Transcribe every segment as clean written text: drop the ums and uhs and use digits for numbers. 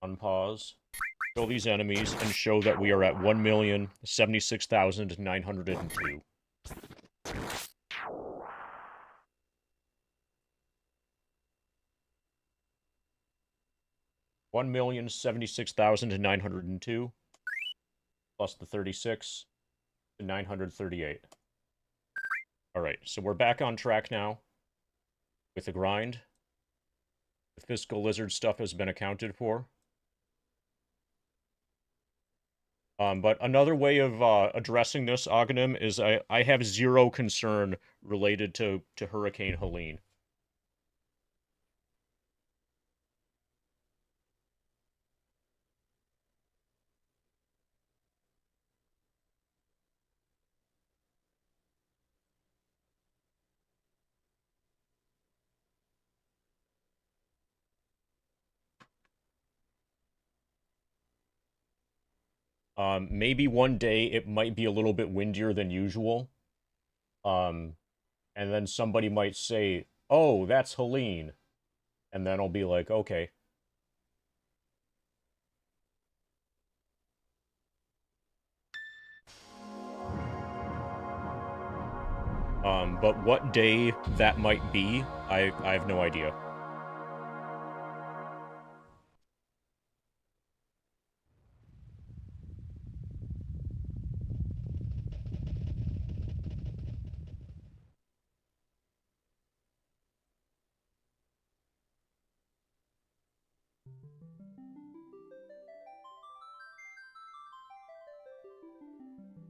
Unpause. Kill these enemies and show that we are at 1,076,902. $1,076,902 plus the 36 to 938. Alright, so we're back on track now with the grind. The fiscal lizard stuff has been accounted for. But another way of addressing this, Aghanim, is I have zero concern related to Hurricane Helene. Maybe one day it might be a little bit windier than usual. And then somebody might say, oh, that's Helene. And then I'll be like, okay. But what day that might be, I have no idea.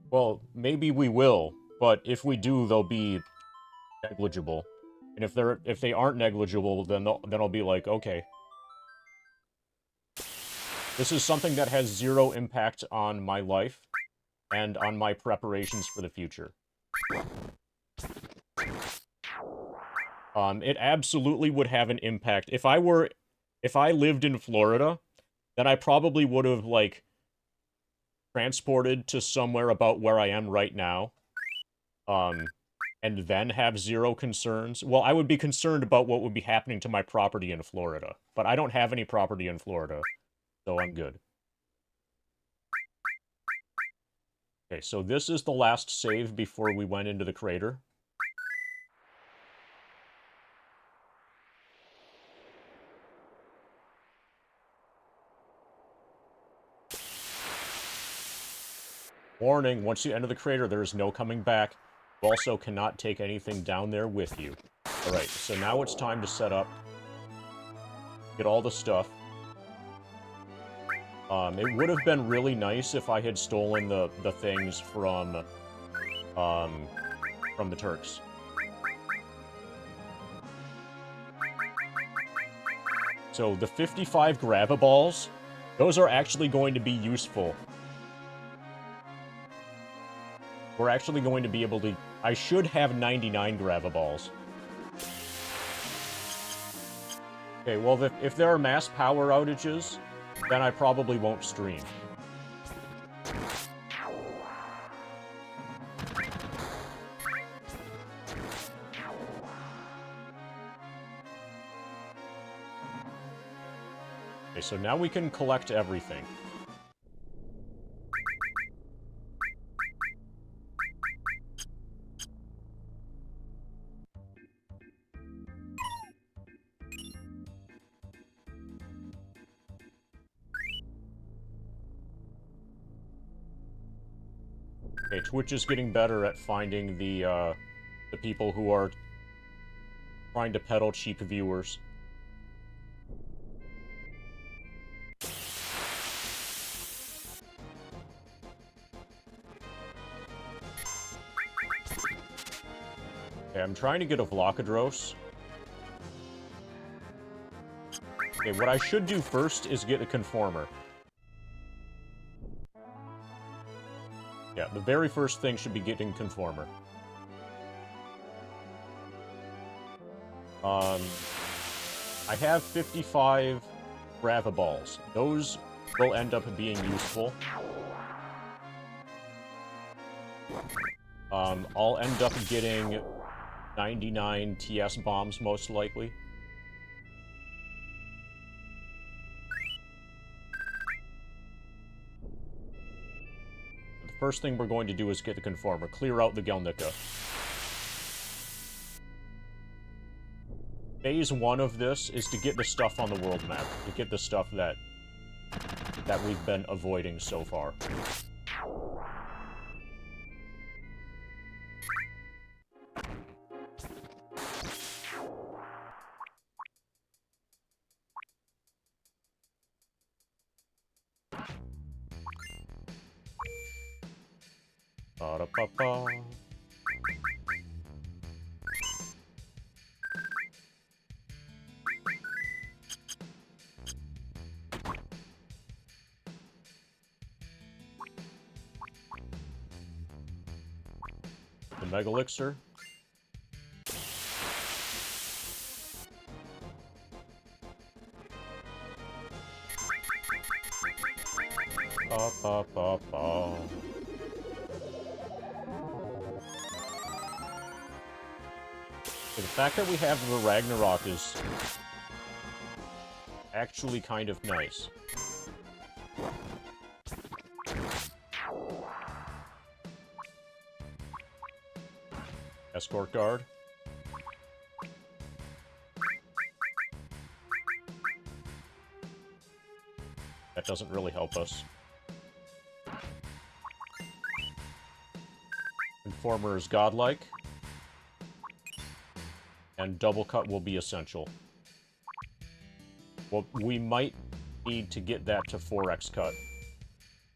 Well, maybe we will, but if we do, they'll be negligible. And if they aren't negligible, then I'll be like, okay. This is something that has zero impact on my life and on my preparations for the future. It absolutely would have an impact. If I lived in Florida, then I probably would have, like, transported to somewhere about where I am right now, and then have zero concerns. Well, I would be concerned about what would be happening to my property in Florida, but I don't have any property in Florida, so I'm good. Okay, so this is the last save before we went into the crater. Warning, once you enter the crater, there is no coming back. You also cannot take anything down there with you. Alright, so now it's time to set up. Get all the stuff. It would have been really nice if I had stolen the things from the Turks. So the 55 grab-a-balls, those are actually going to be useful. We're actually going to be able to... I should have 99 grab-a-balls. Okay, well, if there are mass power outages, then I probably won't stream. Okay, so now we can collect everything. Okay, Twitch is getting better at finding the people who are trying to peddle cheap viewers. Okay, I'm trying to get a Vlokadros. Okay, what I should do first is get a Conformer. Yeah, the very first thing should be getting Conformer. I have 55 Gravaballs. Those will end up being useful. I'll end up getting 99 TS bombs, most likely. first thing we're going to do is get the Conformer. Clear out the Gelnica. Phase 1 of this is to get the stuff on the world map. To get the stuff that we've been avoiding so far. Ba-da-ba-ba. The Mega Elixir. Ba-ba-ba-ba. The fact that we have the Ragnarok is actually kind of nice. Escort guard. That doesn't really help us. Informer is godlike. And double cut will be essential. Well, we might need to get that to 4x cut.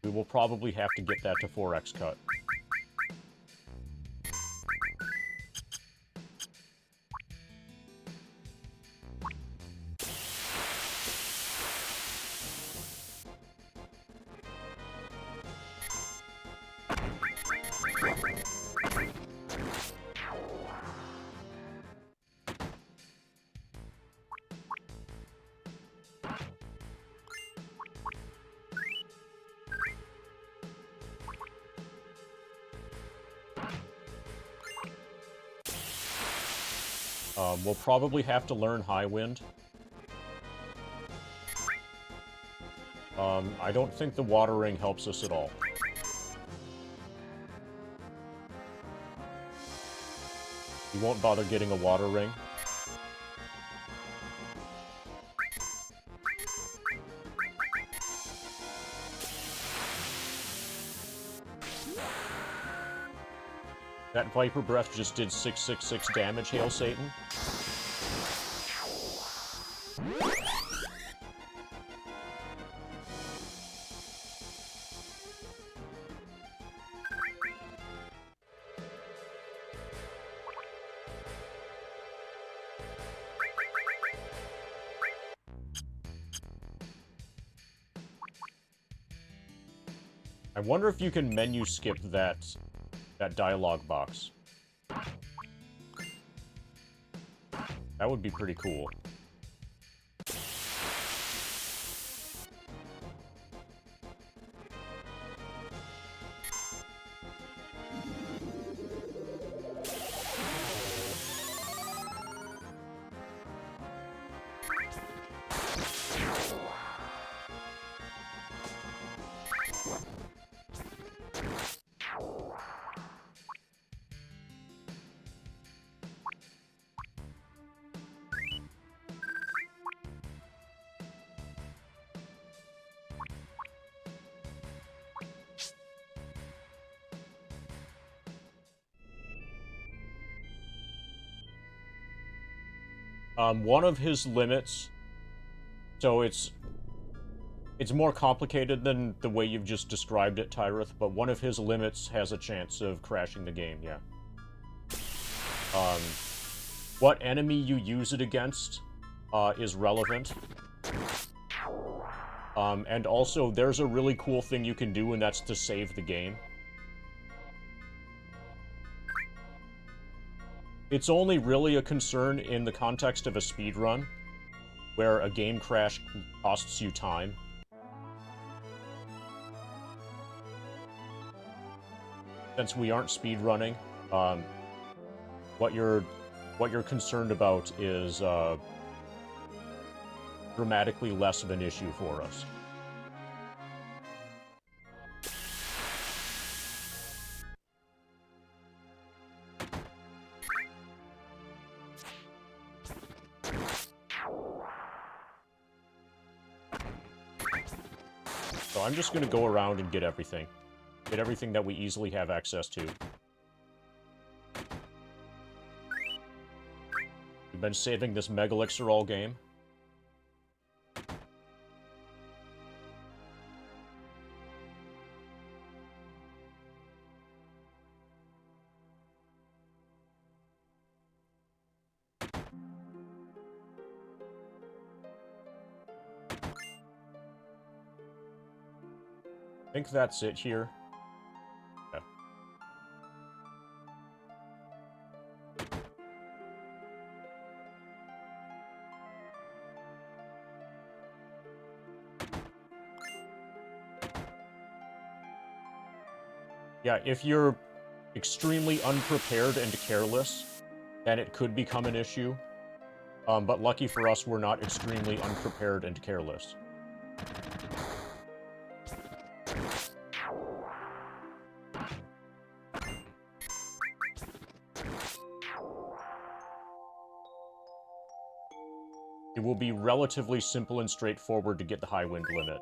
We will probably have to get that to 4x cut. We'll probably have to learn High Wind. I don't think the Water Ring helps us at all. We won't bother getting a Water Ring. That Viper Breath just did 666 damage, Hail Satan. I wonder if you can menu skip that dialogue box. That would be pretty cool. One of his limits, so it's more complicated than the way you've just described it, Tyrith, but one of his limits has a chance of crashing the game, yeah. What enemy you use it against is relevant. And also, there's a really cool thing you can do, and that's to save the game. It's only really a concern in the context of a speedrun, where a game crash costs you time. Since we aren't speedrunning, what you're concerned about is dramatically less of an issue for us. So I'm just gonna go around and get everything. Get everything that we easily have access to. We've been saving this Mega Elixir all game. I think that's it here. Yeah. Yeah, if you're extremely unprepared and careless, then it could become an issue. But lucky for us, we're not extremely unprepared and careless. It will be relatively simple and straightforward to get the high wind limit.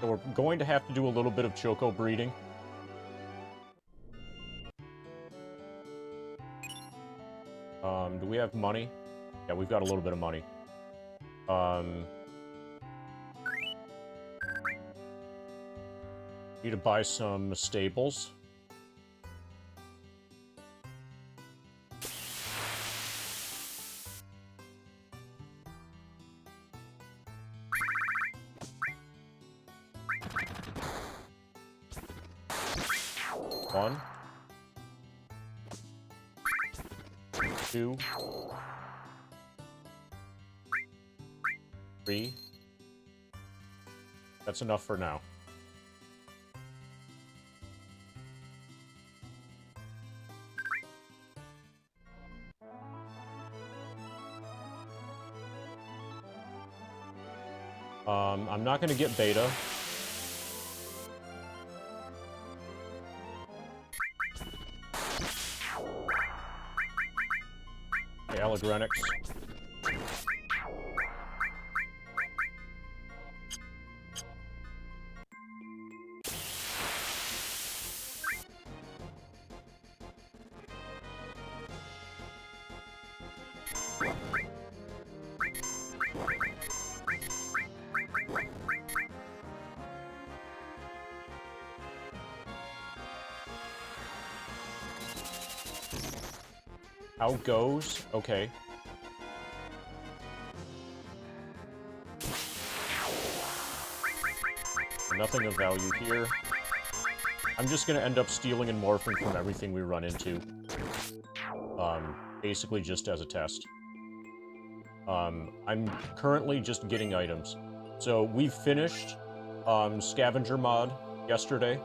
So we're going to have to do a little bit of choco breeding. Do we have money? Yeah, we've got a little bit of money. Need to buy some stables. One. 2. 3. That's enough for now. I'm not gonna get beta. Okay, Allegrenics. How goes? Okay. Nothing of value here. I'm just gonna end up stealing and morphing from everything we run into. Basically just as a test. I'm currently just getting items. So we've finished Scavenger mod yesterday.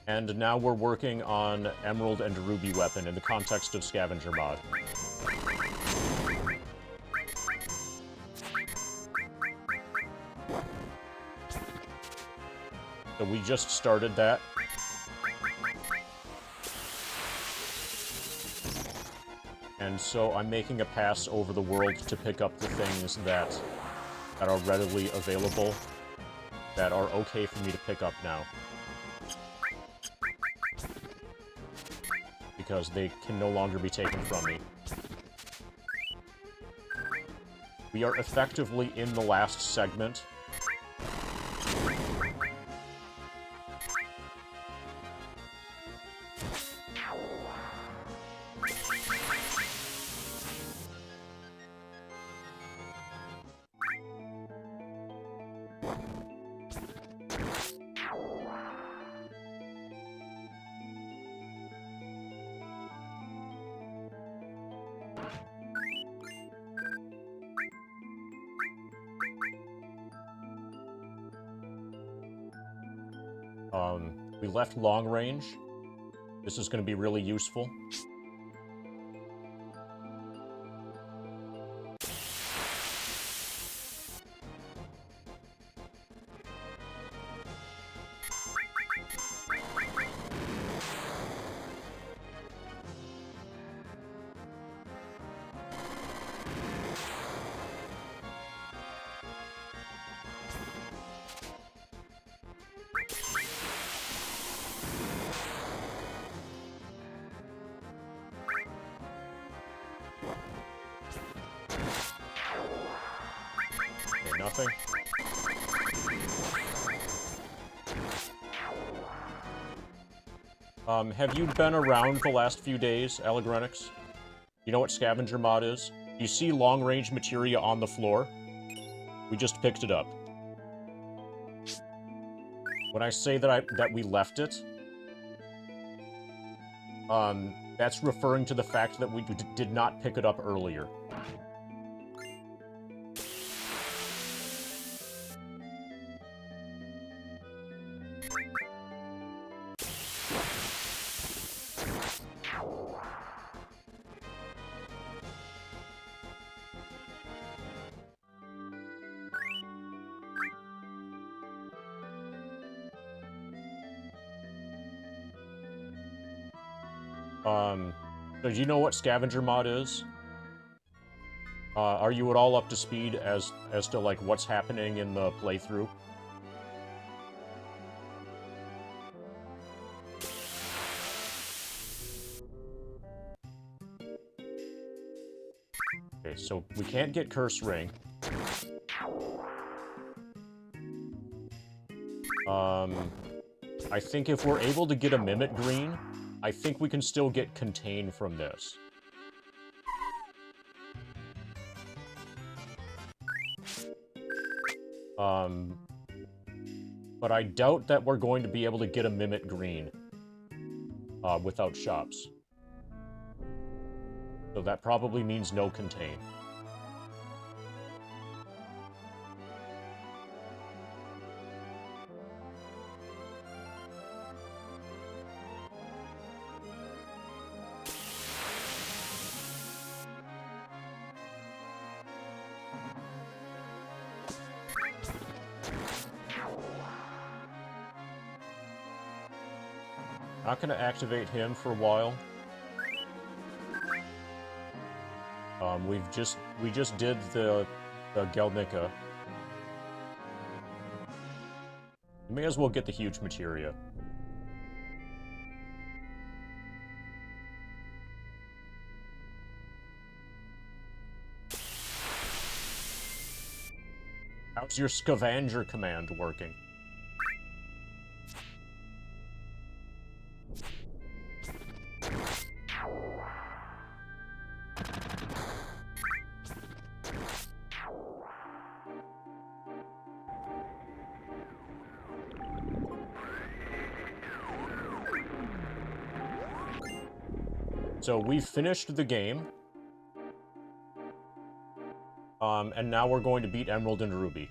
And now we're working on Emerald and Ruby weapon in the context of Scavenger mod. So we just started that. And so I'm making a pass over the world to pick up the things that are readily available, that are okay for me to pick up now. Because they can no longer be taken from me. We are effectively in the last segment. We left long range. This is going to be really useful. Nothing. Have you been around the last few days, Allegrenix? You know what Scavenger mod is? You see long-range materia on the floor? We just picked it up. When I say that we left it, that's referring to the fact that we did not pick it up earlier. So do you know what Scavenger mod is? Are you at all up to speed as to, like, what's happening in the playthrough? Okay, so we can't get Curse Ring. I think if we're able to get a Mimic Green, I think we can still get Contain from this. But I doubt that we're going to be able to get a Mimic Green without shops. So that probably means no Contain. Not gonna activate him for a while. We just did the Gelnica. We may as well get the huge materia. How's your Scavenger command working? So we've finished the game. And now we're going to beat Emerald and Ruby.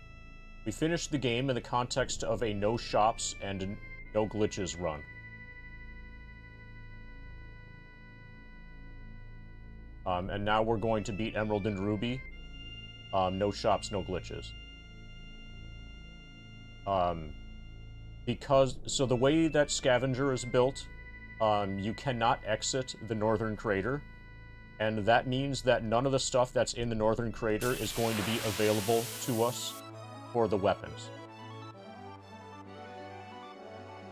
We finished the game in the context of a no shops and no glitches run. And now we're going to beat Emerald and Ruby. No shops, no glitches. So the way that Scavenger is built, you cannot exit the Northern Crater, and that means that none of the stuff that's in the Northern Crater is going to be available to us for the weapons.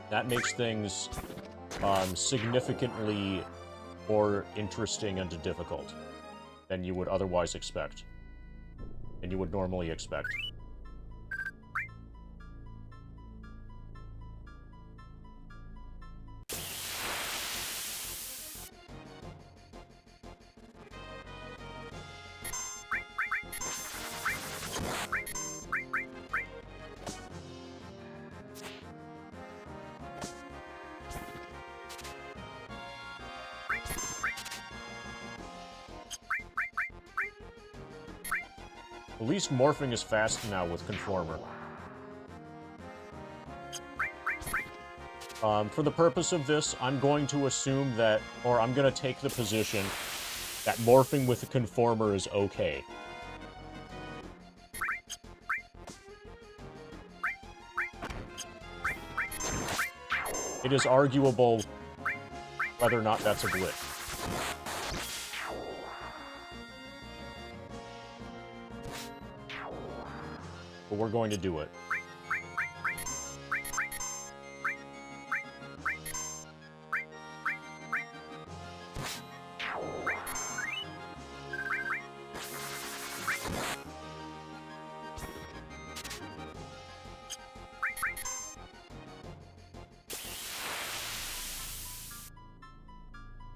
That makes things significantly more interesting and difficult than you would otherwise expect, than you would normally expect. At least morphing is fast now with Conformer. For the purpose of this, I'm going to assume that, or I'm going to take the position that morphing with a conformer is okay. It is arguable whether or not that's a glitch. But we're going to do it.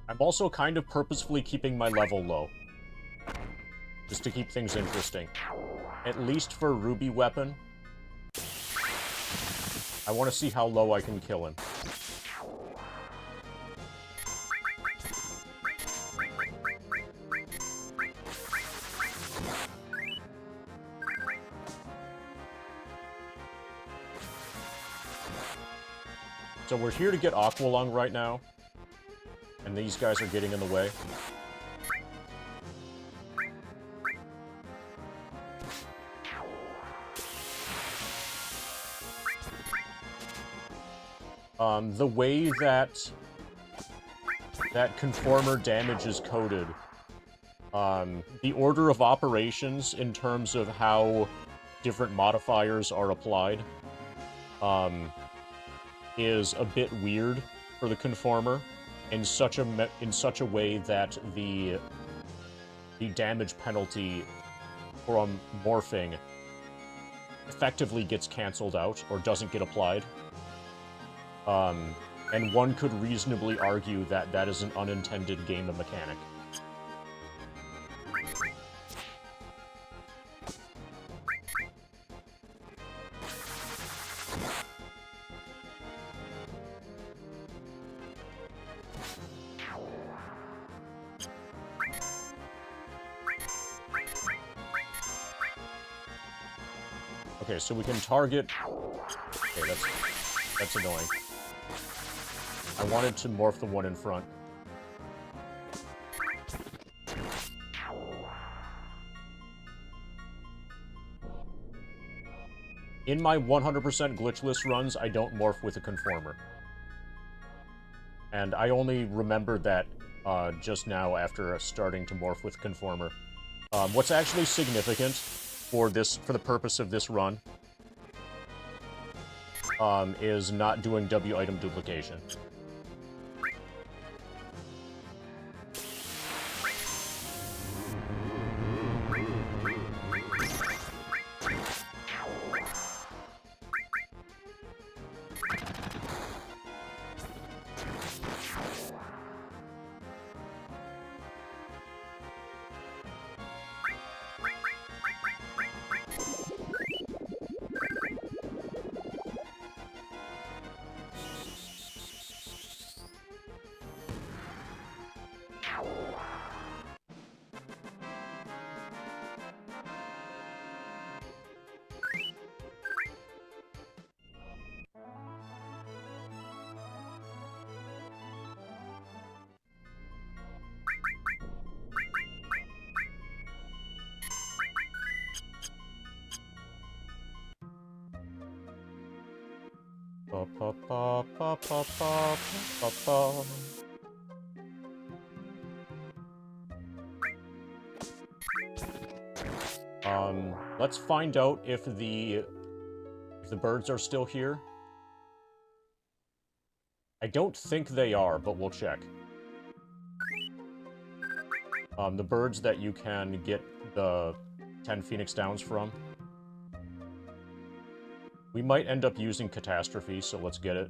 I'm also kind of purposefully keeping my level low. Just to keep things interesting. At least for Ruby Weapon. I want to see how low I can kill him. So we're here to get Aqualung right now. And these guys are getting in the way. The way that conformer damage is coded, the order of operations in terms of how different modifiers are applied, is a bit weird for the conformer in such a way that the damage penalty from morphing effectively gets canceled out or doesn't get applied. And one could reasonably argue that that is an unintended game mechanic. Okay, so we can target... Okay, that's annoying. I wanted to morph the one in front. In my 100% glitchless runs, I don't morph with a conformer. And I only remembered that just now after starting to morph with conformer. What's actually significant for the purpose of this run is not doing W item duplication. Let's find out if the birds are still here. I don't think they are, but we'll check. The birds that you can get the 10 Phoenix Downs from. We might end up using Catastrophe, so let's get it.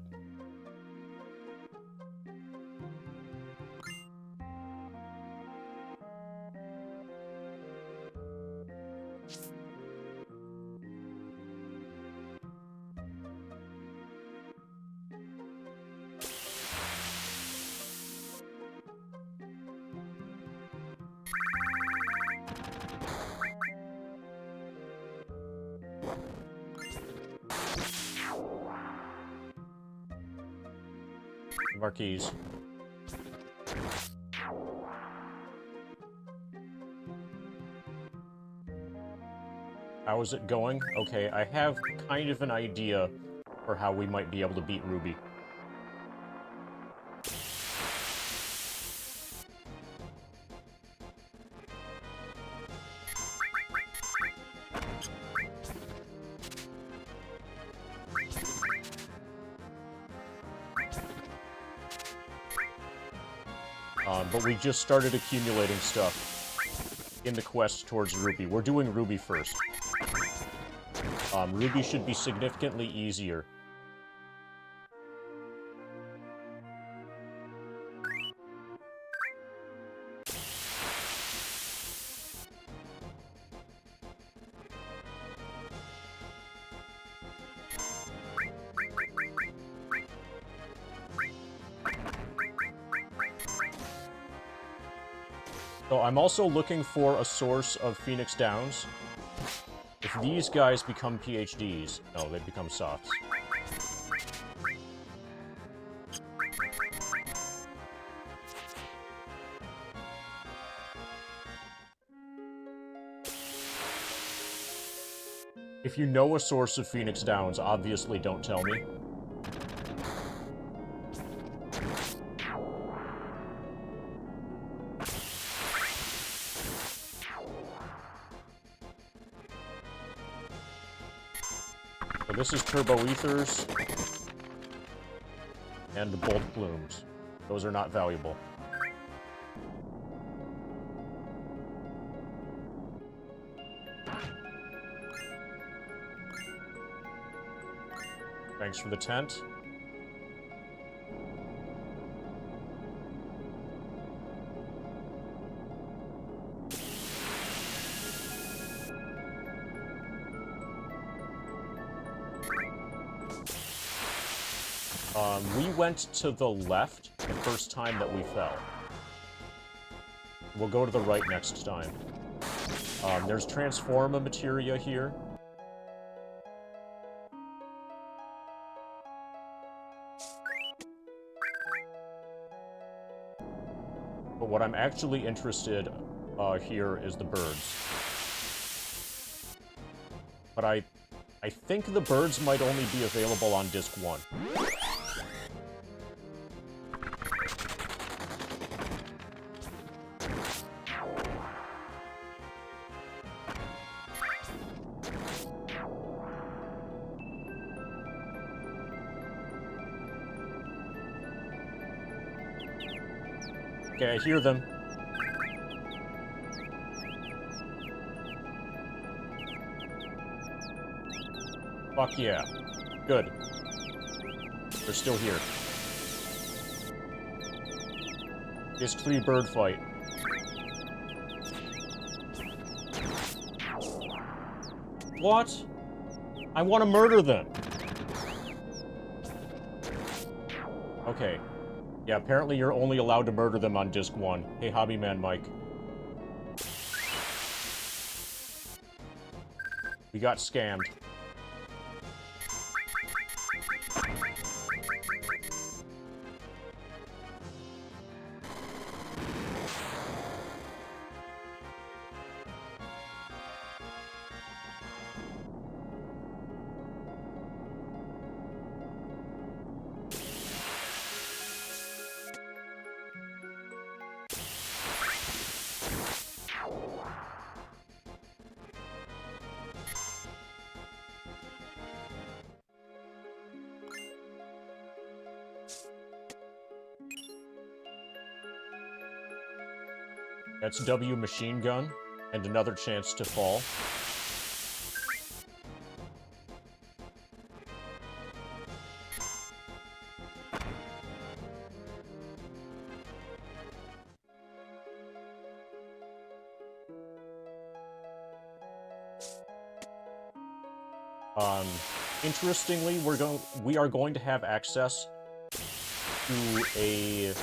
Marquise. How is it going? Okay, I have kind of an idea for how we might be able to beat Ruby. But we just started accumulating stuff in the quest towards Ruby. We're doing Ruby first. Ruby should be significantly easier. So I'm also looking for a source of Phoenix Downs. If these guys become PhDs... No, they become softs. If you know a source of Phoenix Downs, obviously don't tell me. So this is Turbo Ethers and Bolt Plumes. Those are not valuable. Thanks for the tent. We went to the left the first time that we fell. We'll go to the right next time. There's Transforma materia here. But what I'm actually interested here is the birds. But I think the birds might only be available on Disc 1. Okay, I hear them. Fuck yeah. Good. They're still here. Disc 3 bird fight. What? I want to murder them. Okay. Yeah, apparently you're only allowed to murder them on Disc 1. Hey, Hobbyman Mike. We got scammed. That's W machine gun, and another chance to fall. Interestingly, we are going to have access to a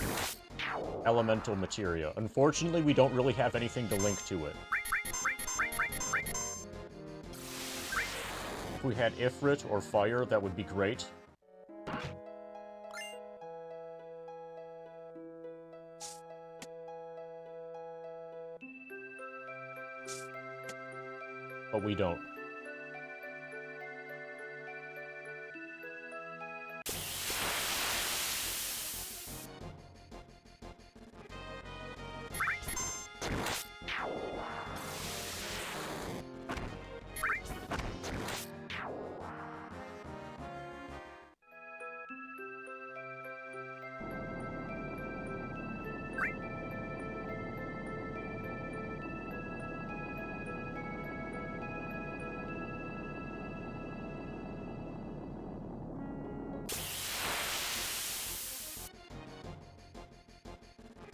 elemental materia. Unfortunately, we don't really have anything to link to it. If we had Ifrit or Fire, that would be great. But we don't.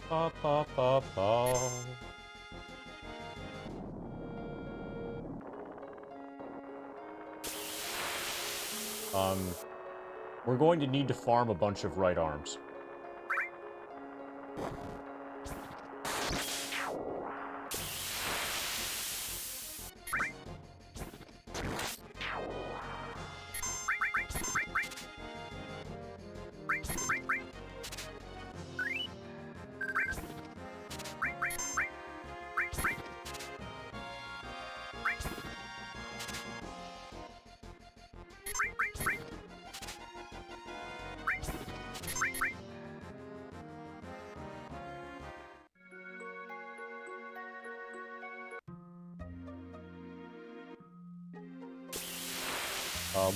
Ba, ba, ba, ba. We're going to need to farm a bunch of right arms.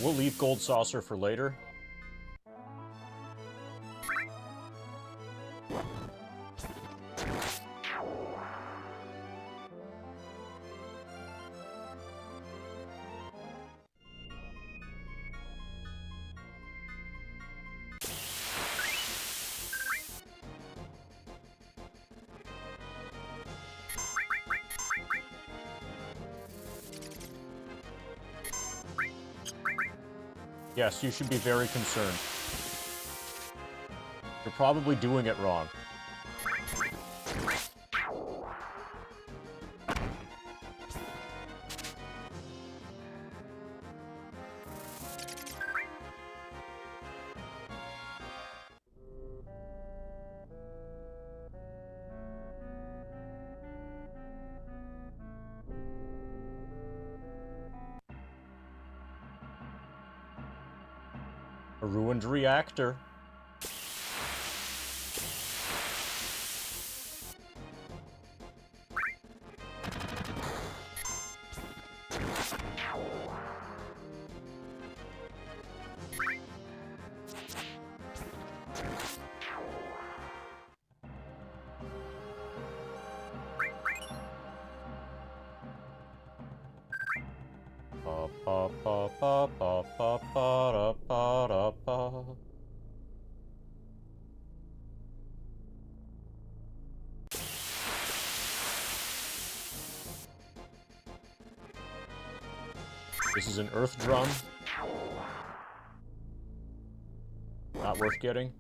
We'll leave Gold Saucer for later. Yes, you should be very concerned. You're probably doing it wrong. A ruined reactor. Ba ba ba ba ba ba ba ba da ba. This is an earth drum. Not worth getting.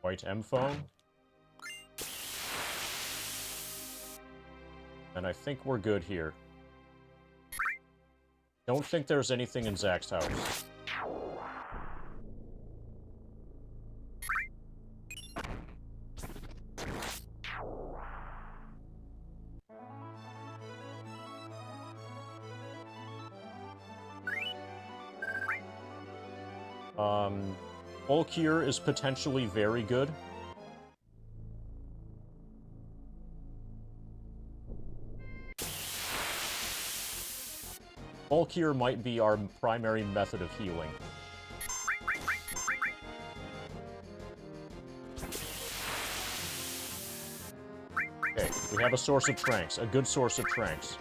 White M phone. And I think we're good here. Don't think there's anything in Zach's house. Bulkier is potentially very good. Bulkier might be our primary method of healing. Okay, we have a source of tranks, a good source of tranks.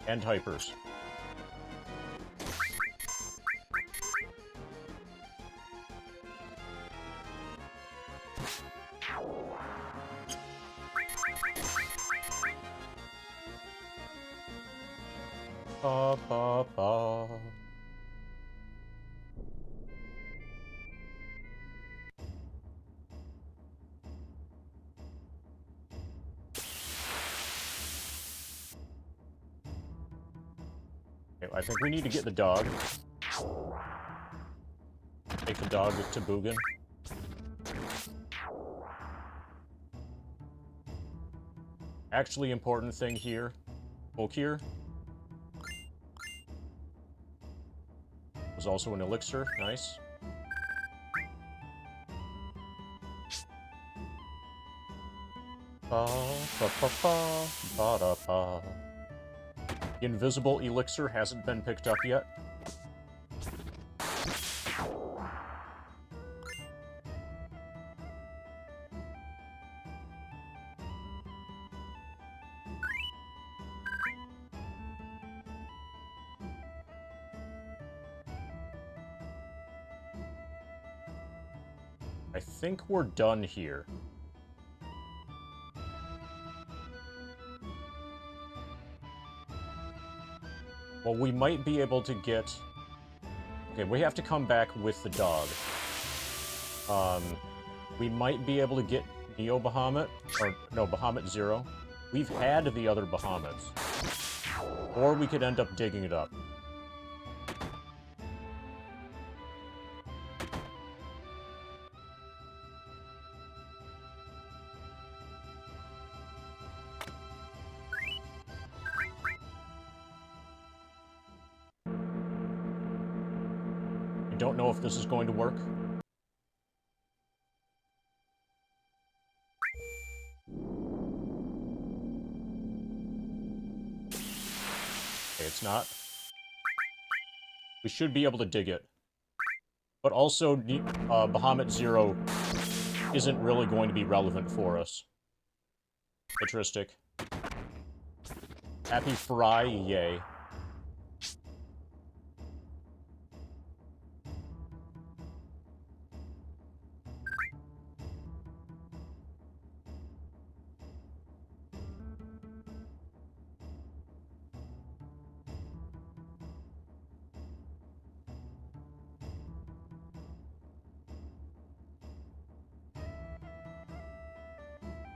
And hypers. Ba, ba, ba. Okay, I think we need to get the dog. Take the dog to Boogan. Actually important thing here. Volkir. Was also an elixir. Nice. Ba, ba, ba, ba, ba, da, ba. The invisible elixir hasn't been picked up yet. I think we're done here. Well, we might be able to get... Okay, we have to come back with the dog. We might be able to get Neo Bahamut, or no, Bahamut Zero. We've had the other Bahamuts. Or we could end up digging it up. I don't know if this is going to work. Okay, it's not. We should be able to dig it. But also, Bahamut Zero isn't really going to be relevant for us. Patristic. Happy Fry, yay.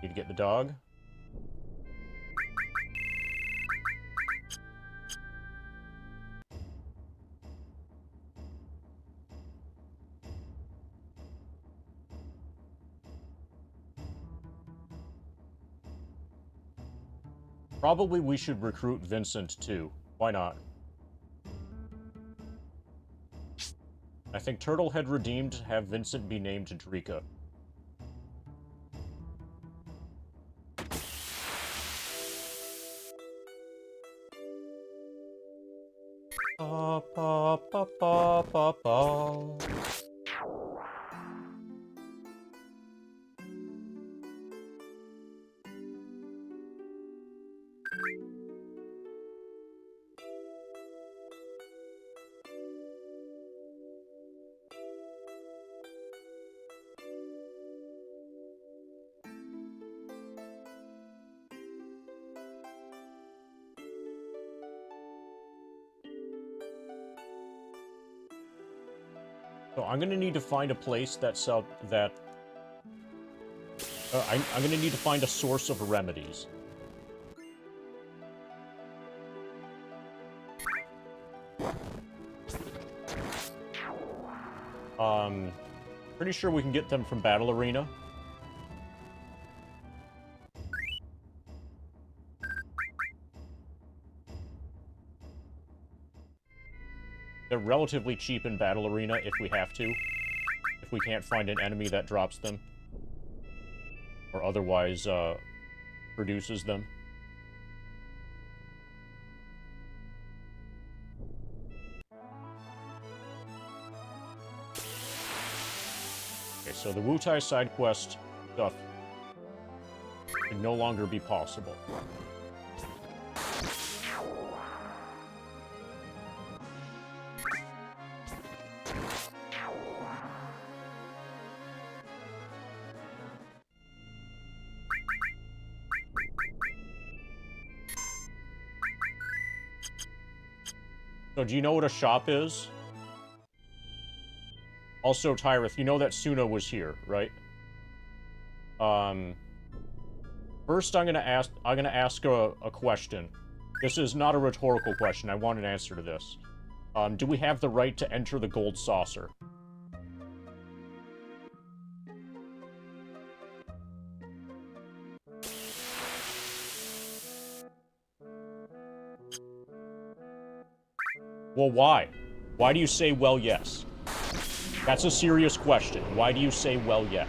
Need to get the dog. Probably we should recruit Vincent, too. Why not? I think Turtlehead redeemed, have Vincent be named Drika. Ba, ba, ba, ba, ba, ba. So I'm gonna need to find a place that's I'm gonna need to find a source of remedies. Pretty sure we can get them from Battle Arena. They're relatively cheap in Battle Arena if we have to. If we can't find an enemy that drops them. Or otherwise, produces them. Okay, so the Wutai side quest stuff can no longer be possible. So do you know what a shop is? Also, Tyrith, you know that Suna was here, right? First I'm gonna ask a question. This is not a rhetorical question. I want an answer to this. Do we have the right to enter the gold saucer? Well, why? Why do you say, well, yes? That's a serious question. Why do you say, well, yes?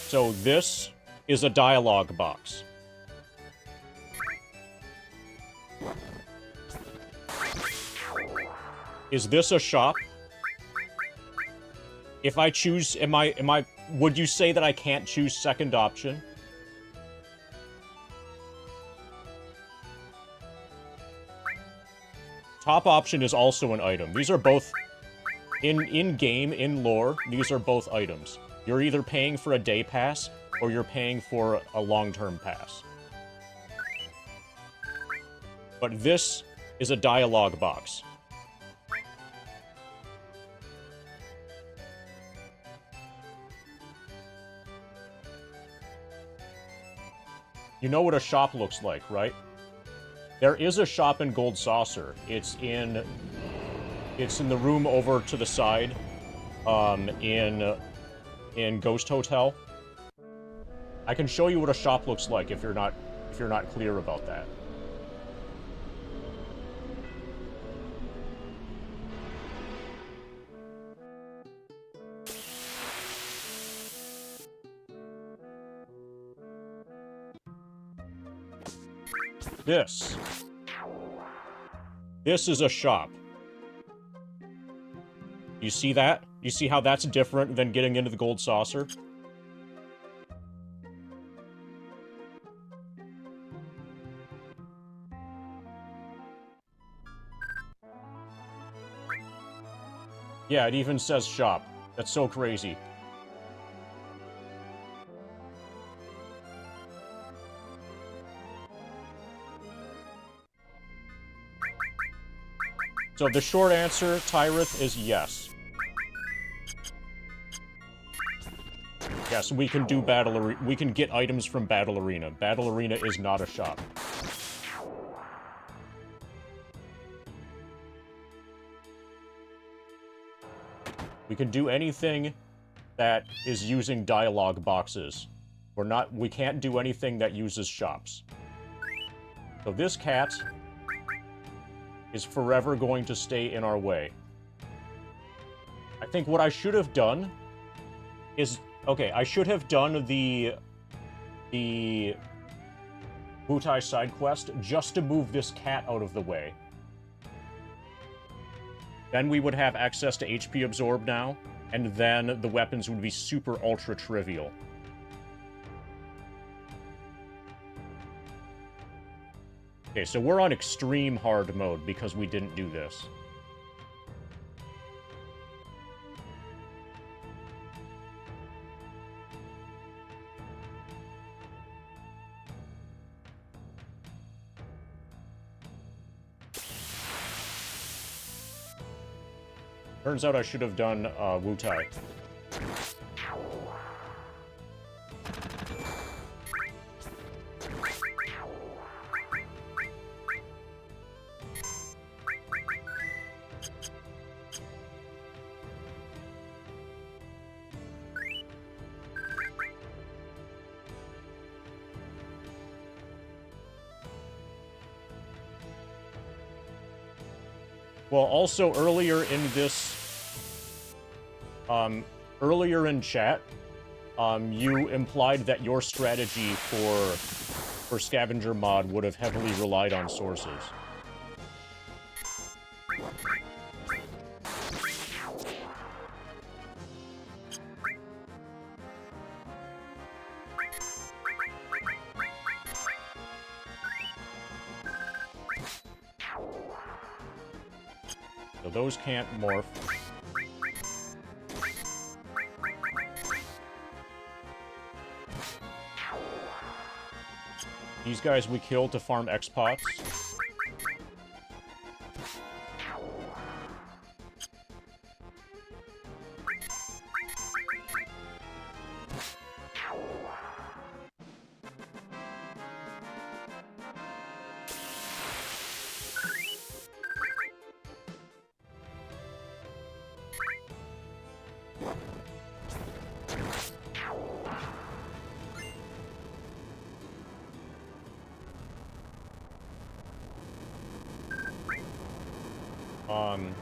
So this is a dialogue box. Is this a shop? If I choose, would you say that I can't choose second option? Top option is also an item. These are both, in-game, in lore, these are both items. You're either paying for a day pass, or you're paying for a long-term pass. But this is a dialogue box. You know what a shop looks like, right? There is a shop in Gold Saucer. It's in the room over to the side, in Ghost Hotel. I can show you what a shop looks like if you're not clear about that. This is a shop. You see that? You see how that's different than getting into the Gold Saucer? Yeah, it even says shop. That's so crazy. So the short answer, Tyrith, is yes. Yes, we can do we can get items from Battle Arena. Battle Arena is not a shop. We can do anything that is using dialogue boxes. We can't do anything that uses shops. So this cat is forever going to stay in our way. I think what I should have done is... Okay, I should have done the Wutai side quest just to move this cat out of the way. Then we would have access to HP Absorb now, and then the weapons would be super ultra trivial. Okay, so we're on extreme hard mode because we didn't do this. Turns out I should have done Wutai. Well, also earlier in this, earlier in chat, you implied that your strategy for Scavenger mod would have heavily relied on sources. those can't morph. These guys we kill to farm X-Pots.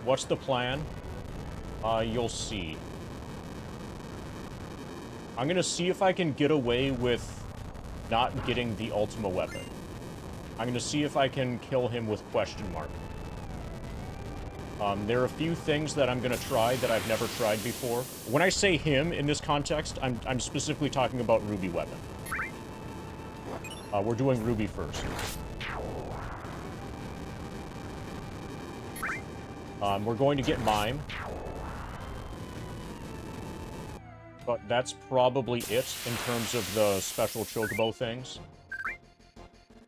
What's the plan? You'll see. I'm gonna see if I can get away with not getting the Ultima weapon. I'm gonna see if I can kill him with question mark. There are a few things that I'm gonna try that I've never tried before. When I say him in this context, I'm specifically talking about Ruby weapon. We're doing Ruby first. We're going to get Mime. But that's probably it in terms of the special Chocobo things.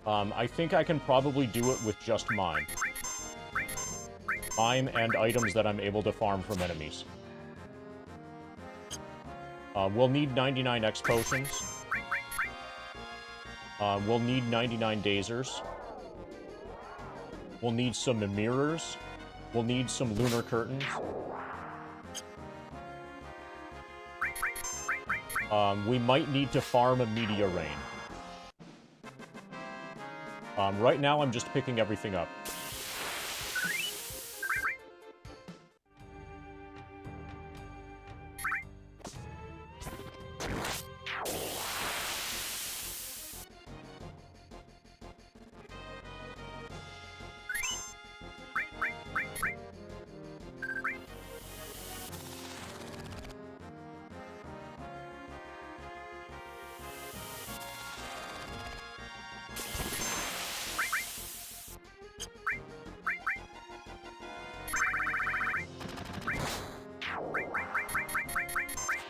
I think I can probably do it with just Mime. Mime and items that I'm able to farm from enemies. We'll need 99 X potions. We'll need 99 Dazers. We'll need some mirrors. We'll need some lunar curtains. We might need to farm a meteor rain. Right now, I'm just picking everything up.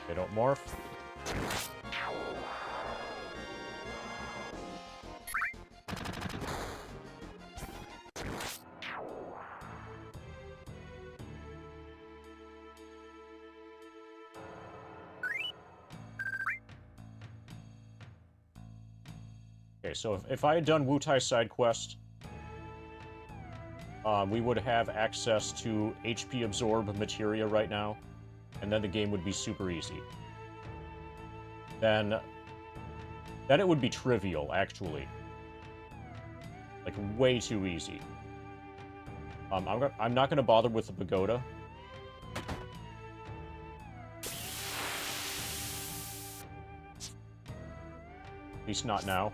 They don't morph. Okay, so if I had done Wutai side quest, we would have access to HP absorb materia right now, and then the game would be super easy. Then it would be trivial, actually. Like, way too easy. I'm not gonna bother with the pagoda. At least not now.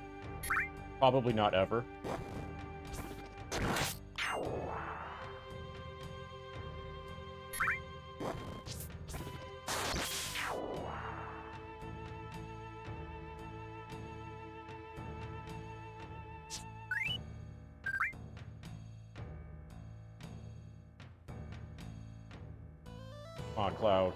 Probably not ever. Come on, Cloud.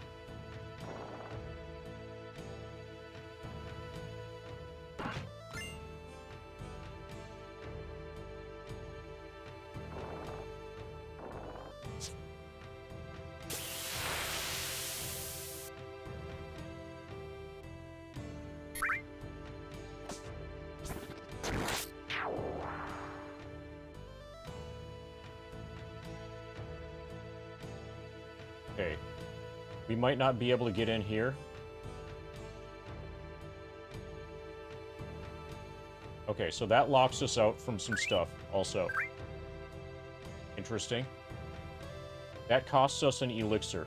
Okay. We might not be able to get in here. Okay, so that locks us out from some stuff, also. Interesting. That costs us an elixir.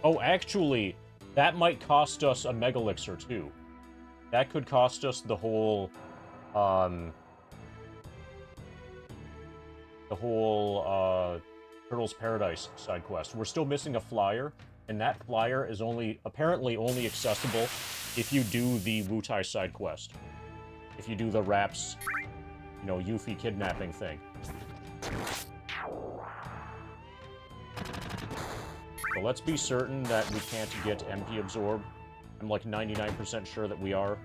Oh, actually, that might cost us a mega elixir, too. That could cost us the whole, Turtles Paradise side quest. We're still missing a flyer, and that flyer is apparently only accessible if you do the Wutai side quest. If you do the Raps you know, Yuffie kidnapping thing. So let's be certain that we can't get MP Absorb. I'm like 99% sure that we are.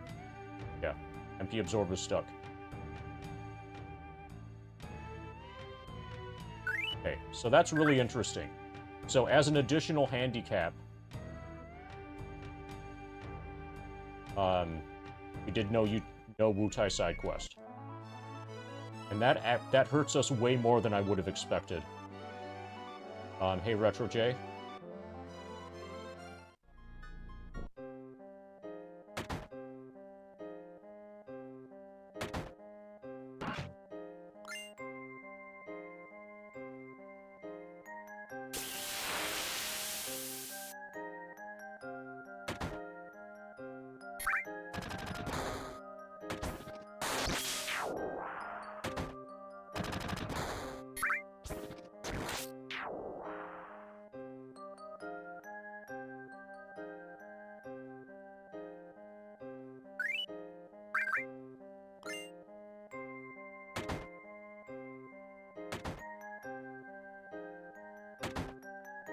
Yeah, MP Absorb is stuck. Okay, so that's really interesting. So as an additional handicap, we did no Wutai side quest. And that hurts us way more than I would have expected. Hey Retro J.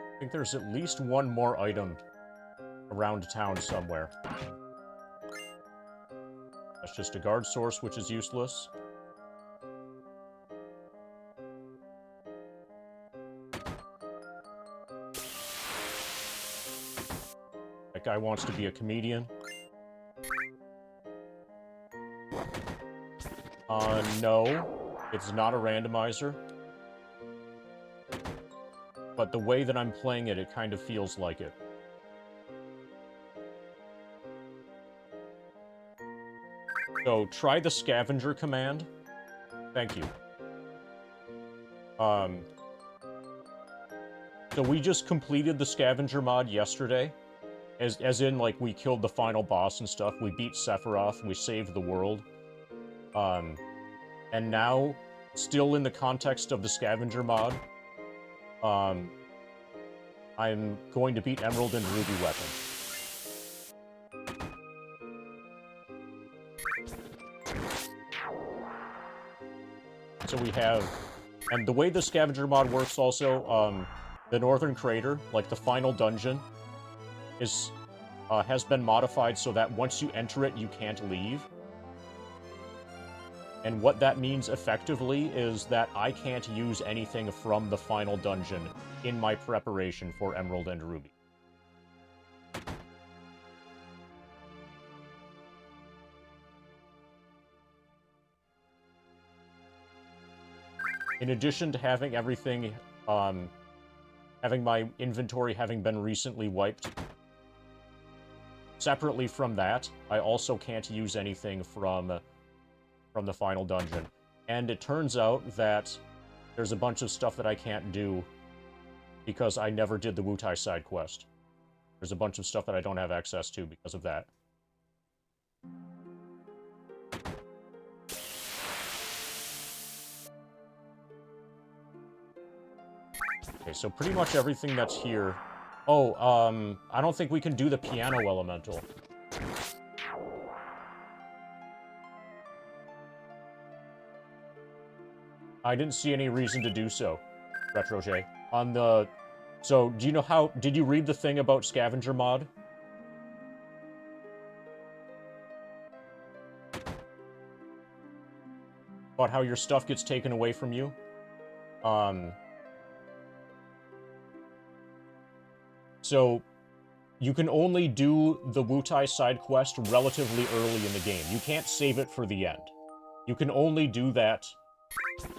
I think there's at least one more item around town somewhere. That's just a guard source, which is useless. That guy wants to be a comedian. No. It's not a randomizer. But the way that I'm playing it, it kind of feels like it. So, try the Scavenger command. Thank you. So we just completed the Scavenger mod yesterday. As in, like, we killed the final boss and stuff. We beat Sephiroth, we saved the world. And now, still in the context of the Scavenger mod, I'm going to beat Emerald and Ruby Weapon. So we have... And the way the Scavenger mod works also, the Northern Crater, like the final dungeon, is has been modified so that once you enter it, you can't leave. And what that means effectively is that I can't use anything from the final dungeon in my preparation for Emerald and Ruby. In addition to having everything, having my inventory having been recently wiped, separately from that, I also can't use anything from the final dungeon. And it turns out that there's a bunch of stuff that I can't do because I never did the Wutai side quest. There's a bunch of stuff that I don't have access to because of that. Okay, so pretty much everything that's here... Oh, I don't think we can do the piano elemental. I didn't see any reason to do so, Retro J. On the... So, do you know how... Did you read the thing about Scavenger mod? About how your stuff gets taken away from you? So, you can only do the Wutai side quest relatively early in the game. You can't save it for the end. You can only do that...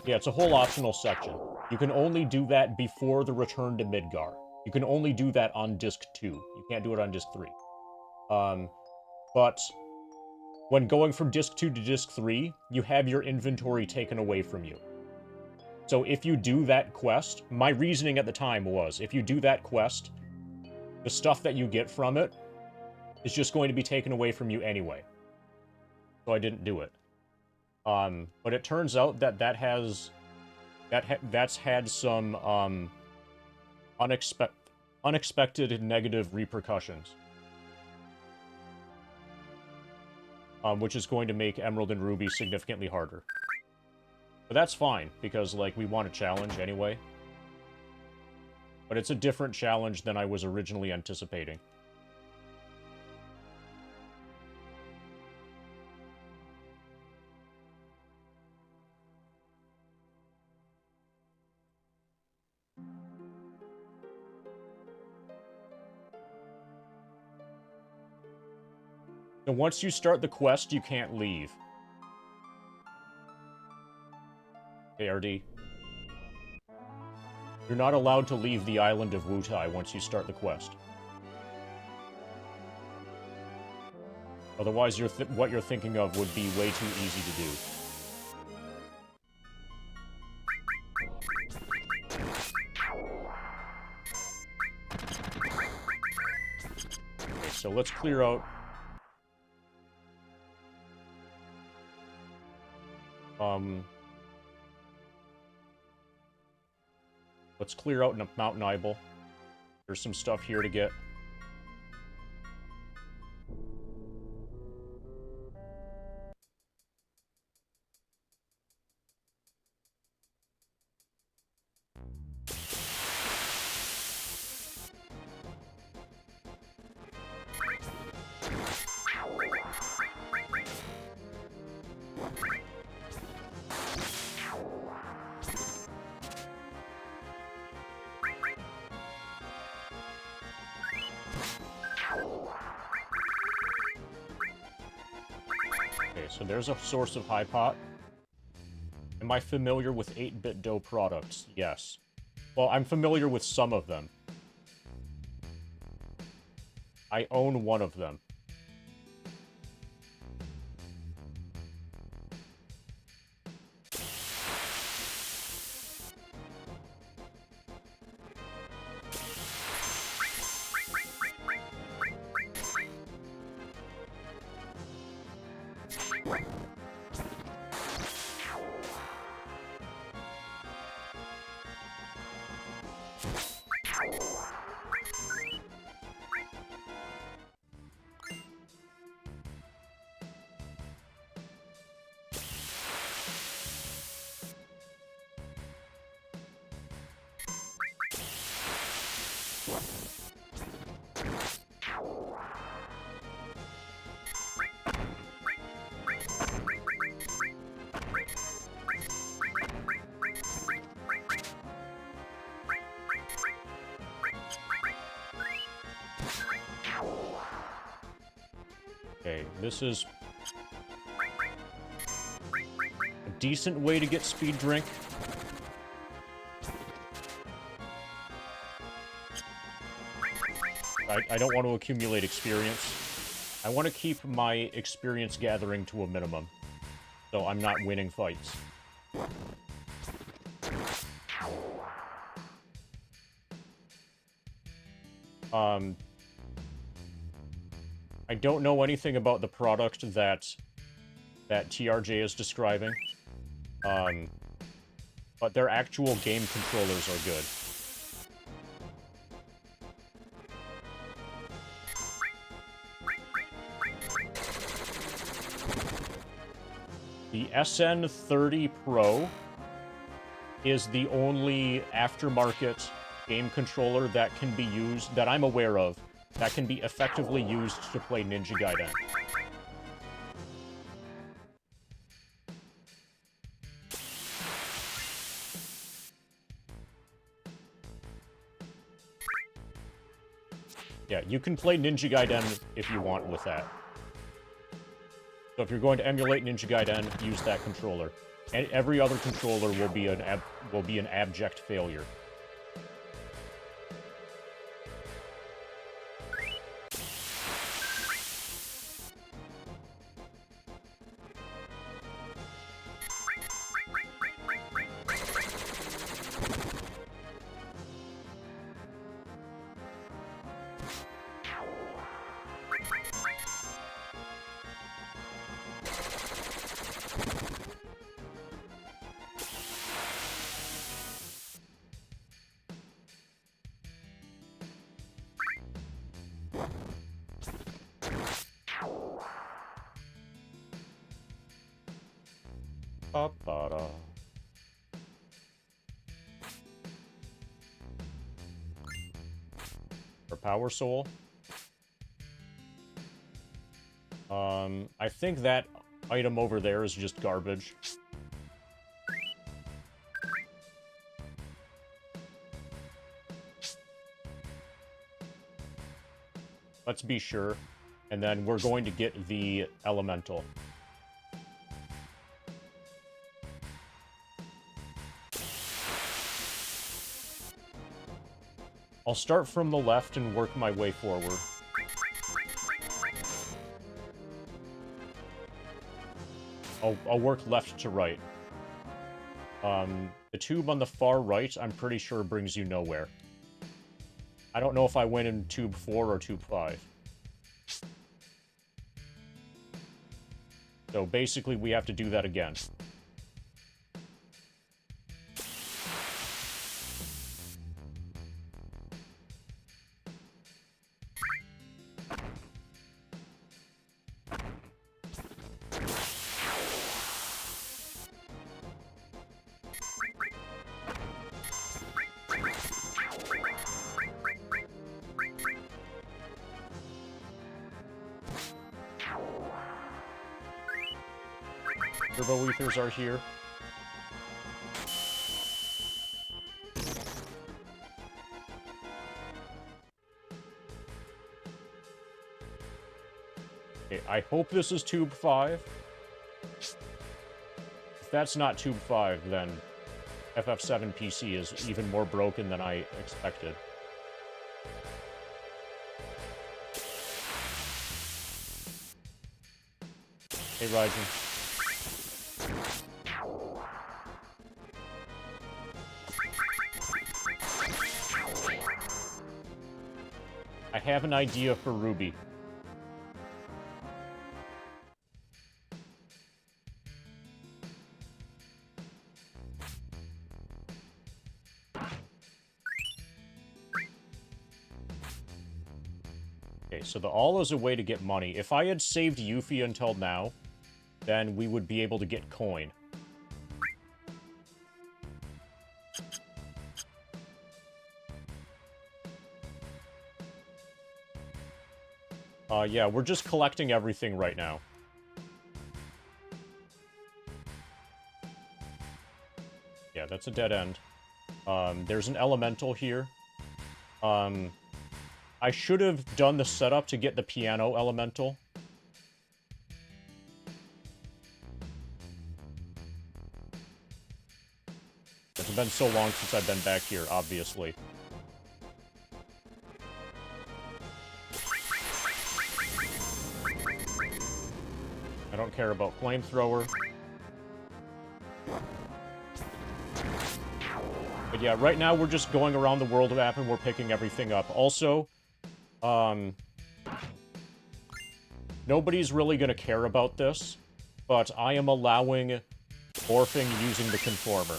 Yeah, it's a whole optional section. You can only do that before the return to Midgar. You can only do that on Disc 2. You can't do it on Disc 3. But when going from Disc 2 to Disc 3, you have your inventory taken away from you. So if you do that quest, my reasoning at the time was, if you do that quest, the stuff that you get from it is just going to be taken away from you anyway. So I didn't do it. But it turns out that that's had some unexpected negative repercussions, which is going to make Emerald and Ruby significantly harder. But that's fine, because, like, we want a challenge anyway. But it's a different challenge than I was originally anticipating. And once you start the quest, you can't leave. ARD. You're not allowed to leave the island of Wutai once you start the quest. Otherwise, what you're thinking of would be way too easy to do. Okay, so let's clear out... Let's clear out Mount Nibel. There's some stuff here to get. So there's a source of high pot. Am I familiar with 8-bit dough products? Yes. Well, I'm familiar with some of them. I own one of them. Okay, this is a decent way to get speed drink. I don't want to accumulate experience. I want to keep my experience gathering to a minimum, so I'm not winning fights. I don't know anything about the product that TRJ is describing, but their actual game controllers are good. The SN30 Pro is the only aftermarket game controller that can be used, that I'm aware of, that can be effectively used to play Ninja Gaiden. Yeah, you can play Ninja Gaiden if you want with that. So if you're going to emulate Ninja Gaiden, use that controller. And every other controller will be an abject failure. Ba-ba-da. power soul. I think that item over there is just garbage. Let's be sure. And then we're going to get the elemental. I'll start from the left and work my way forward. I'll work left to right. The tube on the far right, I'm pretty sure brings you nowhere. I don't know if I went in tube 4 or tube 5. So basically, we have to do that again. Turbo ethers are here. Okay, I hope this is tube 5. If that's not tube 5, then FF7 PC is even more broken than I expected. Hey, Raijin. I have an idea for Ruby. Okay, so the all is a way to get money. If I had saved Yuffie until now, then we would be able to get coin. Yeah, we're just collecting everything right now. Yeah, that's a dead end. There's an elemental here. I should have done the setup to get the piano elemental. It's been so long since I've been back here, obviously. I don't care about flamethrower. But yeah, right now we're just going around the world map and we're picking everything up. Also, nobody's really gonna care about this, but I am allowing morphing using the conformer.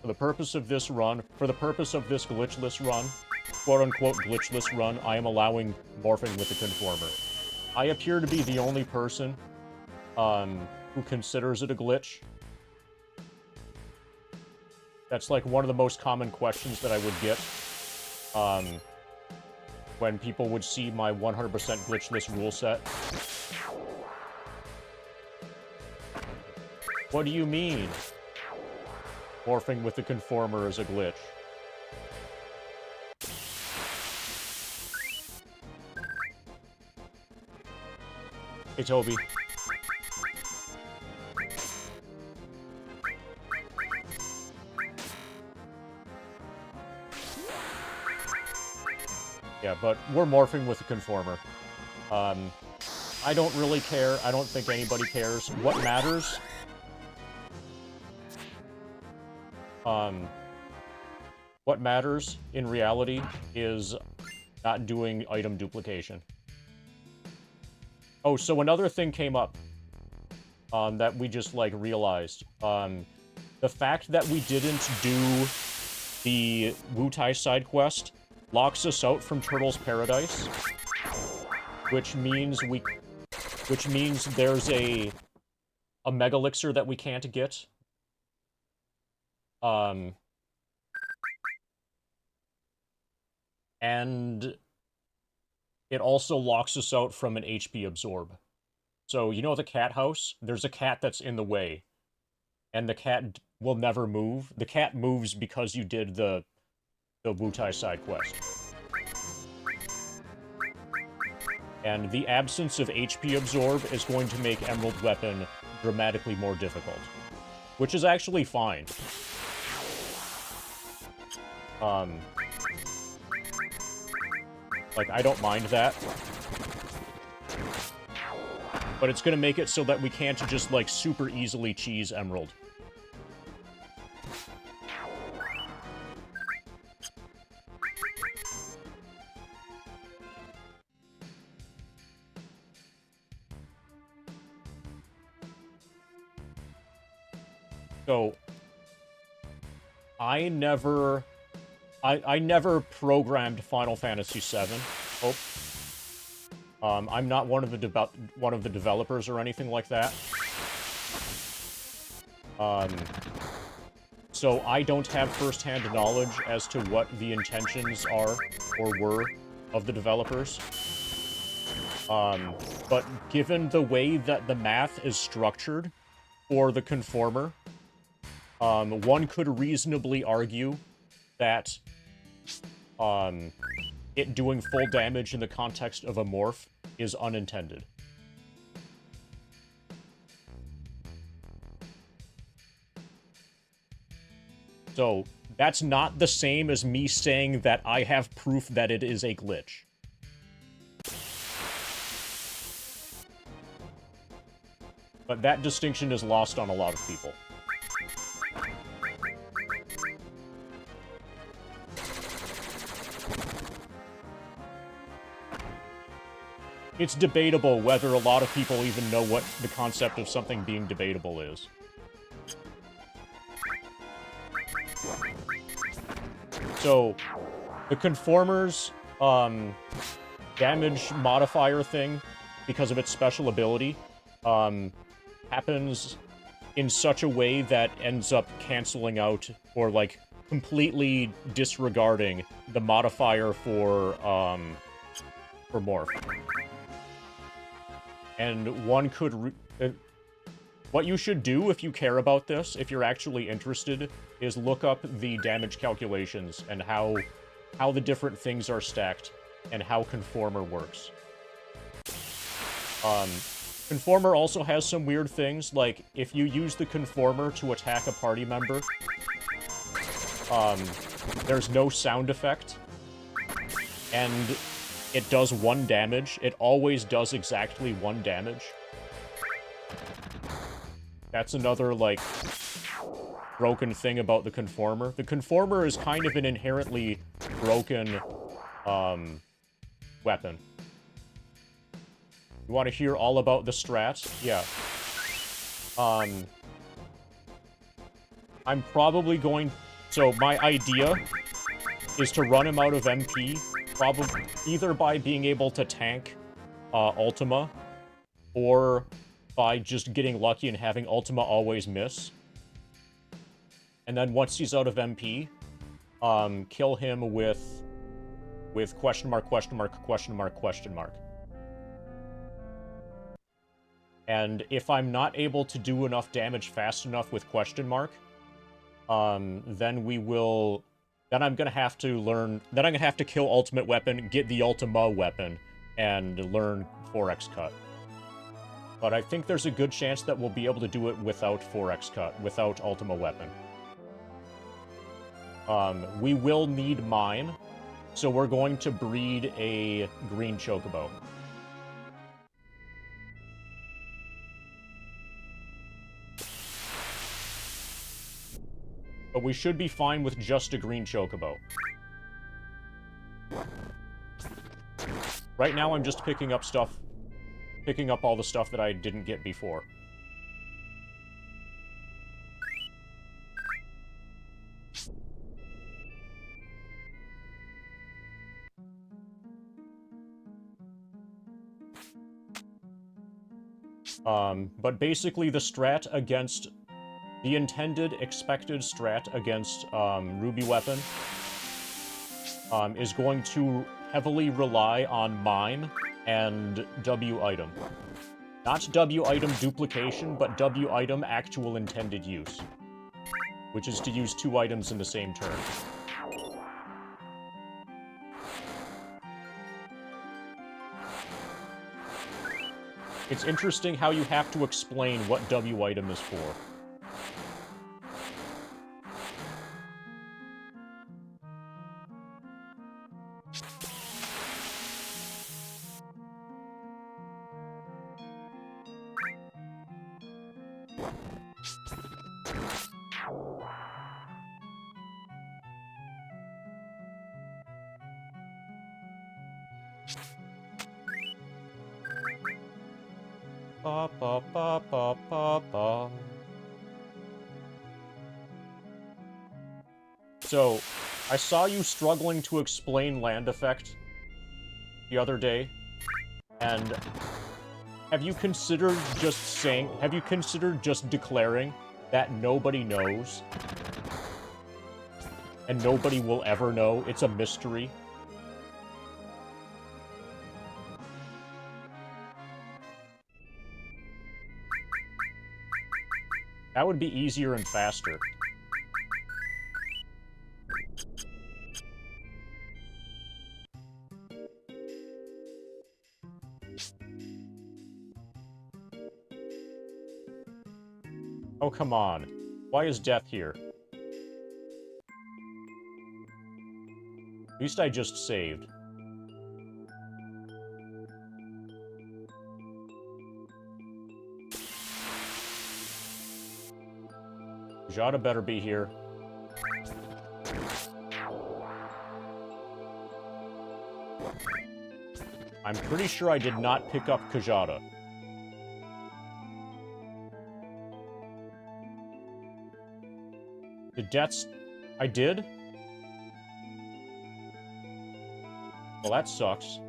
For the purpose of this run, for the purpose of this glitchless run, quote-unquote glitchless run, I am allowing morphing with the conformer. I appear to be the only person who considers it a glitch. That's like one of the most common questions that I would get when people would see my 100% glitchless rule set. What do you mean? Morphing with the conformer is a glitch. Hey, Toby. Yeah, but we're morphing with the conformer. I don't really care. I don't think anybody cares. What matters... what matters, in reality, is not doing item duplication. Oh, so another thing came up that we just, like, realized. The fact that we didn't do the Wutai side quest locks us out from Turtle's Paradise, which means there's a Mega Elixir that we can't get. And it also locks us out from an HP absorb. So, you know the cat house? There's a cat that's in the way. And the cat will never move. The cat moves because you did the Wutai side quest. And the absence of HP absorb is going to make Emerald Weapon dramatically more difficult. Which is actually fine. Like, I don't mind that. But it's gonna make it so that we can't just, like, super easily cheese Emerald. So, I never programmed Final Fantasy VII. Oh. I'm not one of the developers or anything like that. So I don't have first-hand knowledge as to what the intentions are or were of the developers. But given the way that the math is structured for the conformer, one could reasonably argue that it doing full damage in the context of a morph is unintended. So, that's not the same as me saying that I have proof that it is a glitch. But that distinction is lost on a lot of people. It's debatable whether a lot of people even know what the concept of something being debatable is. So, the Conformer's damage modifier thing, because of its special ability, happens in such a way that ends up canceling out, or, like, completely disregarding the modifier for Morph. And one could... what you should do if you care about this, if you're actually interested, is look up the damage calculations and how the different things are stacked and how Conformer works. Conformer also has some weird things, like, if you use the Conformer to attack a party member, there's no sound effect, and it does 1 damage. It always does exactly 1 damage. That's another, like, broken thing about the Conformer. The Conformer is kind of an inherently broken, weapon. You want to hear all about the strat? Yeah. I'm probably going... So, my idea is to run him out of MP, probably either by being able to tank Ultima, or by just getting lucky and having Ultima always miss. And then once he's out of MP, kill him with question mark, question mark, question mark, question mark. And if I'm not able to do enough damage fast enough with question mark, then we will... Then I'm gonna have to learn... Then I'm gonna have to kill Ultimate Weapon, get the Ultima Weapon, and learn 4x Cut. But I think there's a good chance that we'll be able to do it without 4x Cut, without Ultima Weapon. We will need Mine, so we're going to breed a green Chocobo. But we should be fine with just a green Chocobo. Right now, I'm just picking up stuff... Picking up all the stuff that I didn't get before. But basically the strat against... The intended, expected strat against, Ruby Weapon is going to heavily rely on mine and W item. Not W item duplication, but W item actual intended use, which is to use 2 items in the same turn. It's interesting how you have to explain what W item is for. Ba, ba, ba, ba, ba, ba. So, I saw you struggling to explain land effect the other day, and have you considered just declaring that nobody knows? And nobody will ever know? It's a mystery? That would be easier and faster. Oh, come on. Why is death here? At least I just saved. Jada better be here. I'm pretty sure I did not pick up Kajada. The deaths... I did? Well, that sucks.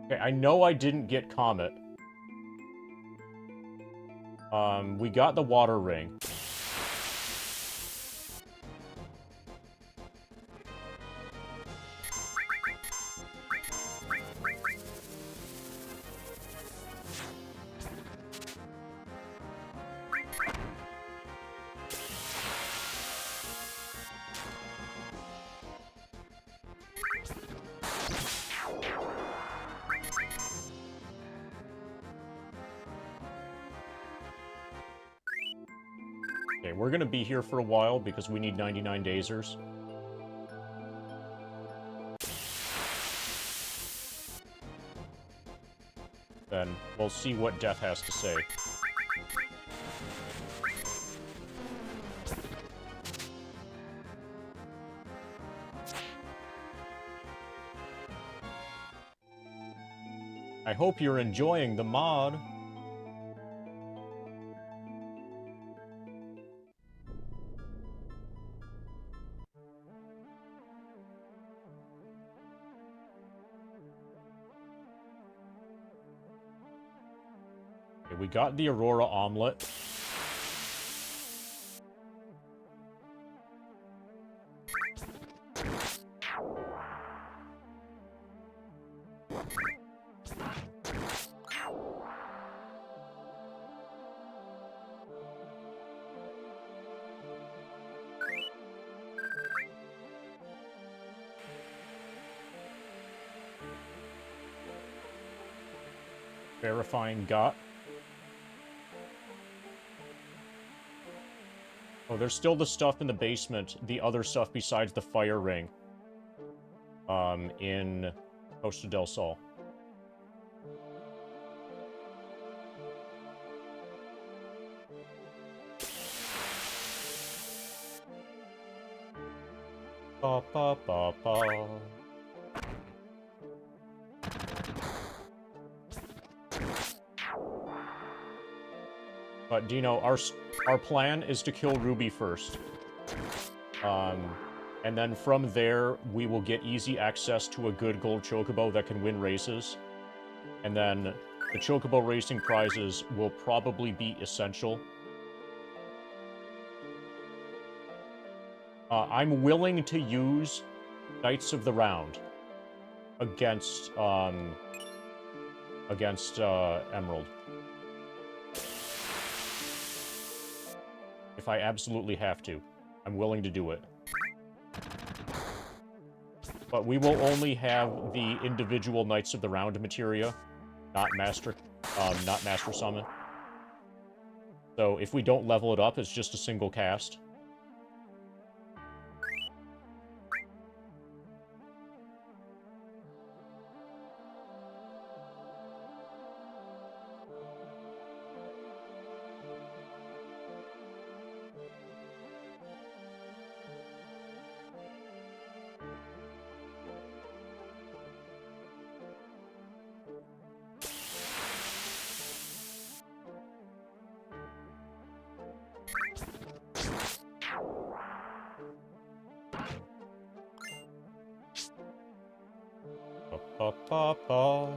Okay, I know I didn't get Comet. We got the water ring. Okay, we're gonna be here for a while because we need 99 dazers. Then we'll see what Death has to say. I hope you're enjoying the mod. Okay, we got the Aurora omelet. Verifying got. Oh, there's still the stuff in the basement, the other stuff besides the fire ring. In Costa del Sol. Ba ba ba ba. But Dino, our plan is to kill Ruby first. And then from there, we will get easy access to a good gold chocobo that can win races. And then the chocobo racing prizes will probably be essential. I'm willing to use Knights of the Round against Emerald. If I absolutely have to. I'm willing to do it. But we will only have the individual Knights of the Round materia, not Master Summon. So if we don't level it up, it's just a single cast. Ba-ba-ba-ba.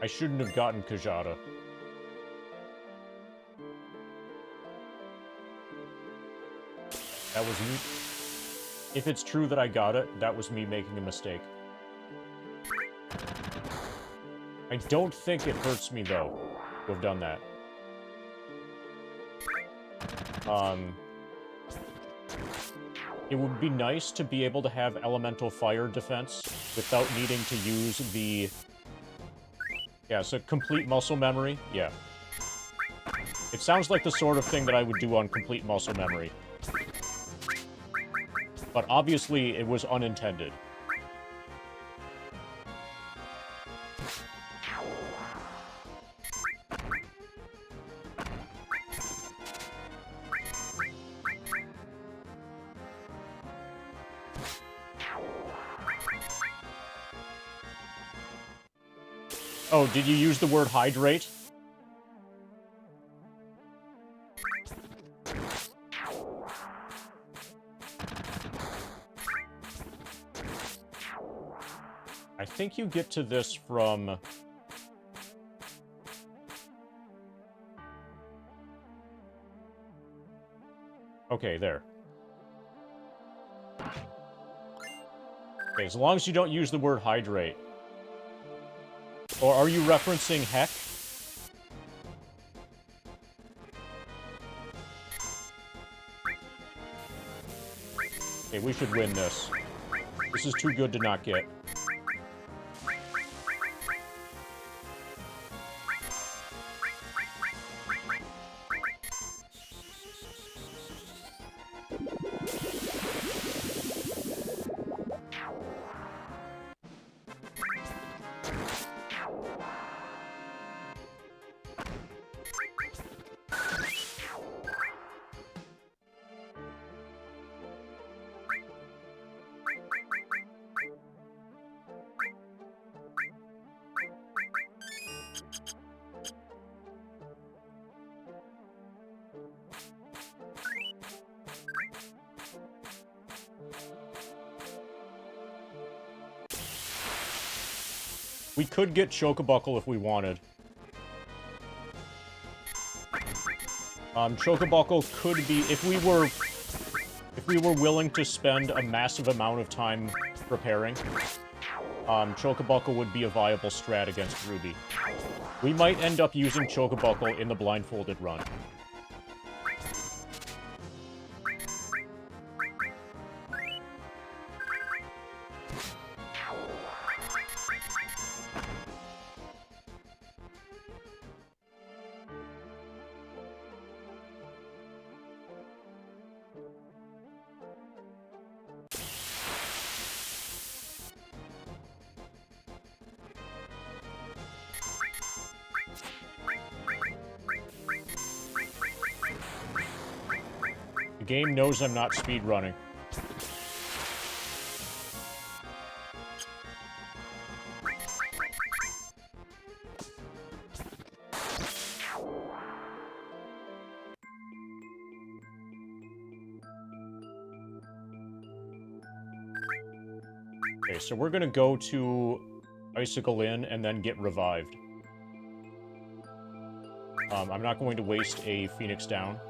I shouldn't have gotten Kajata. That was me. If it's true that I got it, that was me making a mistake. I don't think it hurts me, though, to have done that. It would be nice to be able to have elemental fire defense without needing to use the... Yeah, so complete muscle memory, yeah. It sounds like the sort of thing that I would do on complete muscle memory. But obviously, it was unintended. Oh, did you use the word hydrate? I think you get to this from... Okay, there. Okay, as long as you don't use the word hydrate. Or are you referencing heck? Okay, we should win this. This is too good to not get. We could get Chocobuckle if we wanted. Chocobuckle could be, if we were willing to spend a massive amount of time preparing, Chocobuckle would be a viable strat against Ruby. We might end up using Chocobuckle in the blindfolded run. The game knows I'm not speedrunning. Okay, so we're gonna go to Icicle Inn and then get revived. I'm not going to waste a Phoenix down.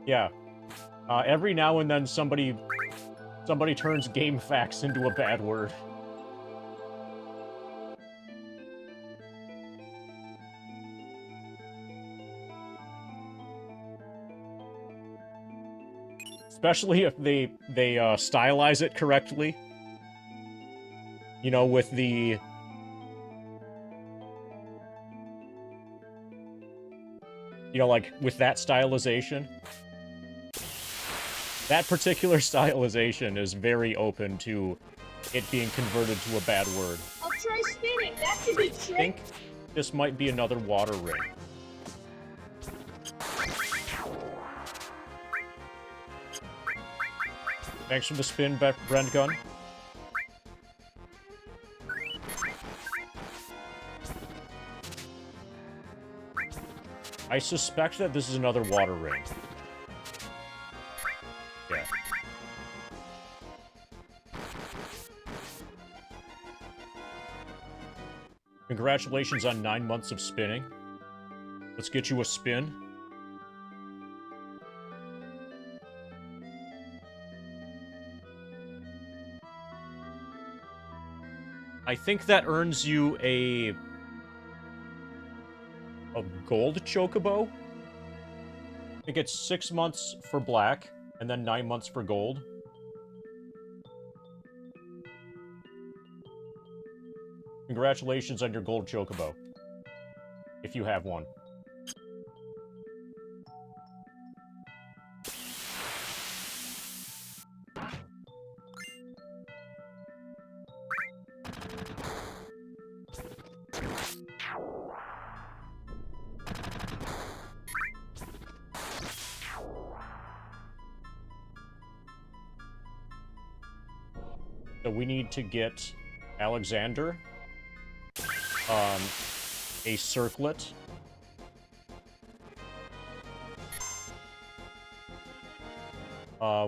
Yeah. Every now and then somebody turns game facts into a bad word. Especially if they stylize it correctly. You know, with the... You know, like, with that stylization. That particular stylization is very open to it being converted to a bad word. I'll try spinning. That's a good trick. I think this might be another water ring. Thanks for the spin, Brent Gun. I suspect that this is another water ring. Yeah. Congratulations on 9 months of spinning. Let's get you a spin. I think that earns you a gold chocobo. I think it's 6 months for black, and then 9 months for gold. Congratulations on your gold chocobo. If you have one. So we need to get Alexander, a circlet,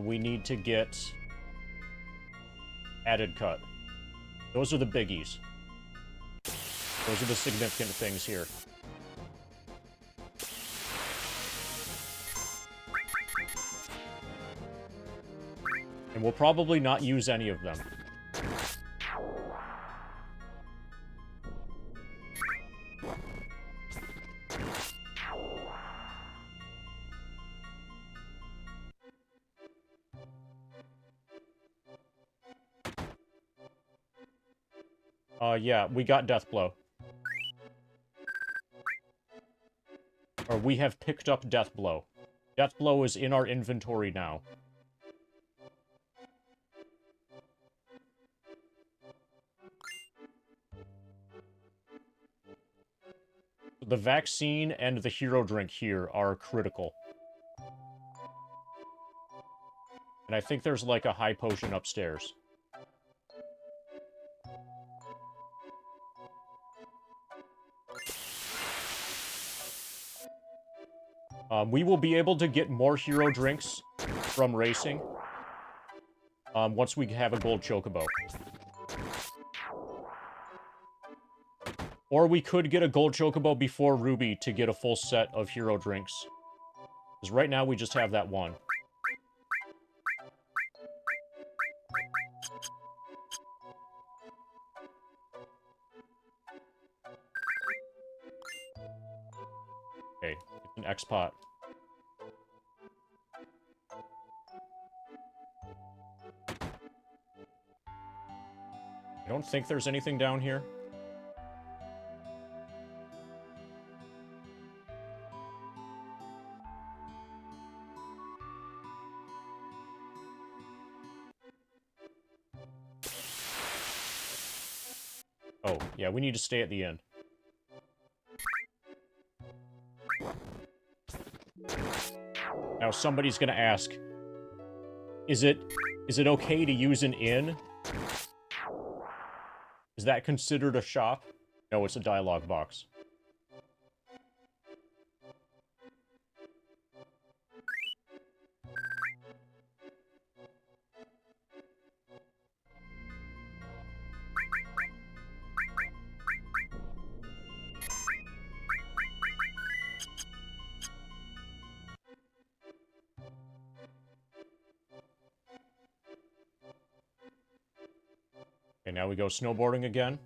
we need to get added cut. Those are the biggies. Those are the significant things here. And we'll probably not use any of them. Yeah, we got Deathblow. Or we have picked up Deathblow. Deathblow is in our inventory now. The vaccine and the hero drink here are critical. And I think there's like a high potion upstairs. We will be able to get more hero drinks from racing once we have a gold chocobo. Or we could get a gold chocobo before Ruby to get a full set of hero drinks. Because right now we just have that one. Okay, it's an X-Pot. I don't think there's anything down here. Oh, yeah, we need to stay at the inn. Now somebody's gonna ask, is it okay to use an inn? Is that considered a shop? No, it's a dialogue box. Okay, now we go snowboarding again.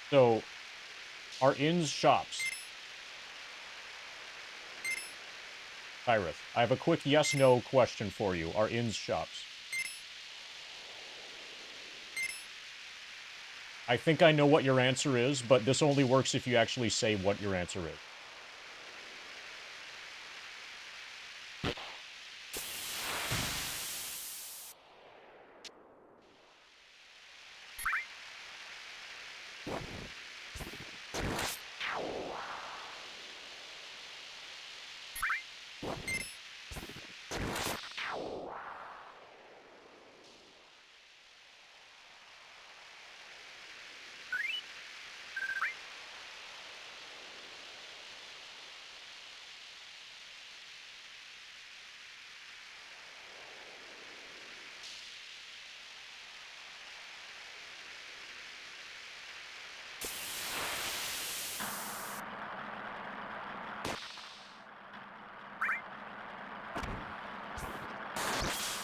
So, are inns shops? Tyrith, I have a quick yes-no question for you. Are inns shops? I think I know what your answer is, but this only works if you actually say what your answer is.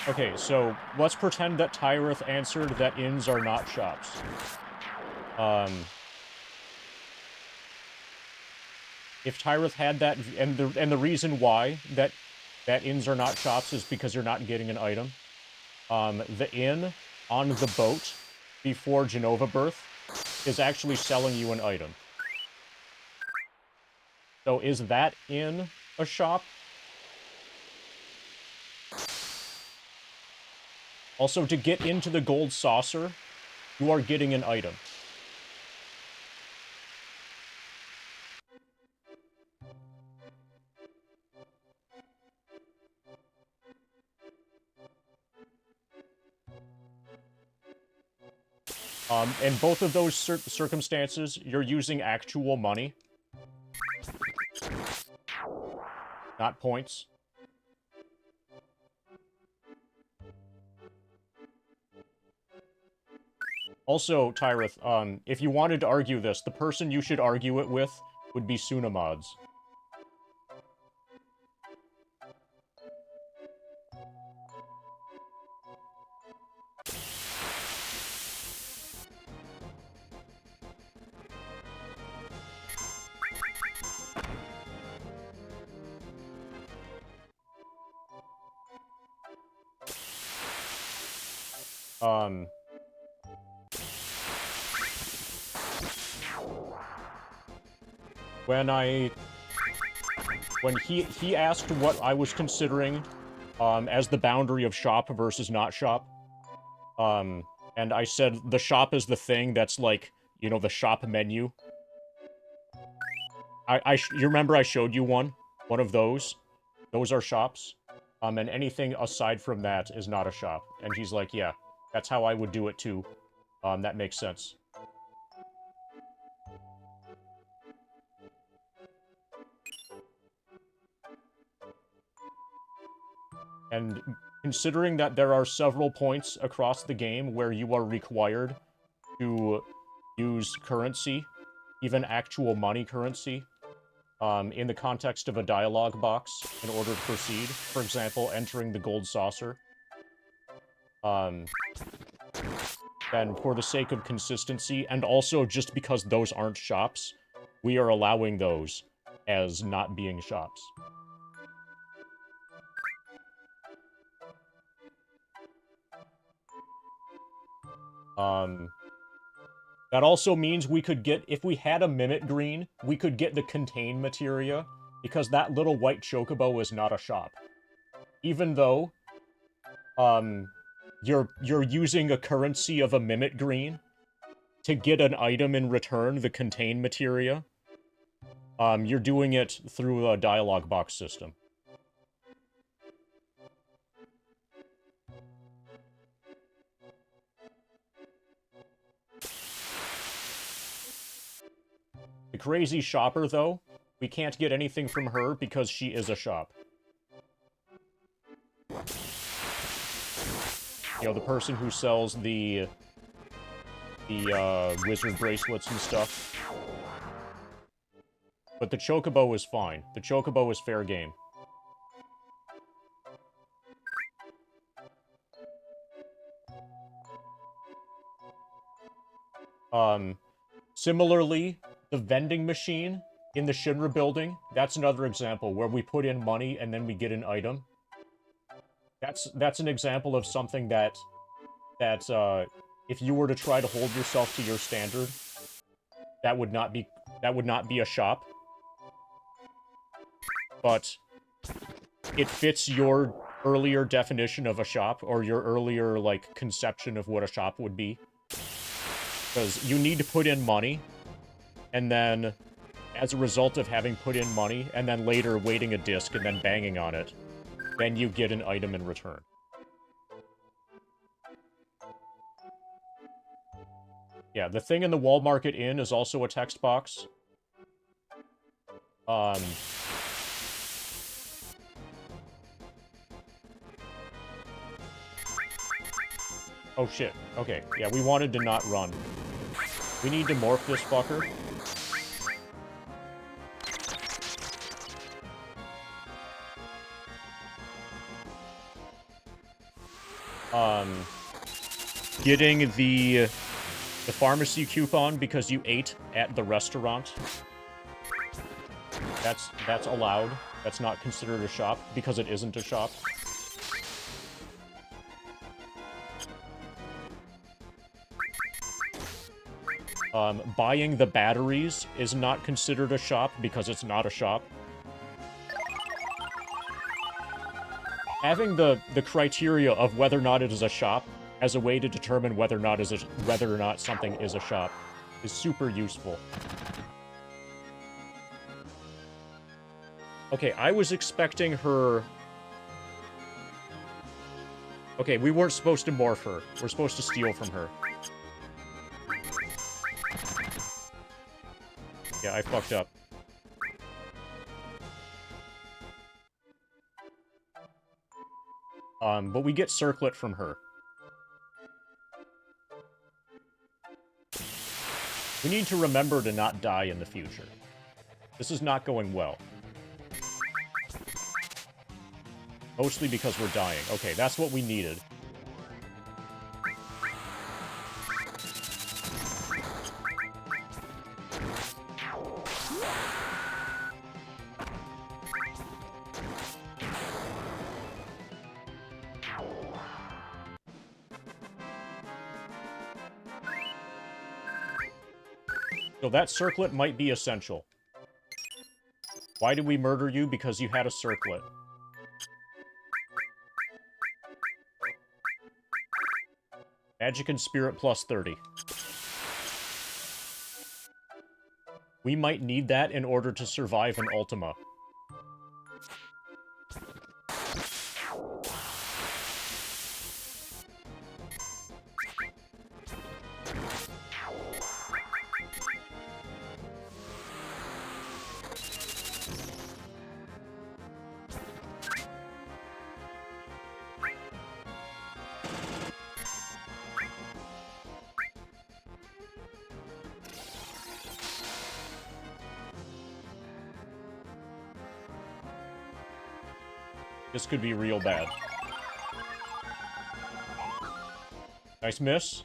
Okay, so let's pretend that Tyrith answered that inns are not shops. If Tyrith had that, and the reason why that inns are not shops is because you're not getting an item. The inn on the boat before Genova Birth is actually selling you an item. So is that inn a shop? Also, to get into the gold saucer, you are getting an item. In both of those circumstances, you're using actual money. Not points. Also, Tyrith, if you wanted to argue this, the person you should argue it with would be Sunamods. When he asked what I was considering as the boundary of shop versus not shop. And I said the shop is the thing that's like, you know, the shop menu. You remember I showed you one of those? Those are shops. And anything aside from that is not a shop. And he's like, yeah, that's how I would do it too. That makes sense. And considering that there are several points across the game where you are required to use currency, even actual money currency, in the context of a dialogue box in order to proceed. For example, entering the gold saucer. Then for the sake of consistency, and also just because those aren't shops, we are allowing those as not being shops. That also means we could get, if we had a Mimic Green, we could get the Contain materia, because that little white chocobo is not a shop. Even though, you're using a currency of a Mimic Green to get an item in return, the Contain materia, you're doing it through a dialogue box system. The crazy shopper, though, we can't get anything from her because she is a shop. You know, the person who sells the wizard bracelets and stuff. But the chocobo is fine. The chocobo is fair game. Similarly, the vending machine in the Shinra building, that's another example where we put in money and then we get an item. That's an example of something that if you were to try to hold yourself to your standard, that would not be a shop. But it fits your earlier definition of a shop, or your earlier, like, conception of what a shop would be. Because you need to put in money, and then, as a result of having put in money, and then later waiting a disc and then banging on it, then you get an item in return. Yeah, the thing in the Wall Market Inn is also a text box. Oh shit. Okay, yeah, we wanted to not run. We need to morph this fucker. Getting the pharmacy coupon because you ate at the restaurant. That's allowed. That's not considered a shop because it isn't a shop. Buying the batteries is not considered a shop because it's not a shop. Having the criteria of whether or not it is a shop as a way to determine whether or not something is a shop is super useful. Okay, I was expecting her... Okay, we weren't supposed to morph her. We're supposed to steal from her. Yeah, I fucked up. But we get Circlet from her. We need to remember to not die in the future. This is not going well. Mostly because we're dying. Okay, that's what we needed. So that circlet might be essential. Why did we murder you? Because you had a circlet. Magic and Spirit plus 30. We might need that in order to survive an Ultima. This could be real bad. Nice miss.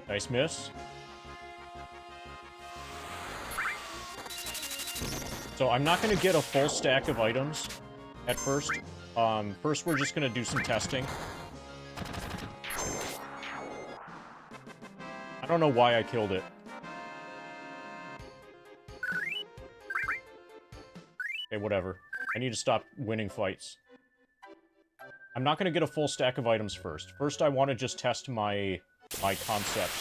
Nice miss. So I'm not going to get a full stack of items at first. First we're just going to do some testing. I don't know why I killed it. Okay, whatever. I need to stop winning fights. I'm not going to get a full stack of items first. First, I want to just test my concept.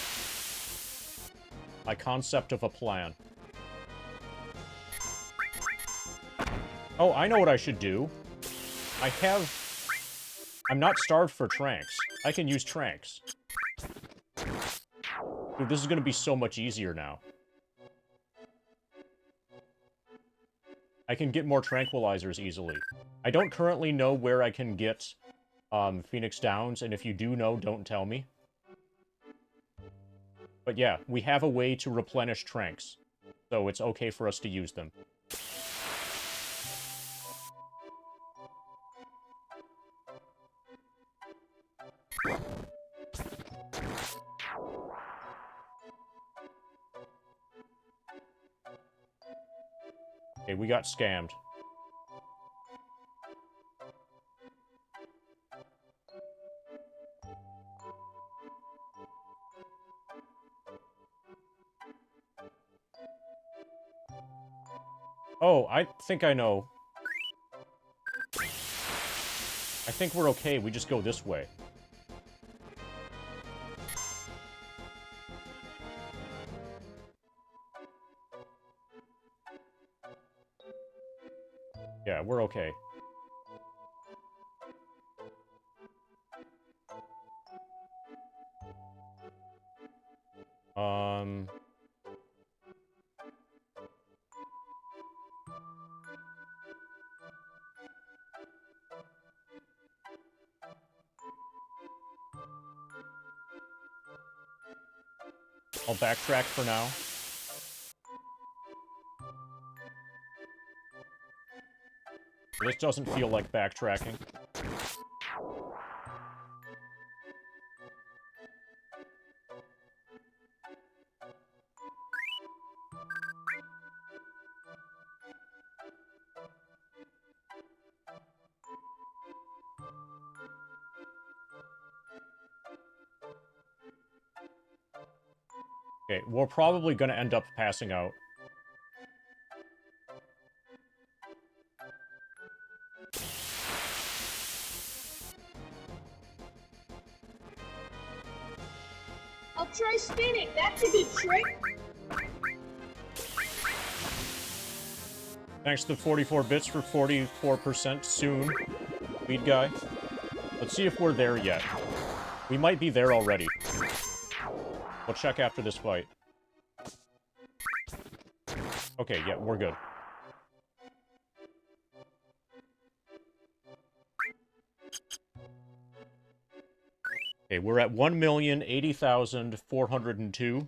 My concept of a plan. Oh, I know what I should do. I'm not starved for tranks. I can use tranks. Dude, this is going to be so much easier now. I can get more tranquilizers easily. I don't currently know where I can get Phoenix Downs, and if you do know, don't tell me. But yeah, we have a way to replenish tranks, so it's okay for us to use them. Okay, we got scammed. Oh, I think I know. I think we're okay. We just go this way. Yeah, we're okay. I'll backtrack for now. This doesn't feel like backtracking. Okay, we're probably gonna end up passing out. I'll try spinning. That's a good trick. Thanks to 44 bits for 44% soon, lead guy. Let's see if we're there yet. We might be there already. We'll check after this fight. Okay, yeah, we're good. Okay, we're at 1,080,402.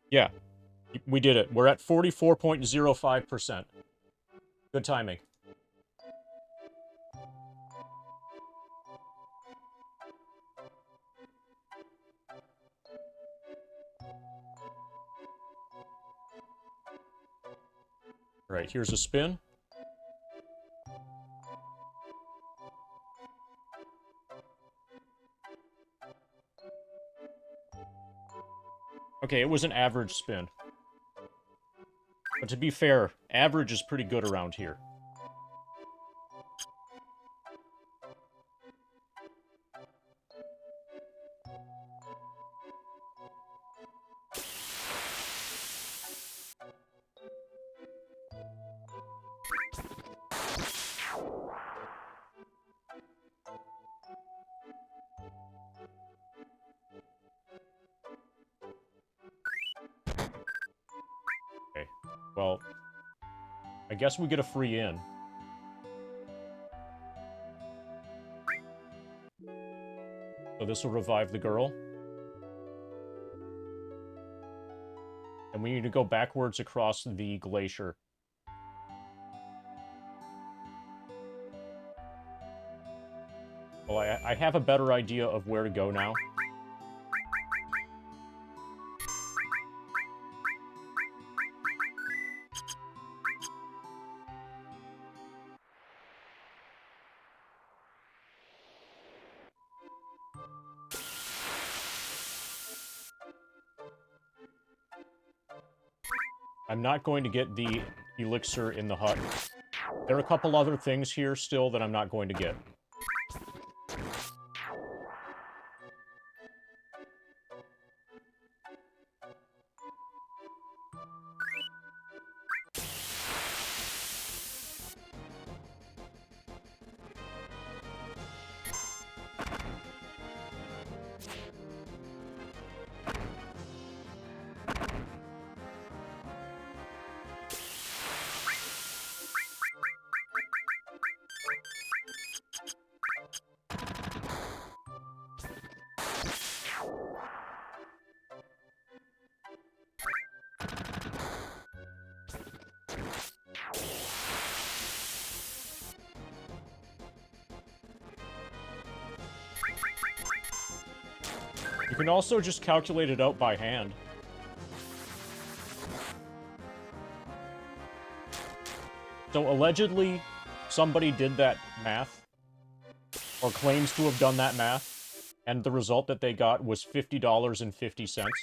Yeah, we did it. We're at 44.05%. Good timing. Right, here's a spin. Okay, it was an average spin. But to be fair, average is pretty good around here. Okay, well, I guess we get a free in. So this will revive the girl. And we need to go backwards across the glacier. Well, I have a better idea of where to go now. I'm not going to get the elixir in the hut. There are a couple other things here still that I'm not going to get. You can also just calculate it out by hand. So allegedly, somebody did that math, or claims to have done that math, and the result that they got was $50.50.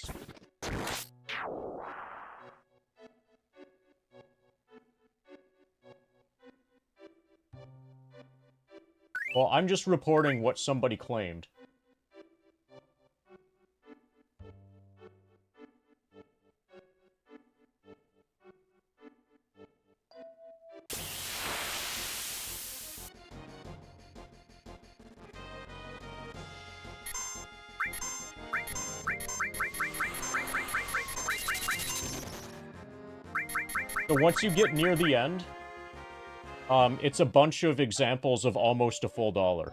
Well, I'm just reporting what somebody claimed. So once you get near the end, it's a bunch of examples of almost a full dollar.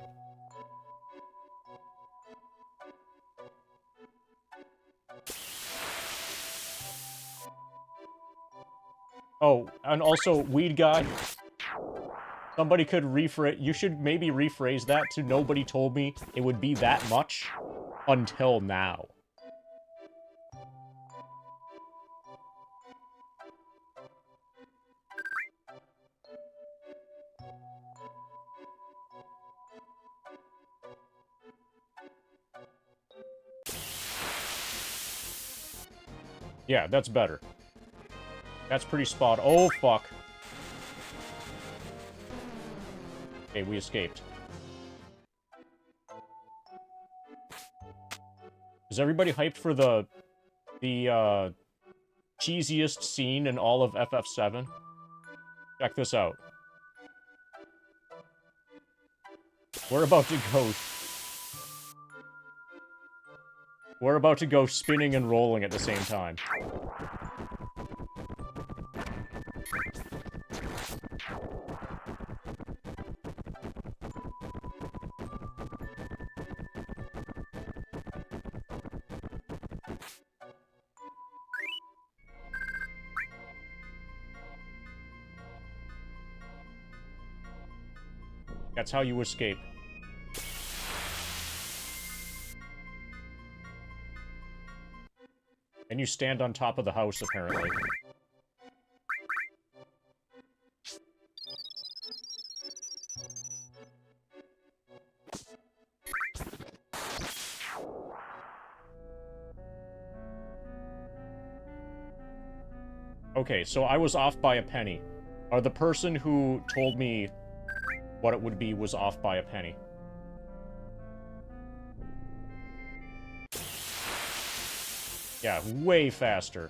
Oh, and also, weed guy. Somebody could rephrase... You should maybe rephrase that to nobody told me it would be that much until now. Yeah, that's better. That's pretty spot. Oh, fuck. Okay, we escaped. Is everybody hyped for the cheesiest scene in all of FF7? Check this out. We're about to go... We're about to go spinning and rolling at the same time. That's how you escape. And you stand on top of the house, apparently. Okay, so I was off by a penny. Or the person who told me what it would be was off by a penny. Yeah, way faster.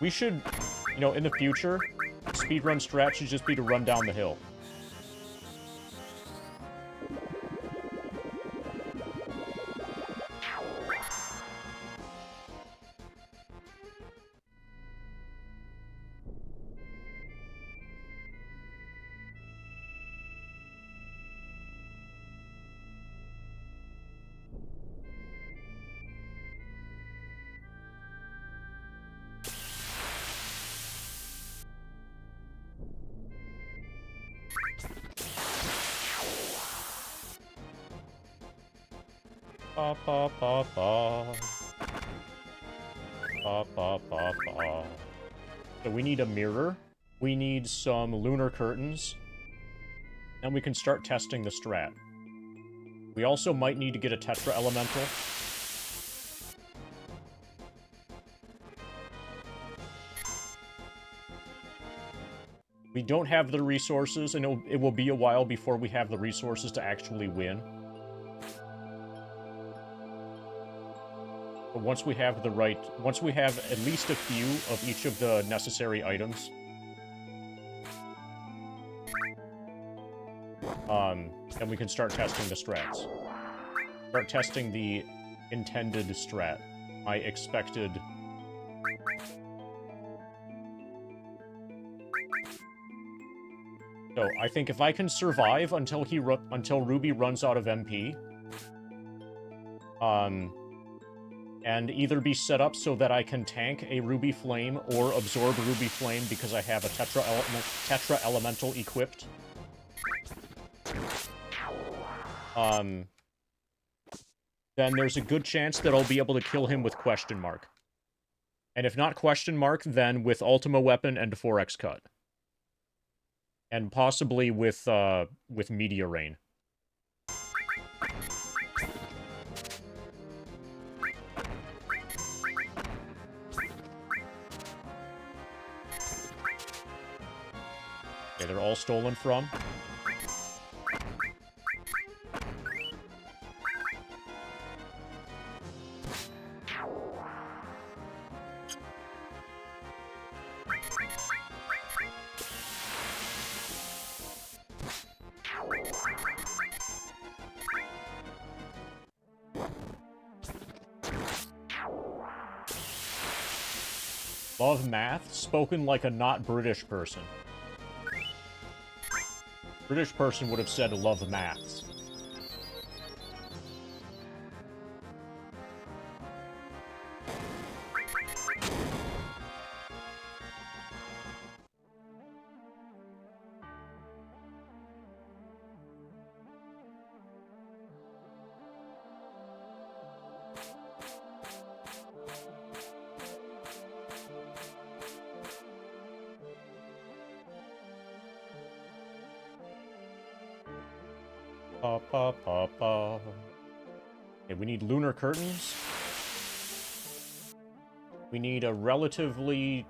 We should, you know, in the future, speedrun strat should just be to run down the hill. Ba ba ba ba. Ba ba ba ba. So we need a mirror. We need some lunar curtains. And we can start testing the strat. We also might need to get a Tetra Elemental. We don't have the resources, and it will be a while before we have the resources to actually win. But once we have at least a few of each of the necessary items, then we can start testing the strats. Start testing the intended strat. My expected... So, I think if I can survive until Ruby runs out of MP, and either be set up so that I can tank a Ruby Flame or absorb Ruby Flame because I have a Tetra Elemental equipped. Then there's a good chance that I'll be able to kill him with question mark. And if not question mark, then with Ultima Weapon and 4x cut. And possibly with Meteor Rain. Okay, they're all stolen from. Love math, spoken like a not British person. British person would have said love maths. Pa pa pa pa. Okay, we need lunar curtains. We need a relatively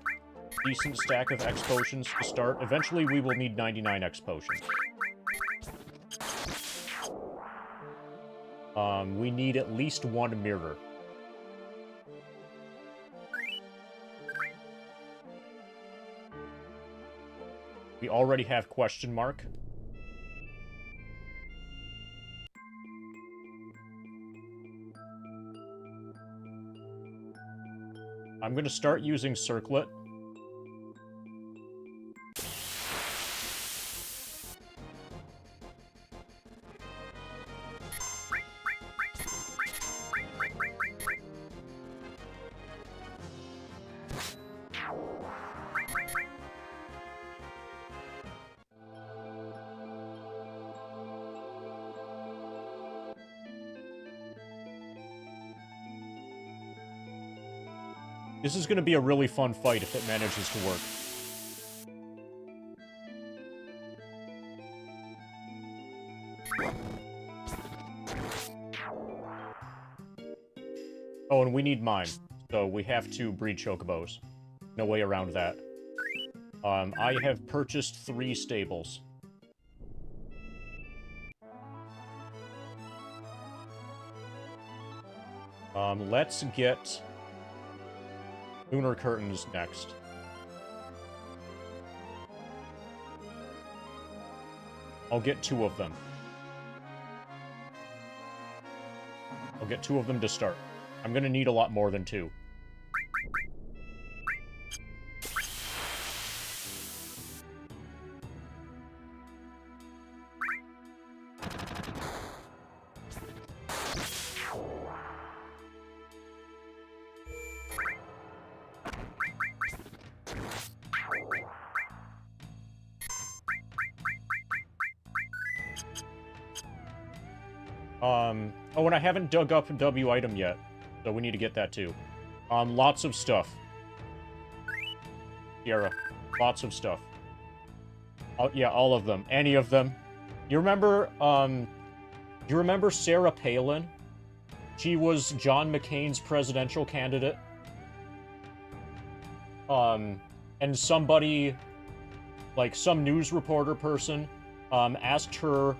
decent stack of X potions to start. Eventually, we will need 99 X potions. We need at least one mirror. We already have question mark. I'm gonna start using Circlet. This is going to be a really fun fight if it manages to work. Oh, and we need mine. So we have to breed chocobos. No way around that. I have purchased 3 stables. Let's get lunar curtains next. I'll get 2 of them. I'll get 2 of them to start. I'm gonna need a lot more than 2. Oh, and I haven't dug up a W item yet, so we need to get that too. Lots of stuff. Sierra, lots of stuff. Oh, yeah, all of them. Any of them. You remember Sarah Palin? She was John McCain's presidential candidate. And somebody, like some news reporter person, asked her,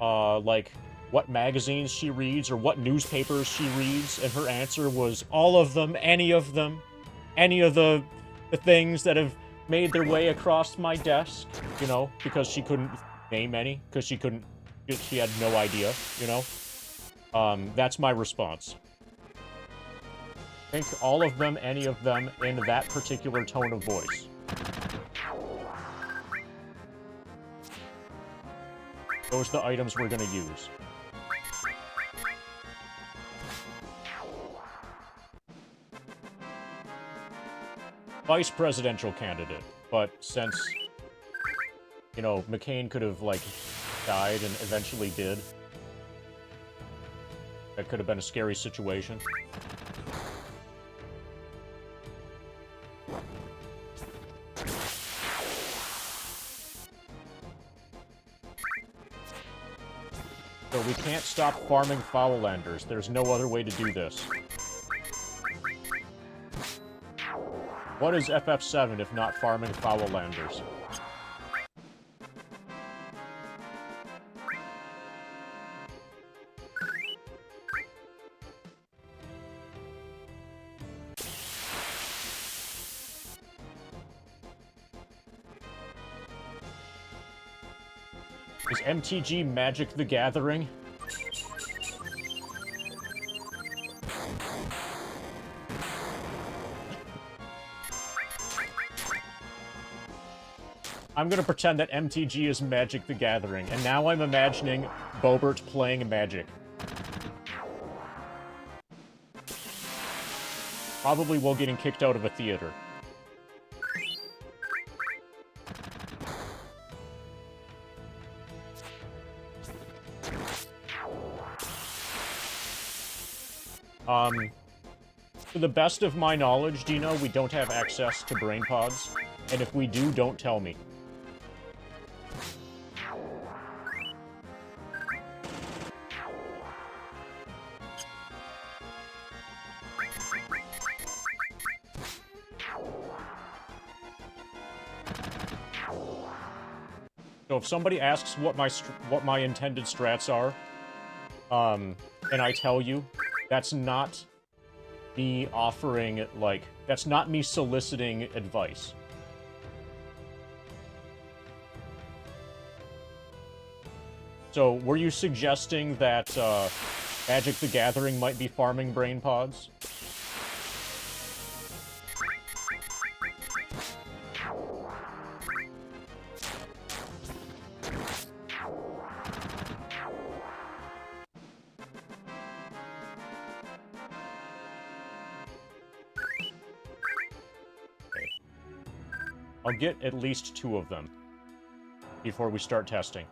like, what magazines she reads or what newspapers she reads, and her answer was all of them, any of the things that have made their way across my desk, you know, because she couldn't name any, because she had no idea, you know? That's my response. Think all of them, any of them, in that particular tone of voice. Those are the items we're gonna use. Vice presidential candidate, but since, you know, McCain could have, like, died and eventually did, that could have been a scary situation. So we can't stop farming Foullanders. There's no other way to do this. What is FF7 if not farming Foullanders? Is MTG Magic the Gathering? I'm gonna pretend that MTG is Magic the Gathering, and now I'm imagining Bobert playing Magic. Probably while getting kicked out of a theater. To the best of my knowledge, Dino, we don't have access to brain pods, and if we do, don't tell me. So if somebody asks what my intended strats are, and I tell you, that's not me offering, like, that's not me soliciting advice. So, were you suggesting that, Magic the Gathering might be farming brain pods? I'll get at least 2 of them before we start testing.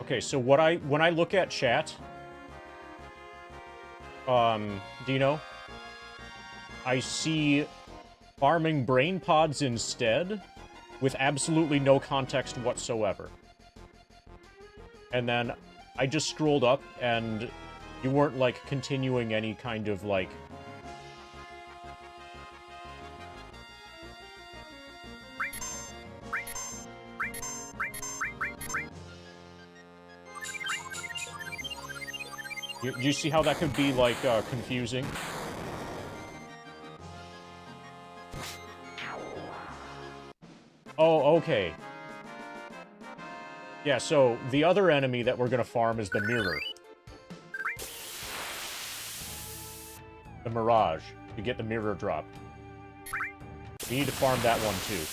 Okay, so when I look at chat, Dino, I see farming brain pods instead, with absolutely no context whatsoever. And then I just scrolled up, and you weren't, like, continuing any kind of, like... Do you see how that could be, like, confusing? Oh, okay. Yeah, so the other enemy that we're gonna farm is the mirror. The Mirage, to get the mirror drop. We need to farm that one, too.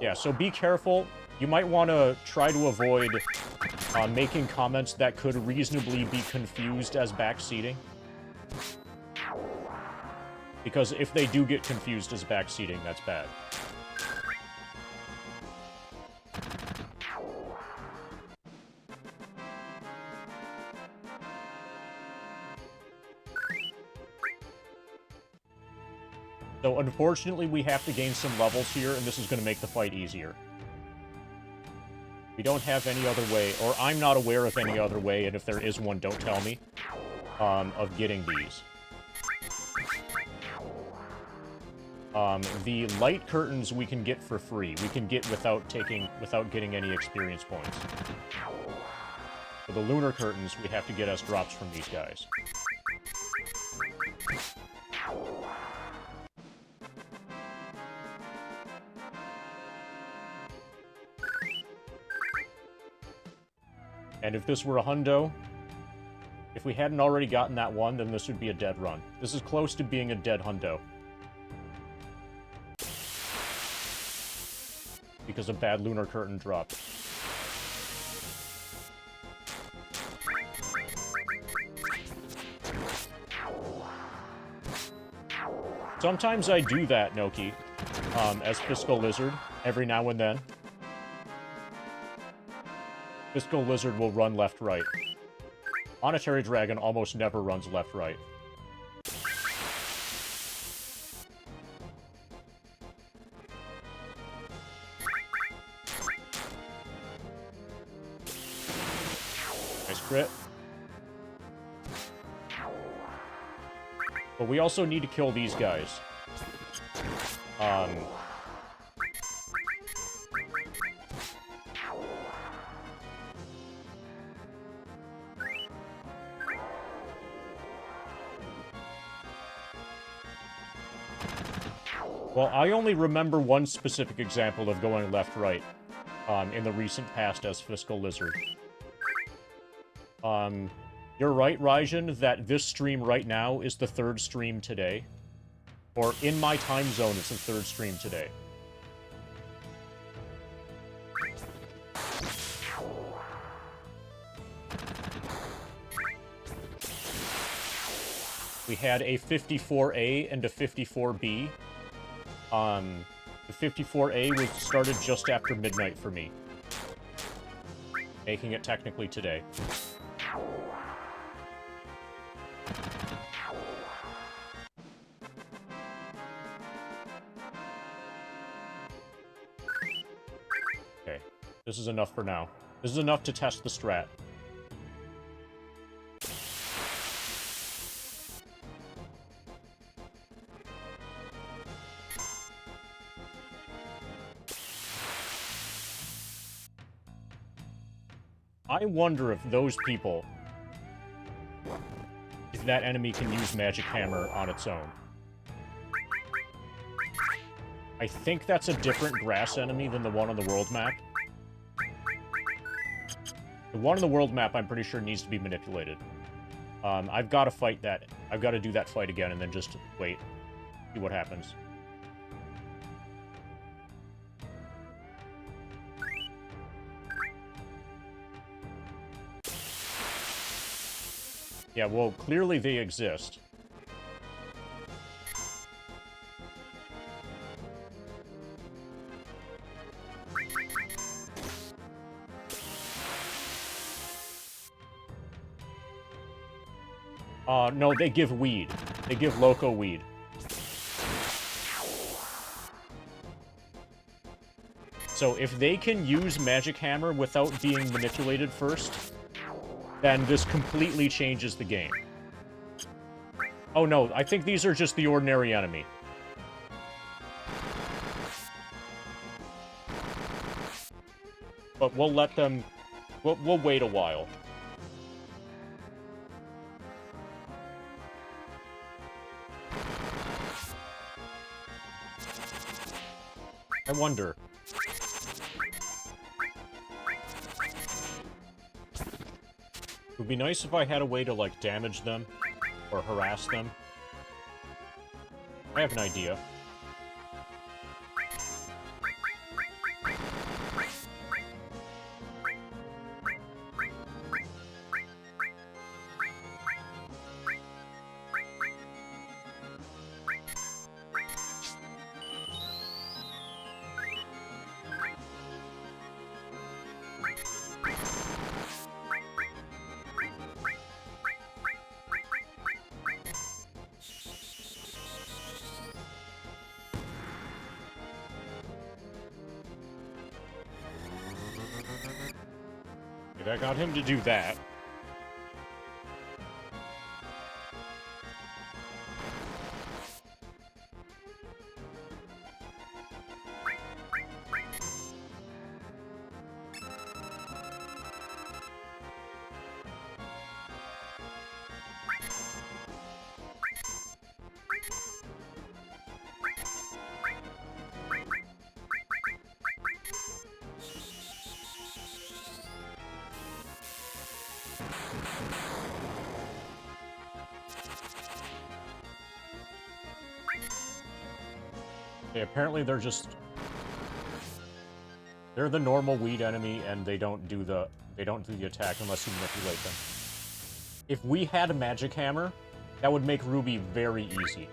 Yeah, so be careful. You might want to try to avoid making comments that could reasonably be confused as backseating. Because if they do get confused as backseating, that's bad. So, unfortunately, we have to gain some levels here, and this is going to make the fight easier. We don't have any other way, or I'm not aware of any other way, and if there is one, don't tell me, of getting these. The light curtains we can get for free. We can get without getting any experience points. For the lunar curtains, we have to get us drops from these guys. And if this were a hundo, if we hadn't already gotten that one, then this would be a dead run. This is close to being a dead hundo. Because of bad lunar curtain drop. Sometimes I do that, Noki, as Fiscal Lizard, every now and then. Fiscal Lizard will run left-right. Monetary Dragon almost never runs left-right. Nice crit. But we also need to kill these guys. Well, I only remember one specific example of going left-right in the recent past as Fiscal Lizard. You're right, Raijin, that this stream right now is the third stream today. Or, in my time zone, it's the third stream today. We had a 54A and a 54B. The 54A was started just after midnight for me, making it technically today. Okay, this is enough for now. This is enough to test the strat. I wonder if those people, if that enemy can use Magic Hammer on its own. I think that's a different grass enemy than the one on the world map. The one on the world map, I'm pretty sure, needs to be manipulated. I've got to fight that. I've got to do that fight again and then just wait. See what happens. Yeah, well, clearly they exist. No, they give weed. They give loco weed. So if they can use Magic Hammer without being manipulated first, then this completely changes the game. Oh no, I think these are just the ordinary enemy. But we'll let them... We'll wait a while. I wonder. It would be nice if I had a way to, like, damage them or harass them. I have an idea. I got him to do that. Okay, apparently they're just... They're the normal weed enemy, and they don't do the attack unless you manipulate them. If we had a Magic Hammer, that would make Ruby very easy.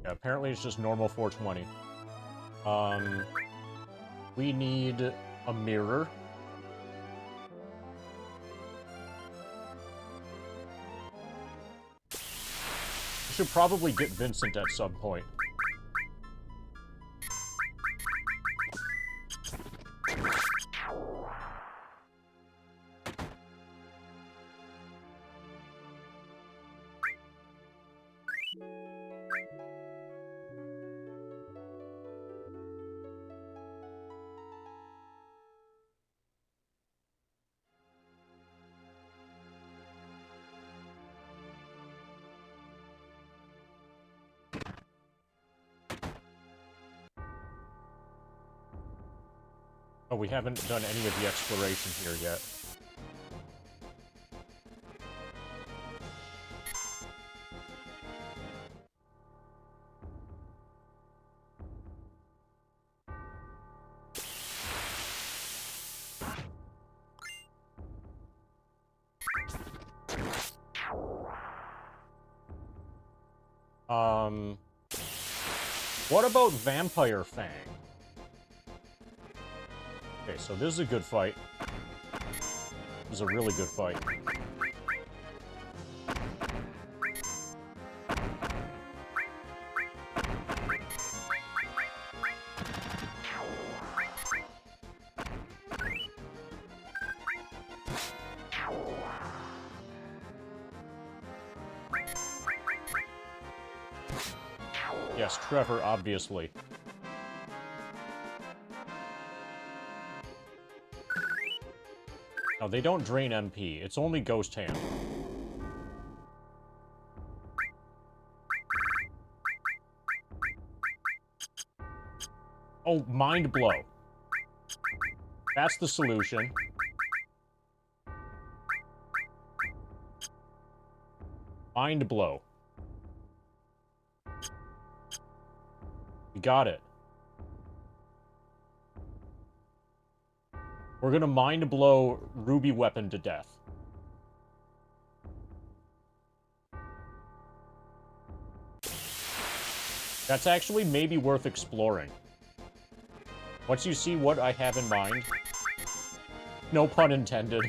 Yeah, apparently it's just normal 420. We need a mirror. We should probably get Vincent at some point. Oh, we haven't done any of the exploration here yet. What about Vampire Fang? Okay, so this is a good fight. This is a really good fight. Yes, Trevor, obviously. No, they don't drain MP. It's only Ghost Hand. Oh, Mind Blow. That's the solution. Mind Blow. We got it. We're gonna Mind Blow Ruby Weapon to death. That's actually maybe worth exploring. Once you see what I have in mind. No pun intended.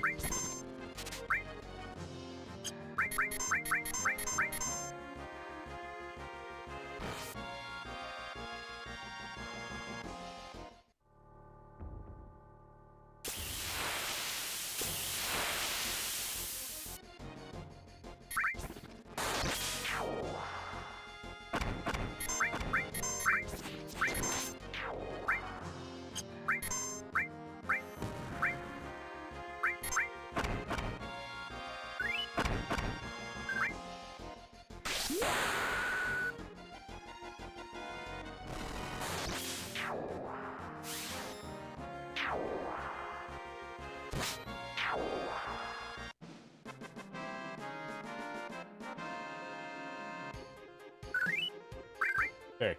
Okay.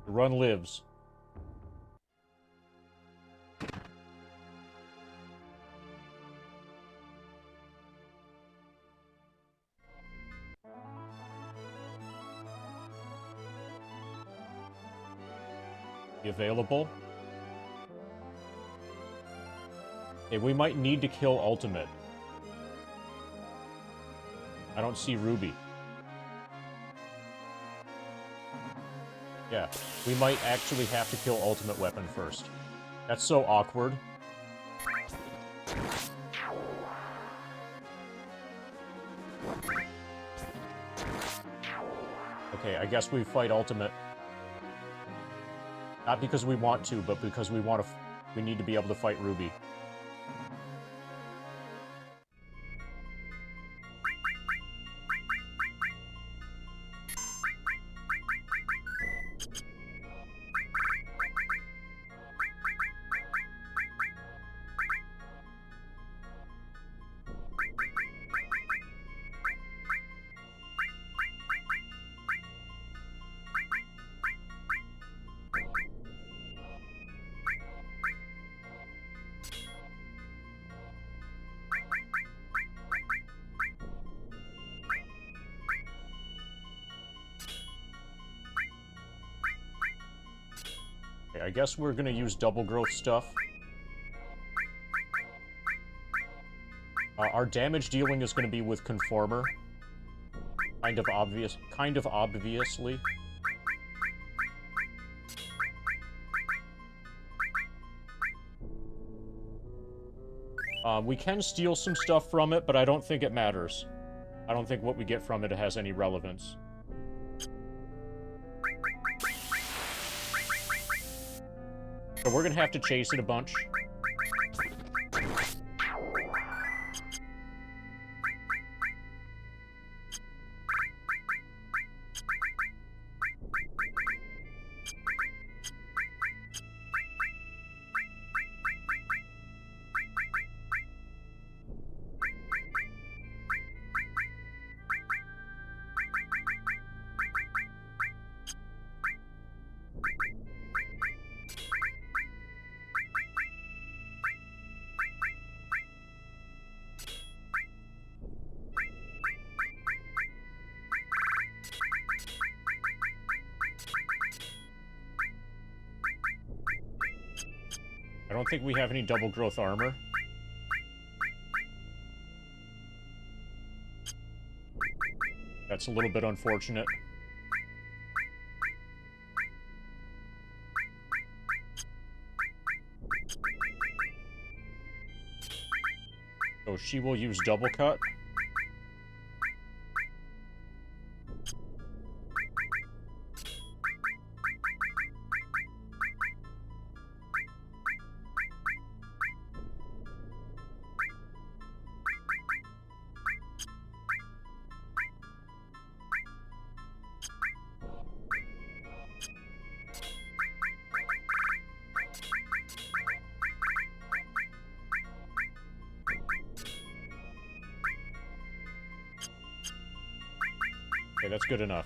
The run lives. Be available. Okay, we might need to kill Ultimate. I don't see Ruby. Yeah, we might actually have to kill Ultimate Weapon first. That's so awkward. Okay, I guess we fight Ultimate. Not because we want to, but because we want to. We need to be able to fight Ruby. Okay, I guess we're gonna use double growth stuff. Our damage dealing is gonna be with Conformer. Kind of obviously. We can steal some stuff from it, but I don't think it matters. I don't think what we get from it has any relevance. So we're gonna have to chase it a bunch. I don't think we have any double growth armor. That's a little bit unfortunate. So she will use double cut. Okay, that's good enough.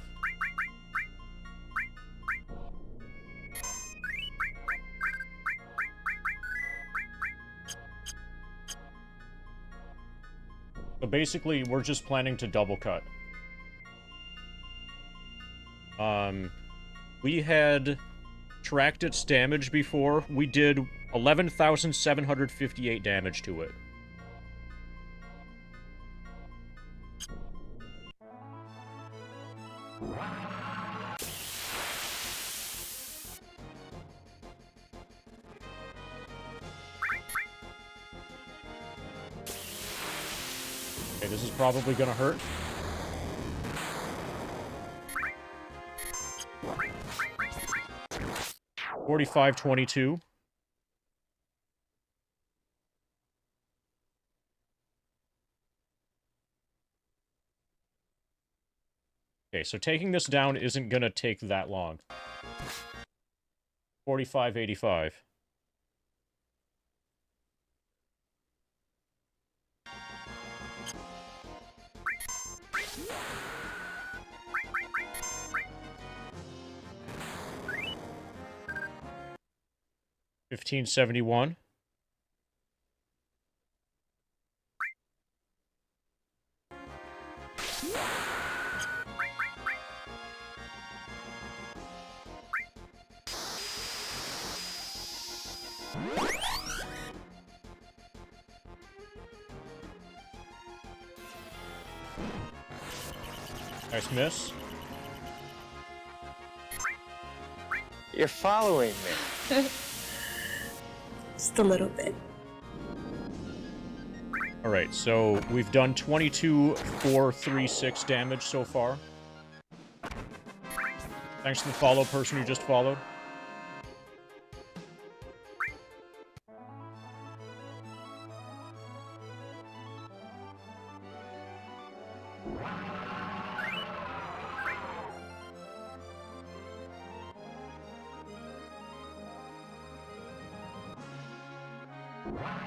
The So basically, we're just planning to double cut. We had tracked its damage before. We did 11,758 damage to it. Okay, this is probably gonna hurt. $45.22. Okay, so taking this down isn't gonna take that long. $45.85. $15.71. Nice miss. You're following me. Just a little bit. Alright, so we've done 22,436 damage so far. Thanks to the follow person who just followed.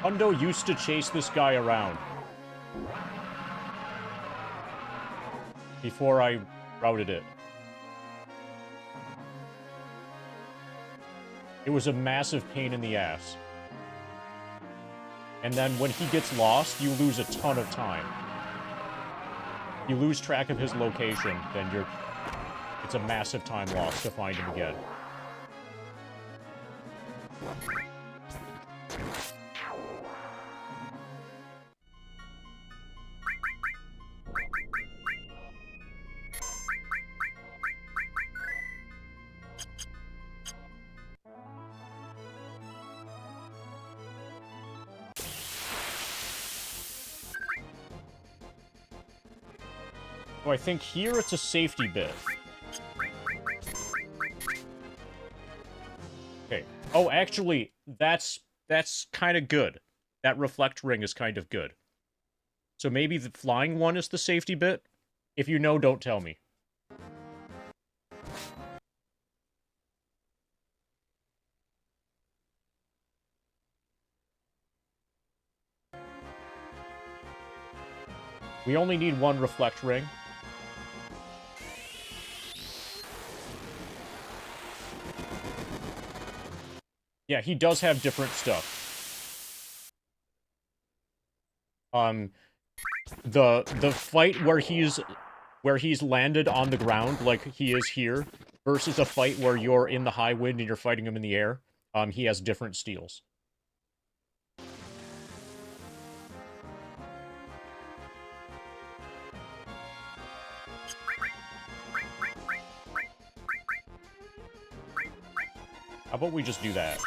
Hundo used to chase this guy around. Before I routed it. It was a massive pain in the ass. And then when he gets lost, you lose a ton of time. You lose track of his location, then it's a massive time loss to find him again. So I think here it's a safety bit. Okay. Oh, actually, that's kind of good. That reflect ring is kind of good. So maybe the flying one is the safety bit? If you know, don't tell me. We only need one reflect ring. Yeah, he does have different stuff. The fight where he's landed on the ground like he is here versus a fight where you're in the high wind and you're fighting him in the air, he has different steals. How about we just do that?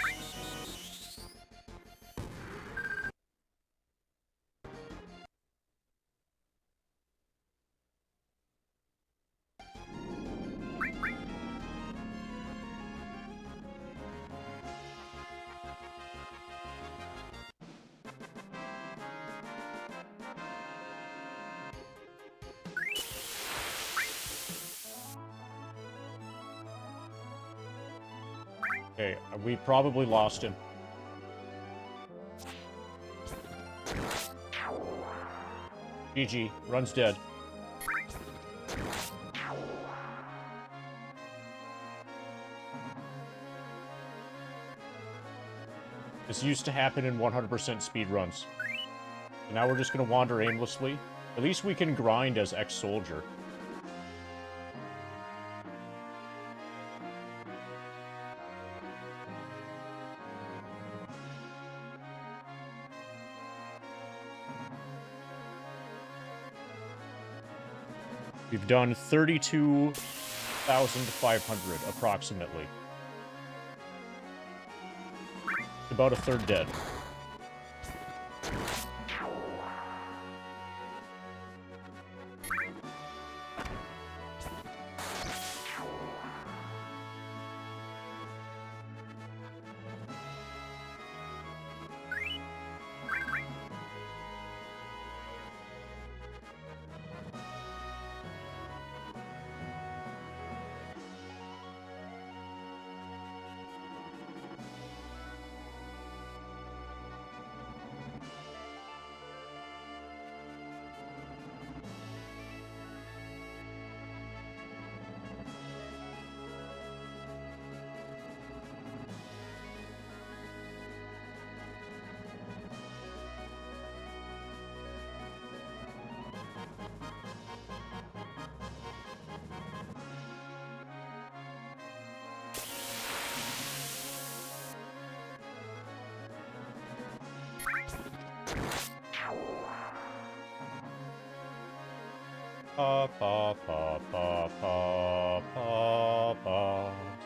Okay, we probably lost him. GG, run's dead. This used to happen in 100% speedruns. And now we're just gonna wander aimlessly. At least we can grind as ex-soldier. We've done 32,500, approximately. About a third dead.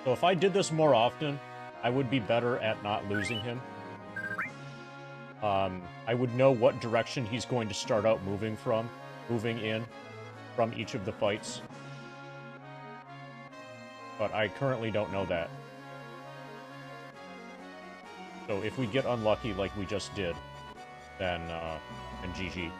So if I did this more often, I would be better at not losing him. I would know what direction he's going to start out moving in from each of the fights. But I currently don't know that. So if we get unlucky like we just did, then GG.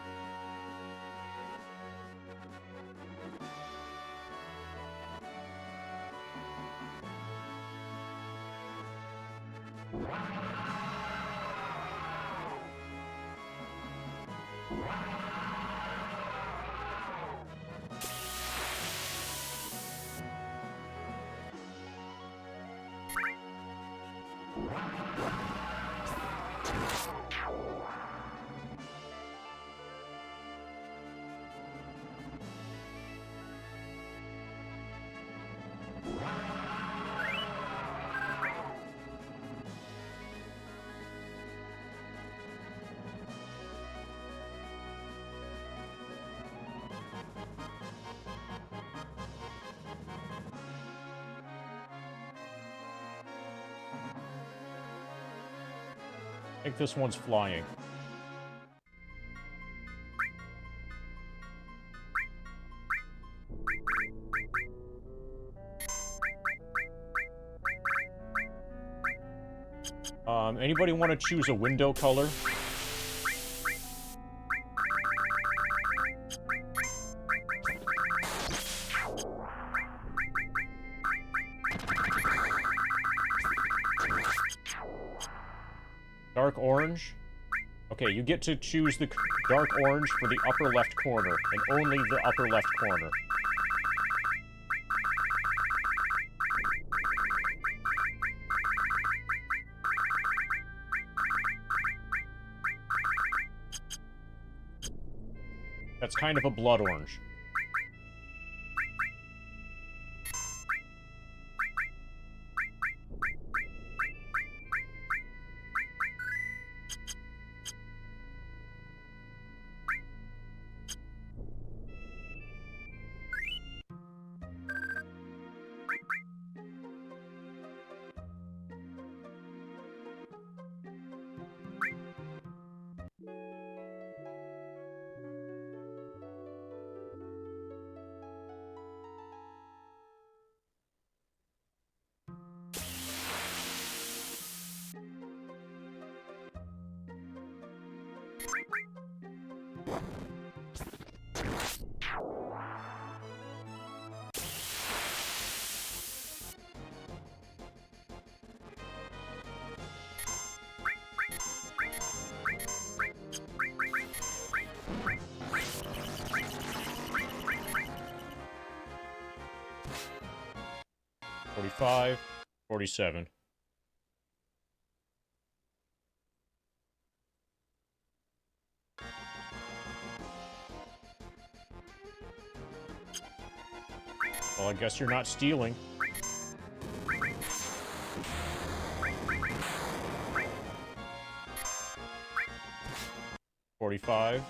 I think this one's flying. Anybody want to choose a window color? Dark orange? Okay, you get to choose the dark orange for the upper left corner, and only the upper left corner. That's kind of a blood orange. $45, $47. Well, I guess you're not stealing. $45.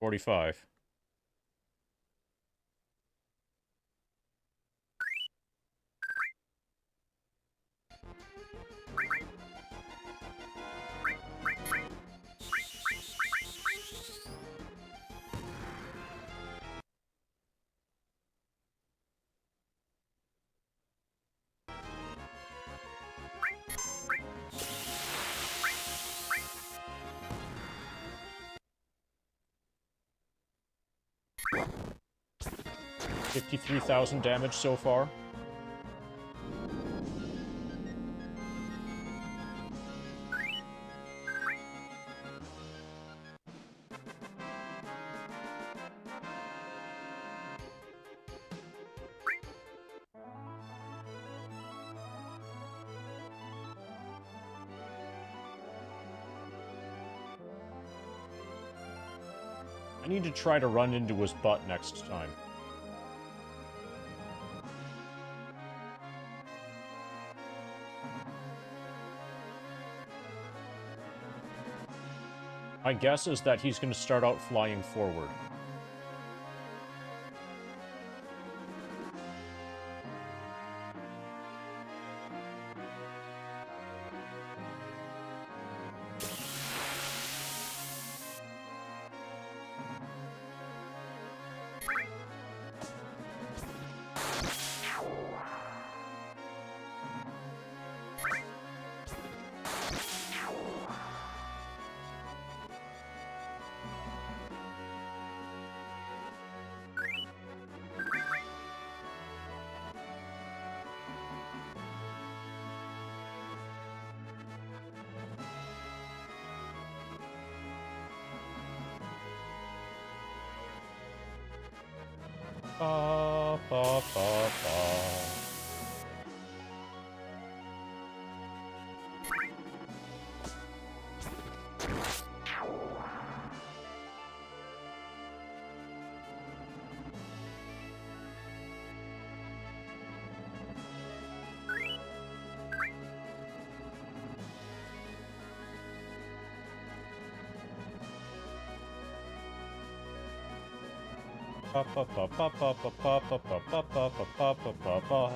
$45. $53,000 damage so far. I need to try to run into his butt next time. My guess is that he's going to start out flying forward. Ba, ba, ba, ba. Ba, ba, ba, ba, ba, ba, ba, ba, ba, ba, ba, ba, ba, ba, ba.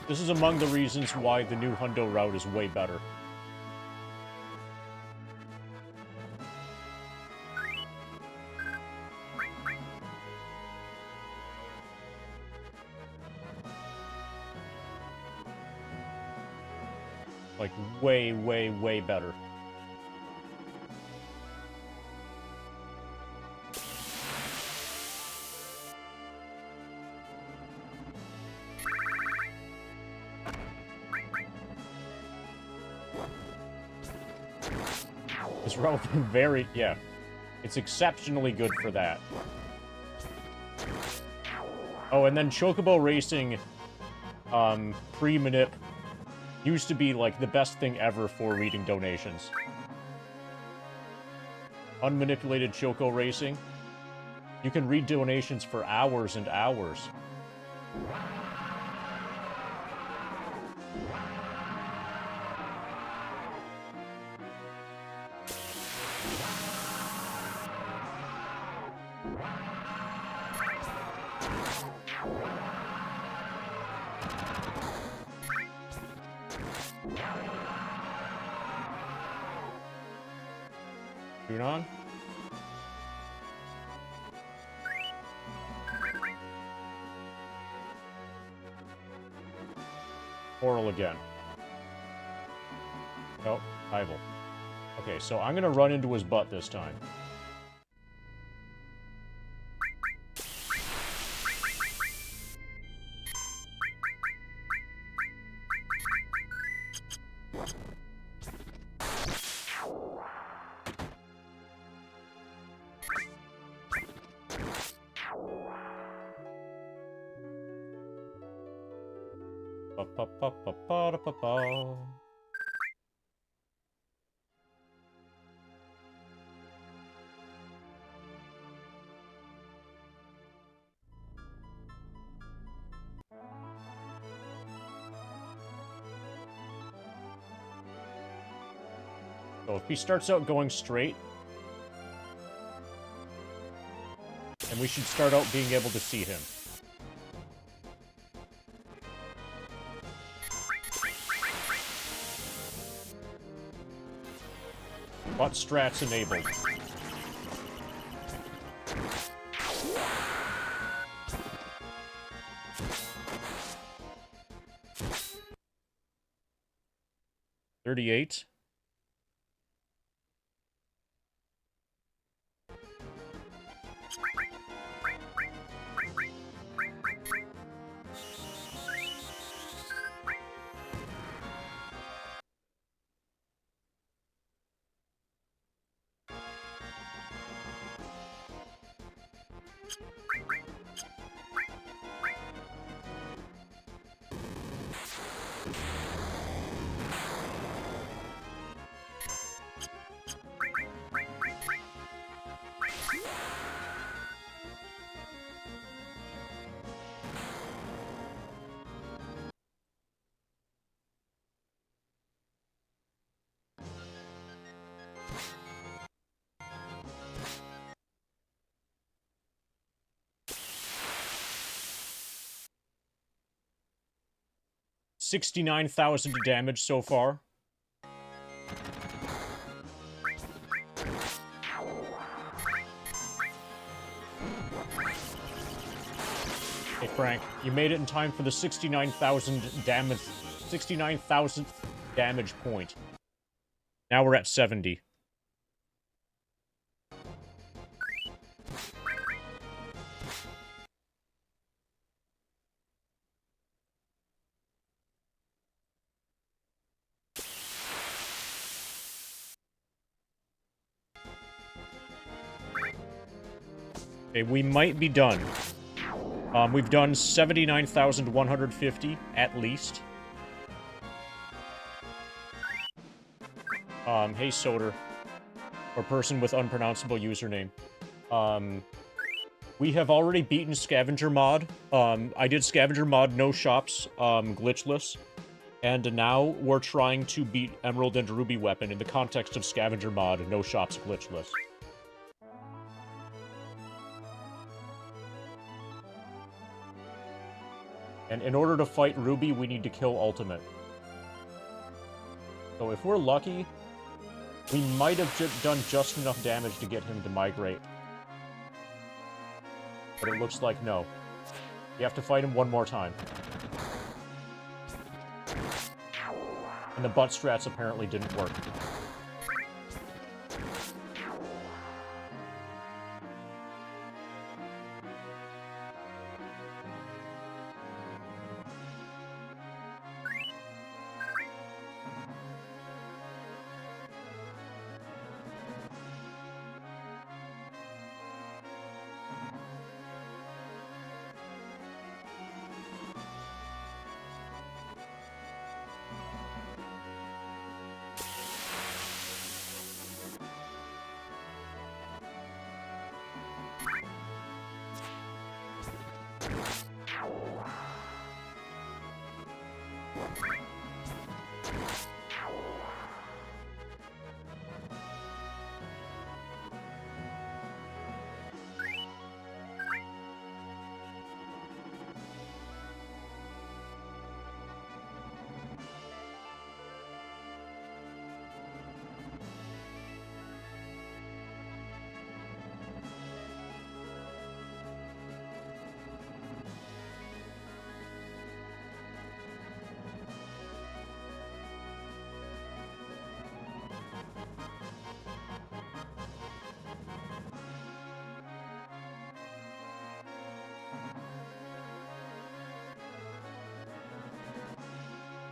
This is among the reasons why the new Hundo route is way better. Like, way, way, way better. This route very, yeah. It's exceptionally good for that. Oh, and then Chocobo Racing, pre-manip used to be, like, the best thing ever for reading donations. Unmanipulated Choco Racing. You can read donations for hours and hours. Unon? Coral again. Nope, rival. Okay, so I'm gonna run into his butt this time. Ba-ba-ba-ba-ba-da-ba-ba. So if he starts out going straight, and we should start out being able to see him. Butt strats enabled. $38. $69,000 damage so far. Hey Frank, you made it in time for the 69,000 damage, 69,000th damage point. Now we're at 70. Okay, we might be done. We've done 79,150 at least. Hey Soder, or person with unpronounceable username. We have already beaten Scavenger mod. I did Scavenger mod no shops, glitchless. And now we're trying to beat Emerald and Ruby weapon in the context of Scavenger mod no shops glitchless. And in order to fight Ruby, we need to kill Ultimate. So if we're lucky, we might have done just enough damage to get him to migrate. But it looks like no. You have to fight him one more time. And the butt strats apparently didn't work.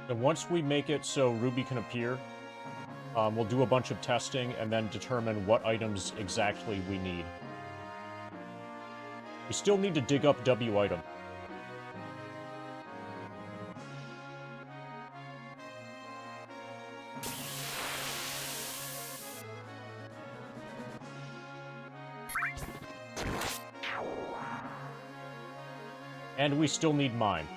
And once we make it so Ruby can appear, we'll do a bunch of testing and then determine what items exactly we need. We still need to dig up W item. And we still need mine.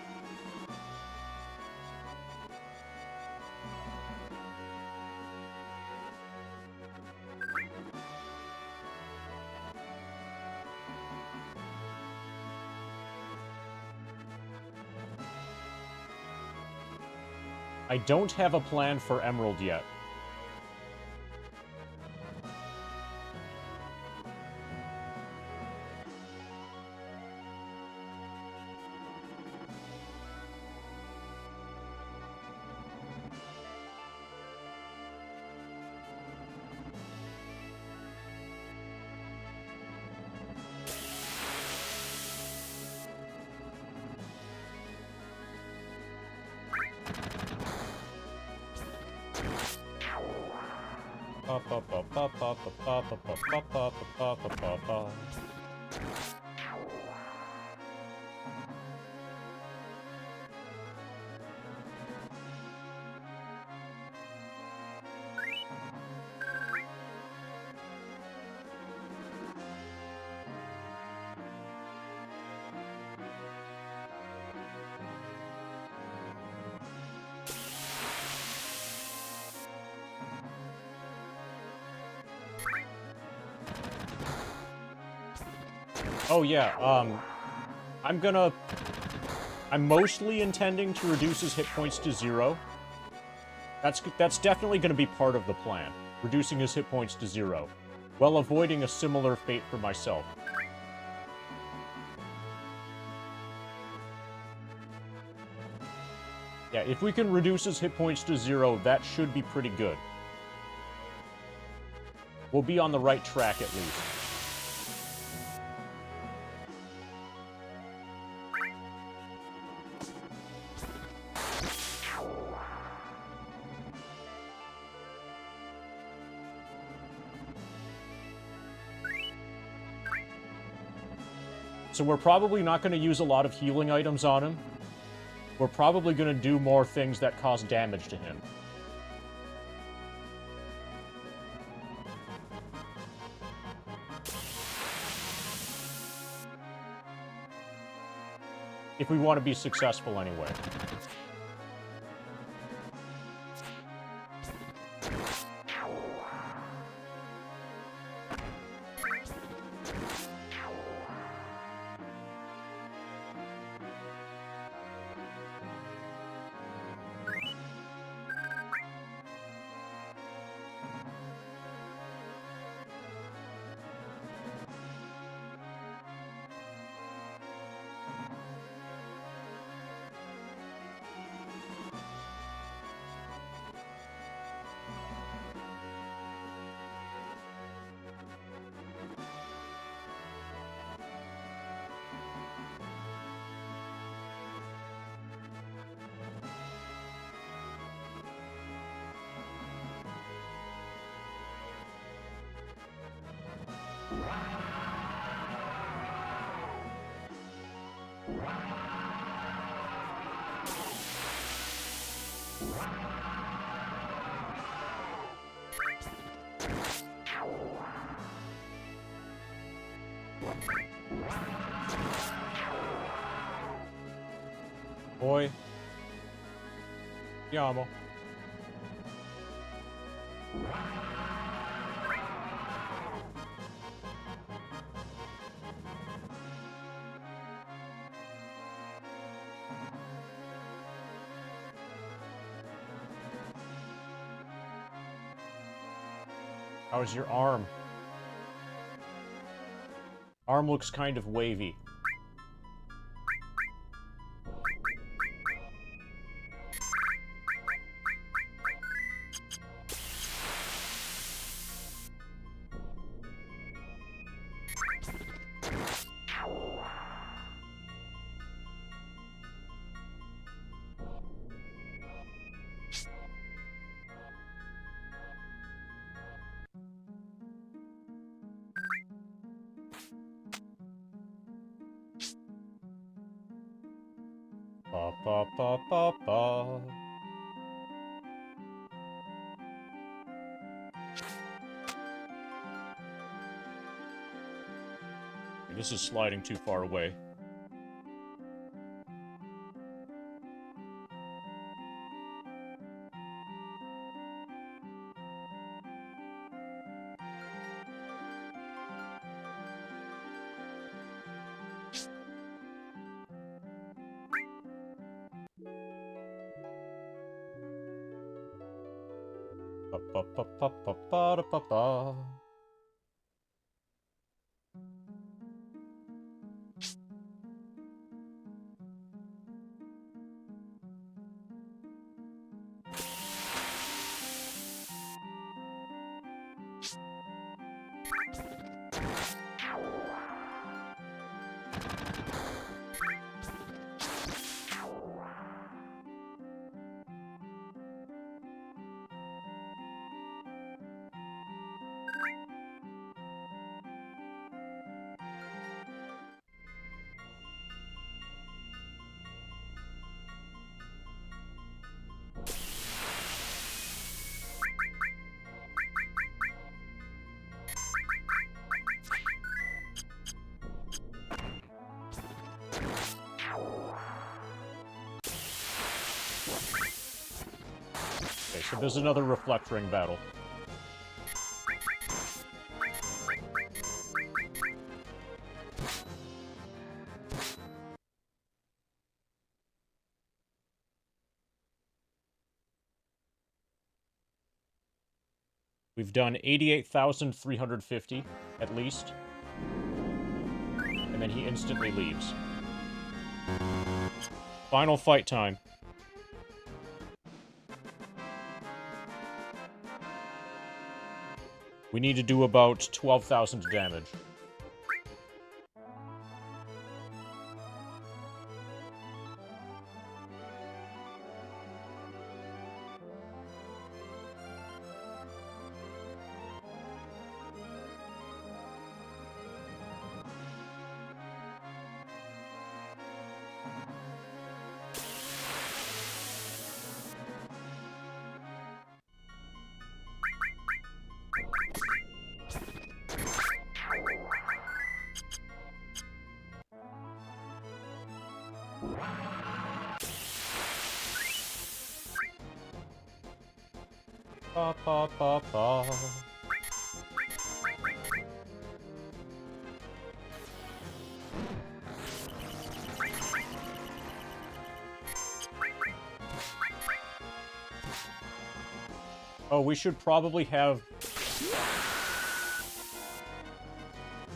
I don't have a plan for Emerald yet. Oh yeah, I'm mostly intending to reduce his hit points to 0. That's definitely gonna be part of the plan. Reducing his hit points to 0. While avoiding a similar fate for myself. Yeah, if we can reduce his hit points to 0, that should be pretty good. We'll be on the right track at least. So we're probably not going to use a lot of healing items on him. We're probably going to do more things that cause damage to him. If we want to be successful anyway. Boy. Yamo. How's your arm? Arm looks kind of wavy. ba ba ba ba. This is sliding too far away. Ba ba ba ba ba ba da ba ba. Okay, so there's another reflect ring battle. We've done 88,350, at least. And then he instantly leaves. Final fight time. We need to do about 12,000 damage. Ba ba ba ba. Oh, we should probably have...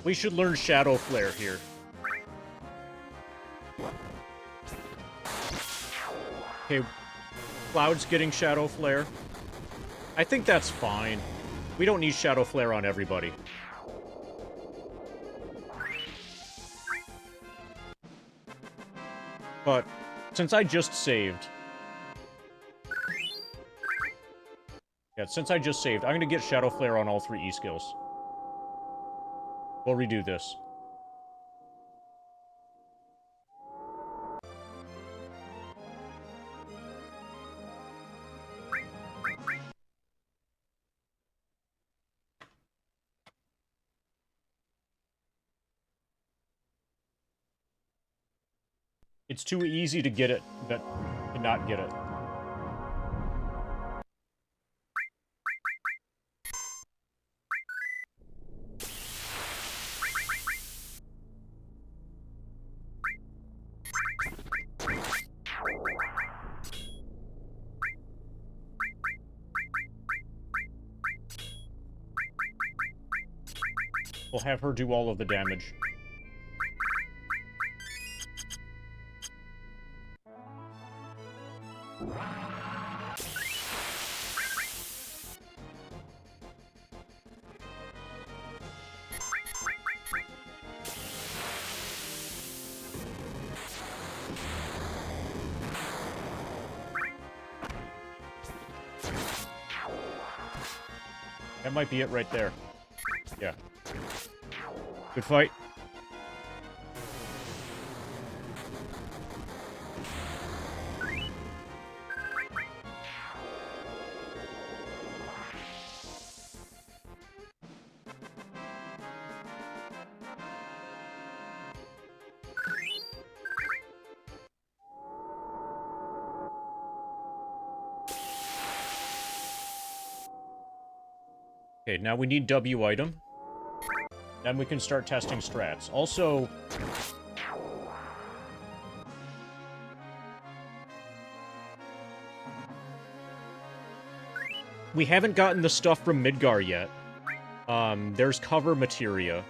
We should learn Shadow Flare here. Okay, Cloud's getting Shadow Flare. I think that's fine. We don't need Shadow Flare on everybody. But, since I just saved... Yeah, since I just saved, I'm gonna get Shadow Flare on all 3 E-skills. We'll redo this. It's too easy to get it, to not get it. We'll have her do all of the damage. That might be it right there. Yeah. Good fight. Okay, now we need W item. Then we can start testing strats. Also... we haven't gotten the stuff from Midgar yet. There's cover materia,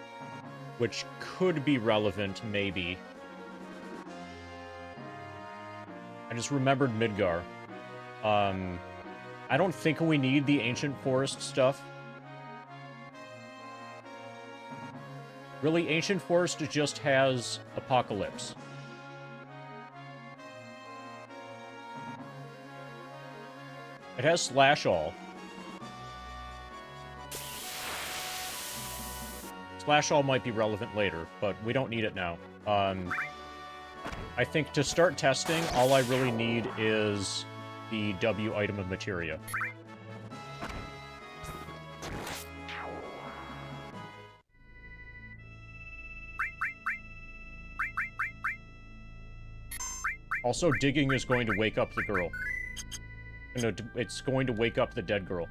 which could be relevant, maybe. I just remembered Midgar. I don't think we need the Ancient Forest stuff. Really, Ancient Forest just has Apocalypse. It has Slash All. Slash All might be relevant later, but we don't need it now. I think to start testing, all I really need is the W item of materia. Also, digging is going to wake up the girl. It's going to wake up the dead girl.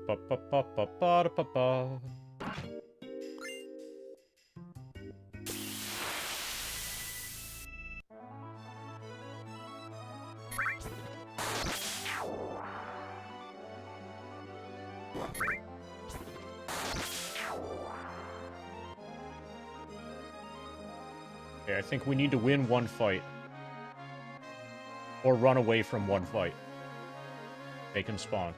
Ba-ba-ba-ba-ba-ba-ba-ba. Okay, I think we need to win one fight. Or run away from one fight. They can spawn.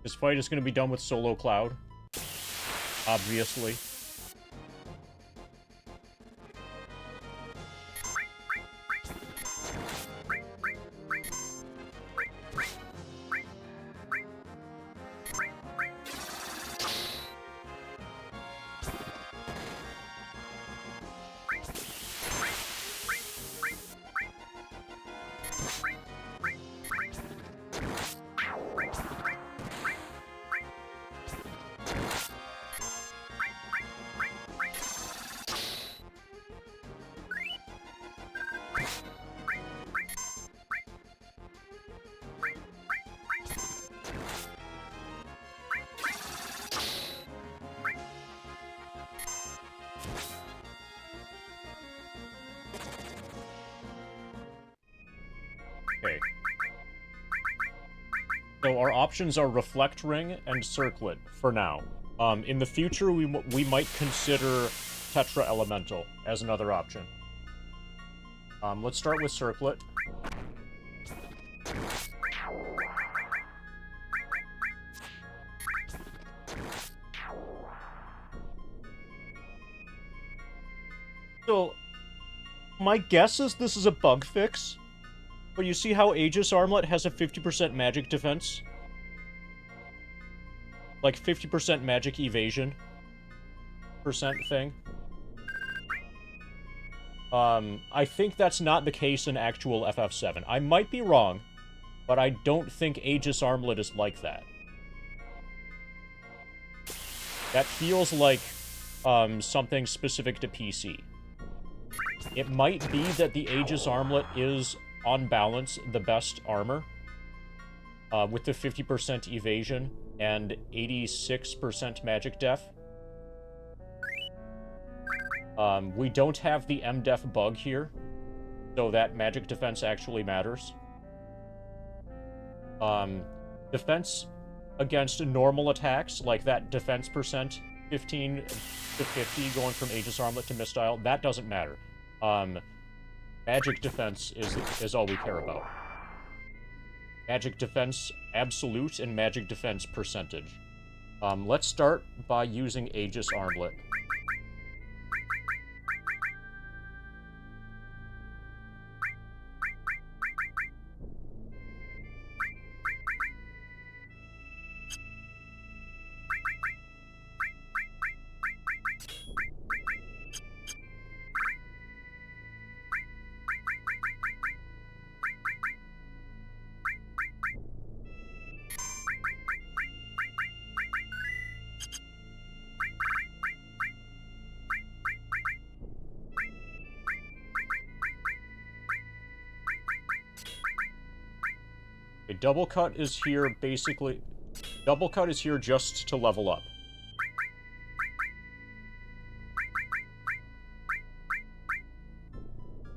This fight is going to be done with Solo Cloud. Obviously. Okay. So our options are Reflect Ring and Circlet for now. In the future, we might consider Tetra Elemental as another option. Let's start with Circlet. So, my guess is this is a bug fix. But you see how Aegis Armlet has a 50% magic defense? Like 50% magic evasion percent thing. I think that's not the case in actual FF7. I might be wrong, but I don't think Aegis Armlet is like that. That feels like something specific to PC. It might be that the Aegis Armlet is, on balance, the best armor, with the 50% evasion and 86% magic def. We don't have the MDef bug here, so that magic defense actually matters. Defense against normal attacks, like that defense percent 15 to 50 going from Aegis Armlet to Mistile, that doesn't matter. Magic defense is all we care about. Magic defense absolute and magic defense percentage. Let's start by using Aegis Armlet. Double cut is here basically... Double cut is here just to level up.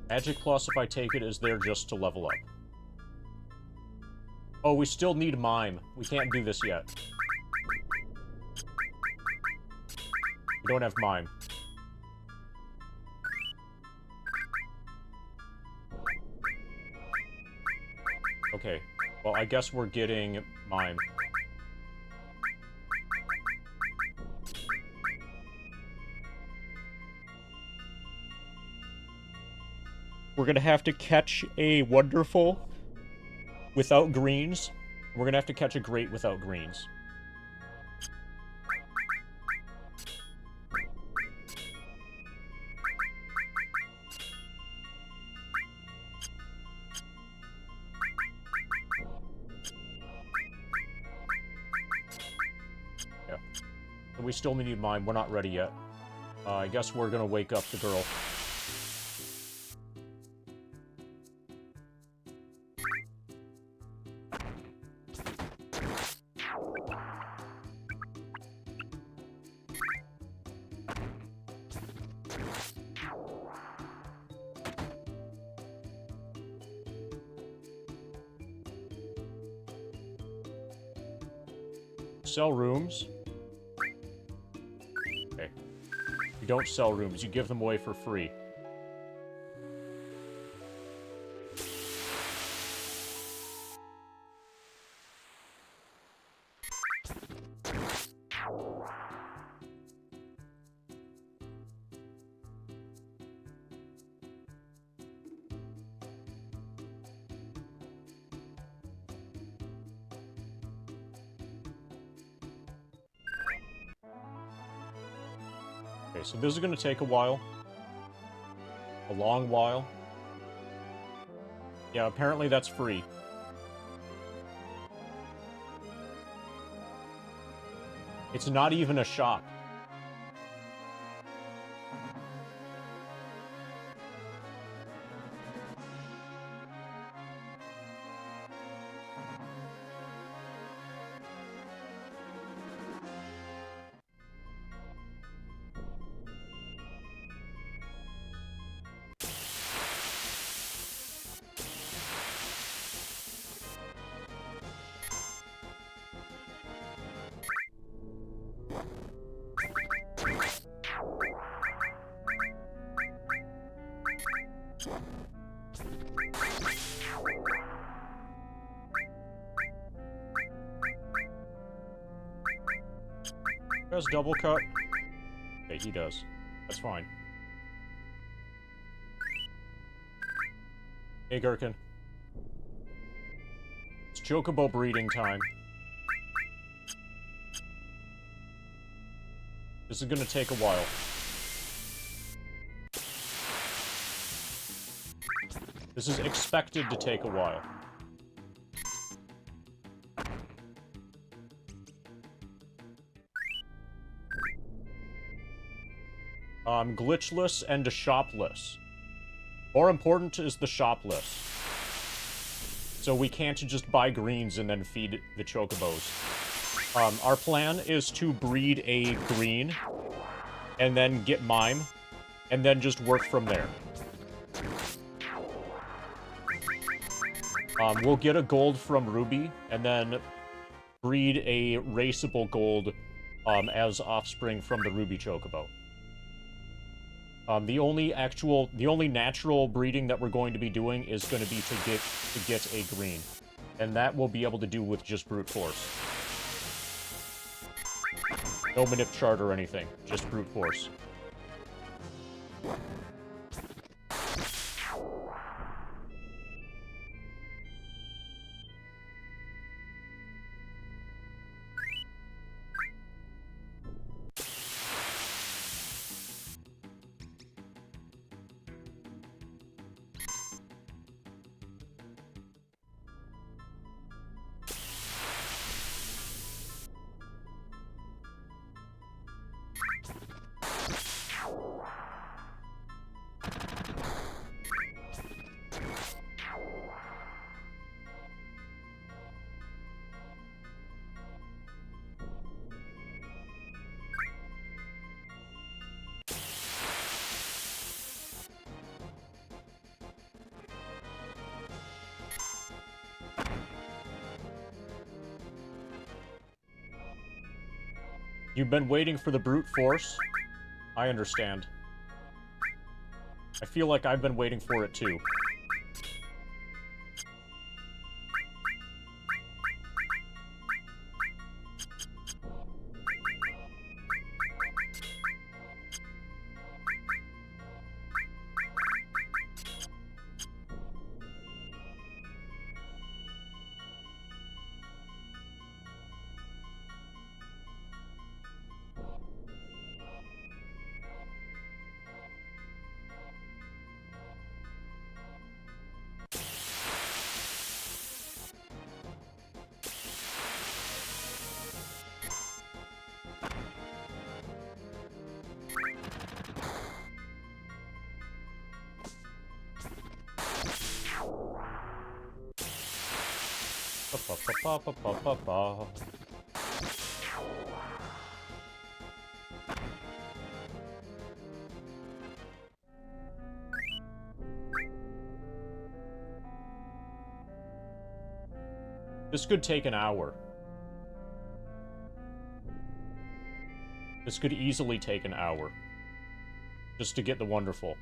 Magic Plus, if I take it, is there just to level up. Oh, we still need Mime. We can't do this yet. We don't have Mime. Okay. Well, I guess we're getting Mime. We're gonna have to catch a Wonderful without greens. We're gonna have to catch a Great without greens. We still need Mime. We're not ready yet. I guess we're gonna wake up the girl. Sell rooms. You don't sell rooms, you give them away for free. So this is going to take a while. A long while. Yeah, apparently that's free. It's not even a shop. Does double cut? Okay, he does. That's fine. Hey, Gherkin. It's Chocobo breeding time. This is gonna take a while. This is expected to take a while. Glitchless and shopless. More important is the shopless. So we can't just buy greens and then feed the chocobos. Our plan is to breed a green, and then get Mime, and then just work from there. We'll get a gold from Ruby, and then breed a raceable gold as offspring from the Ruby Chocobo. The only natural breeding that we're going to be doing is going to be to get a green. And that we'll be able to do with just brute force. No manip chart or anything, just brute force. You've been waiting for the brute force? I understand. I feel like I've been waiting for it too. Ba-ba-ba-ba-ba-ba-ba. This could take an hour. This could easily take an hour. Just to get the wonderful.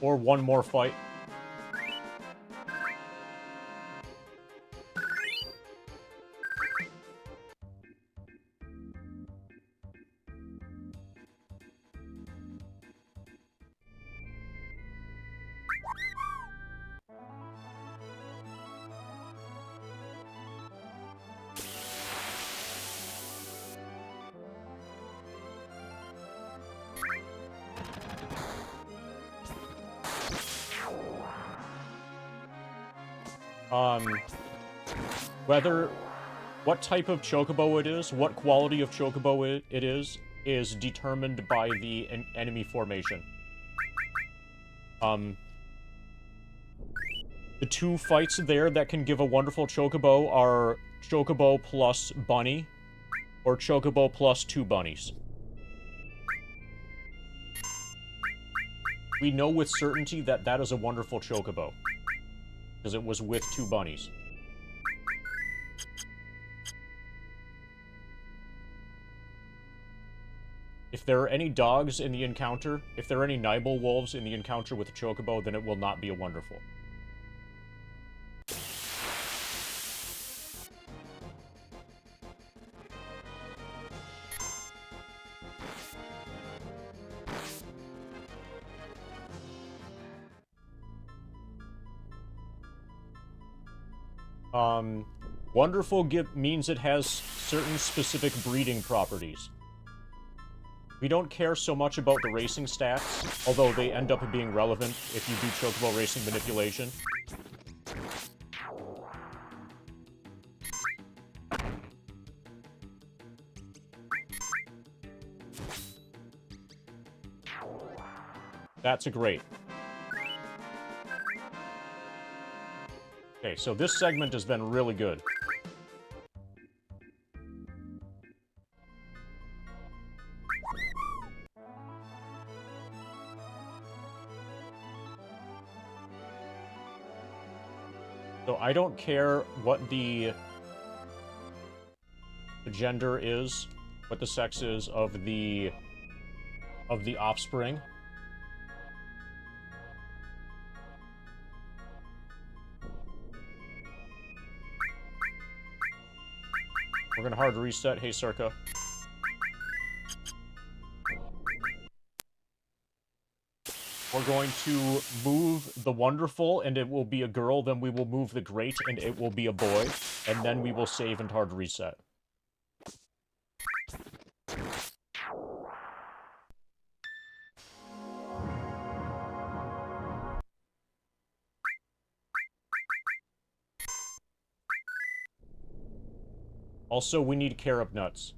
Or one more fight. What type of chocobo it is, what quality of chocobo it is determined by the enemy formation. The two fights there that can give a wonderful chocobo are chocobo plus bunny, or chocobo plus 2 bunnies. We know with certainty that that is a wonderful chocobo, because it was with 2 bunnies. If there are any dogs in the encounter, if there are any Nibel wolves in the encounter with the chocobo, then it will not be a wonderful. Wonderful means it has certain specific breeding properties. We don't care so much about the racing stats, although they end up being relevant if you do chocobo racing manipulation. That's a great. Okay, so this segment has been really good. So I don't care what the gender is, what the sex is of the offspring. We're gonna hard reset. Hey, Circa. We're going to move the wonderful, and it will be a girl. Then we will move the great, and it will be a boy. And then we will save and hard reset. Also, we need carob nuts.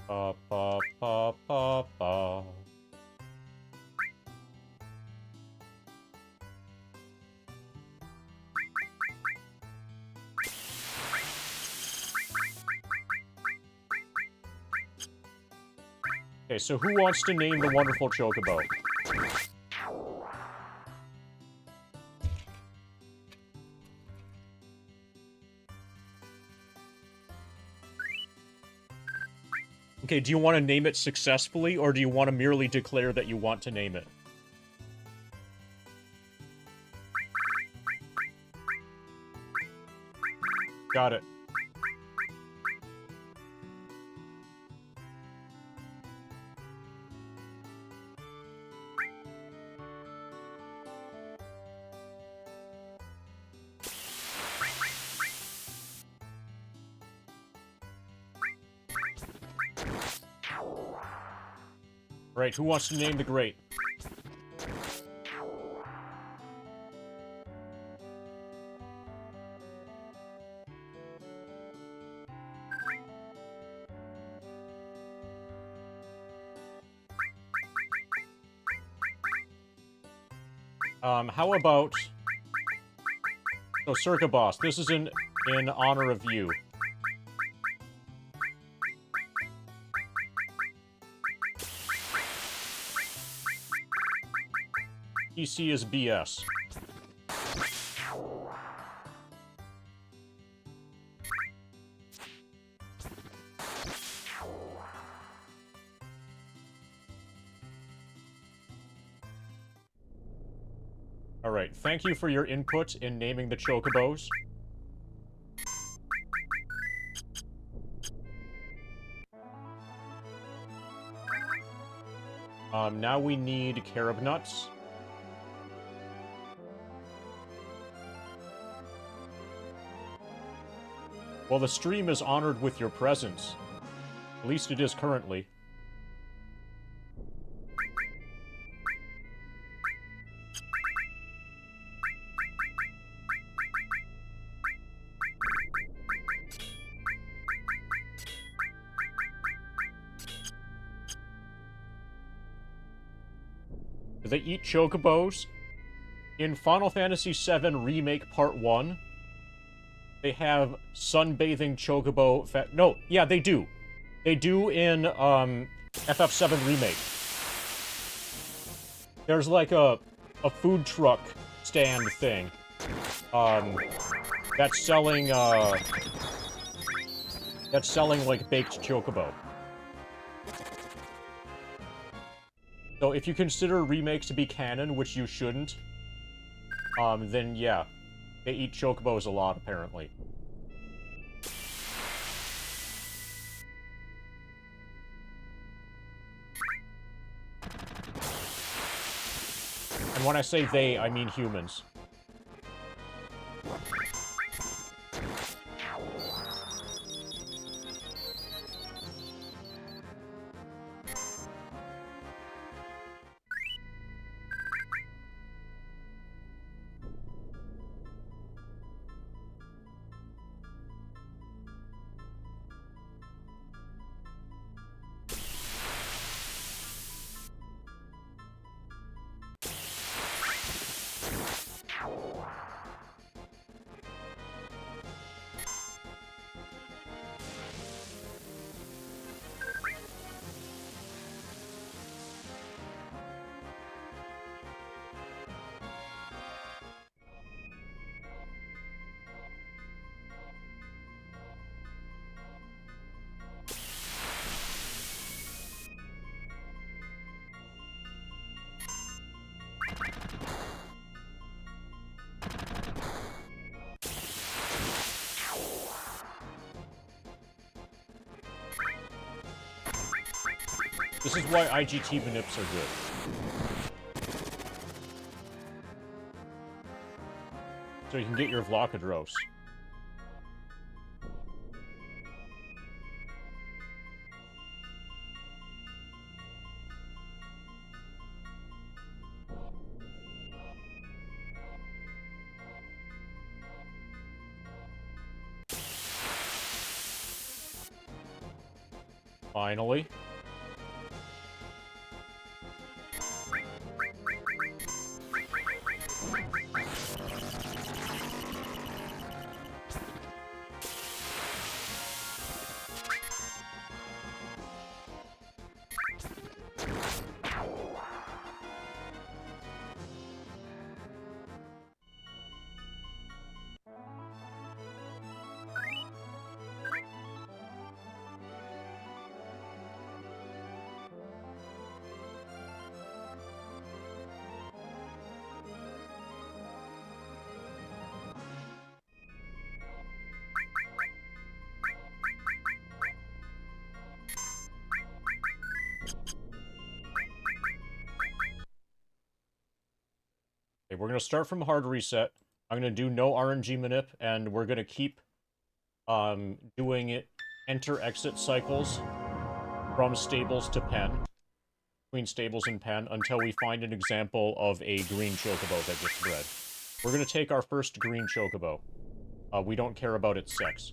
Pa pa pa pa pa. Okay, so who wants to name the wonderful chocobo? Okay, do you want to name it successfully, or do you want to merely declare that you want to name it? Got it. Right, who wants to name the great? How about... So, Circa Boss, this is in honor of you. PC is BS. Alright, thank you for your input in naming the chocobos. Now we need carob nuts. Well, the stream is honored with your presence. At least it is currently. Do they eat chocobos? In Final Fantasy VII Remake Part 1, they have sunbathing chocobo no, yeah, they do. They do in, FF7 Remake. There's like a food truck stand thing, that's selling, like, baked chocobo. So if you consider remakes to be canon, which you shouldn't, then yeah, they eat chocobos a lot, apparently. And when I say they, I mean humans. This is why IGT manips are good. So you can get your Vlokadros. Finally. Okay, we're gonna start from hard reset. I'm gonna do no RNG manip, and we're gonna keep doing it enter-exit cycles from stables to pen, between stables and pen, until we find an example of a green chocobo that gets bred. We're gonna take our first green chocobo. We don't care about its sex.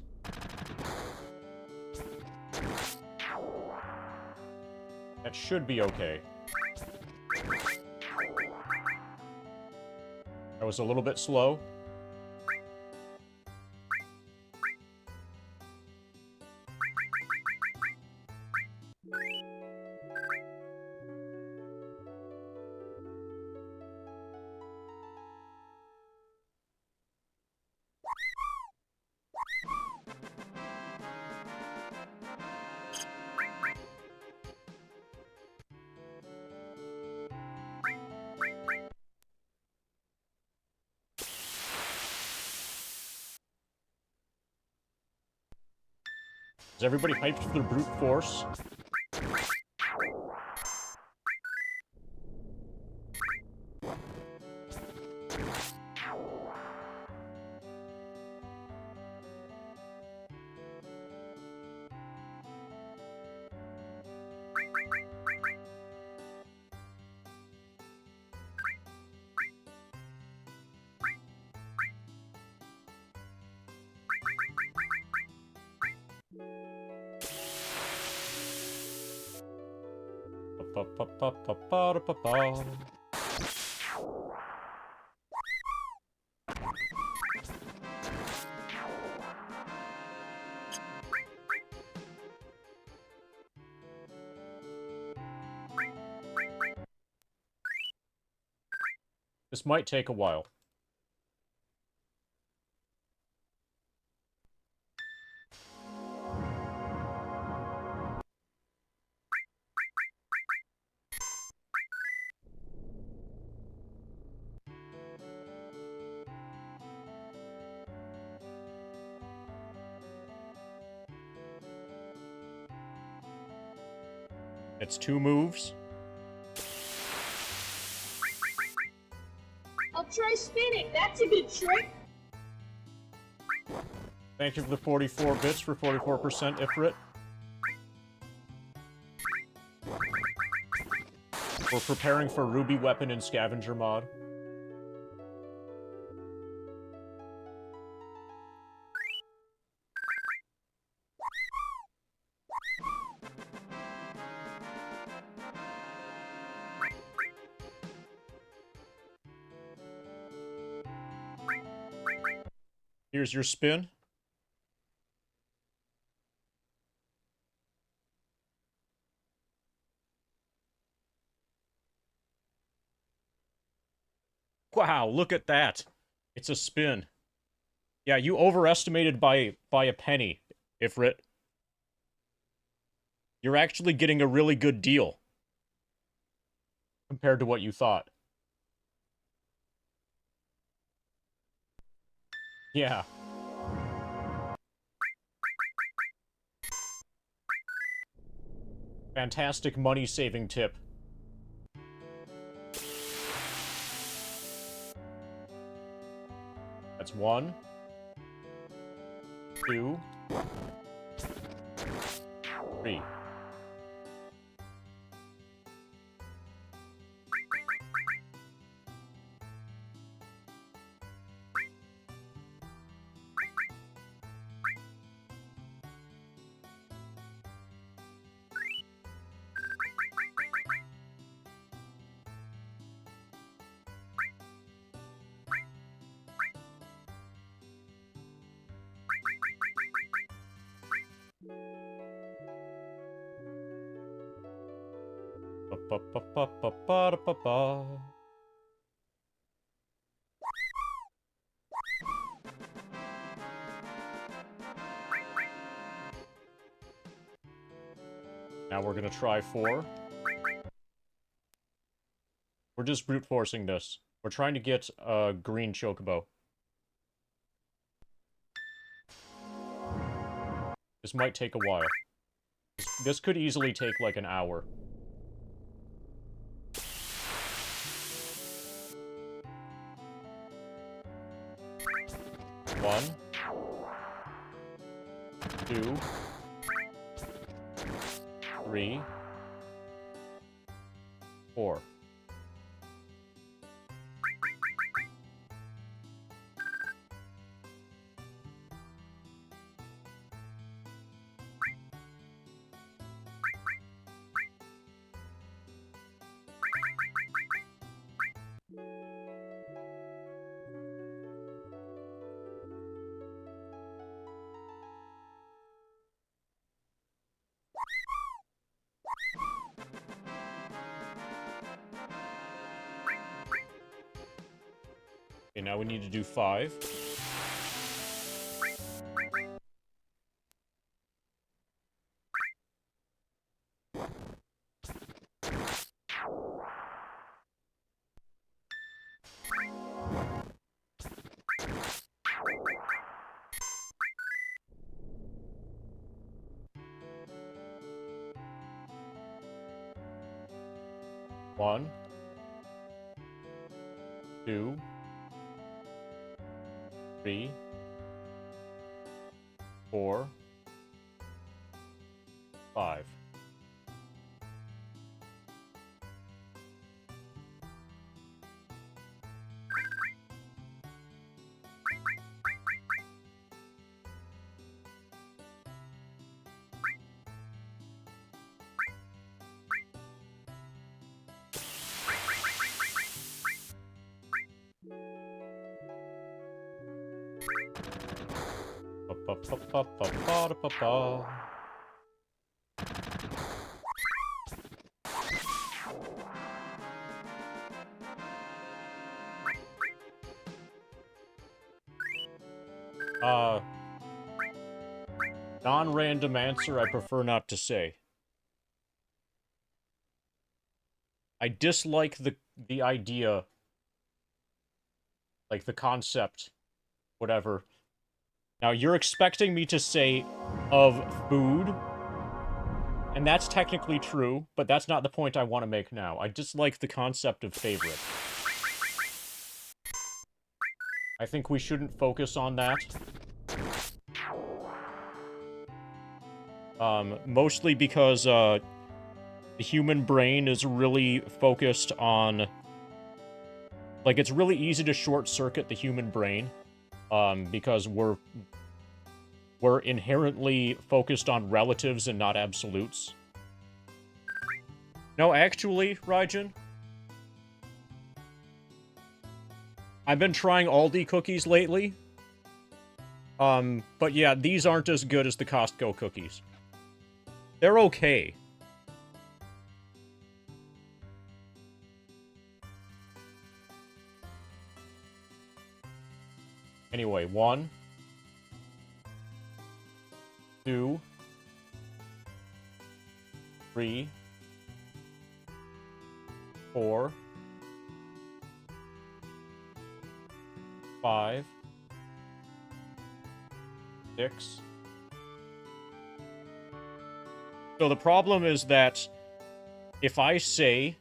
That should be okay. That was a little bit slow. Is everybody hyped for the brute force? Pa-pa-pa-pa-pa-pa-pa-pa. This might take a while. It's 2 moves. I'll try spinning. That's a good trick. Thank you for the 44 bits for 44% Ifrit. We're preparing for Ruby Weapon and Scavenger mod. Here's your spin. Wow, look at that. It's a spin. Yeah, you overestimated by a penny, Ifrit. You're actually getting a really good deal compared to what you thought. Yeah. Fantastic money-saving tip. That's 1, 2, 3. Ba-ba-ba-ba-ba-ba-ba-ba. Now we're gonna try 4. We're just brute forcing this. We're trying to get a green chocobo. This might take a while. This could easily take like an hour. One, 2, 3, 4. Okay, now we need to do 5. One, 2, 3, 4, 5. Ba-ba-ba-ba-ba-ba-ba-ba. Non-random answer I prefer not to say. I dislike the idea, like the concept, whatever. Now you're expecting me to say of food, and that's technically true, but that's not the point I want to make now. I dislike the concept of favorite. I think we shouldn't focus on that. Mostly because, the human brain is really focused on... Like, it's really easy to short-circuit the human brain, because we're inherently focused on relatives and not absolutes. No, actually, Raijin, I've been trying Aldi cookies lately. But yeah, these aren't as good as the Costco cookies. They're okay. Anyway, 1, 2, 3, 4, 5, 6, So the problem is that if I say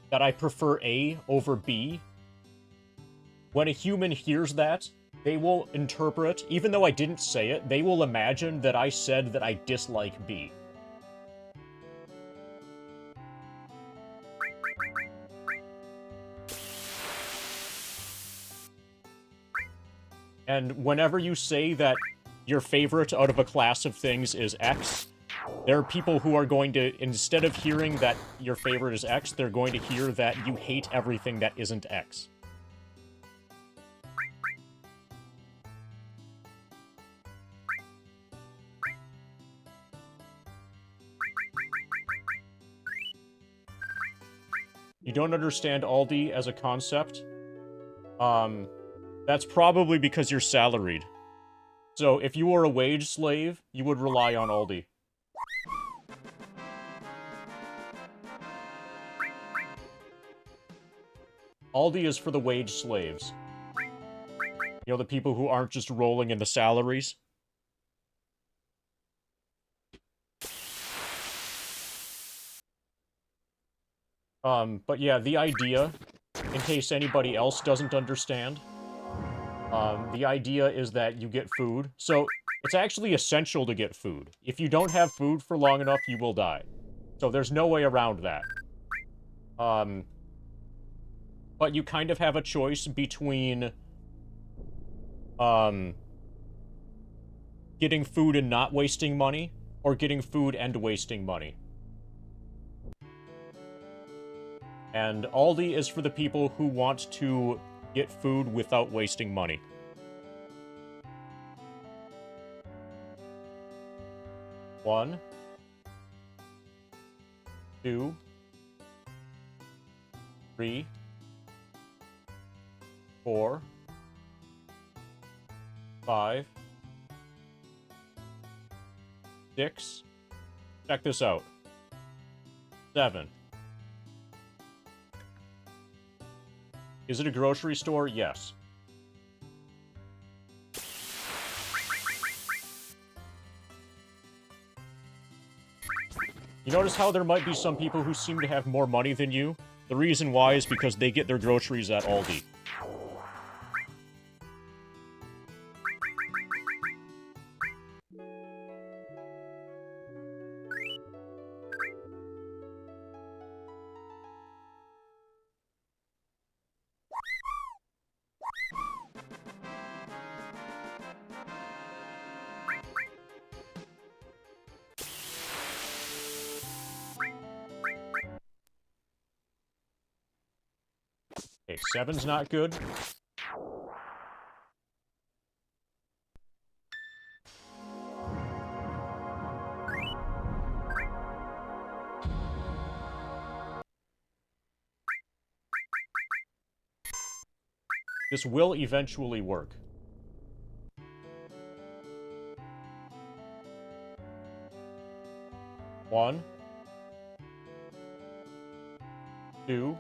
that I prefer A over B, when a human hears that, they will interpret, even though I didn't say it, they will imagine that I said that I dislike B. And whenever you say that your favorite out of a class of things is X, there are people who are going to, instead of hearing that your favorite is X, they're going to hear that you hate everything that isn't X. You don't understand Aldi as a concept? That's probably because you're salaried. So if you were a wage slave, you would rely on Aldi. Aldi is for the wage slaves. You know, the people who aren't just rolling in the salaries. But yeah, the idea, in case anybody else doesn't understand, the idea is that you get food. So, it's actually essential to get food. If you don't have food for long enough, you will die. So there's no way around that. But you kind of have a choice between, getting food and not wasting money, or getting food and wasting money. And Aldi is for the people who want to get food without wasting money. One, two, three, 4, 5, 6. Check this out. 7. Is it a grocery store? Yes. You notice how there might be some people who seem to have more money than you? The reason why is because they get their groceries at Aldi. Okay, 7's not good. This will eventually work. One, 2,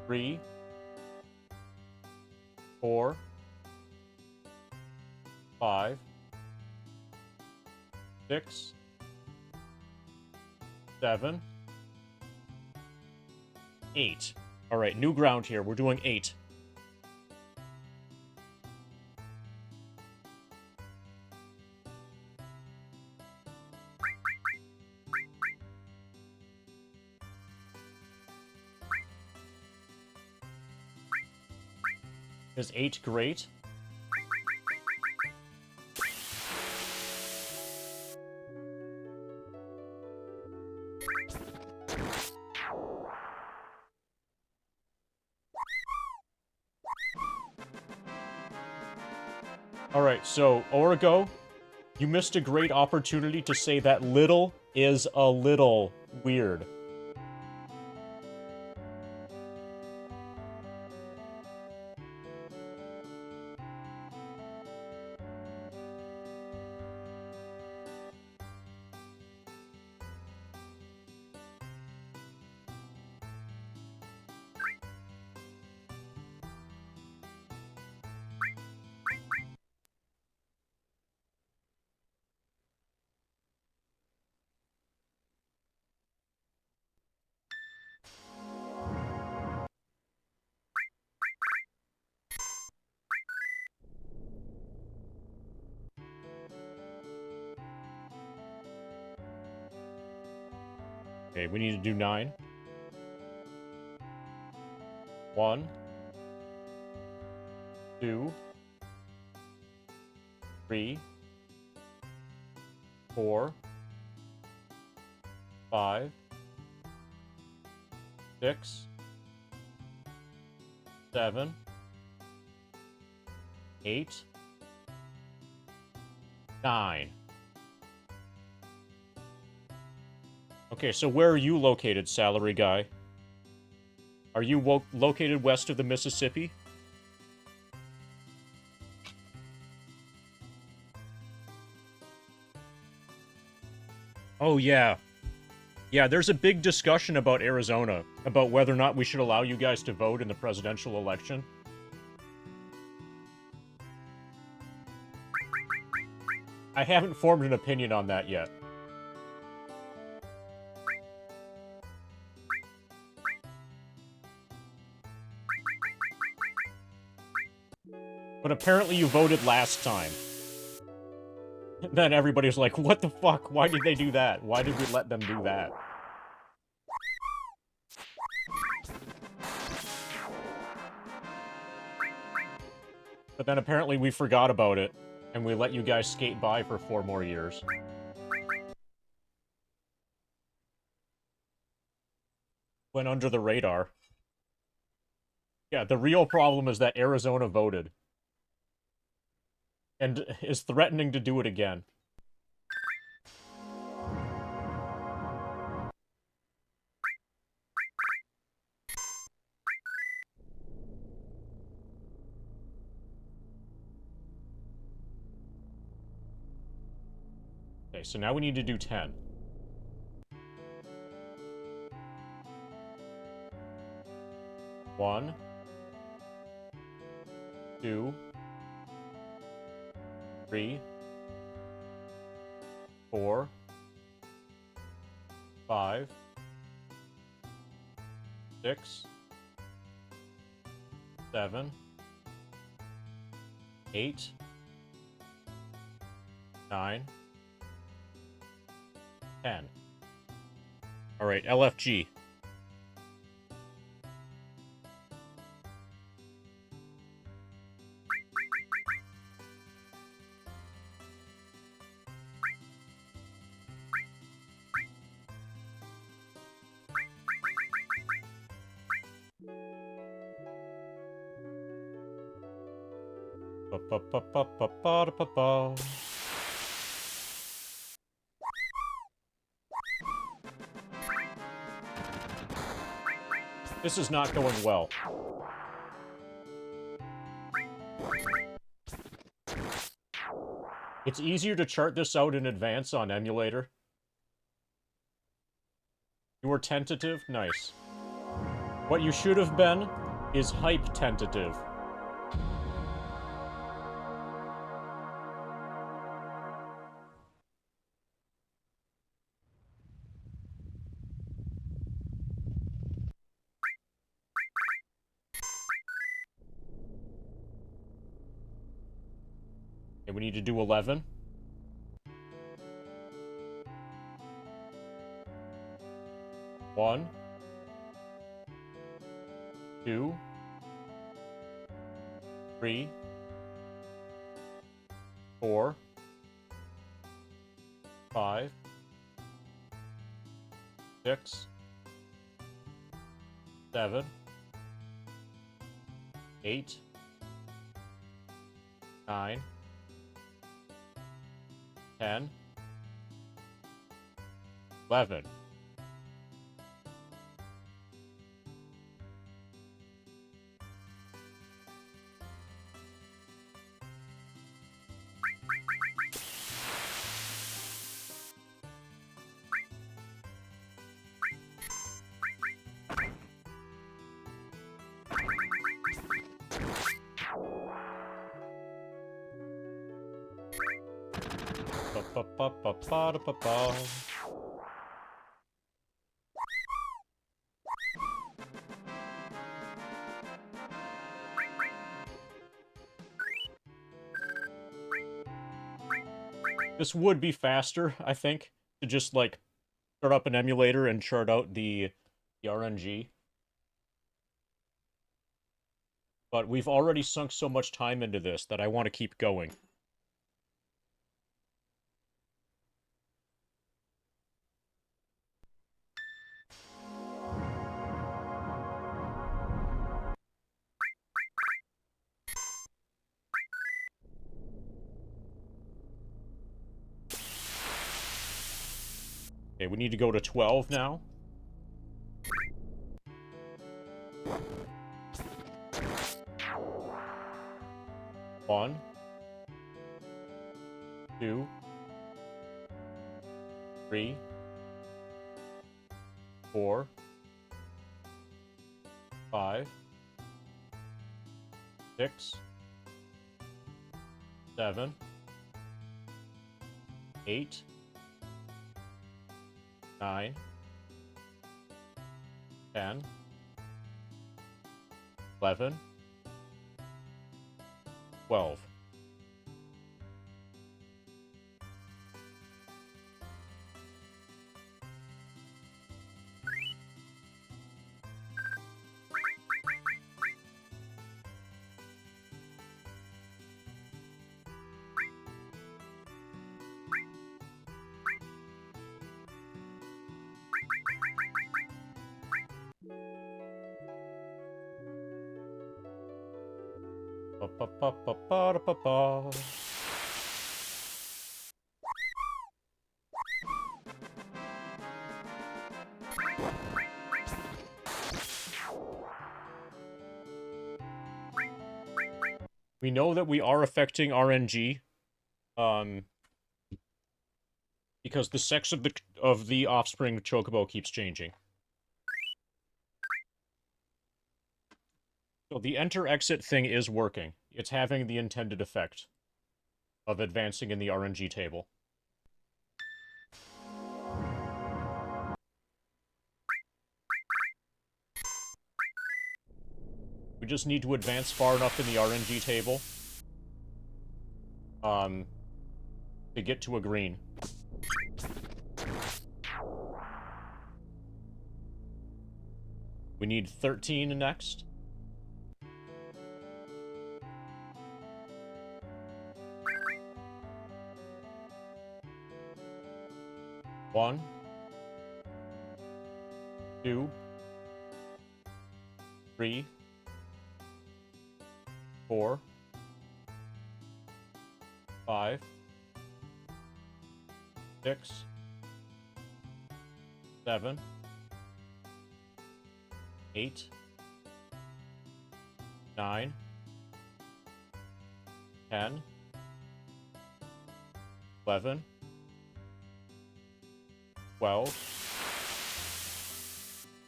3, 4, 5, 6, 7, 8. Alright, new ground here. We're doing 8. Is 8 great? Alright, so, Origo, you missed a great opportunity to say that little is a little weird. Okay, we need to do 9. 1, 2, 3, 4, 5, 6, 7, 8, 9. Okay, so where are you located, salary guy? Are you located west of the Mississippi? Oh, yeah. Yeah, there's a big discussion about Arizona, about whether or not we should allow you guys to vote in the presidential election. I haven't formed an opinion on that yet. But apparently you voted last time. Then everybody's like, what the fuck? Why did they do that? Why did we let them do that? But then apparently we forgot about it, and we let you guys skate by for 4 more years. Went under the radar. Yeah, the real problem is that Arizona voted. And is threatening to do it again. Okay, so now we need to do 10. 1, 2, 3, 4, 5, 6, 7, 8, 9, 10. Alright, LFG. Ba-ba-ba-ba-ba-ba-ba-ba. This is not going well. It's easier to chart this out in advance on emulator. You were tentative? Nice. What you should have been is hype tentative. Okay, we need to do 11. 1, 2, 3, 4, 5, 6, 7, 8, 9, 10, 11. Ba-ba-ba-ba-ba-da-ba-ba. This would be faster, I think, to just, like, start up an emulator and chart out the RNG. But we've already sunk so much time into this that I want to keep going. Okay, we need to go to 12 now. One, 2, 3, 4, 5, 6, 7, 8, 9, 10, 11, 12. Ba-ba-ba-ba-ba-ba-ba. We know that we are affecting RNG, because the sex of the offspring chocobo keeps changing. So the enter-exit thing is working. It's having the intended effect of advancing in the RNG table. We just need to advance far enough in the RNG table to get to a green. We need 13 next. One, 2, 3, 4, 5, 6, 7, 8, 9, 10, 11, 12,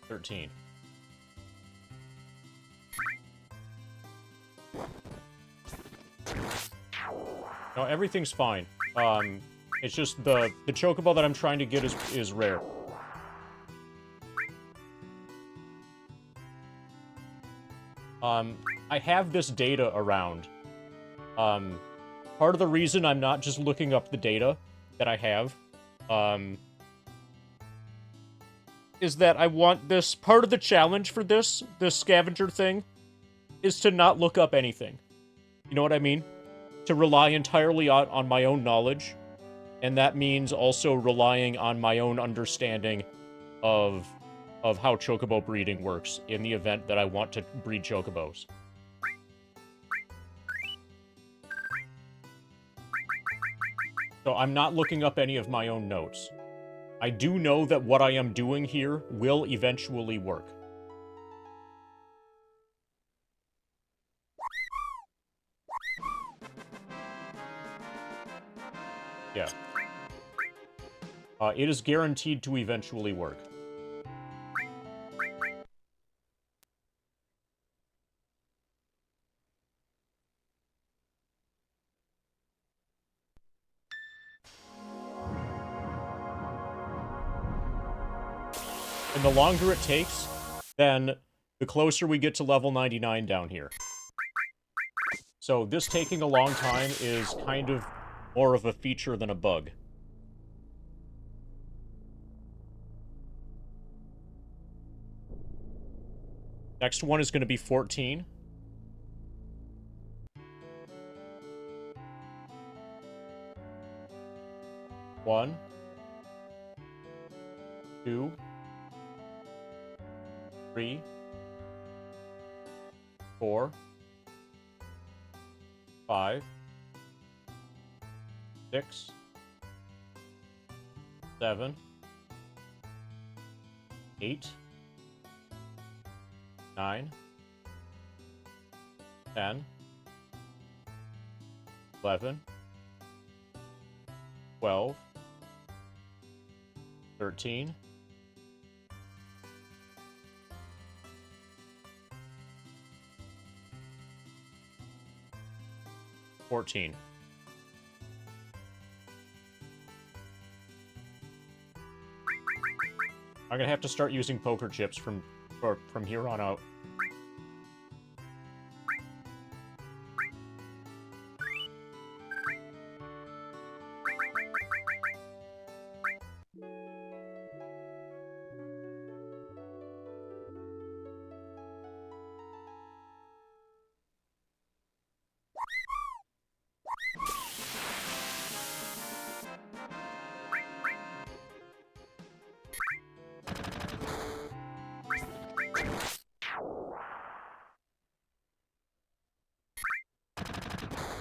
13. No, everything's fine. It's just the chocobo that I'm trying to get is rare. I have this data around. Part of the reason I'm not just looking up the data that I have, is that I want this... Part of the challenge for this scavenger thing, is to not look up anything. You know what I mean? To rely entirely on my own knowledge, and that means also relying on my own understanding of how chocobo breeding works in the event that I want to breed chocobos. So I'm not looking up any of my own notes. I do know that what I am doing here will eventually work. Yeah. It is guaranteed to eventually work. And the longer it takes, then the closer we get to level 99 down here. So this taking a long time is kind of more of a feature than a bug. Next one is going to be 14. 1, 2, 3, 4, 5, 6, 7, 8, 9, 10, 11, 12, 13, 14. I'm gonna have to start using poker chips from here on out.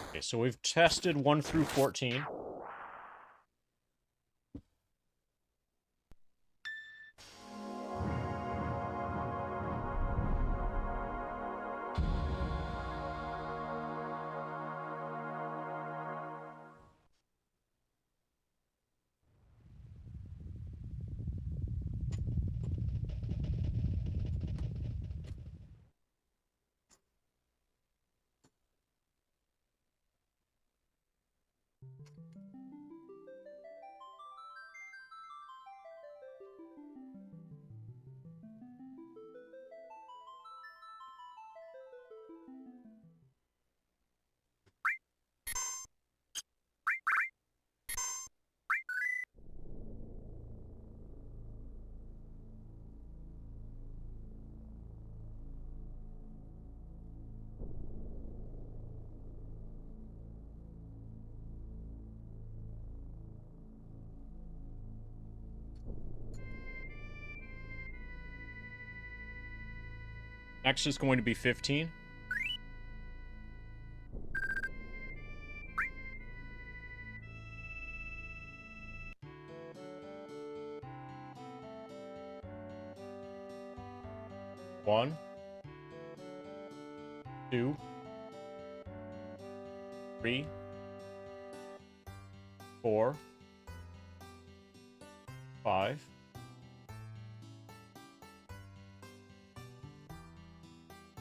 Okay, so we've tested 1 through 14. Next is going to be 15. One, 2, 3, 4, 5,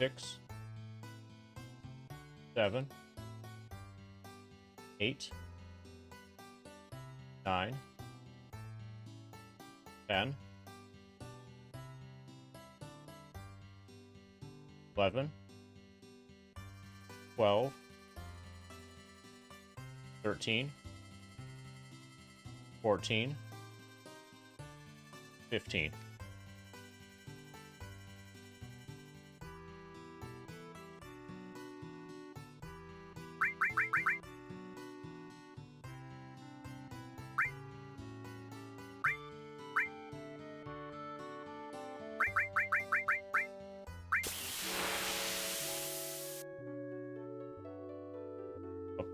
6, 7, 8, 9, 10, 11, 12, 13, 14, 15.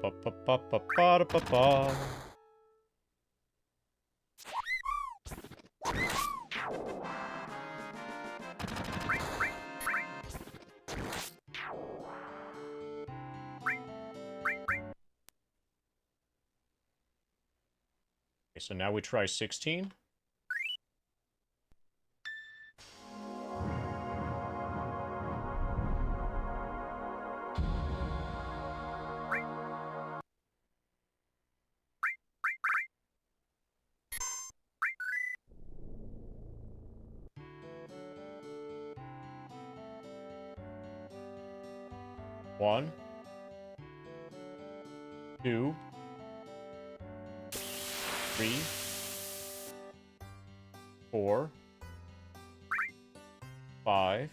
Ba-ba-ba-ba-ba-ba-ba-ba. Okay, so now we try 16. One, 2, 3, 4, 5,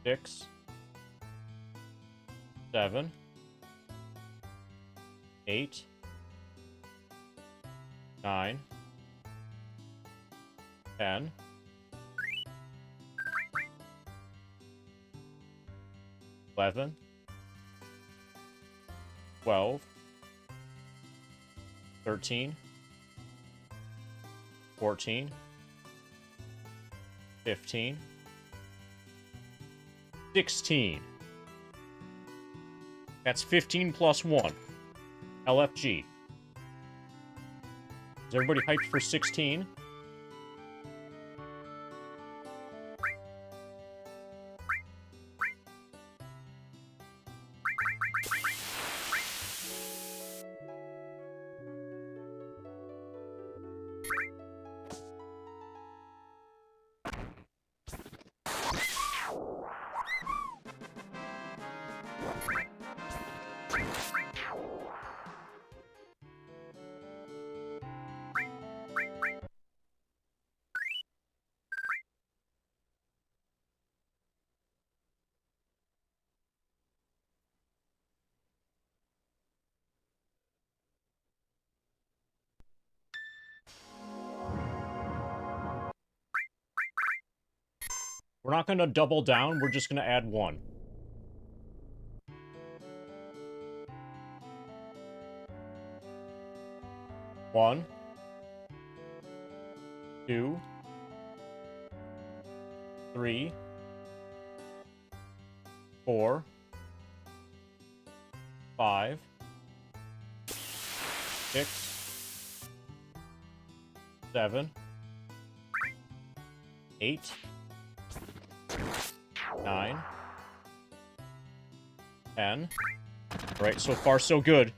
6, 7, 8, 9, 10, 11, 12, 13, 14, 15, 16. That's 15 plus 1. LFG. Is everybody hyped for 16? We're not going to double down, we're just going to add 1. One, 2, 3, 4, 5, 6, 7, 8, 9, 10. Alright, so far so good.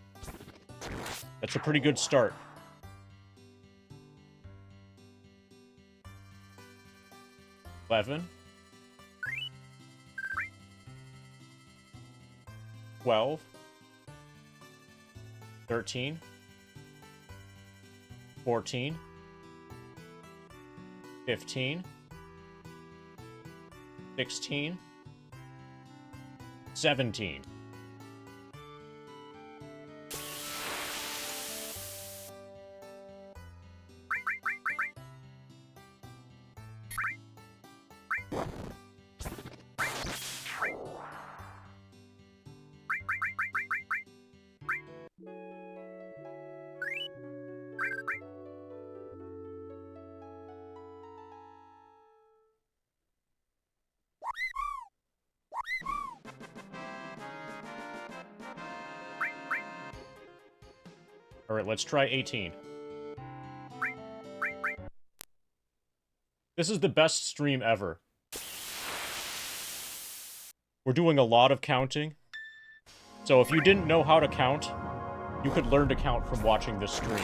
That's a pretty good start. 11, 12, 13, 14, 15, 16, 17. Alright, let's try 18. This is the best stream ever. We're doing a lot of counting. So if you didn't know how to count, you could learn to count from watching this stream.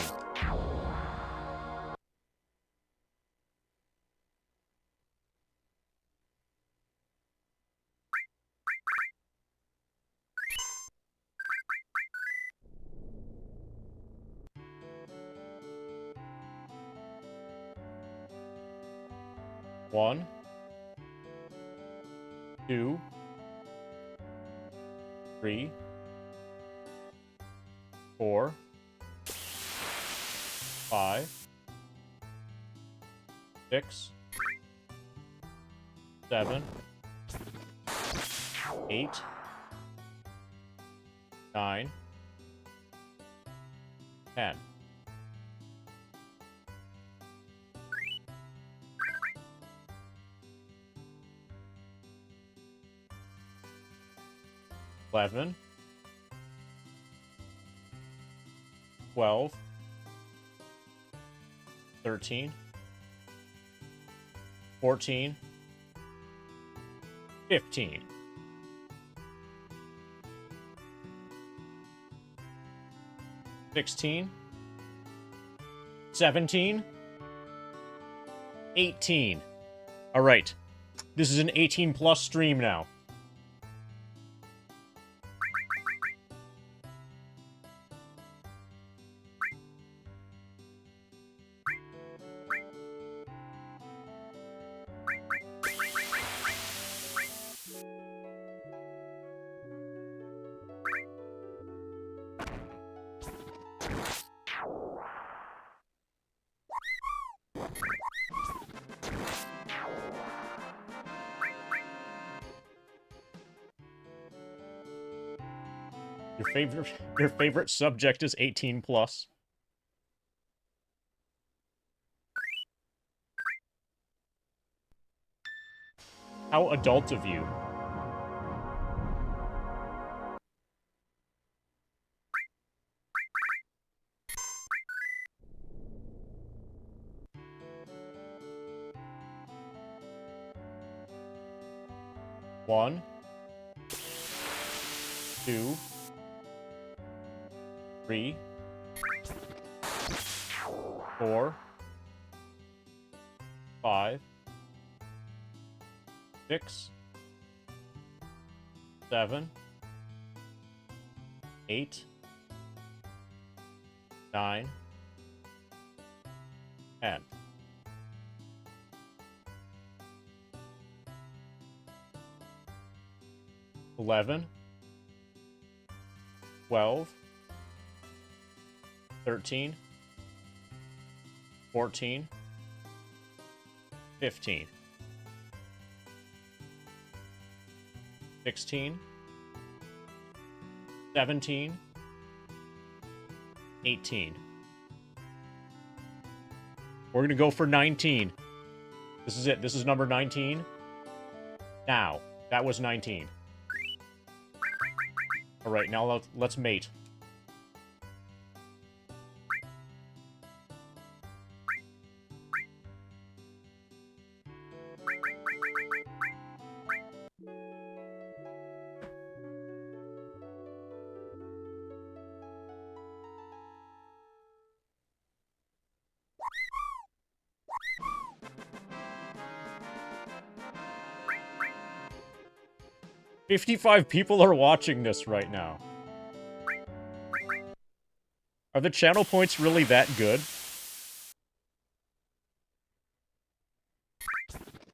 One, 2, 3, 4, 5, 6, 7, 8, 9, 10. Eleven, 12, 13, 14, 15. 16, 17, 18. All right. This is an 18 plus stream now. Your favorite subject is 18 plus. How adult of you. One, two, three, four, 5, 6, 7, 8, 9, 10. 11, 12, 13, 14, 15, 16, 17, 18. We're gonna go for 19. This is it. This is number 19. Now, that was 19. All right, now let's mate. $55 people are watching this right now. Are the channel points really that good?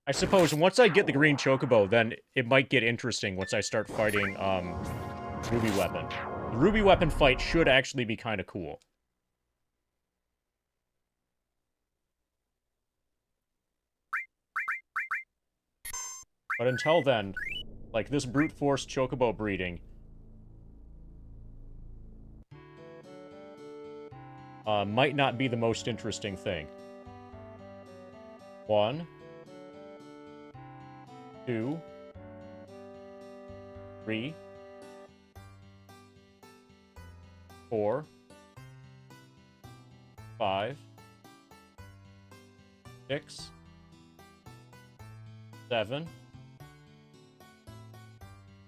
I suppose once I get the green chocobo, then it might get interesting once I start fighting, Ruby Weapon. The Ruby Weapon fight should actually be kind of cool. But until then, like, this brute force chocobo breeding might not be the most interesting thing. 1, 2, 3, 4, 5, 6, 7,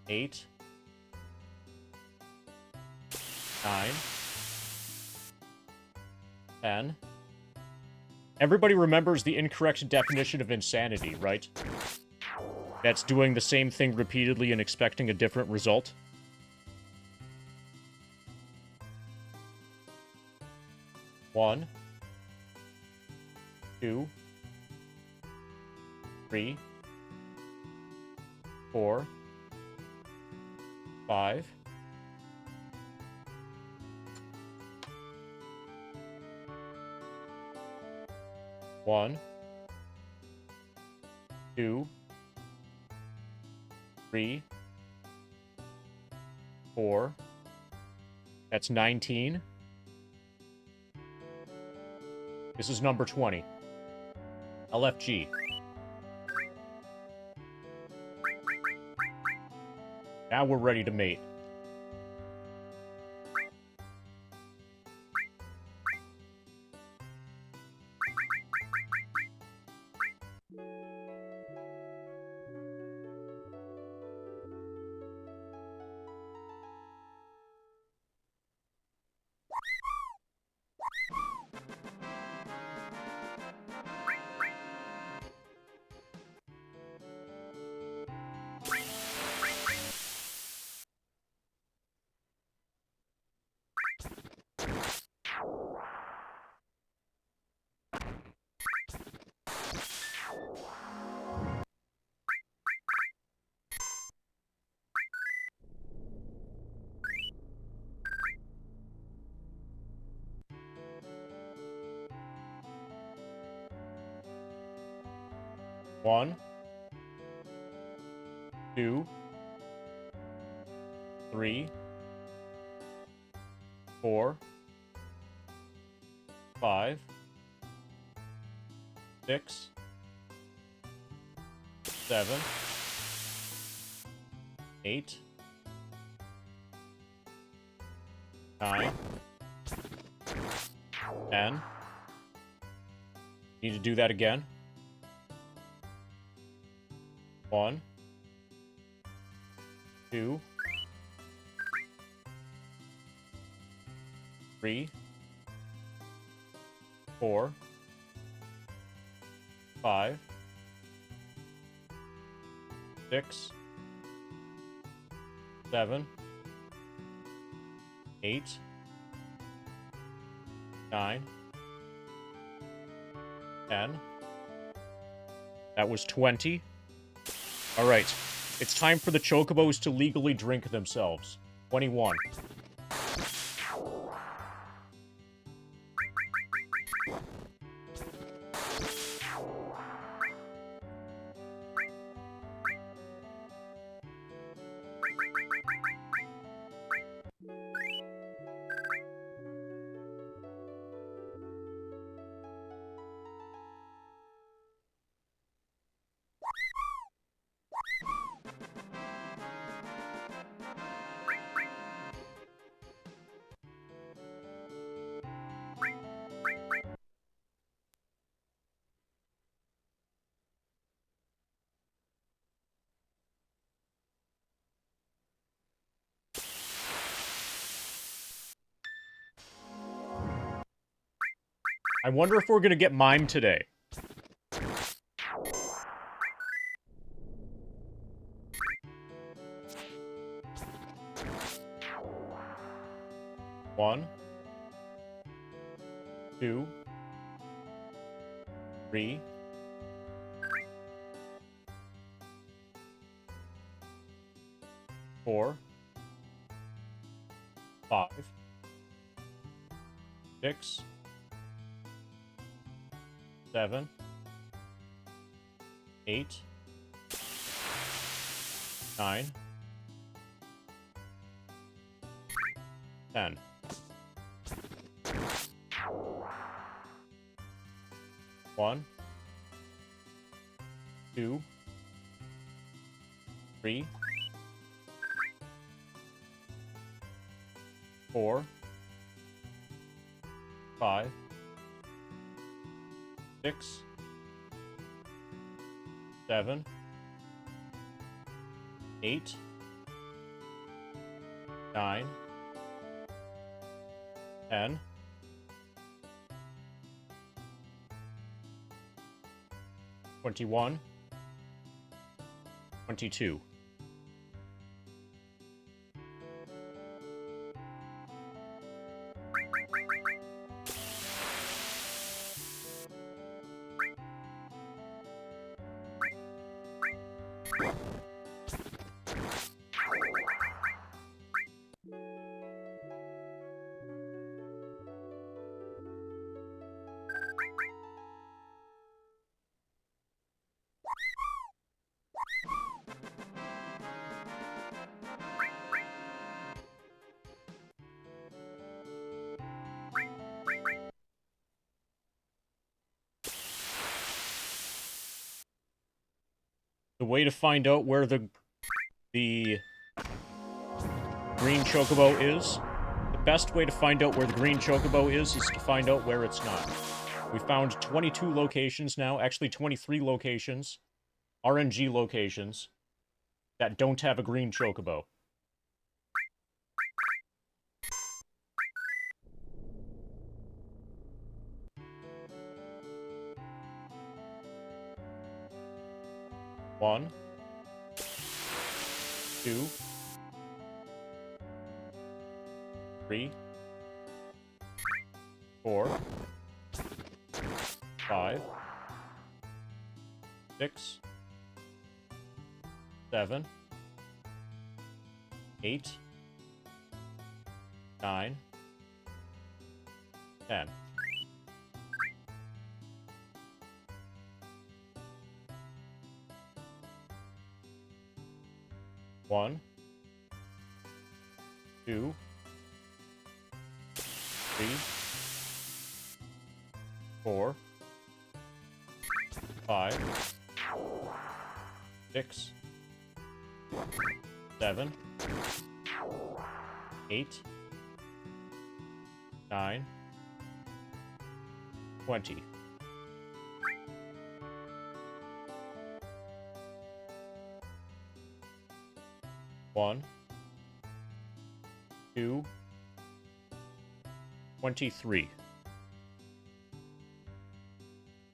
8, 9, 10. Everybody remembers the incorrect definition of insanity, right? That's doing the same thing repeatedly and expecting a different result. One, 2, 3, 4, 5. One, 2, 3, 4. That's 19. This is number 20. LFG. Now we're ready to mate. One, 2, 3, 4, 5, 6, 7, 8, 9, 10. Need to do that again. 1, 2, 3, 4, 5, 6, 7, 8, 9, 10. That was 20. Alright. It's time for the chocobos to legally drink themselves. 21. I wonder if we're gonna get mime today. One, 2, 3, 4, 5, 6, 7, 8, 9, 10. One, 2, 3, 4, 5, 6, 7, 8, 9, 10. 21, 22. The way to find out where the green chocobo is, the best way to find out where the green chocobo is to find out where it's not. We found 22 locations now, actually 23 locations, RNG locations, that don't have a green chocobo. One, 2, 3, 4, 5, 6, 7, 8, 9, 10. One, 2, 3, 4, 5, 6, 7, 8, 9, 20. One, 2, 23.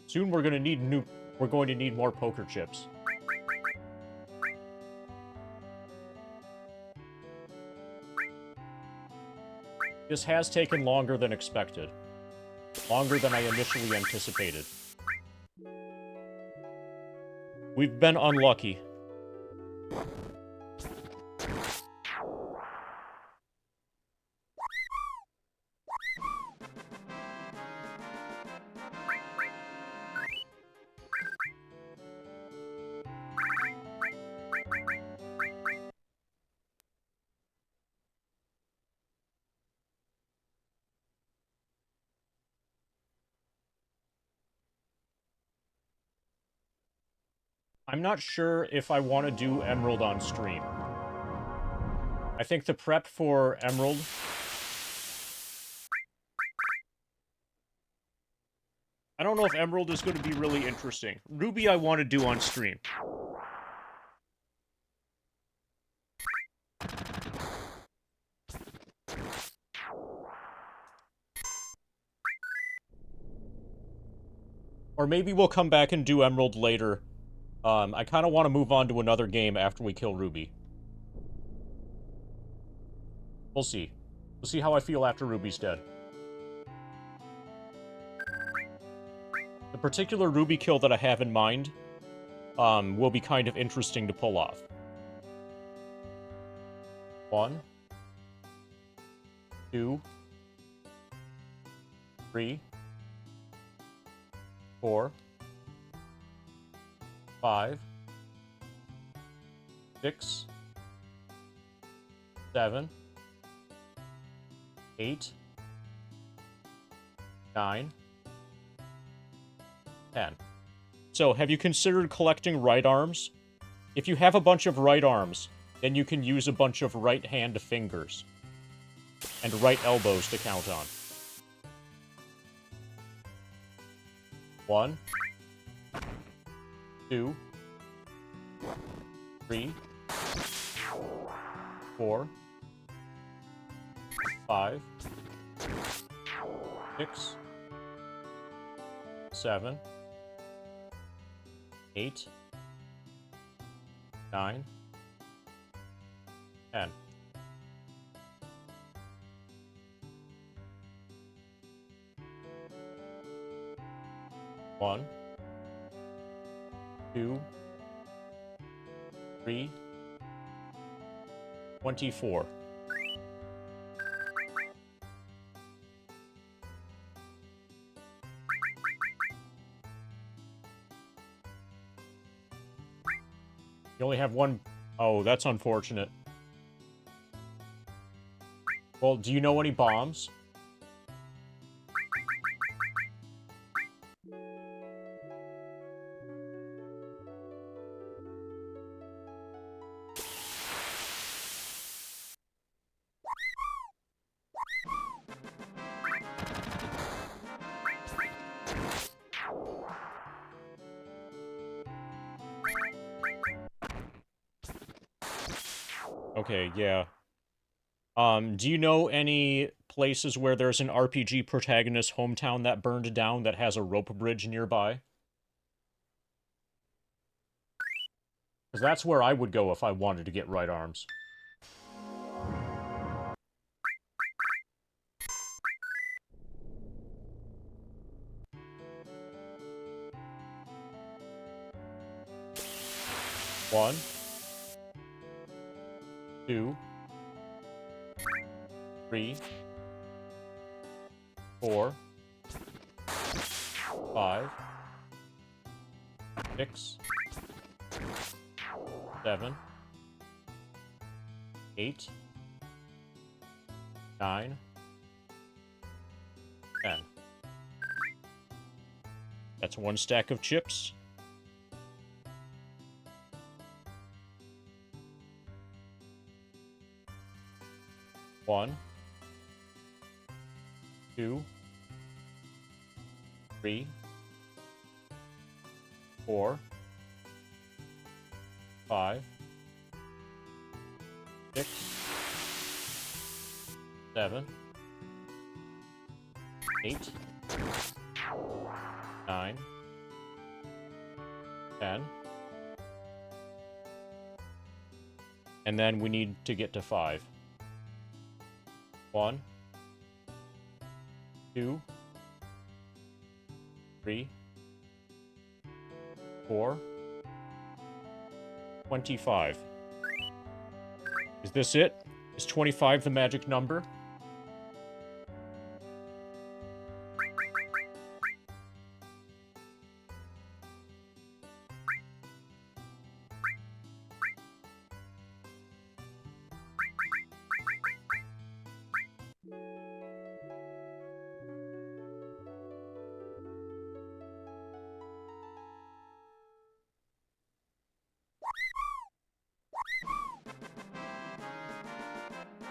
Soon we're going to need more poker chips. This has taken longer than expected. Longer than I initially anticipated. We've been unlucky. I'm not sure if I want to do Emerald on stream. I think the prep for Emerald... I don't know if Emerald is going to be really interesting. Ruby I want to do on stream. Or maybe we'll come back and do Emerald later. I kind of want to move on to another game after we kill Ruby. We'll see. We'll see how I feel after Ruby's dead. The particular Ruby kill that I have in mind will be kind of interesting to pull off. 1, 2, 3, 4, 5, 6, 7, 8, 9, 10. So, have you considered collecting right arms? If you have a bunch of right arms, then you can use a bunch of right hand fingers. And right elbows to count on. 1, 2, 3, 4, 5, 6, 7, 8, 9, 10. One, 2, 3, 24. You only have one... Oh, that's unfortunate. Well, do you know any bombs? Okay, yeah. Do you know any places where there's an RPG protagonist hometown that burned down that has a rope bridge nearby? Because that's where I would go if I wanted to get right arms. One, 2, 3, 4, 5, 6, 7, 8, 9, 10. That's 1 stack of chips. One, 2, 3, 4, 5, 6, 7, 8, 9, 10. And then we need to get to 5. 1, 2, 3, 4, 25. Is this it? Is 25 the magic number?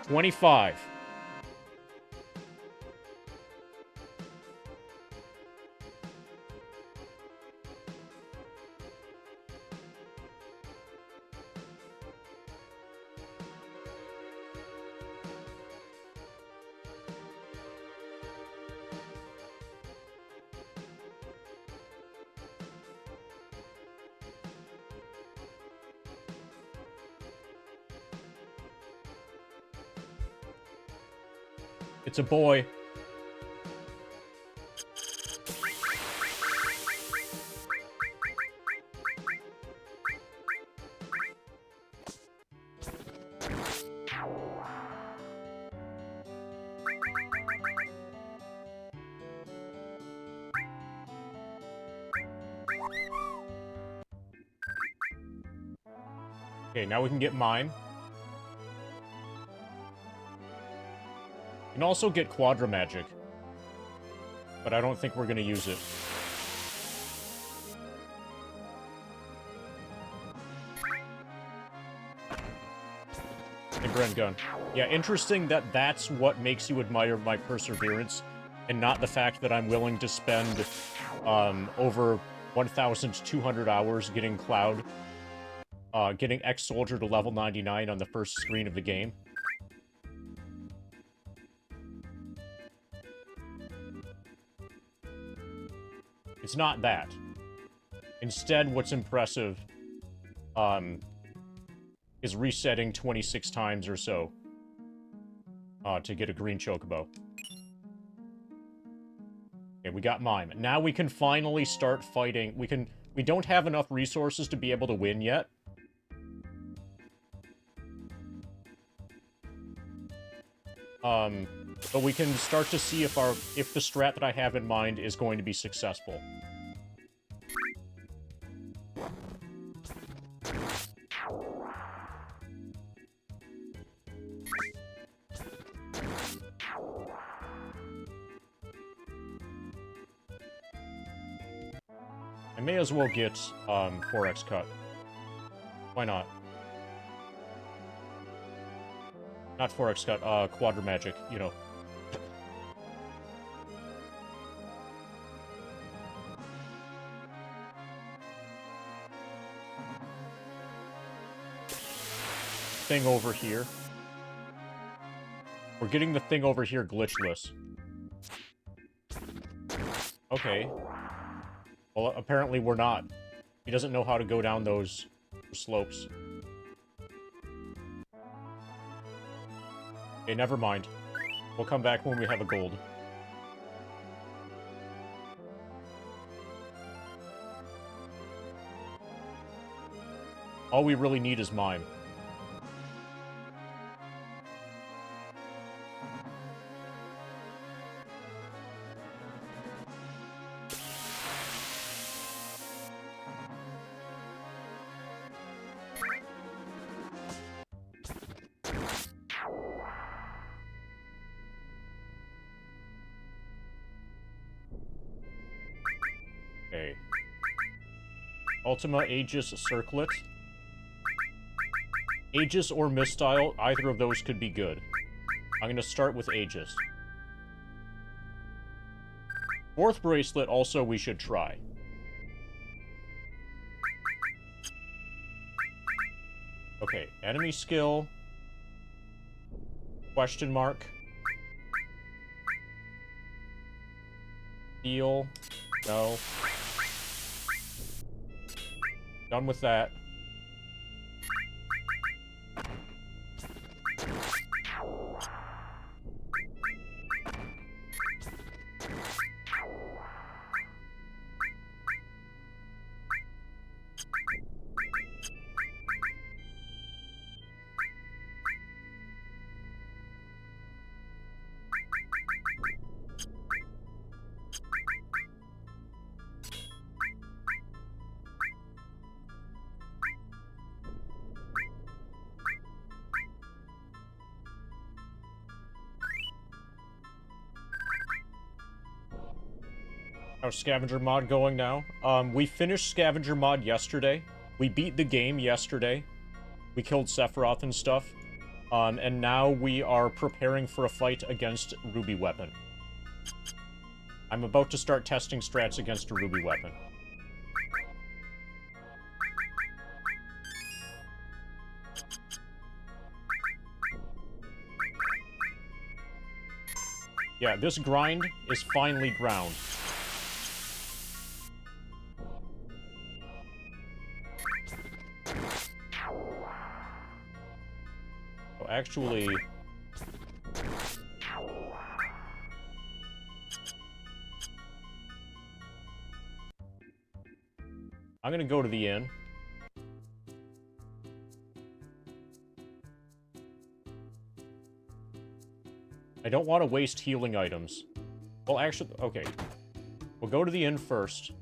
$25. It's a boy. Okay, now we can get mine. You can also get Quadra Magic, but I don't think we're gonna use it. Hey, Brent Gun. Yeah, interesting that that's what makes you admire my perseverance, and not the fact that I'm willing to spend over 1,200 hours getting getting Ex-Soldier to level 99 on the first screen of the game. It's not that. Instead, what's impressive, is resetting 26 times or so, to get a green chocobo. Okay, we got mime. Now we can finally start fighting. We don't have enough resources to be able to win yet. But we can start to see if the strat that I have in mind is going to be successful. I may as well get 4x cut. Why not? Not 4x cut, Quadra Magic, you know. Thing over here. We're getting the thing over here glitchless. Okay. Well, apparently we're not. He doesn't know how to go down those slopes. Okay, never mind. We'll come back when we have a gold. All we really need is mime. Ultima Aegis Circlet. Aegis or Mistile, either of those could be good. I'm gonna start with Aegis. Fourth bracelet also we should try. Okay, enemy skill. Question mark. Heal. No. Done with that. How's Scavenger mod going now? We finished Scavenger mod yesterday. We beat the game yesterday. We killed Sephiroth and stuff. And now we are preparing for a fight against Ruby Weapon. I'm about to start testing strats against a Ruby Weapon. Yeah, this grind is finally ground. Actually, I'm gonna go to the inn. I don't want to waste healing items. Well, actually, okay. We'll go to the inn first.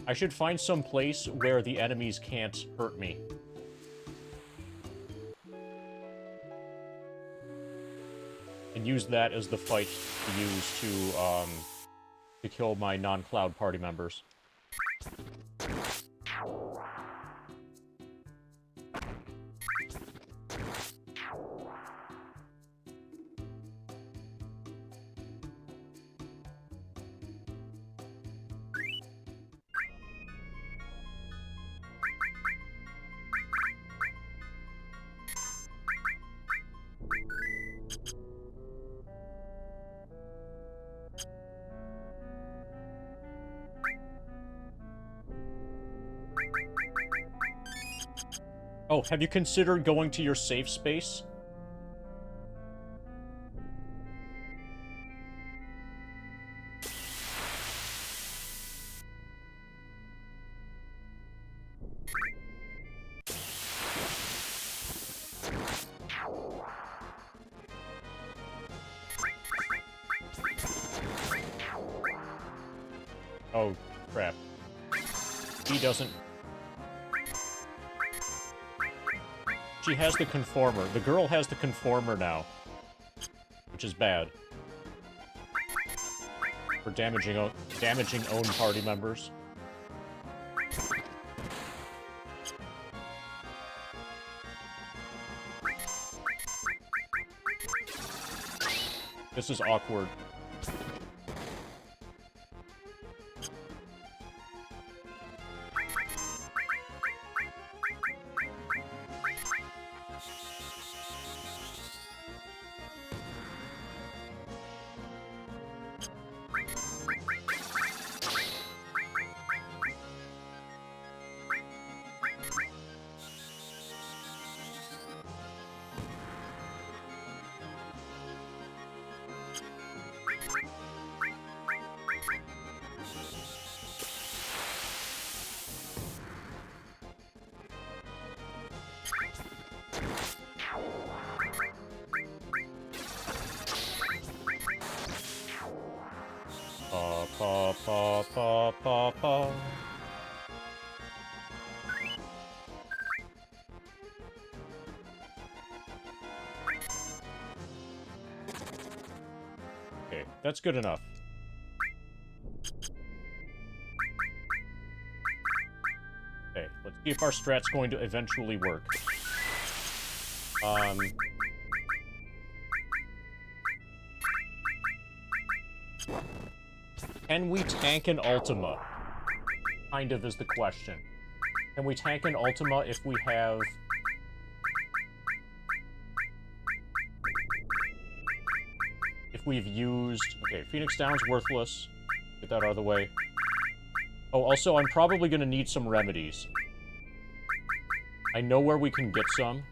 I should find some place where the enemies can't hurt me. And use that as the fight to use to kill my non-Cloud party members. Oh, have you considered going to your safe space? Oh, crap. He doesn't... She has the conformer. The girl has the conformer now. Which is bad. For damaging own party members. This is awkward. Pa pa pa pa pa. Okay, that's good enough. See if our strat's going to eventually work. Can we tank an Ultima? Kind of is the question. Can we tank an Ultima if we have... If we've used... Okay, Phoenix Down's worthless. Get that out of the way. Oh, also, I'm probably gonna need some remedies. I know where we can get some.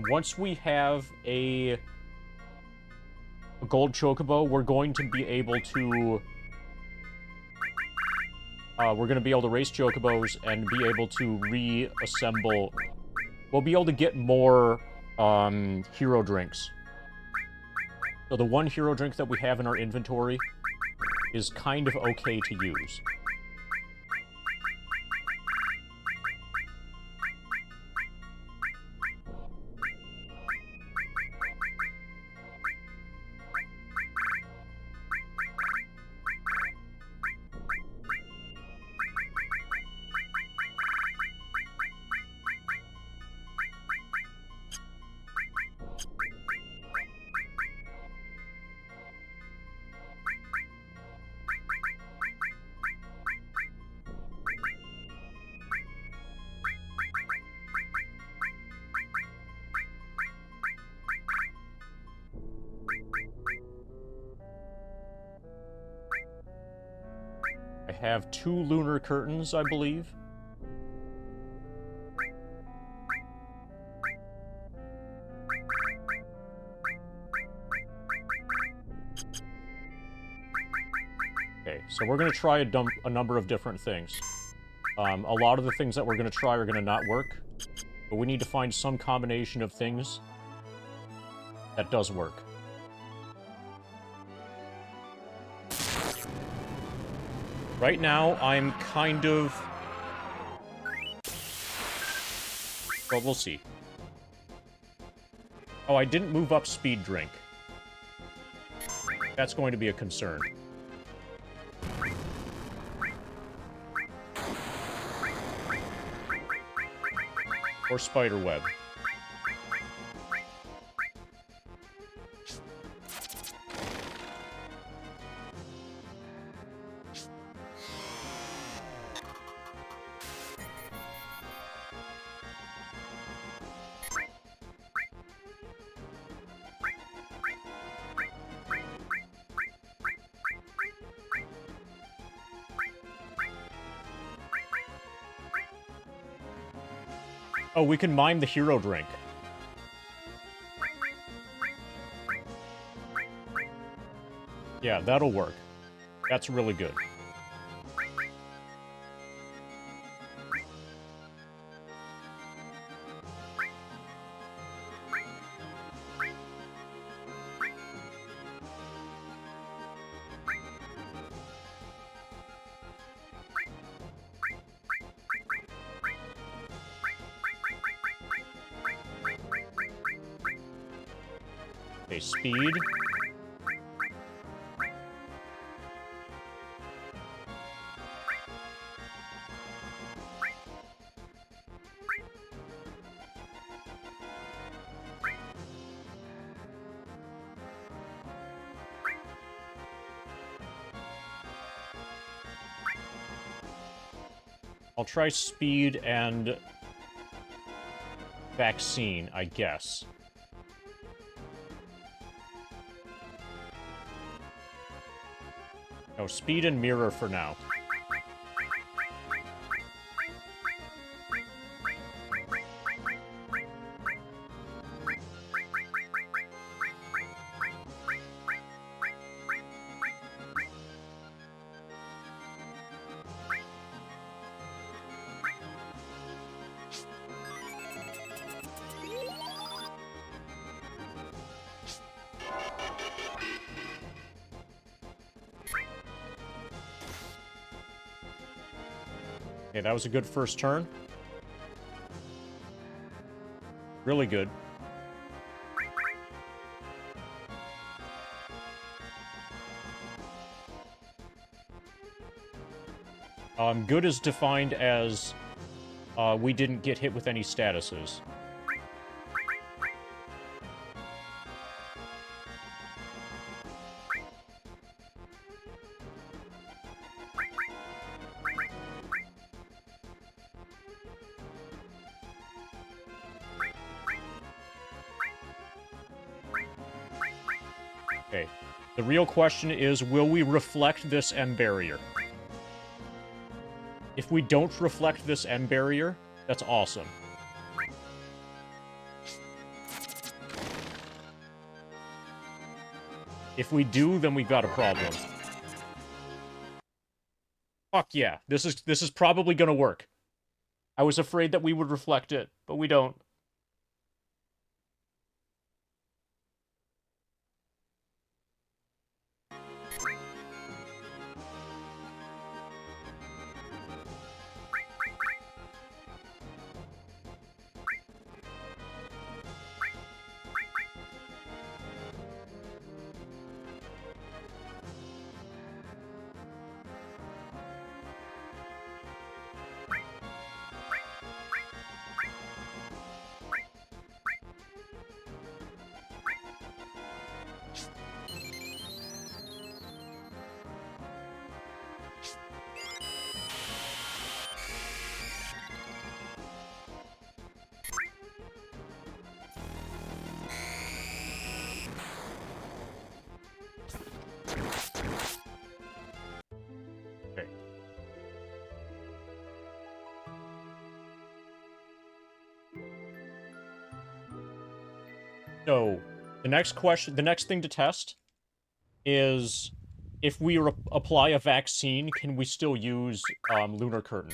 Once we have a gold chocobo, we're going to be able to... we're going to be able to race chocobos and be able to reassemble... We'll be able to get more, hero drinks. So the one hero drink that we have in our inventory is kind of okay to use. I have 2 lunar curtains, I believe. Okay, so we're going to try a number of different things. A lot of the things that we're going to try are going to not work, but we need to find some combination of things that does work. Right now, I'm kind of... Well, we'll see. Oh, I didn't move up speed drink. That's going to be a concern. Or spider web. Oh, we can mime the hero drink. Yeah, that'll work. That's really good. Okay, speed. I'll try speed and vaccine, I guess. No, speed and mirror for now. Okay, that was a good first turn. Really good. Good is defined as we didn't get hit with any statuses. Okay. The real question is, will we reflect this M barrier? If we don't reflect this M barrier, that's awesome. If we do, then we got a problem. Fuck yeah. This is probably gonna work. I was afraid that we would reflect it, but we don't. Okay. So, the next thing to test is if we apply a vaccine, can we still use Lunar Curtain?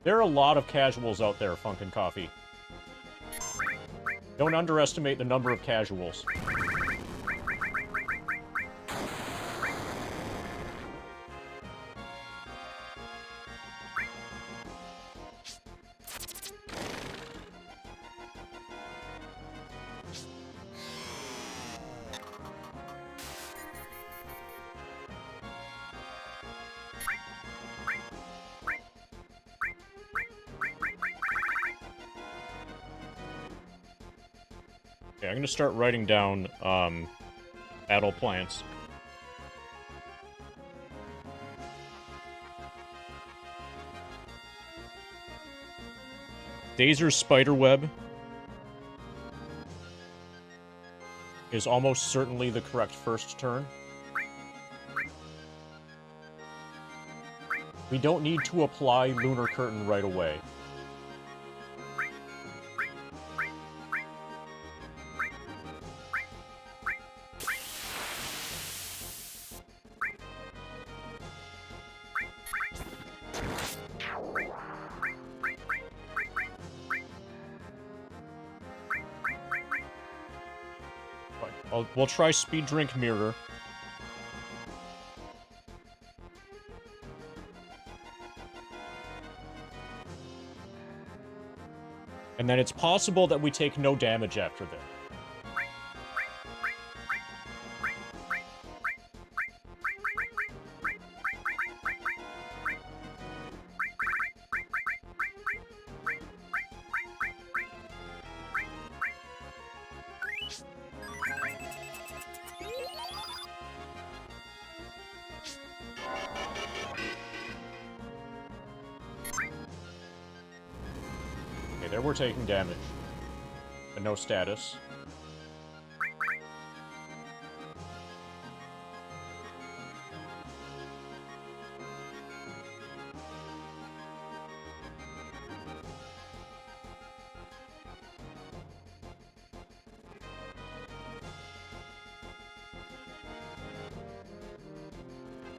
There are a lot of casuals out there, Funkin' Coffee. Don't underestimate the number of casuals. Okay, I'm gonna start writing down, battle plants. Dazer's Spiderweb is almost certainly the correct first turn. We don't need to apply Lunar Curtain right away. We'll try Speed Drink Mirror. And then it's possible that we take no damage after this. Okay, there we're taking damage. But no status.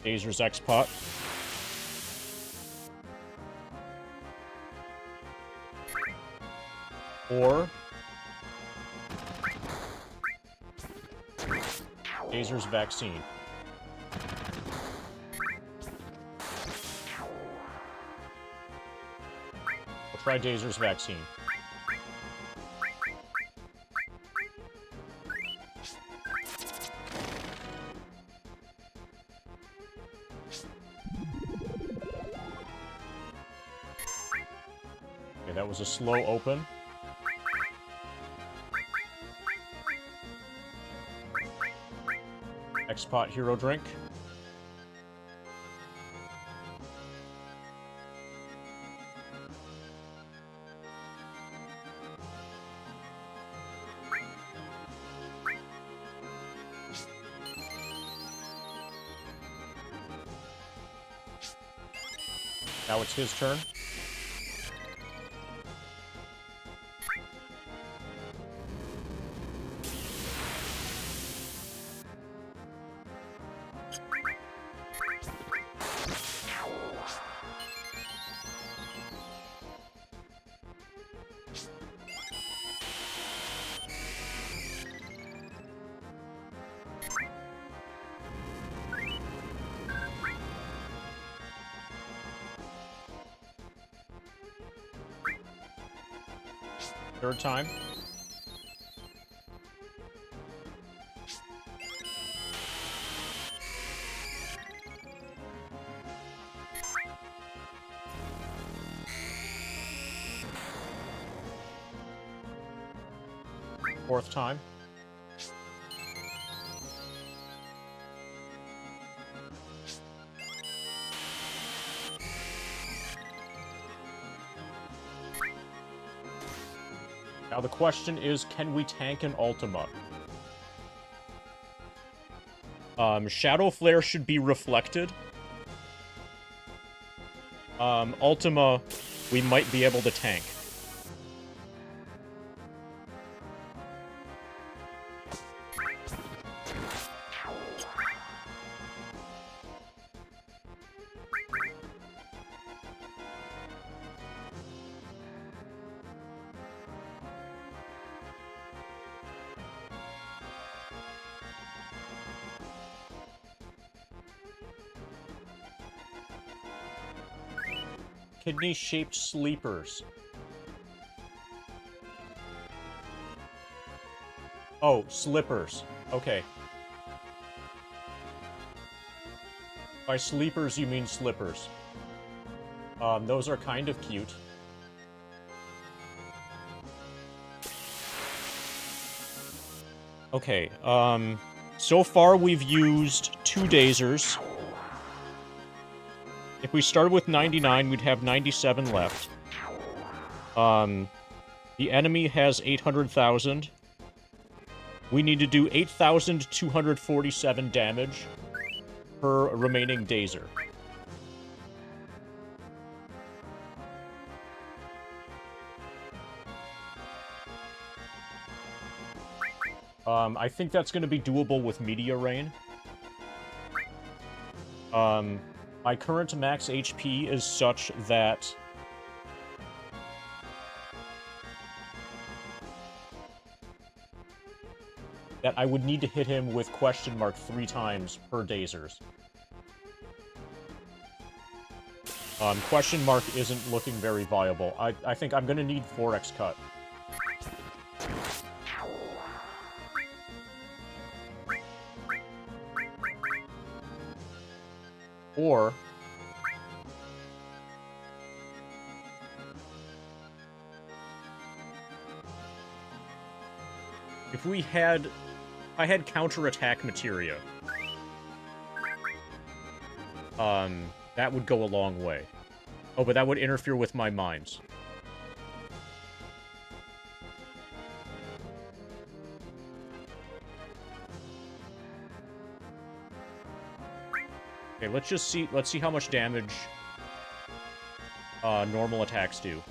Dazer's X-Pot. Or Dazer's Vaccine. We'll try Dazer's Vaccine. Okay, that was a slow open. X-Pot Hero Drink. Now it's his turn. Third time. Fourth time. Now the question is, can we tank an Ultima? Shadow Flare should be reflected. Ultima, we might be able to tank. Kidney-shaped sleepers. Oh, slippers. Okay. By sleepers, you mean slippers. Those are kind of cute. Okay, so far we've used 2 Dazers. If we started with 99, we'd have 97 left. The enemy has 800,000. We need to do 8,247 damage per remaining Dazer. I think that's going to be doable with Meteor Rain. My current max HP is such that I would need to hit him with question mark 3 times per Dazers. Question mark isn't looking very viable. I think I'm gonna need 4x cut. Or if I had counterattack materia, that would go a long way. Oh, but that would interfere with my mines. Okay, let's see how much damage normal attacks do.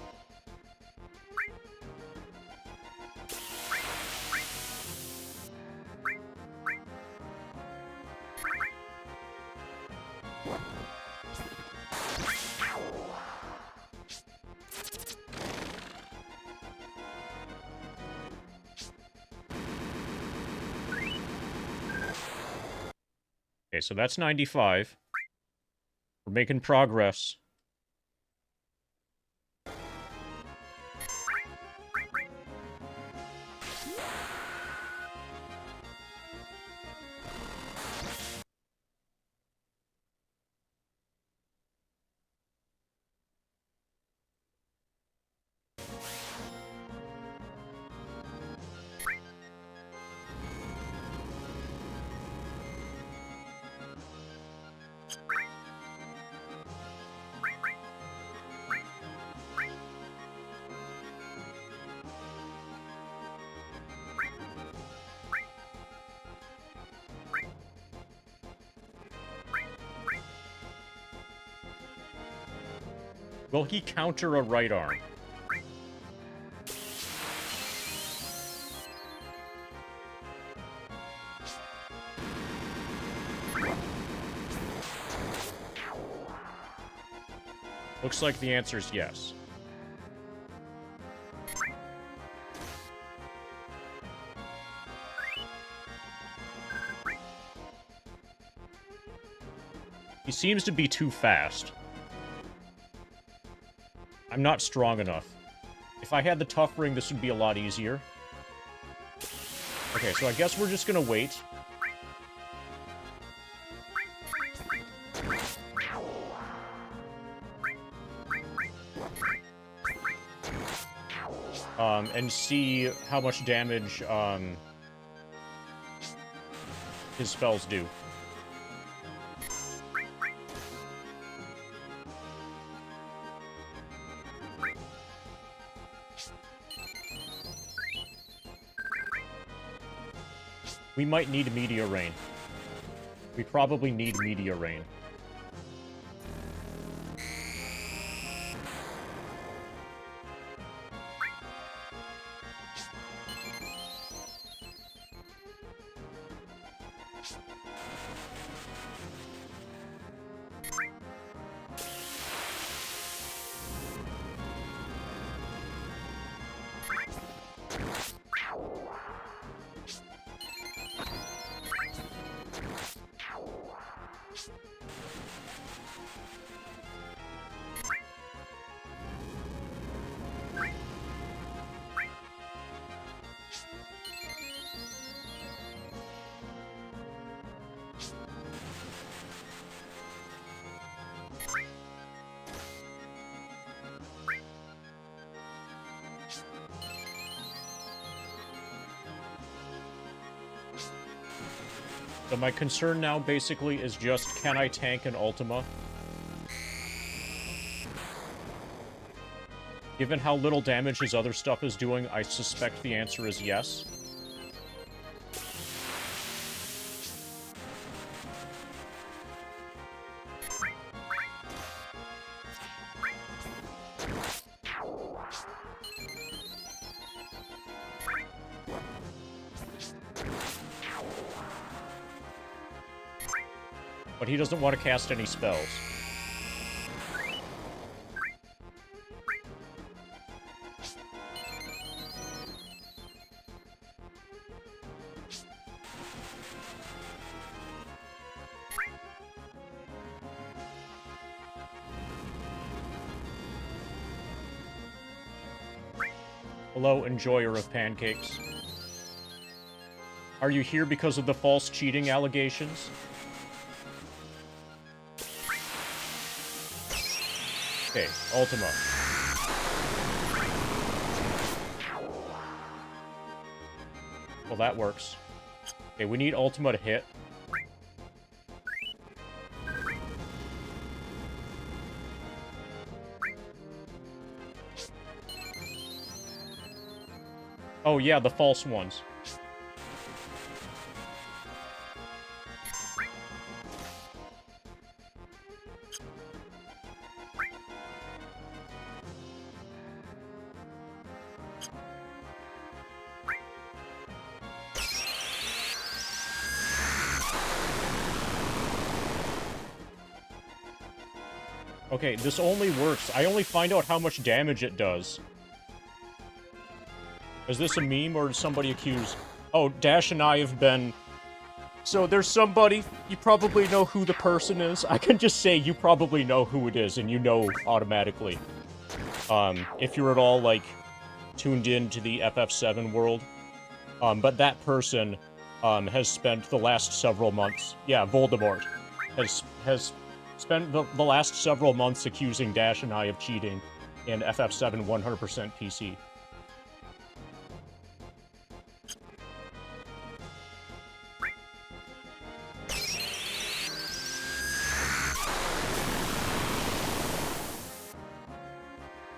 Okay, so that's 95. We're making progress. Will he counter a right arm? Looks like the answer is yes. He seems to be too fast. I'm not strong enough. If I had the tough ring, this would be a lot easier. Okay, so I guess we're just gonna wait. And see how much damage, his spells do. We might need Meteor Rain. We probably need Meteor Rain. So my concern now basically is just, can I tank an Ultima? Given how little damage his other stuff is doing, I suspect the answer is yes. But he doesn't want to cast any spells. Hello, enjoyer of pancakes. Are you here because of the false cheating allegations? Okay, Ultima. Well, that works. Okay, we need Ultima to hit. Oh yeah, the false ones. Okay, this only works. I only find out how much damage it does. Is this a meme, or did somebody accuse... Oh, Dash and I have been So there's somebody, you probably know who the person is. I can just say you probably know who it is, and you know automatically. If you're at all, like, tuned in to the FF7 world. But that person, has spent the last several months... Yeah, Voldemort. Has spent the last several months accusing Dash and I of cheating in FF7 100% PC.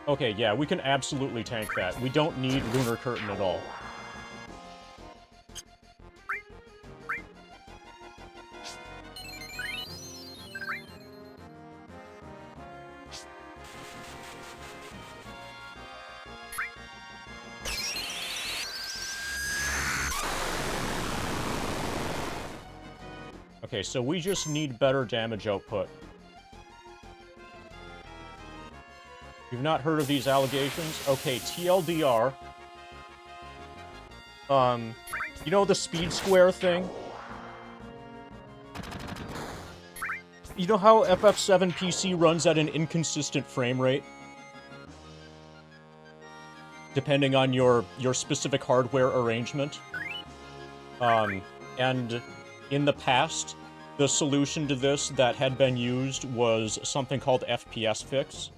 Okay, yeah, we can absolutely tank that. We don't need Lunar Curtain at all. Okay, so we just need better damage output. You've not heard of these allegations? Okay, TLDR. You know the speed square thing? You know how FF7 PC runs at an inconsistent frame rate? Depending on your specific hardware arrangement? And in the past, the solution to this that had been used was something called FPS fix.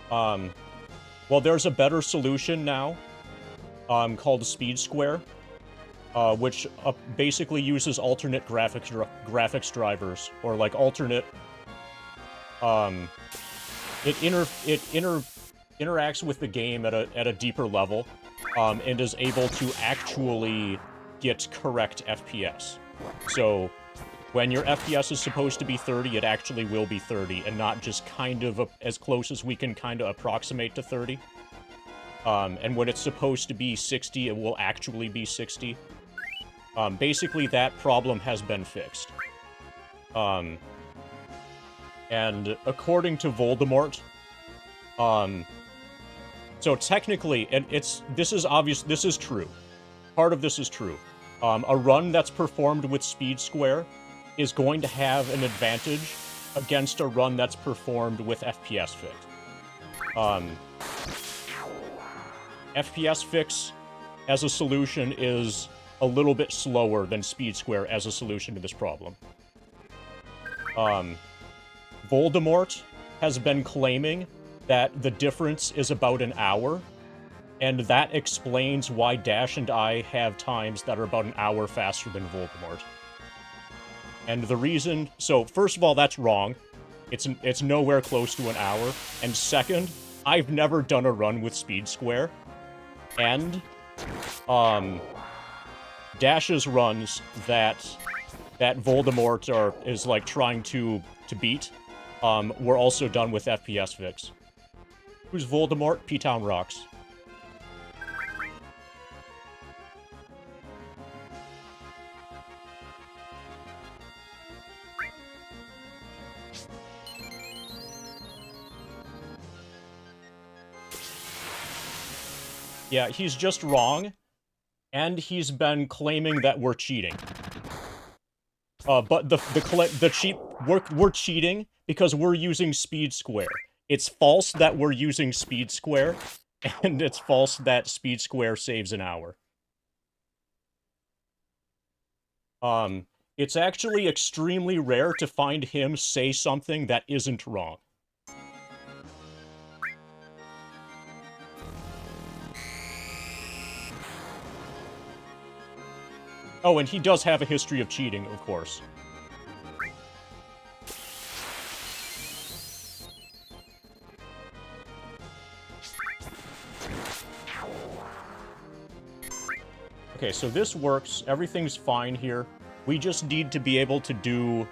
Well, there's a better solution now, called Speed Square, which basically uses alternate graphics drivers, or like alternate, it interacts with the game at a deeper level, and is able to actually get correct FPS. So, when your FPS is supposed to be 30, it actually will be 30, and not just kind of as close as we can kind of approximate to 30. And when it's supposed to be 60, it will actually be 60. Basically, that problem has been fixed. And according to Voldemort, so technically, and this is true. Part of this is true. A run that's performed with Speed Square is going to have an advantage against a run that's performed with FPS fix. FPS fix as a solution is a little bit slower than Speed Square as a solution to this problem. Voldemort has been claiming that the difference is about an hour, and that explains why Dash and I have times that are about an hour faster than Voldemort. And the reason... So, first of all, that's wrong. It's nowhere close to an hour. And second, I've never done a run with Speed Square. And, Dash's runs that Voldemort is, like, trying to beat, were also done with FPS fix. Who's Voldemort? P-Town rocks. Yeah, he's just wrong, and he's been claiming that we're cheating. But we're cheating because we're using Speed Square. It's false that we're using Speed Square, and it's false that Speed Square saves an hour. It's actually extremely rare to find him say something that isn't wrong. Oh, and he does have a history of cheating, of course. Okay, so this works. Everything's fine here. We just need to be able to do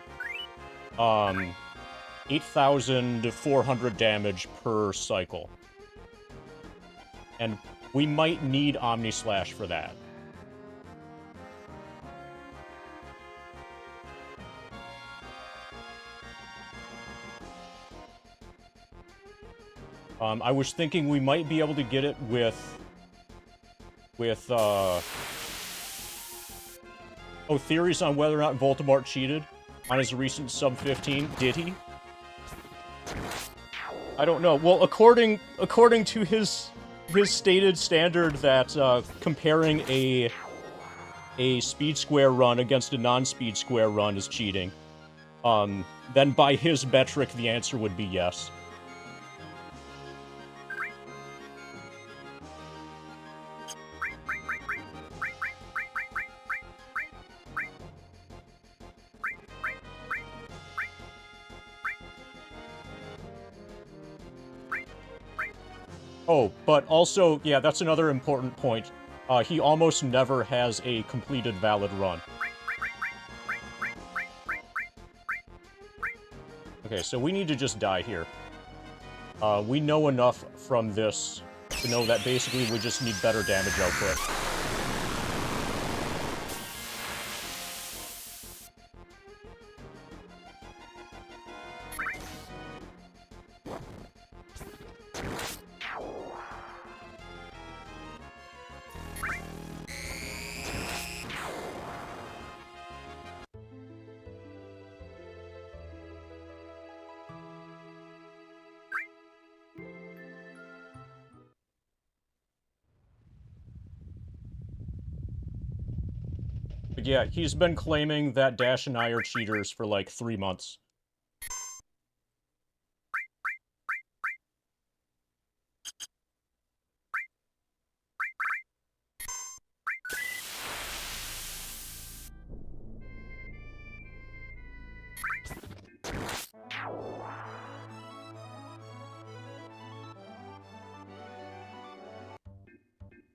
8,400 damage per cycle. And we might need Omni Slash for that. I was thinking we might be able to get it with Oh, theories on whether or not Voldemort cheated on his recent sub 15. Did he? I don't know. Well, according to his stated standard that comparing a speed square run against a non-speed square run is cheating, then by his metric, the answer would be yes. Oh, but also, yeah, that's another important point. He almost never has a completed valid run. Okay, so we need to just die here. We know enough from this to know that basically we just need better damage output. But yeah, he's been claiming that Dash and I are cheaters for like 3 months.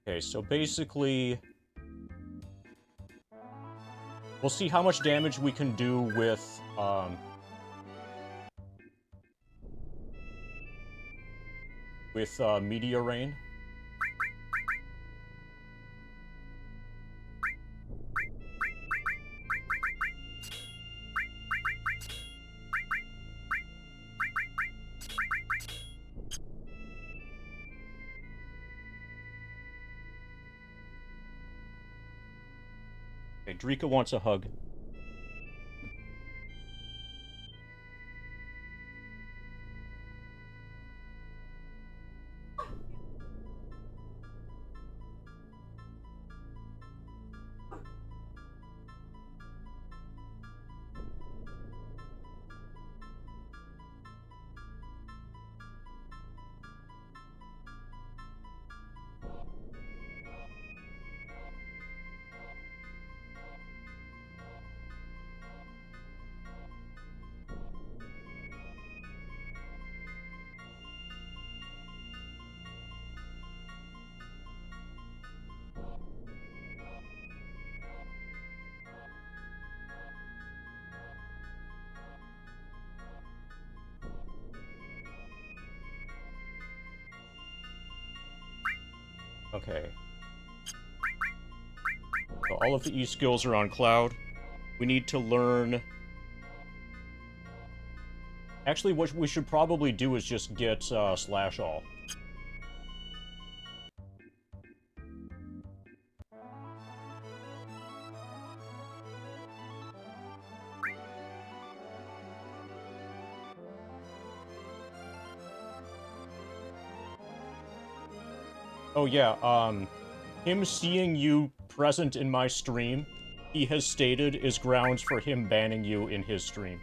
Okay, so basically, we'll see how much damage we can do with Meteor Rain. Okay, Drika wants a hug. Okay. So all of the E skills are on Cloud. We need to learn... Actually, what we should probably do is just get Slash All. Oh yeah, him seeing you present in my stream, he has stated, is grounds for him banning you in his stream.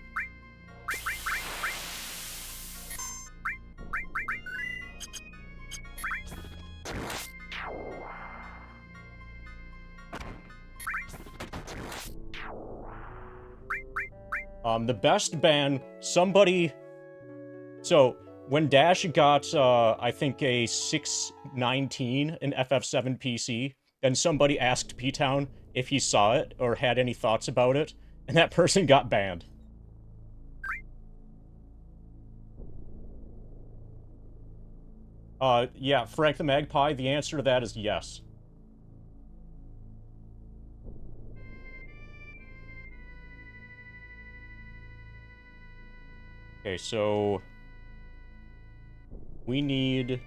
The best ban, somebody... So, when Dash got, I think a 619 in FF7 PC, then somebody asked P-Town if he saw it or had any thoughts about it, and that person got banned. Yeah, Frank the Magpie, the answer to that is yes. Okay, so... we need...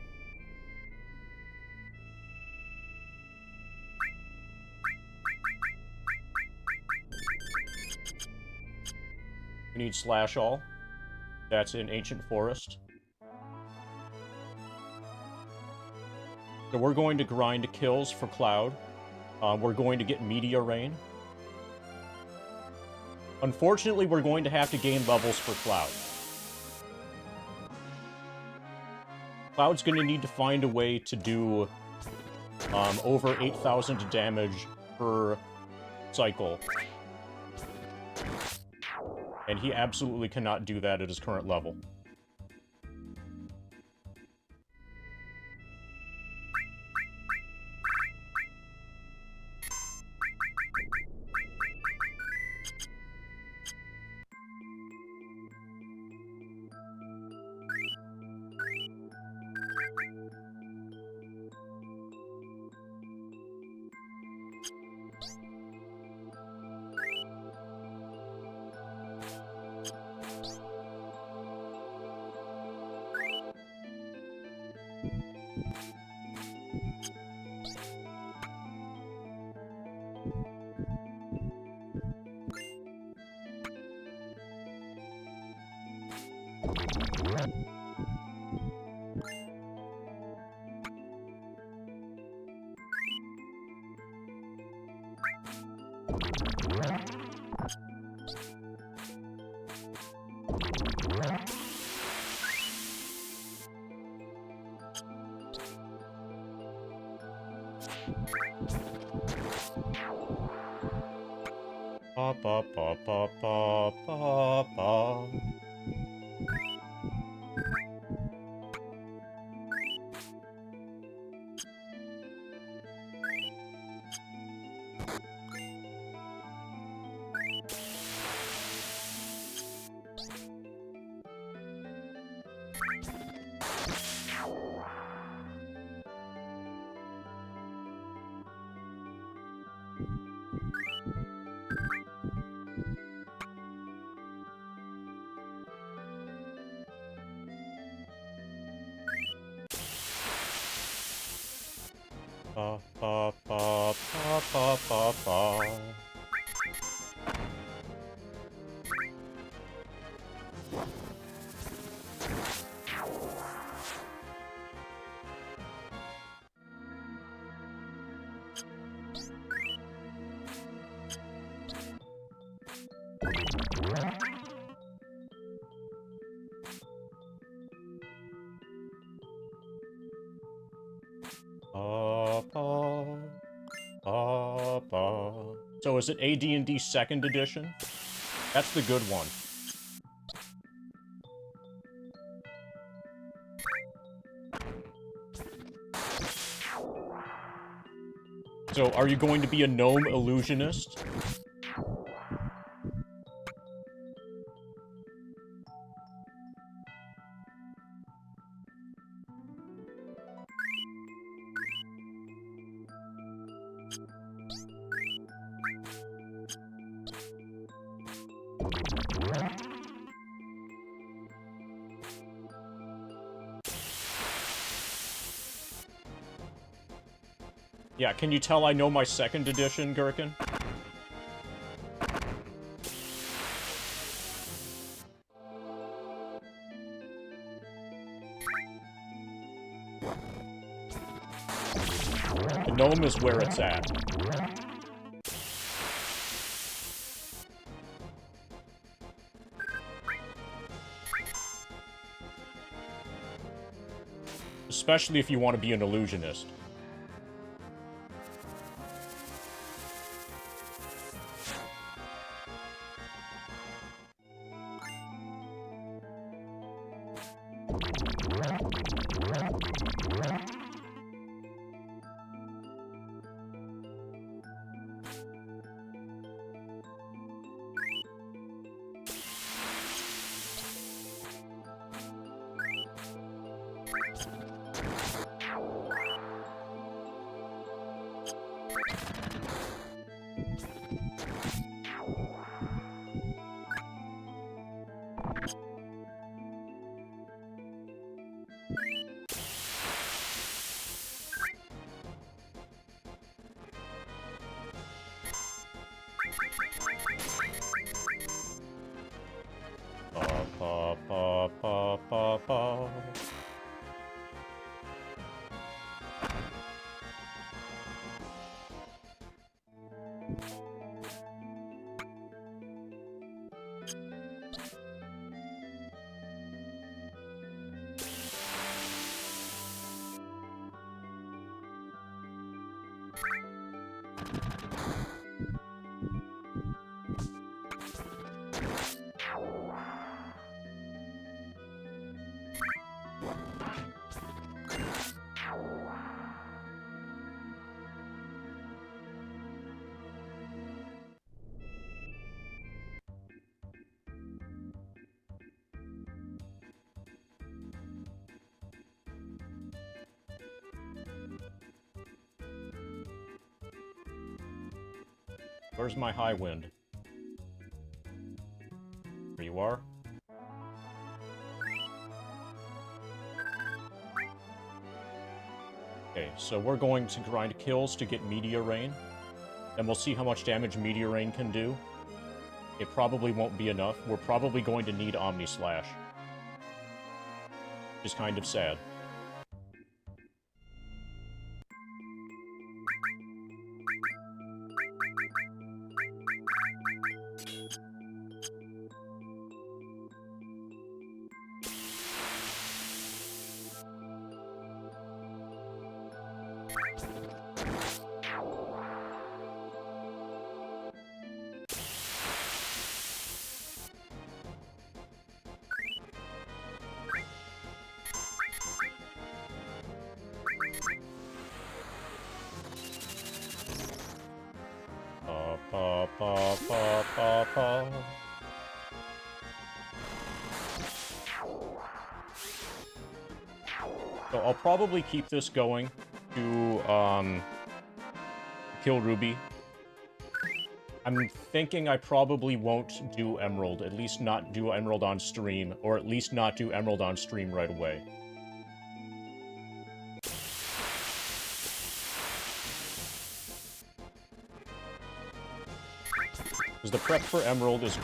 need Slash All. That's in Ancient Forest. So we're going to grind kills for Cloud. We're going to get Meteor Rain. Unfortunately, we're going to have to gain levels for Cloud. Cloud's going to need to find a way to do over 8,000 damage per cycle. And he absolutely cannot do that at his current level. Ba ba ba ba ba ba ba. Ba ba ba ba ba ba ba. So is it AD&D 2nd edition? That's the good one. So are you going to be a gnome illusionist? Yeah, can you tell I know my 2nd edition, Gherkin? The gnome is where it's at. Especially if you want to be an illusionist. pa pa. Where's my high wind? There you are. Okay, so we're going to grind kills to get Meteor Rain. Then we'll see how much damage Meteor Rain can do. It probably won't be enough. We're probably going to need Omni Slash. Which is kind of sad. Pa pa pa pa pa. So I'll probably keep this going to kill Ruby. I'm thinking I probably won't do Emerald, at least not do Emerald on stream, or at least not do Emerald on stream right away. Because the prep for Emerald is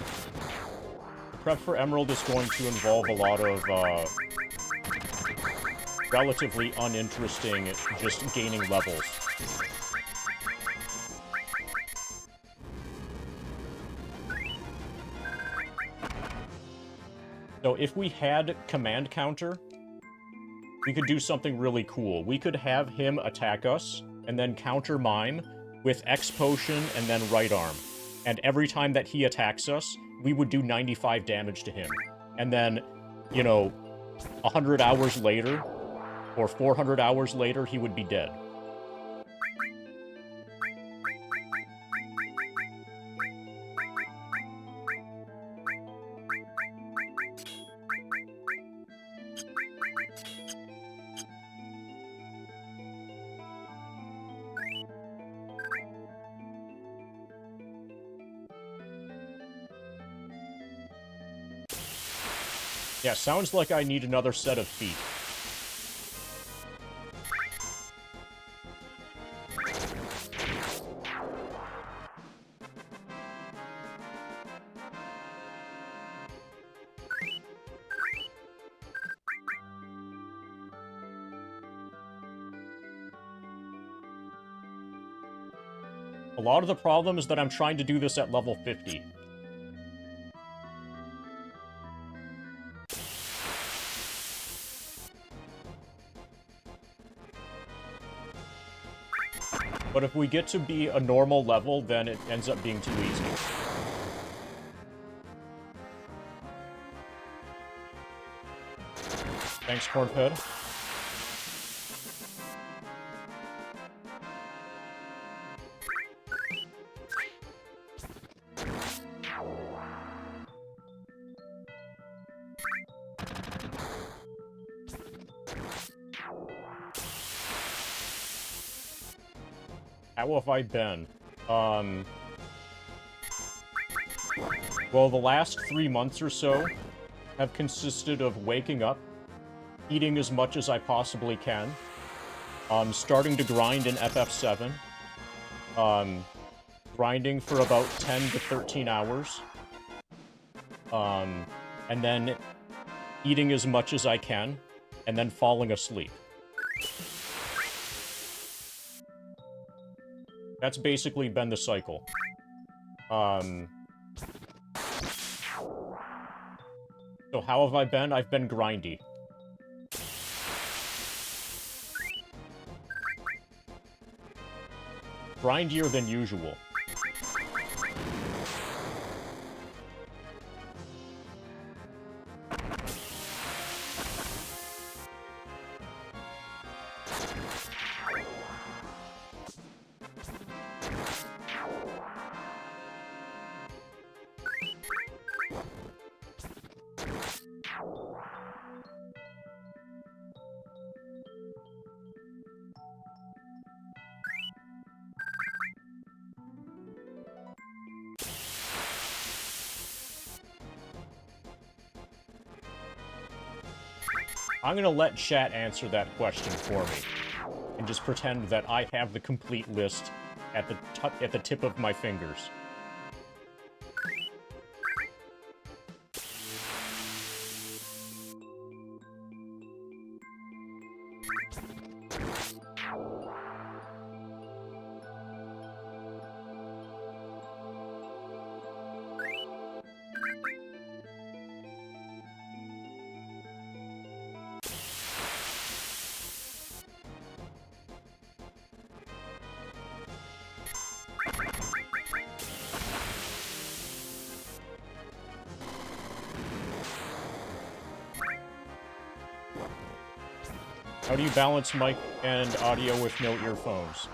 going to involve a lot of relatively uninteresting just gaining levels. So if we had command counter, we could do something really cool. We could have him attack us and then counter mime with X potion and then right arm. And every time that he attacks us, we would do 95 damage to him. And then, you know, 100 hours later, or 400 hours later, he would be dead. Yeah, sounds like I need another set of feet. A lot of the problem is that I'm trying to do this at level 50. But if we get to be a normal level, then it ends up being too easy. Thanks, Cornhead. How have I been? Well, the last 3 months or so have consisted of waking up, eating as much as I possibly can, starting to grind in FF7, grinding for about 10 to 13 hours, and then eating as much as I can, and then falling asleep. That's basically been the cycle. So how have I been? I've been grindy. Grindier than usual. I'm gonna let chat answer that question for me, and just pretend that I have the complete list at the tip of my fingers. How do you balance mic and audio with no earphones?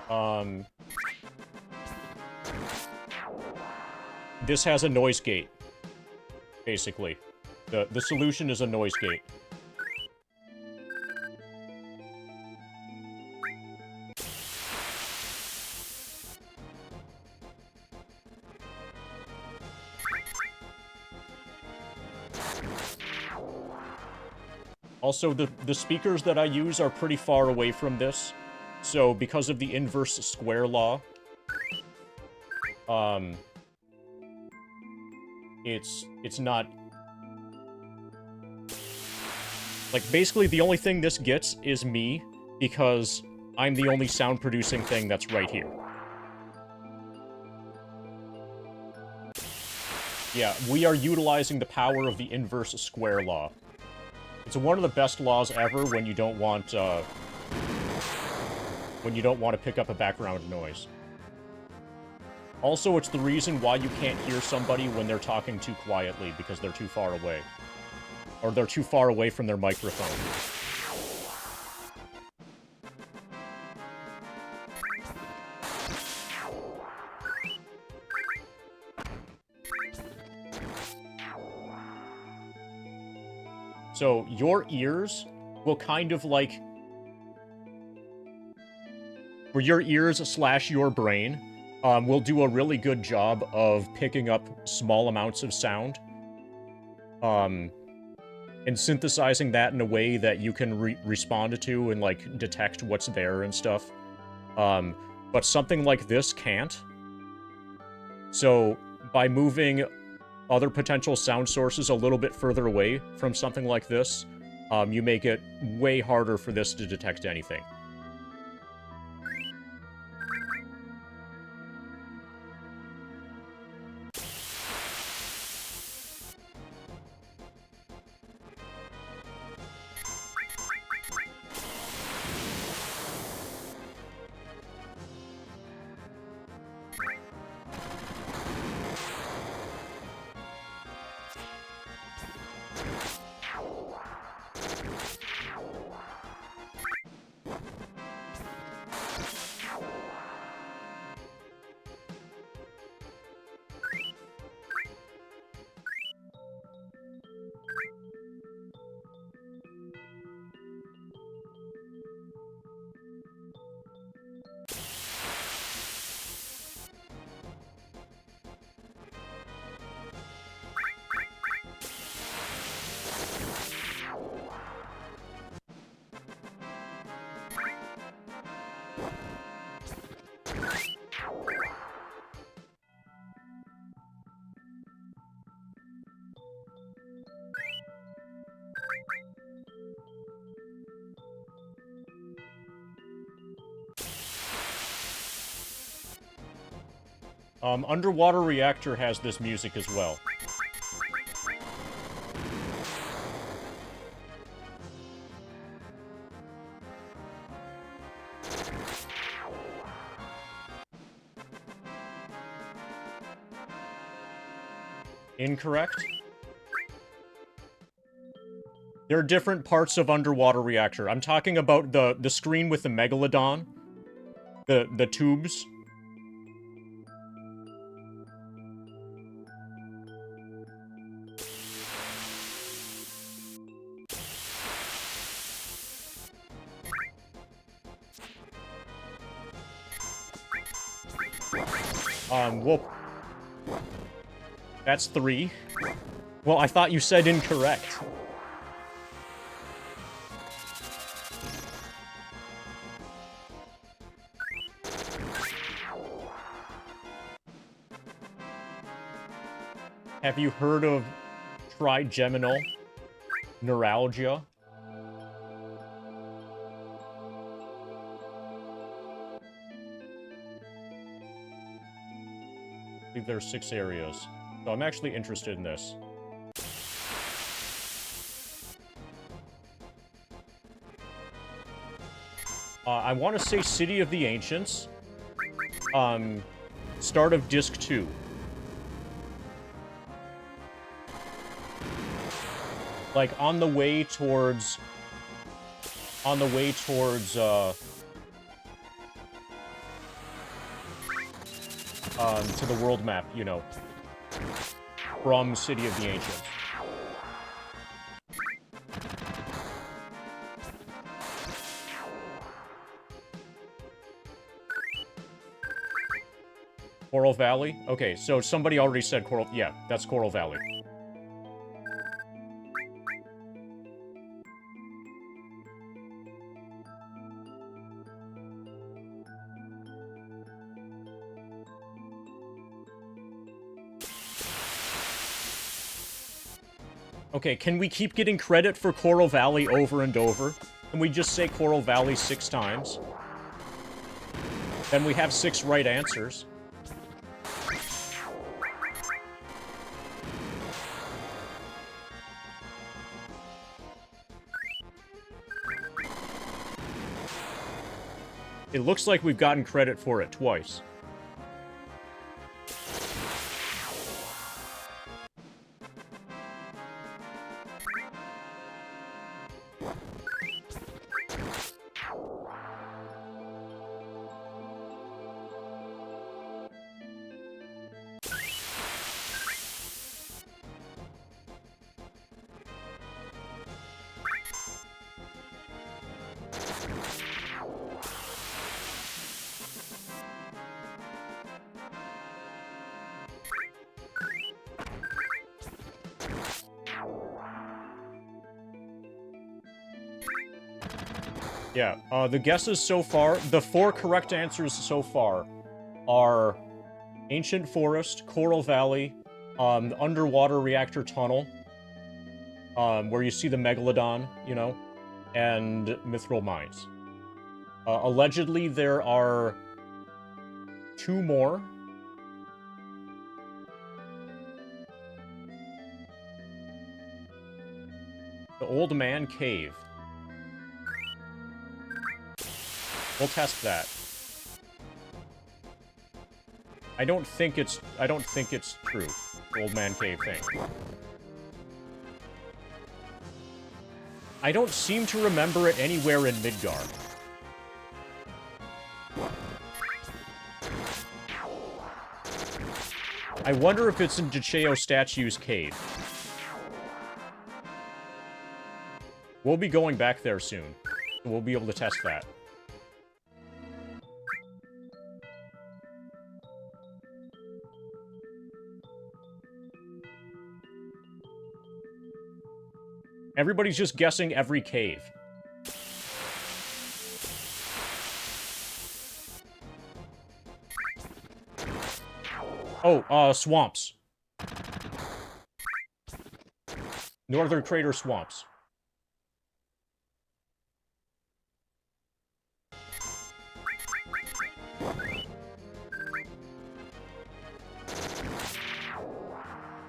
This has a noise gate, basically. The solution is a noise gate. Also, the speakers that I use are pretty far away from this, so because of the inverse square law, it's not... Like, basically, the only thing this gets is me, because I'm the only sound-producing thing that's right here. Yeah, we are utilizing the power of the inverse square law. It's one of the best laws ever when you don't want to pick up a background noise. Also, it's the reason why you can't hear somebody when they're talking too quietly, because they're too far away. Or they're too far away from their microphone. So, your ears will kind of like... For your ears slash your brain, will do a really good job of picking up small amounts of sound. And synthesizing that in a way that you can respond to and, like, detect what's there and stuff. But something like this can't. So, by moving other potential sound sources a little bit further away from something like this, you make it way harder for this to detect anything. Underwater reactor has this music as well. Incorrect. There are different parts of underwater reactor. I'm talking about the screen with the megalodon. The tubes. Well... That's 3. Well, I thought you said incorrect. Have you heard of trigeminal neuralgia? I think there are 6 areas. So I'm actually interested in this. I want to say City of the Ancients. Start of Disc 2. Like, on the way towards... to the world map, you know. From City of the Ancients. Coral Valley? Okay, so somebody already said Coral... Yeah, that's Coral Valley. Okay, can we keep getting credit for Coral Valley over and over? Can we just say Coral Valley 6 times? Then we have 6 right answers. It looks like we've gotten credit for it twice. Yeah, the guesses so far, the 4 correct answers so far are Ancient Forest, Coral Valley, Underwater Reactor Tunnel, where you see the Megalodon, you know, and Mithril Mines. Allegedly, there are 2 more. The Old Man Cave. We'll test that. I don't think it's true. The Old Man Cave thing. I don't seem to remember it anywhere in Midgar. I wonder if it's in Decheo Statue's cave. We'll be going back there soon. We'll be able to test that. Everybody's just guessing every cave. Oh, swamps. Northern Crater swamps.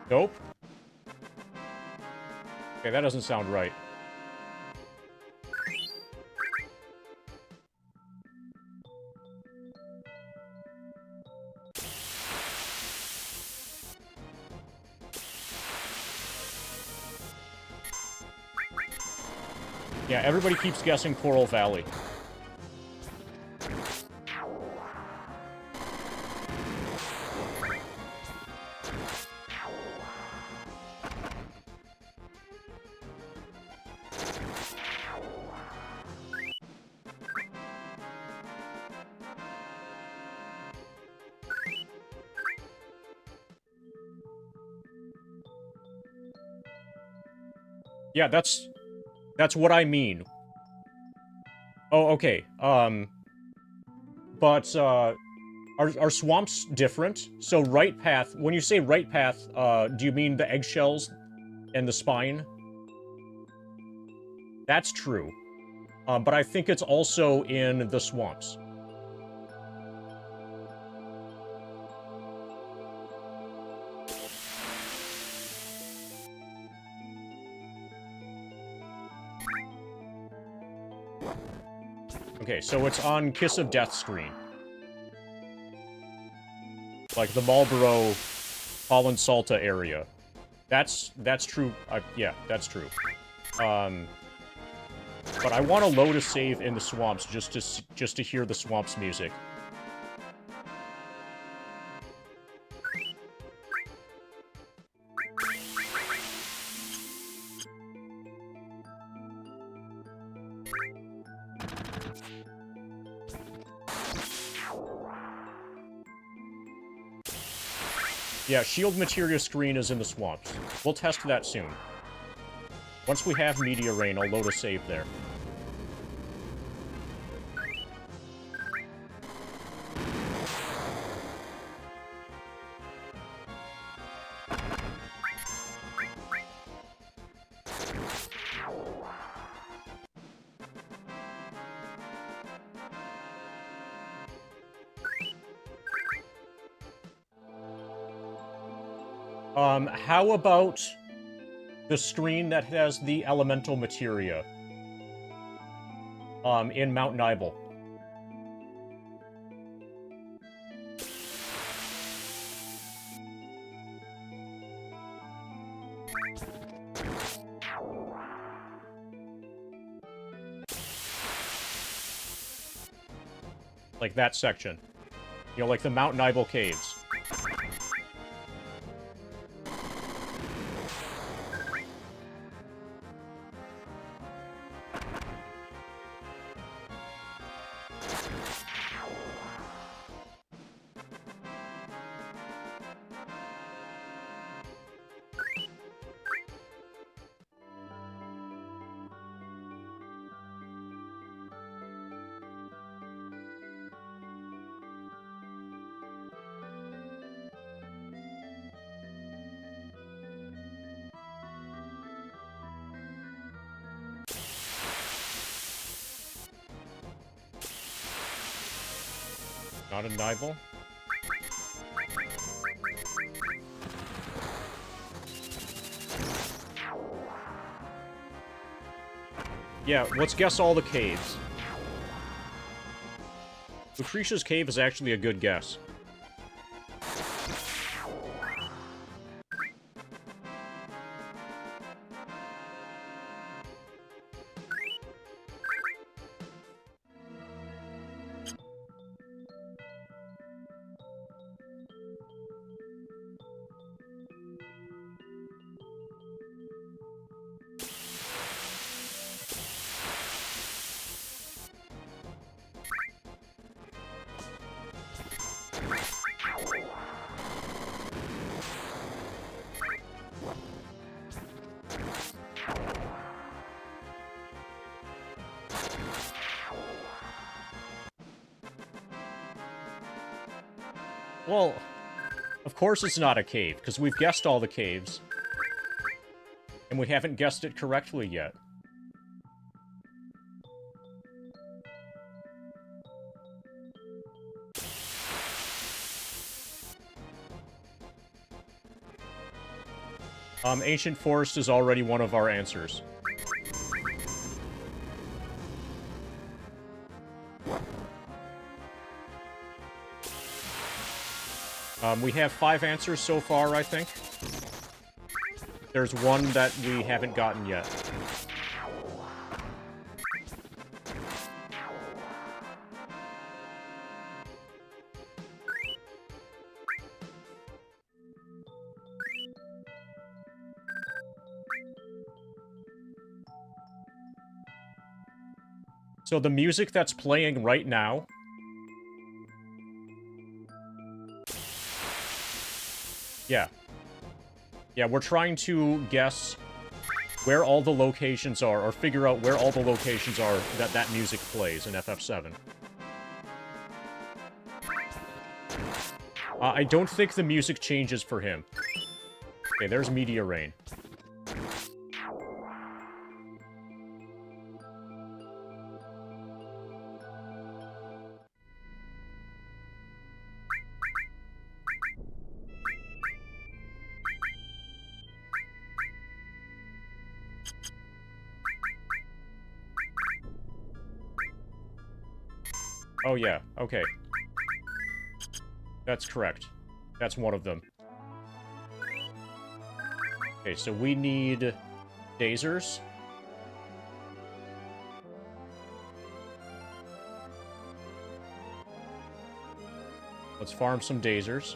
Nope. Okay, that doesn't sound right. Yeah, everybody keeps guessing Coral Valley. Yeah, that's what I mean. Oh, okay. But, are swamps different? So right path, when you say right path, do you mean the eggshells and the spine? That's true. But I think it's also in the swamps. Okay, so it's on Kiss of Death screen. Like the Marlboro, Holland Salta area. That's true. Yeah, that's true. But I want to load a save in the swamps just to hear the swamps music. Yeah, shield materia screen is in the swamps. We'll test that soon. Once we have Media Rain, I'll load a save there. How about the screen that has the elemental materia? In Mount Nibel. Like that section. You know, like the Mount Nibel caves. Not a Nibel? Yeah, let's guess all the caves. Lucretia's Cave is actually a good guess. Well, of course it's not a cave, because we've guessed all the caves. And we haven't guessed it correctly yet. Ancient Forest is already one of our answers. We have 5 answers so far, I think. There's one that we haven't gotten yet. So the music that's playing right now... Yeah. Yeah, we're trying to guess where all the locations are, or figure out where all the locations are that music plays in FF7. I don't think the music changes for him. Okay, there's Meteor Rain. Oh yeah, okay. That's correct. That's one of them. Okay, so we need Dazers. Let's farm some Dazers.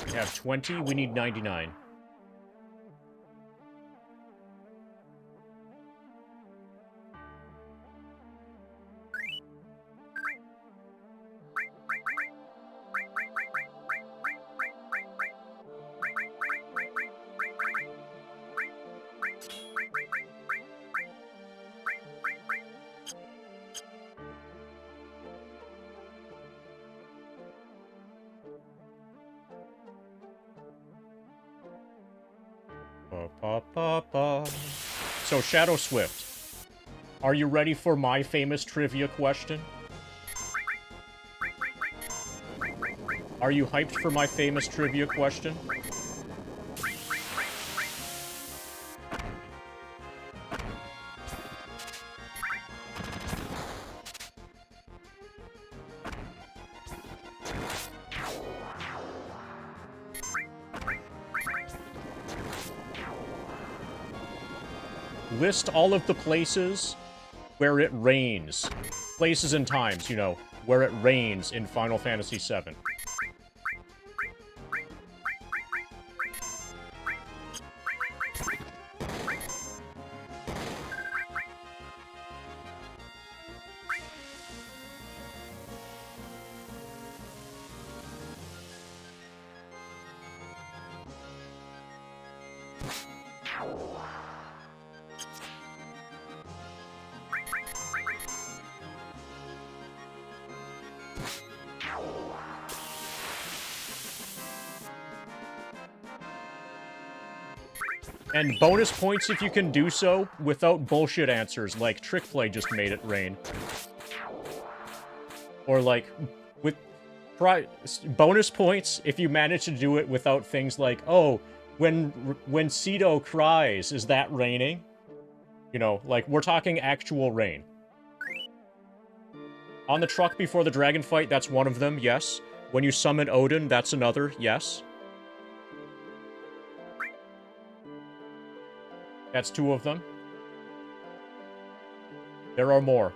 We have 20, we need 99. So, Shadow Swift, are you ready for my famous trivia question? Are you hyped for my famous trivia question? List all of the places where it rains. Places and times, you know, where it rains in Final Fantasy VII. And bonus points if you can do so without bullshit answers, like Trick Play just made it rain. Or like, with... bonus points if you manage to do it without things like, oh, when Cedo cries, is that raining? You know, like, we're talking actual rain. On the truck before the dragon fight, that's one of them, yes. When you summon Odin, that's another, yes. That's 2 of them. There are more.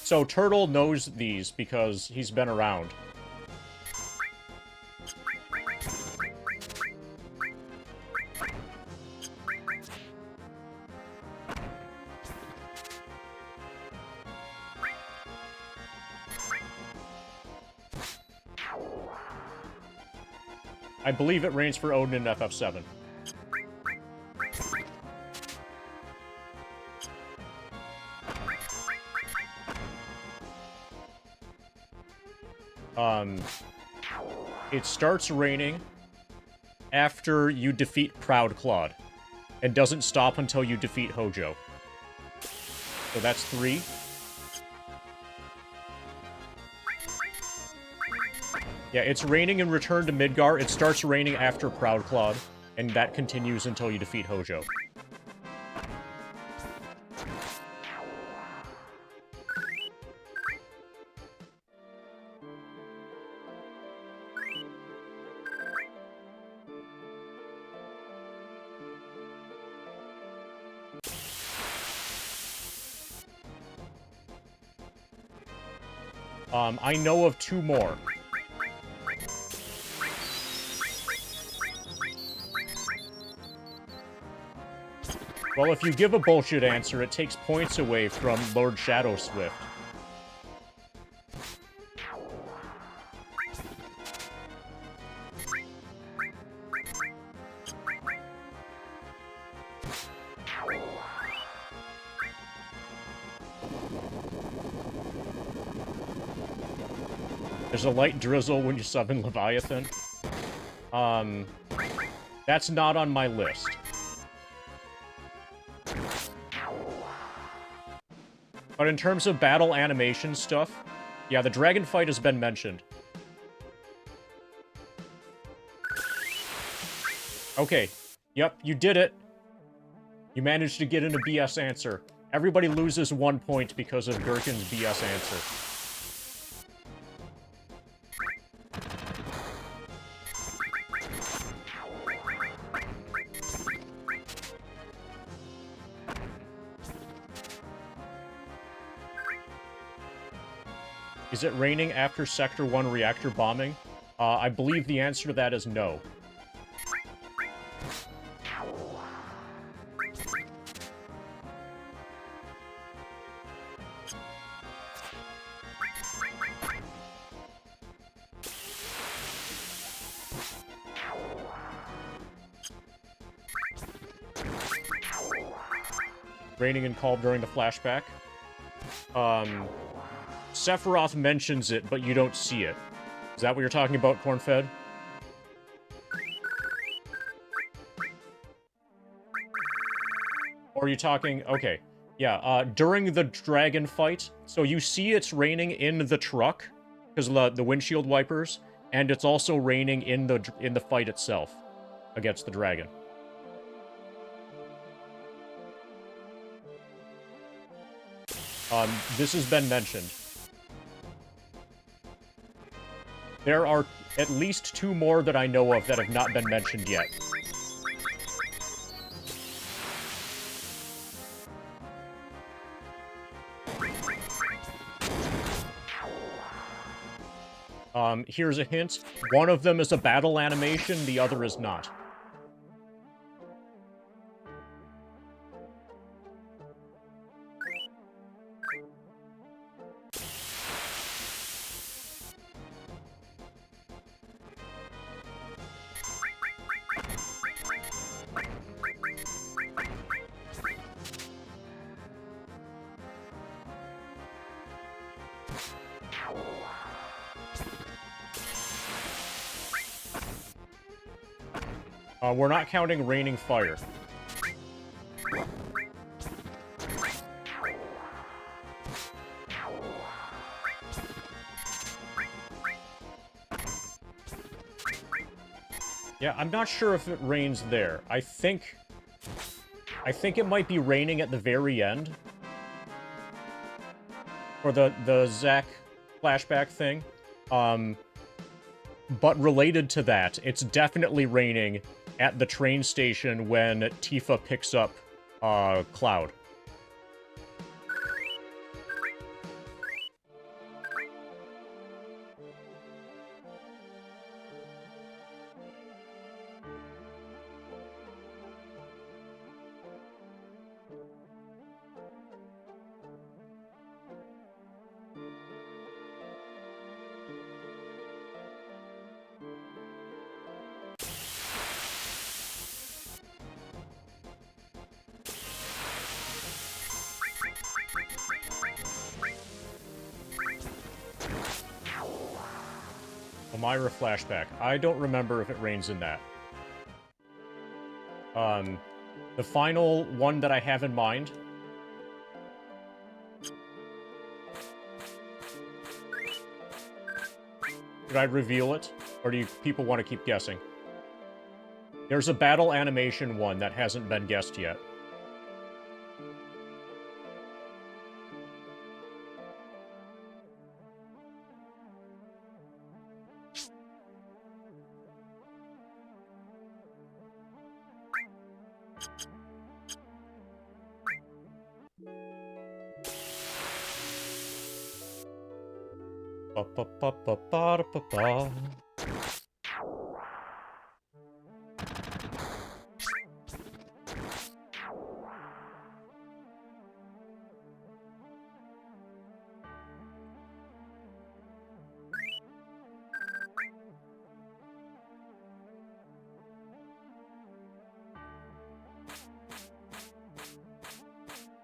So Turtle knows these because he's been around. I believe it rains for Odin in FF7. It starts raining after you defeat Proud Claude, and doesn't stop until you defeat Hojo. So that's 3. Yeah, it's raining in Return to Midgar. It starts raining after Proud Claude, and that continues until you defeat Hojo. I know of 2 more. Well, if you give a bullshit answer, it takes points away from Lord Shadow Swift. There's a light drizzle when you summon Leviathan. That's not on my list. But in terms of battle animation stuff, yeah, the dragon fight has been mentioned. Okay, yep, you did it. You managed to get in a BS answer. Everybody loses 1 point because of Gherkin's BS answer. Is it raining after Sector 1 reactor bombing? I believe the answer to that is no. Raining and called during the flashback. Sephiroth mentions it, but you don't see it. Is that what you're talking about, Cornfed? Or are you talking... Okay. Yeah, during the dragon fight, so you see it's raining in the truck, because of the windshield wipers, and it's also raining in the fight itself against the dragon. This has been mentioned. There are at least 2 more that I know of that have not been mentioned yet. Here's a hint. One of them is a battle animation, the other is not. We're not counting raining fire. Yeah, I'm not sure if it rains there. I think it might be raining at the very end. For the Zack flashback thing. But related to that, it's definitely raining at the train station when Tifa picks up Cloud. Elmira flashback. I don't remember if it rains in that. The final one that I have in mind. Should I reveal it? Or do people want to keep guessing? There's a battle animation one that hasn't been guessed yet. Ba-ba-ba-ba-ba-ba-ba.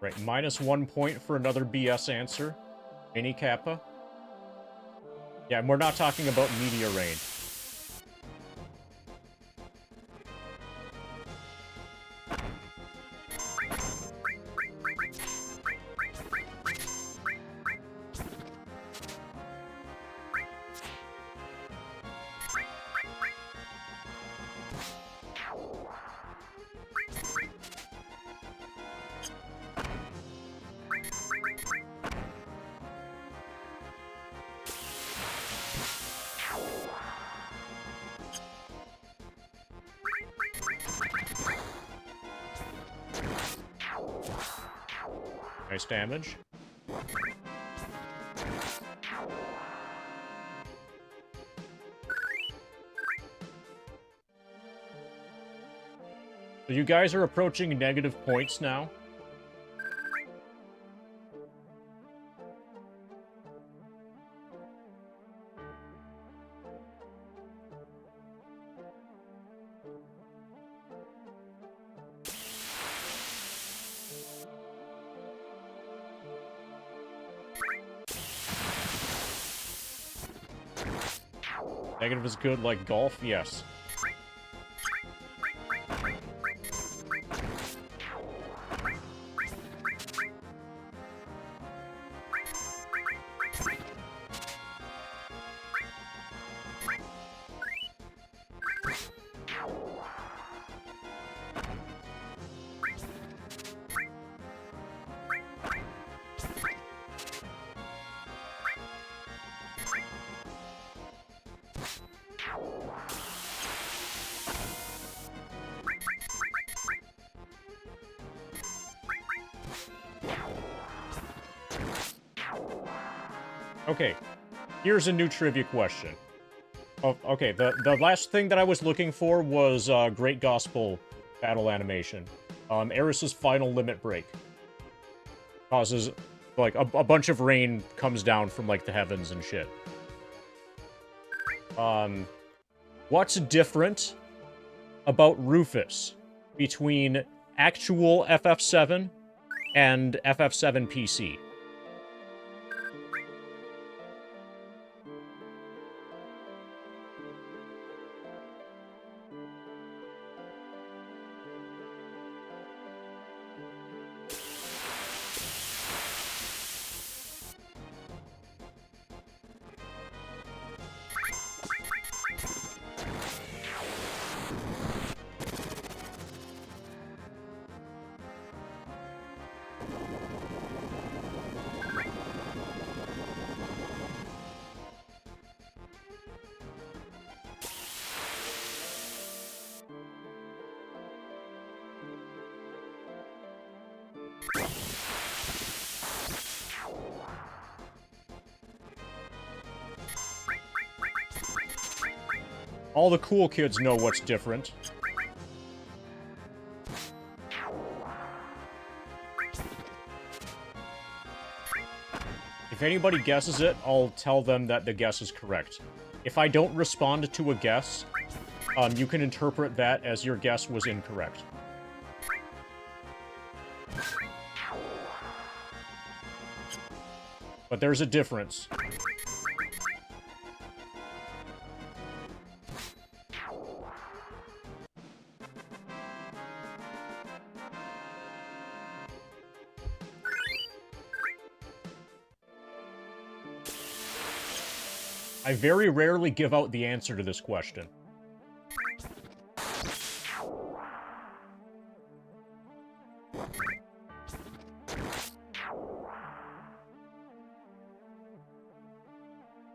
Right, -1 point for another BS answer. Mini Kappa. Yeah, and we're not talking about Meteor Rain. Nice damage. So you guys are approaching negative points now. Negative is good like golf? Yes. Okay, here's a new trivia question. Oh, okay, the last thing that I was looking for was Great Gospel battle animation. Eris's final limit break causes, like, a bunch of rain comes down from, like, the heavens and shit. What's different about Rufus between actual FF7 and FF7 PC? All the cool kids know what's different. If anybody guesses it, I'll tell them that the guess is correct. If I don't respond to a guess, you can interpret that as your guess was incorrect. But there's a difference. I very rarely give out the answer to this question.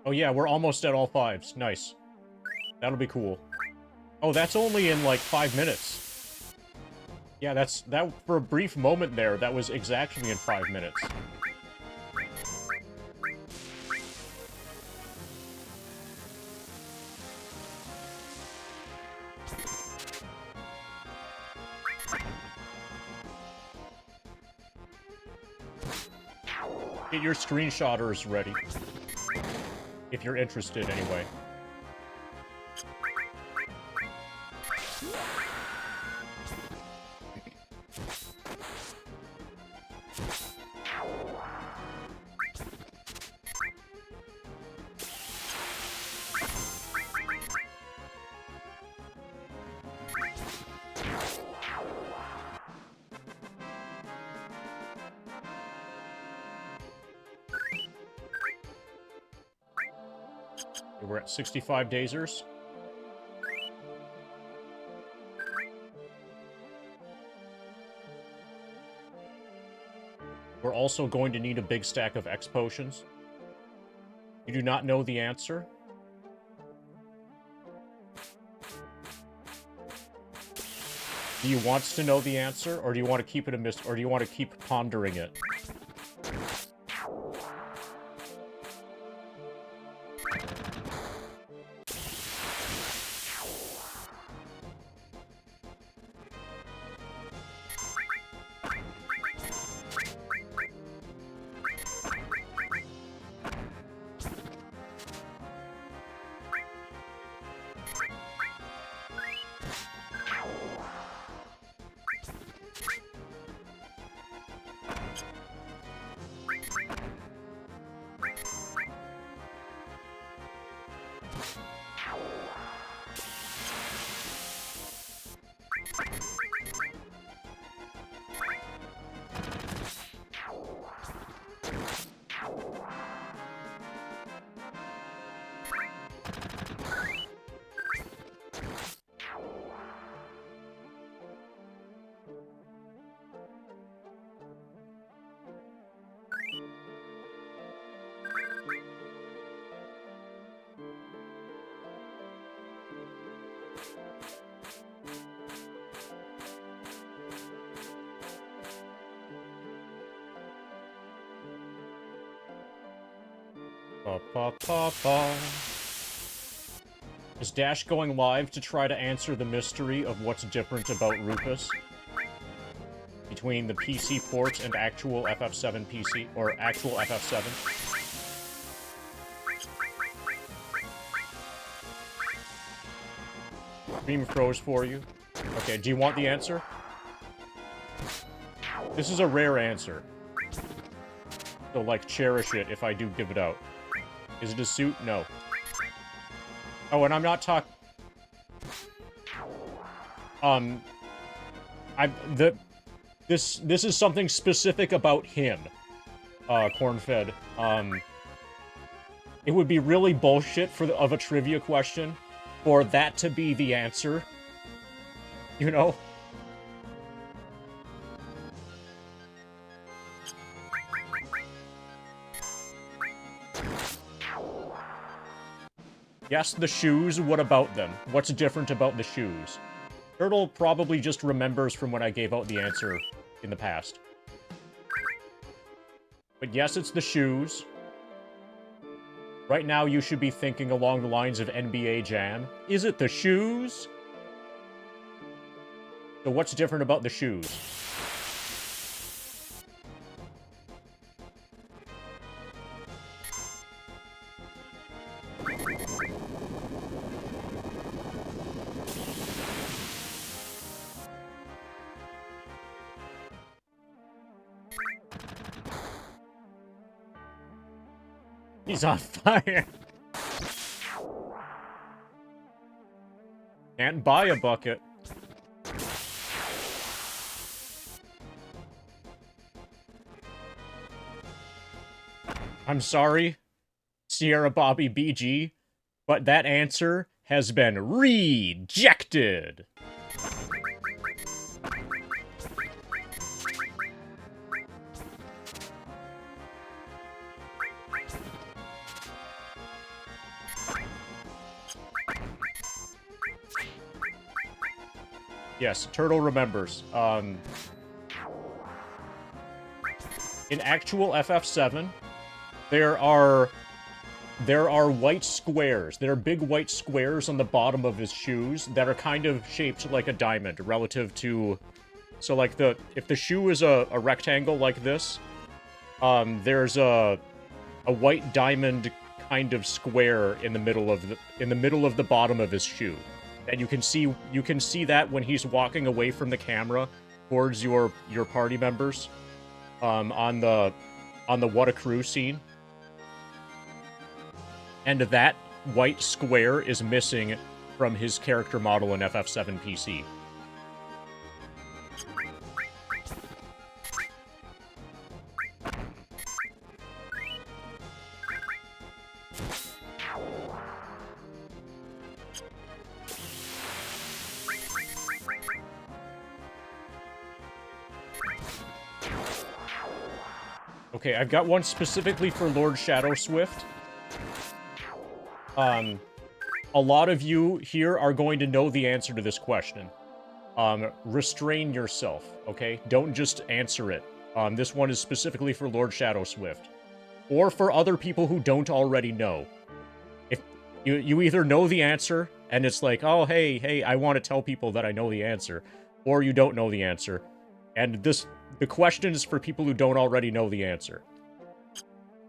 Oh yeah, we're almost at all 5s. Nice. That'll be cool. Oh, that's only in, like, 5 minutes. Yeah, that for a brief moment there, that was exactly in 5 minutes. Get your screenshotters ready. If you're interested, anyway. We're at 65 dazers. We're also going to need a big stack of X potions. You do not know the answer? Do you want to know the answer, or do you want to keep it a or do you want to keep pondering it? Is Dash going live to try to answer the mystery of what's different about Rufus? Between the PC port and actual FF7 PC, or actual FF7? Stream froze for you. Okay, do you want the answer? This is a rare answer. So, like, cherish it if I do give it out. Is it a suit? No. Oh, and I'm not this is something specific about him, Cornfed. It would be really bullshit of a trivia question for that to be the answer. You know? Yes, the shoes, what about them? What's different about the shoes? Turtle probably just remembers from when I gave out the answer in the past. But yes, it's the shoes. Right now, you should be thinking along the lines of NBA Jam. Is it the shoes? So what's different about the shoes? He's on fire. Can't buy a bucket. I'm sorry. Sierra Bobby BG, but that answer has been rejected. Yes, Turtle remembers. In actual FF7, there are white squares. There are big white squares on the bottom of his shoes that are kind of shaped like a diamond relative to... So, like, if the shoe is a rectangle like this, there's a white diamond kind of square in the middle of the bottom of his shoe. And you can see that when he's walking away from the camera towards your party members, on the What a Crew scene. And that white square is missing from his character model in FF7 PC. Okay, I've got one specifically for Lord Shadow Swift. A lot of you here are going to know the answer to this question. Restrain yourself, okay? Don't just answer it. This one is specifically for Lord Shadow Swift. Or for other people who don't already know. If you either know the answer, and it's like, oh, hey, I want to tell people that I know the answer. Or you don't know the answer. And the question is for people who don't already know the answer.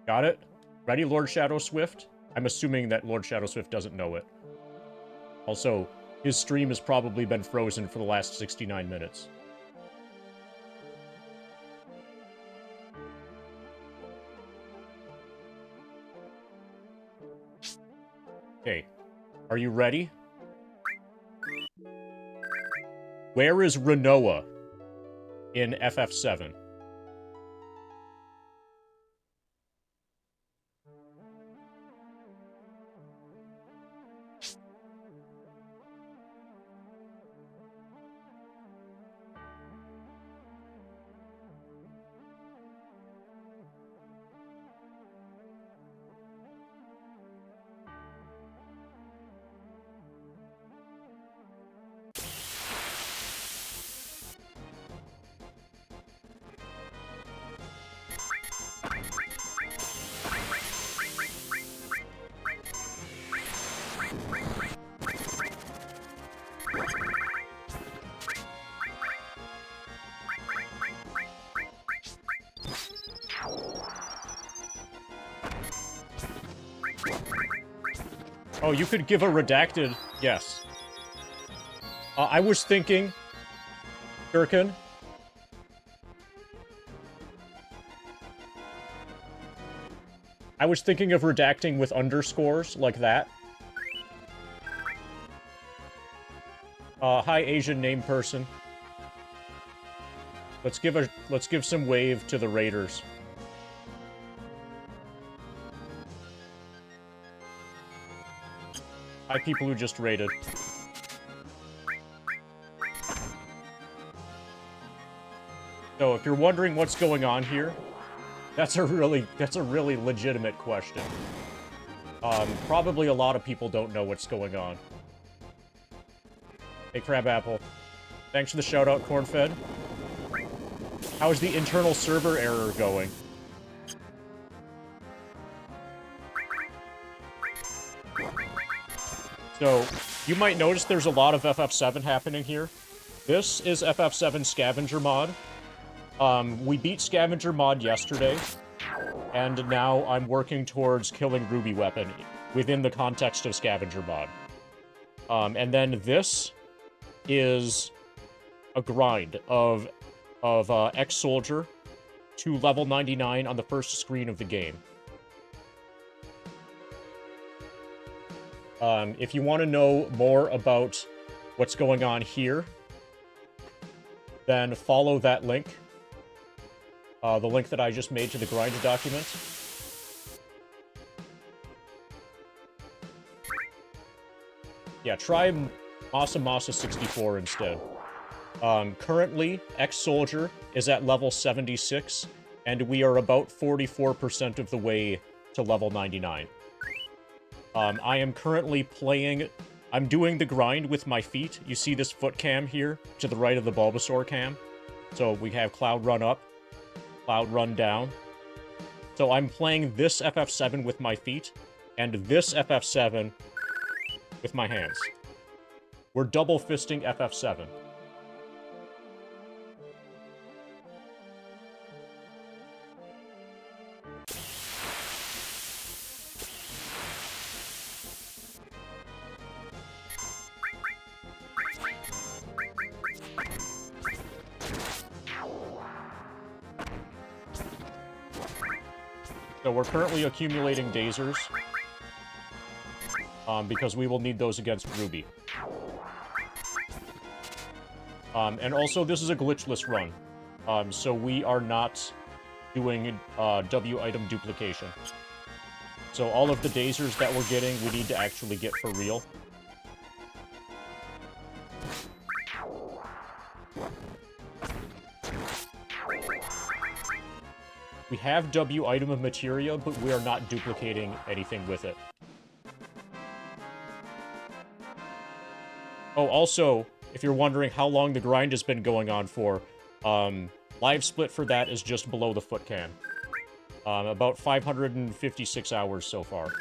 Got it? Ready, Lord Shadow Swift? I'm assuming that Lord Shadow Swift doesn't know it. Also, his stream has probably been frozen for the last 69 minutes. Okay. Are you ready? Where is Renoa in FF7? Oh, you could give a redacted... Yes. I was thinking... Gherkin? I was thinking of redacting with underscores, like that. Hi, Asian name person. Let's give some wave to the raiders. Hi, people who just raided. So, if you're wondering what's going on here, that's a really legitimate question. Probably a lot of people don't know what's going on. Hey, Crabapple. Thanks for the shout-out, Cornfed. How's the internal server error going? So, you might notice there's a lot of FF7 happening here. This is FF7 Scavenger mod. We beat Scavenger mod yesterday, and now I'm working towards killing Ruby Weapon within the context of Scavenger mod. And then this is a grind of Ex-Soldier to level 99 on the first screen of the game. If you want to know more about what's going on here, then follow that link. The link that I just made to the grind document. Yeah, try Masa Masa 64 instead. Currently, Ex-Soldier is at level 76, and we are about 44% of the way to level 99. I am currently playing... I'm doing the grind with my feet. You see this foot cam here, to the right of the Bulbasaur cam? So we have Cloud Run up, Cloud Run down. So I'm playing this FF7 with my feet, and this FF7 with my hands. We're double fisting FF7. So we're currently accumulating Dazers, because we will need those against Ruby. And also, this is a glitchless run, so we are not doing W item duplication. So all of the Dazers that we're getting, we need to actually get for real. We have W item of materia, but we are not duplicating anything with it. Oh, also, if you're wondering how long the grind has been going on for, live split for that is just below the foot cam. About 556 hours so far.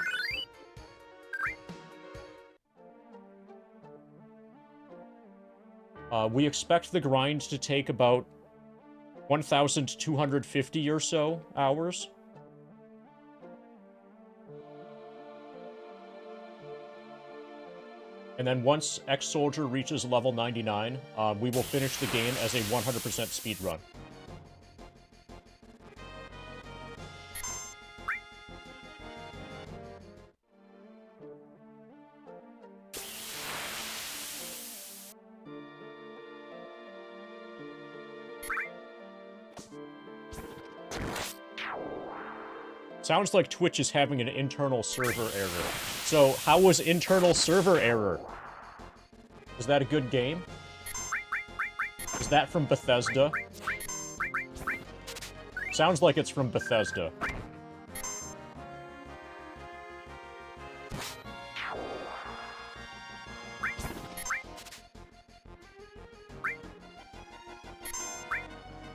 We expect the grind to take about 1,250 or so hours. And then once Ex-Soldier reaches level 99, we will finish the game as a 100% speedrun. Sounds like Twitch is having an internal server error. So, how was internal server error? Is that a good game? Is that from Bethesda? Sounds like it's from Bethesda.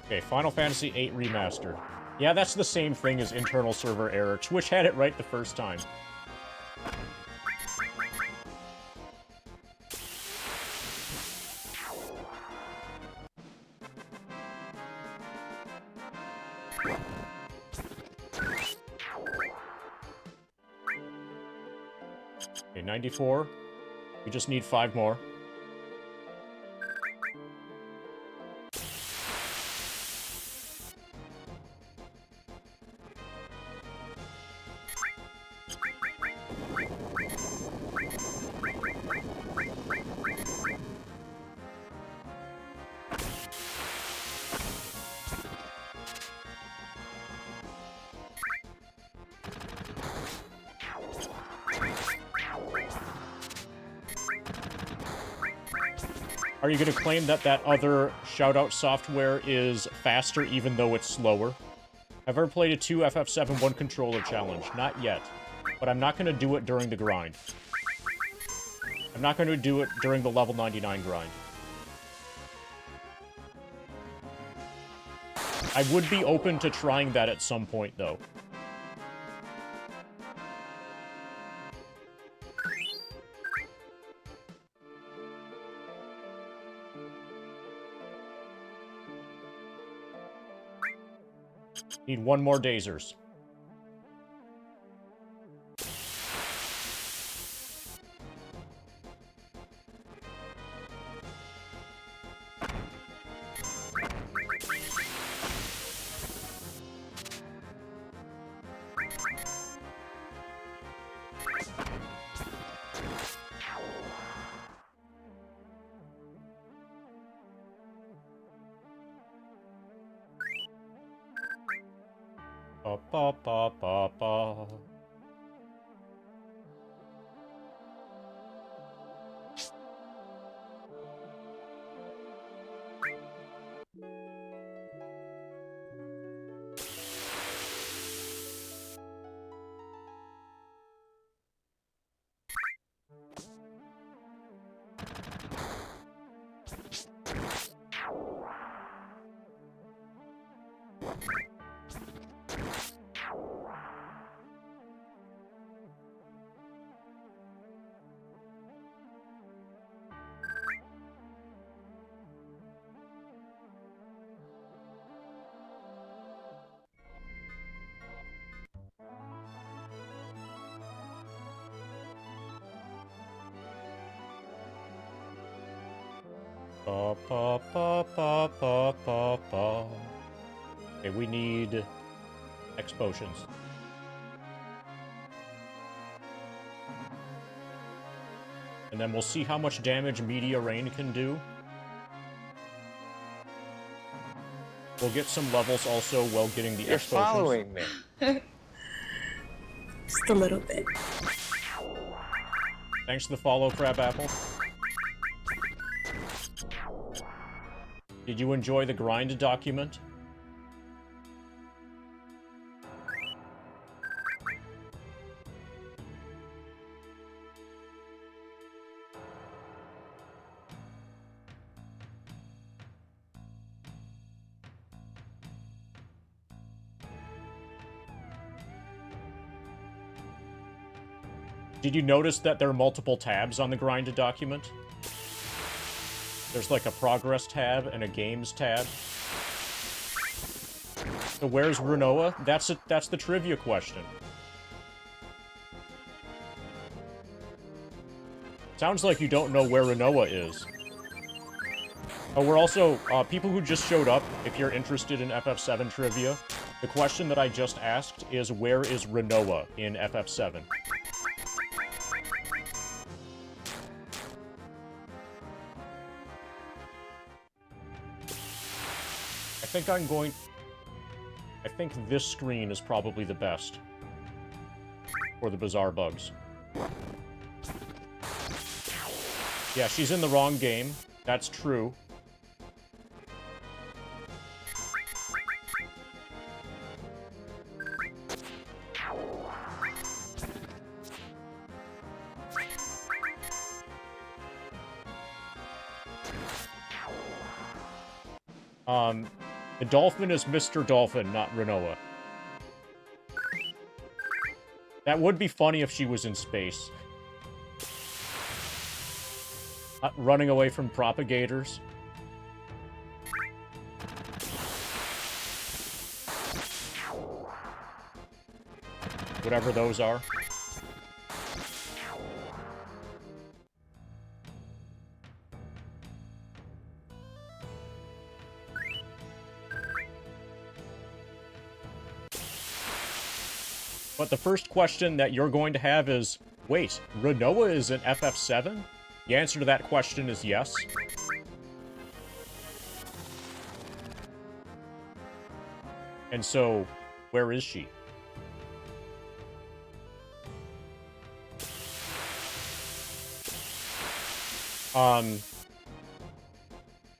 Okay, Final Fantasy VIII Remastered. Yeah, that's the same thing as internal server error. Twitch had it right the first time. Okay, 94. We just need 5 more. Are you going to claim that that other shoutout software is faster even though it's slower? I've ever played a 2 FF7 1 controller challenge. Not yet. But I'm not going to do it during the grind. I'm not going to do it during the level 99 grind. I would be open to trying that at some point, though. Need 1 more Dazers. Ba ba ba ba ba. Pa, pa, pa, pa, pa, pa, pa. Okay, we need X potions. And then we'll see how much damage Meteor Rain can do. We'll get some levels also while getting the You're X potions. following me. Just a little bit. Thanks to the follow, Crab Apple. Did you enjoy the grind document? Did you notice that there are multiple tabs on the grinded document? There's like a progress tab and a games tab. So where's Renoa? That's the trivia question. Sounds like you don't know where Renoa is. Oh, we're also, people who just showed up, if you're interested in FF7 trivia, the question that I just asked is, where is Renoa in FF7? I think this screen is probably the best for the bizarre bugs. Yeah, she's in the wrong game. That's true. The dolphin is Mr. Dolphin, not Renoa. That would be funny if she was in space. Running away from propagators. Whatever those are. But the first question that you're going to have is, wait, Renoa is in FF7? The answer to that question is yes. And so, where is she?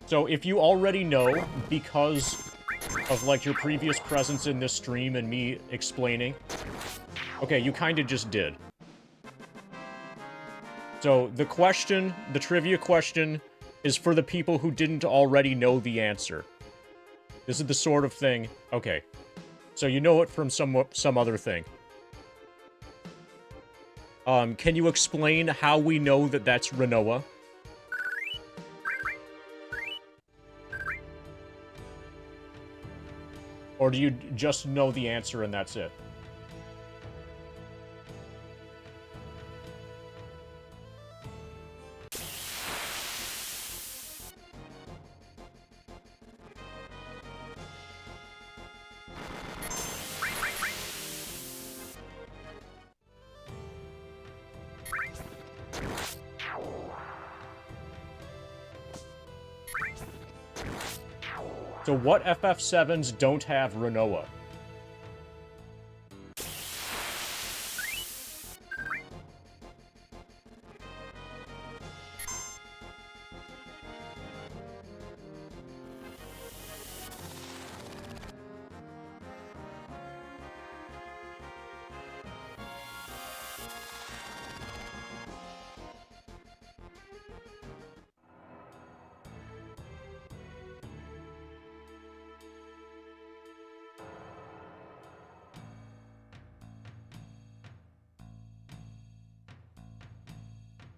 So if you already know, because of, like, your previous presence in this stream and me explaining... Okay, you kinda just did. So, the question, the trivia question, is for the people who didn't already know the answer. This is the sort of thing... Okay. So you know it from some other thing. Can you explain how we know that that's Renoa? Or do you just know the answer and that's it? So what FF7s don't have Renoa?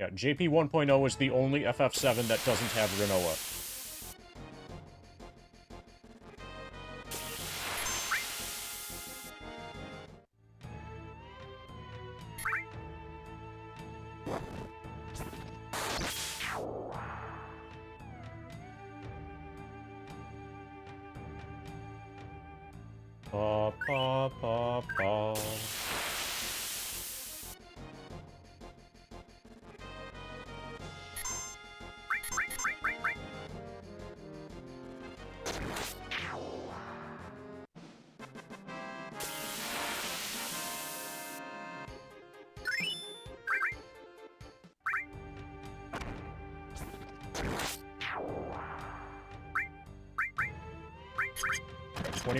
Yeah, JP 1.0 is the only FF7 that doesn't have Renoa. Pa, pa, pa, pa.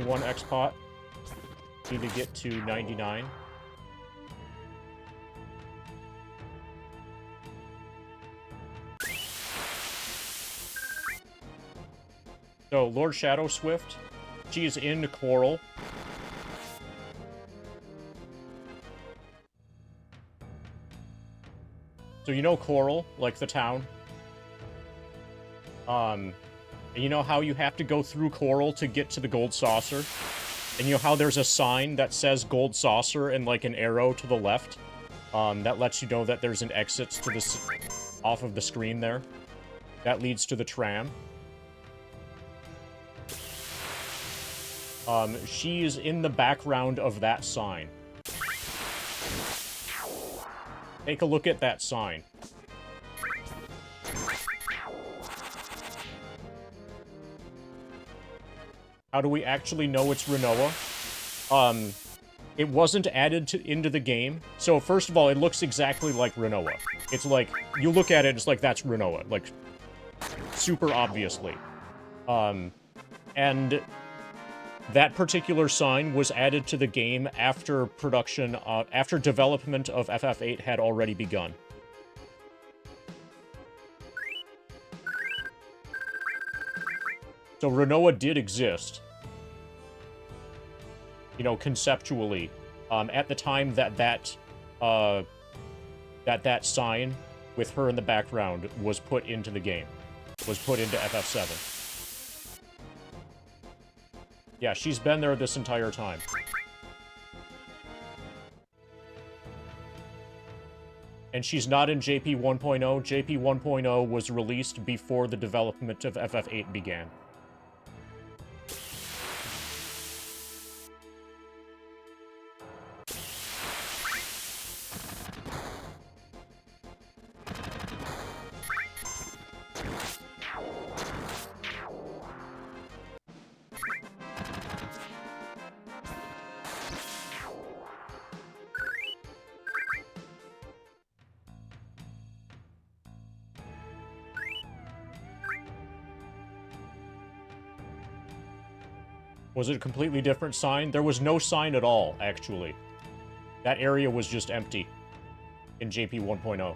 One X-Pot. Need to get to 99. So, Lord Shadow Swift, she's in Coral. So you know Coral, like the town? You know how you have to go through Coral to get to the Gold Saucer? And you know how there's a sign that says Gold Saucer and, like, an arrow to the left? That lets you know that there's an exit to the off of the screen there. That leads to the tram. She's in the background of that sign. Take a look at that sign. How do we actually know it's Renoa? It wasn't added into the game. So, first of all, it looks exactly like Renoa. It's like, you look at it, it's like, that's Renoa. Like, super obviously. And that particular sign was added to the game after production, after development of FF8 had already begun. So Renoa did exist. You know, conceptually, at the time that that sign with her in the background was put into the game, was put into FF7. Yeah, she's been there this entire time. And she's not in JP 1.0. JP 1.0 was released before the development of FF8 began. Was it a completely different sign? There was no sign at all, actually. That area was just empty in JP 1.0.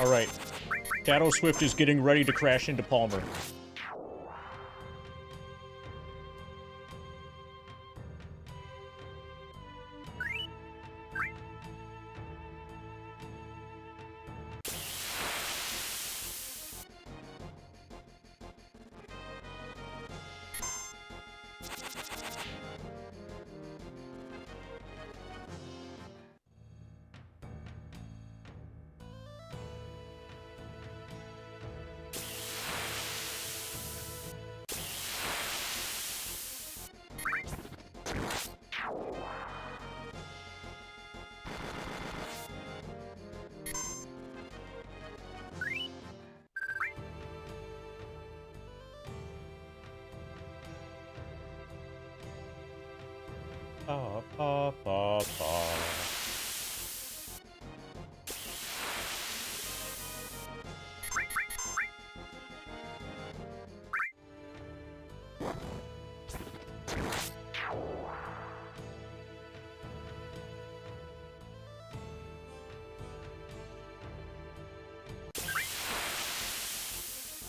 Alright. Shadow Swift is getting ready to crash into Palmer. Pa, pa, pa, pa.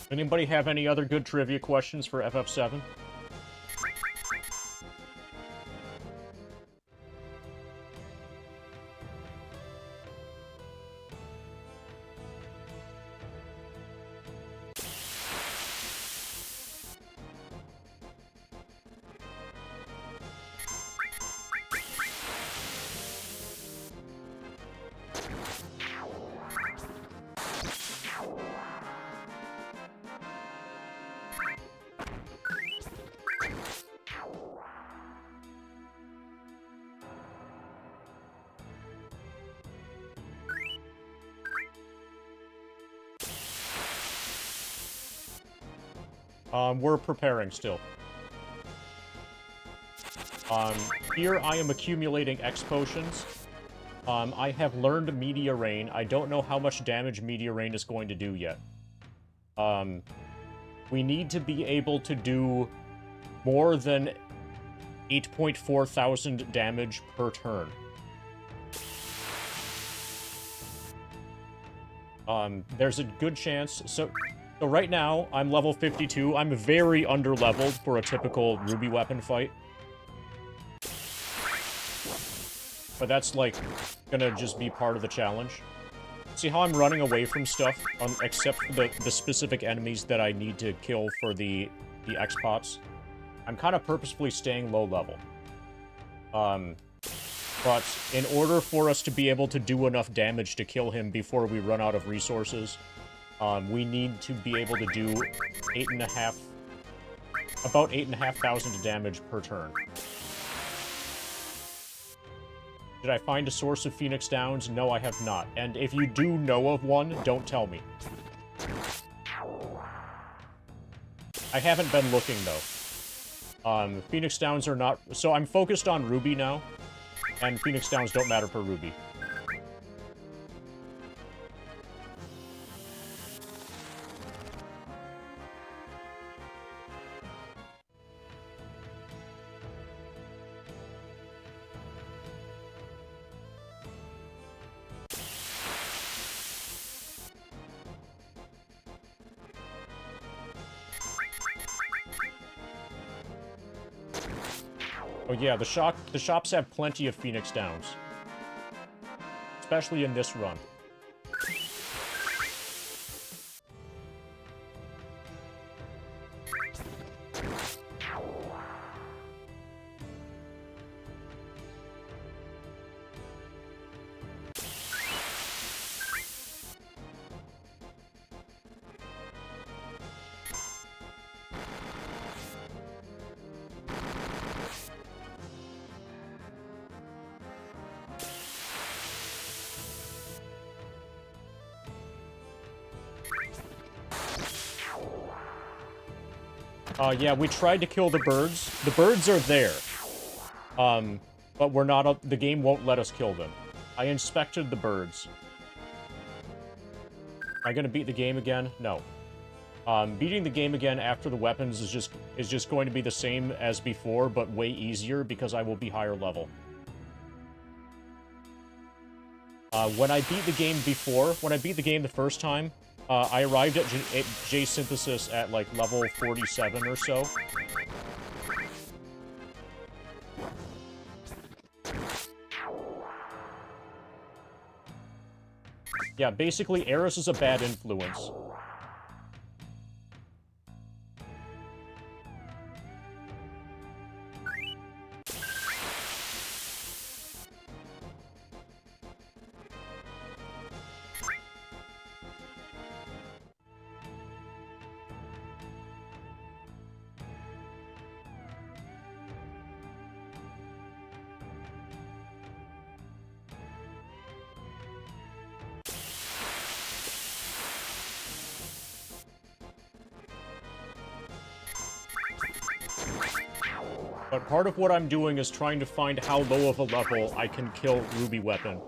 Anybody have any other good trivia questions for FF7? We're preparing still. Here I am accumulating X potions. I have learned Meteor Rain. I don't know how much damage Meteor Rain is going to do yet. We need to be able to do more than 8.4 thousand damage per turn. There's a good chance. So right now, I'm level 52. I'm very under-leveled for a typical Ruby weapon fight. But that's, like, gonna just be part of the challenge. See how I'm running away from stuff, except for the specific enemies that I need to kill for the X-Pots? I'm kind of purposefully staying low level. But in order for us to be able to do enough damage to kill him before we run out of resources, we need to be able to do about 8,500 damage per turn. Did I find a source of Phoenix Downs? No, I have not. And if you do know of one, don't tell me. I haven't been looking, though. Phoenix Downs are not... So I'm focused on Ruby now, and Phoenix Downs don't matter for Ruby. Oh yeah, the shops have plenty of Phoenix Downs. Especially in this run. Yeah, we tried to kill the birds. The birds are there. But we're not the game won't let us kill them. I inspected the birds. Am I gonna beat the game again? No. Beating the game again after the weapons is just going to be the same as before, but way easier because I will be higher level. When I beat the game the first time, I arrived at J-Synthesis at, like, level 47 or so. Yeah, basically, Eris is a bad influence. But part of what I'm doing is trying to find how low of a level I can kill Ruby Weapon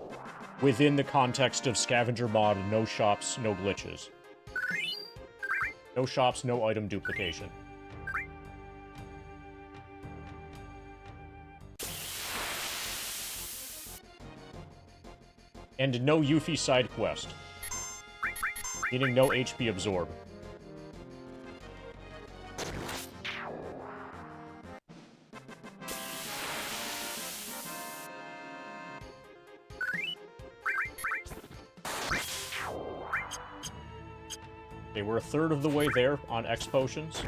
within the context of Scavenger mod, no shops, no glitches. No shops, no item duplication. And no Yuffie side quest. Meaning no HP absorb. Okay, we're a third of the way there on X potions.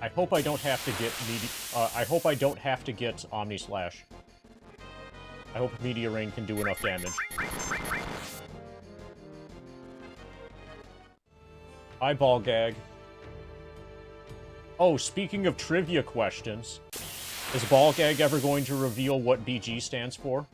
I hope I don't have to get I hope I don't have to get Omni Slash. I hope Meteor Rain can do enough damage. Eyeball gag. Oh, speaking of trivia questions, Is Bulk Egg ever going to reveal what BG stands for?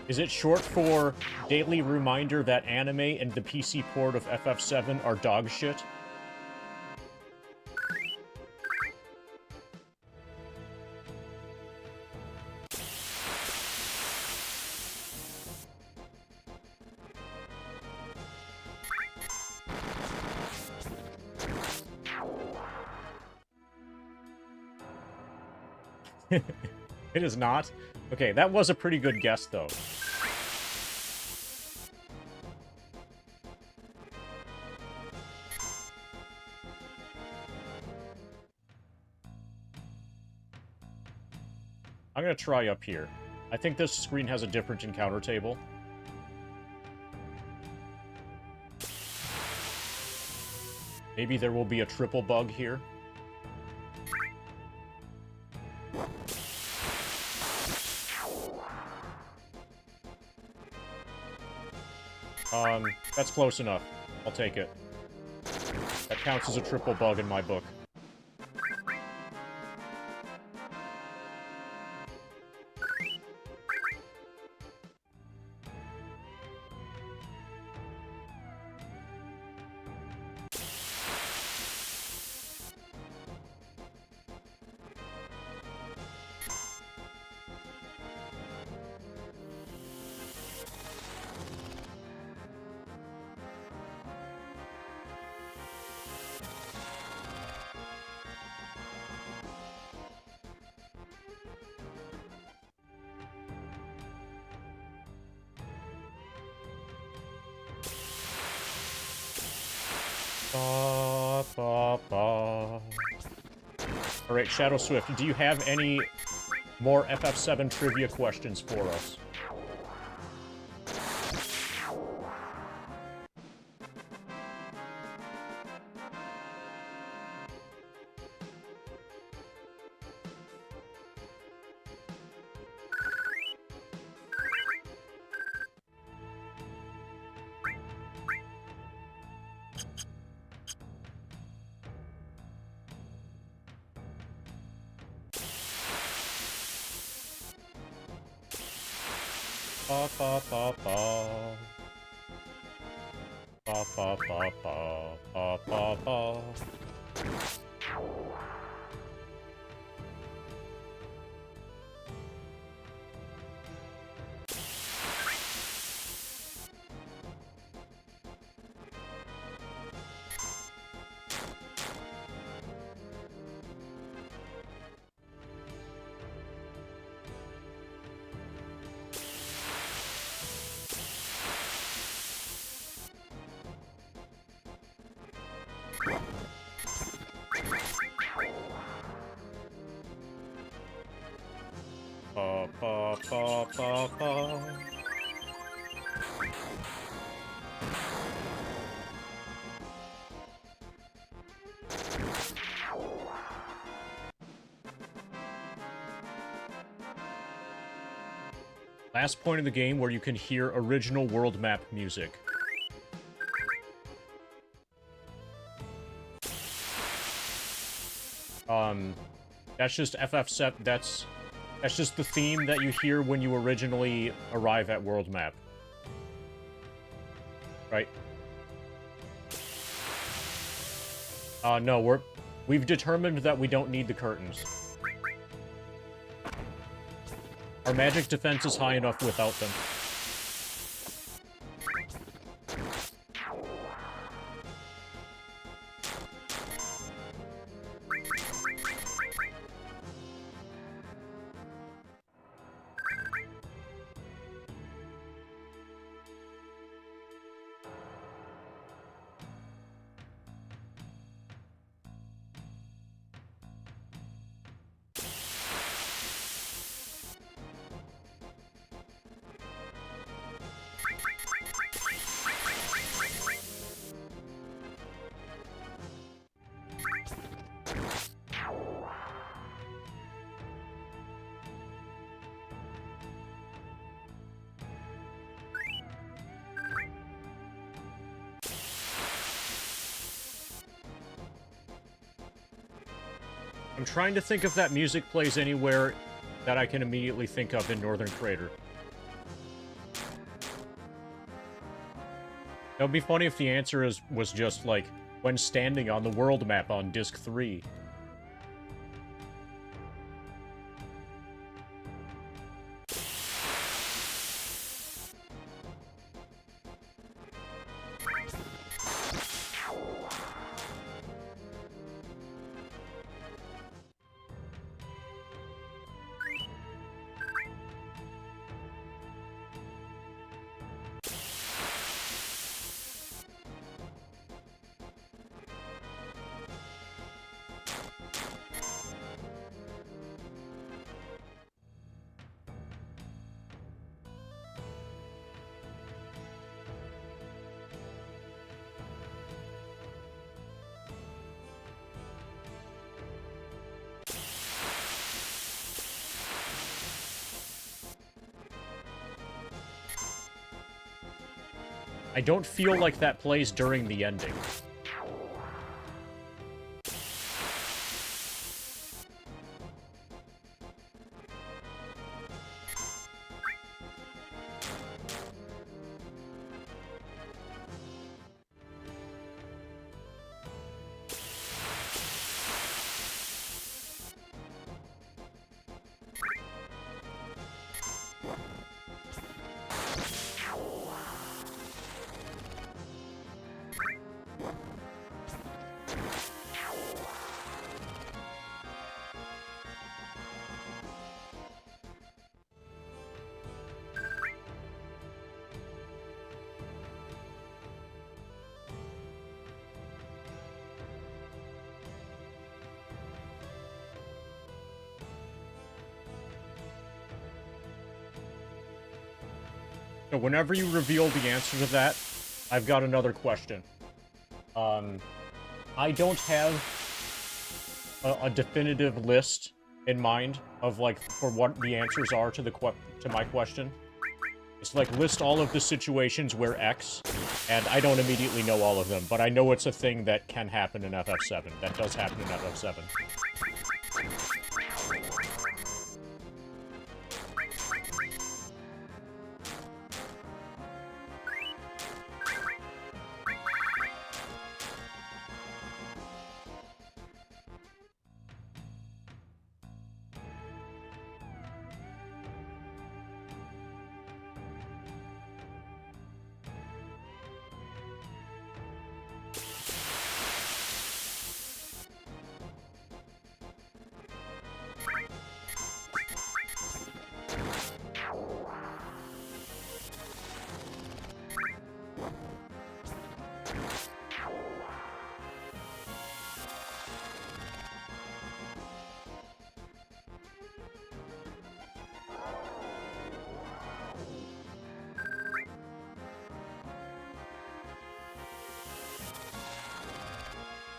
Is it short for daily reminder that anime and the PC port of FF7 are dog shit? It is not? Okay, that was a pretty good guess, though. I'm gonna try up here. I think this screen has a different encounter table. Maybe there will be a triple bug here. That's close enough. I'll take it. That counts as a triple bug in my book. Alright, Shadow Swift, do you have any more FF7 trivia questions for us? Ba ba ba ba. Ba ba ba ba. Ba ba ba. Ba ba ba ba ba. Last point in the game where you can hear original world map music. That's just FF7, that's just the theme that you hear when you originally arrive at world map. Right? No, we've determined that we don't need the curtains. Our magic defense is high enough without them. I'm trying to think if that music plays anywhere that I can immediately think of in Northern Crater. That would be funny if the answer was just, like, when standing on the world map on Disc 3. I don't feel like that plays during the ending. So whenever you reveal the answer to that, I've got another question. I don't have a definitive list in mind of, like, for what the answers are to my question. It's like, list all of the situations where X, and I don't immediately know all of them, but I know it's a thing that can happen in FF7. That does happen in FF7.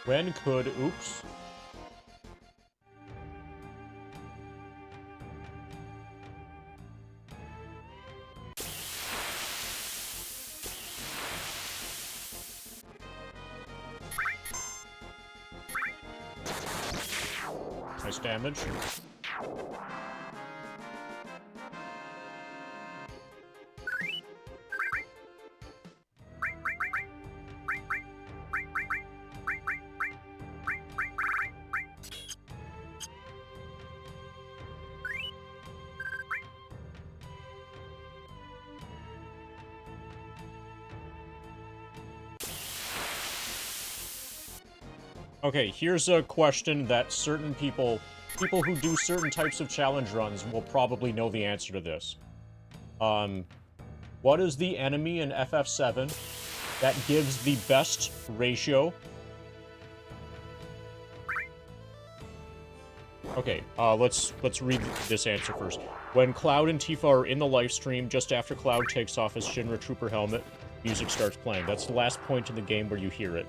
When could... Oops. Nice damage. Okay, here's a question that certain people who do certain types of challenge runs will probably know the answer to this. What is the enemy in FF7 that gives the best ratio? Okay, let's read this answer first. When Cloud and Tifa are in the live stream, just after Cloud takes off his Shinra Trooper helmet, music starts playing. That's the last point in the game where you hear it.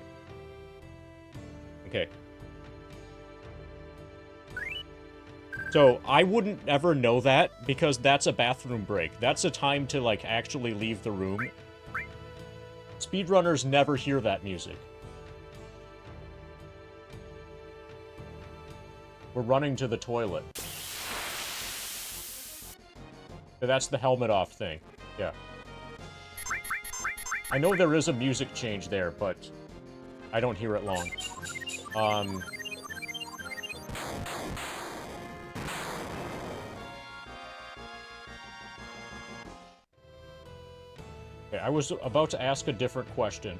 Okay. So, I wouldn't ever know that, because that's a bathroom break. That's a time to, like, actually leave the room. Speedrunners never hear that music. We're running to the toilet. So that's the helmet off thing. Yeah. I know there is a music change there, but I don't hear it long. Okay, I was about to ask a different question.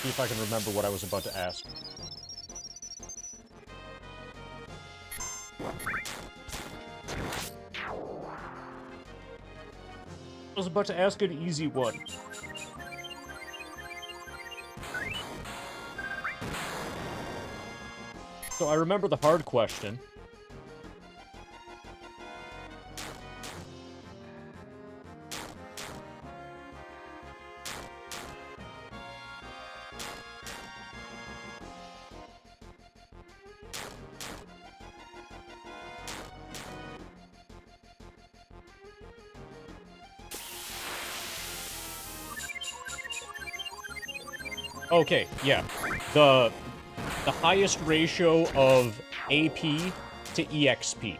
See if I can remember what I was about to ask. I was about to ask an easy one. So I remember the hard question. Okay, yeah. The highest ratio of AP to EXP.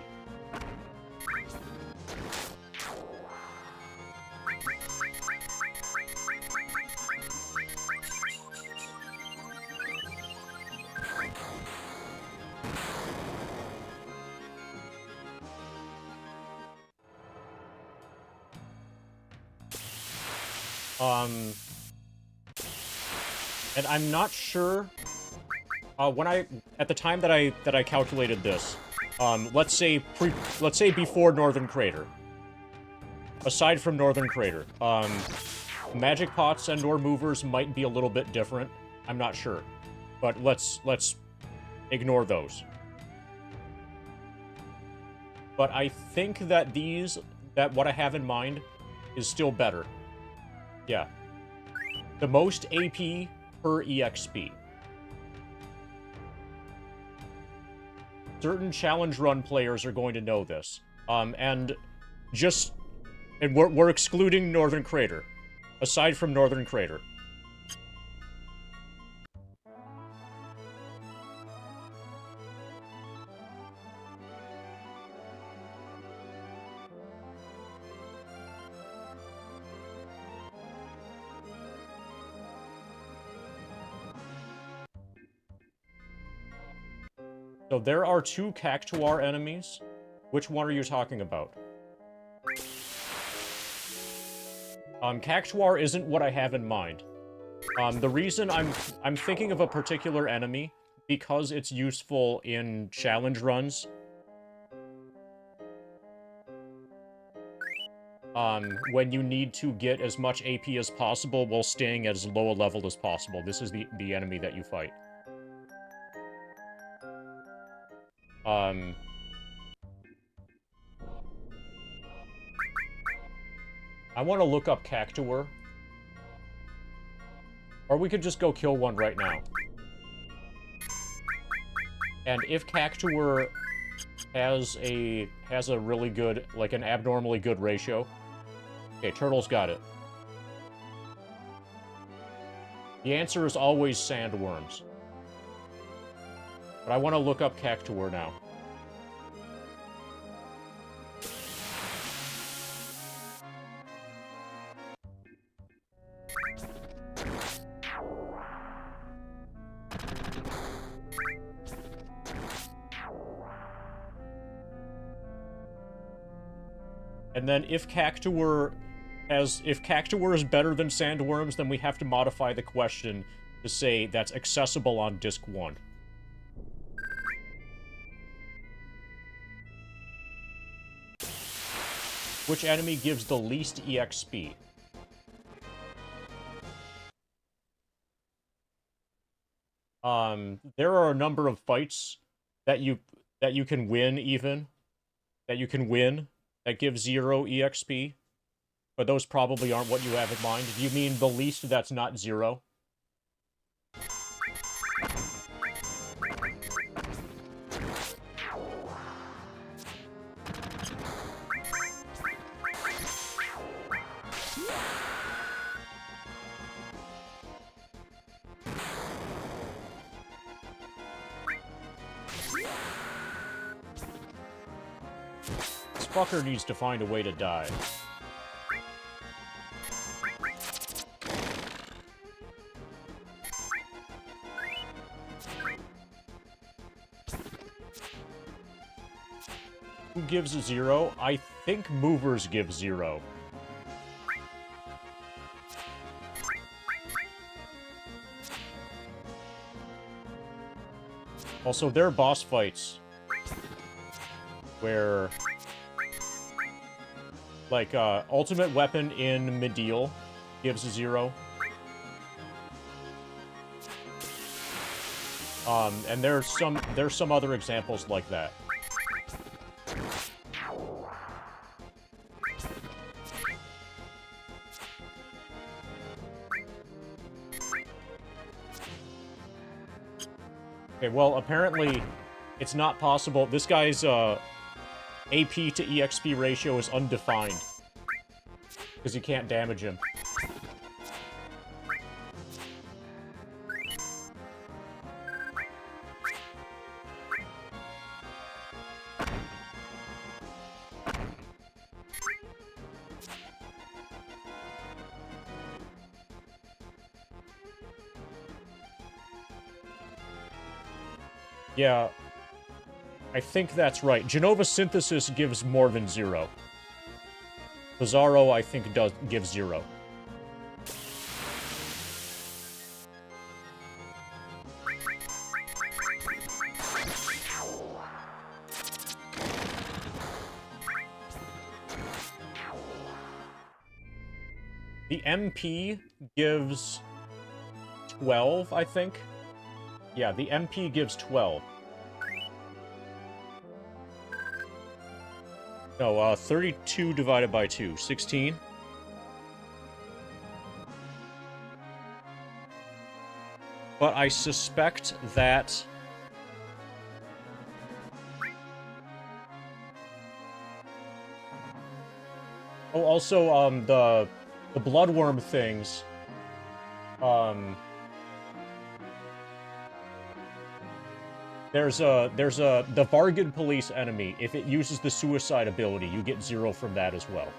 And I'm not sure. At the time that I calculated this, let's say before Northern Crater. Aside from Northern Crater, magic pots and/or movers might be a little bit different. I'm not sure, but let's ignore those. But I think that what I have in mind is still better. Yeah. The most AP per EXP. Certain challenge run players are going to know this. And we're excluding Northern Crater. Aside from Northern Crater. So there are 2 Cactuar enemies. Which one are you talking about? Cactuar isn't what I have in mind. The reason I'm thinking of a particular enemy, because it's useful in challenge runs. When you need to get as much AP as possible while staying as low a level as possible. This is the enemy that you fight. I want to look up Cactuar. Or we could just go kill one right now. And if Cactuar has a really good, like an abnormally good ratio. Okay, Turtle's got it. The answer is always sandworms. But I want to look up Cactuar now. And then if Cactuar is better than Sandworms, then we have to modify the question to say that's accessible on Disc 1. Which enemy gives the least EXP? There are a number of fights that you can win even. That give 0 EXP. But those probably aren't what you have in mind. Do you mean the least that's not 0? This fucker needs to find a way to die. Who gives a 0? I think movers give 0. Also, there are boss fights where, like, ultimate weapon in Medial gives a 0. And there's some other examples like that. Okay, well, apparently, it's not possible. This guy's, AP to EXP ratio is undefined. Because you can't damage him. Yeah, I think that's right. Genova Synthesis gives more than 0. Bizarro, I think, gives 0. The MP gives 12, I think. Yeah, the MP gives 12. No, 32 divided by 2. 16? But I suspect that... Oh, also, the bloodworm things... There's the Vargan police enemy. If it uses the suicide ability, you get 0 from that as well.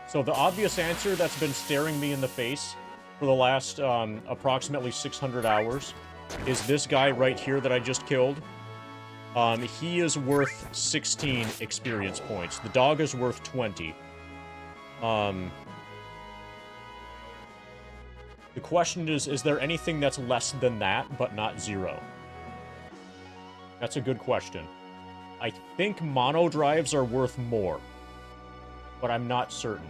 So the obvious answer that's been staring me in the face for the last approximately 600 hours is this guy right here that I just killed. He is worth 16 experience points. The dog is worth 20. The question is there anything that's less than that, but not 0? That's a good question. I think mono drives are worth more, but I'm not certain.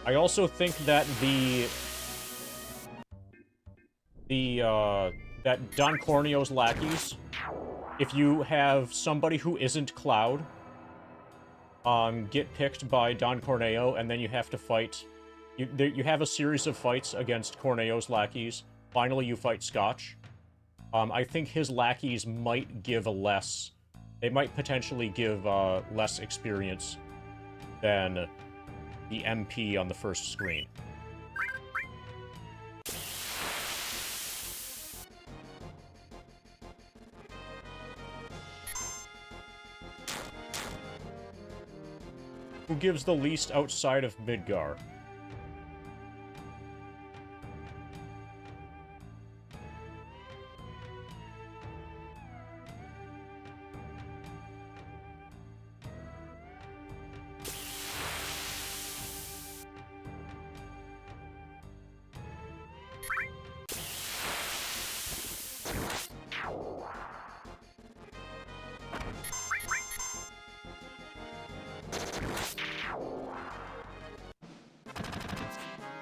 I also think that that Don Corneo's lackeys, if you have somebody who isn't Cloud, get picked by Don Corneo, and then you have to fight... You have a series of fights against Corneo's lackeys. Finally, you fight Scotch. I think his lackeys might give less... They might potentially give less experience than the MP on the first screen. Who gives the least outside of Midgar?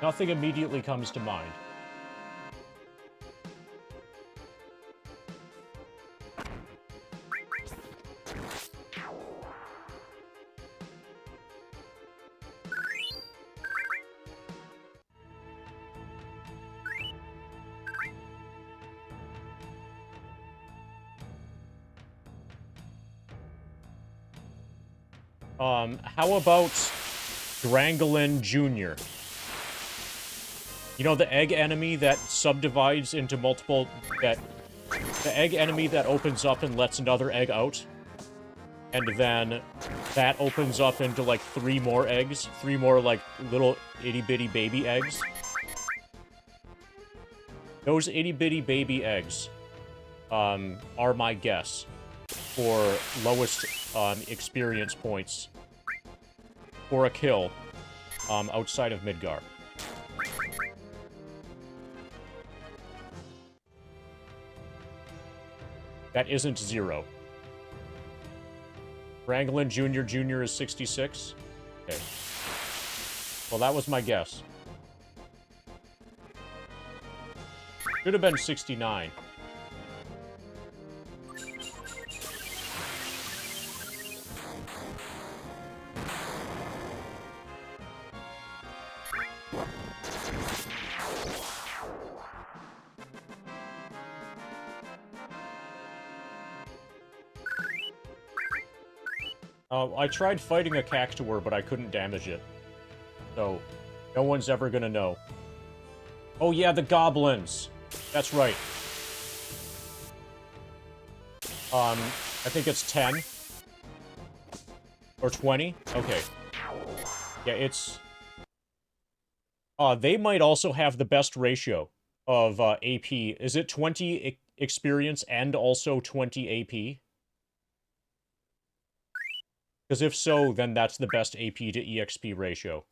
Nothing immediately comes to mind. How about Drangalin Jr.? You know, the egg enemy that subdivides into multiple... The egg enemy that opens up and lets another egg out. And then that opens up into, like, 3 more eggs. 3 more, like, little itty-bitty baby eggs. Those itty-bitty baby eggs, are my guess for lowest, experience points for a kill, outside of Midgar. That isn't 0. Wranglin Jr. is 66? Okay. Well, that was my guess. Should have been 69. I tried fighting a cactuar, but I couldn't damage it. So, no one's ever gonna know. Oh yeah, the goblins! That's right. I think it's 10. Or 20? Okay. Yeah, it's... they might also have the best ratio of, AP. Is it 20 experience and also 20 AP? Because if so, then that's the best AP to EXP ratio.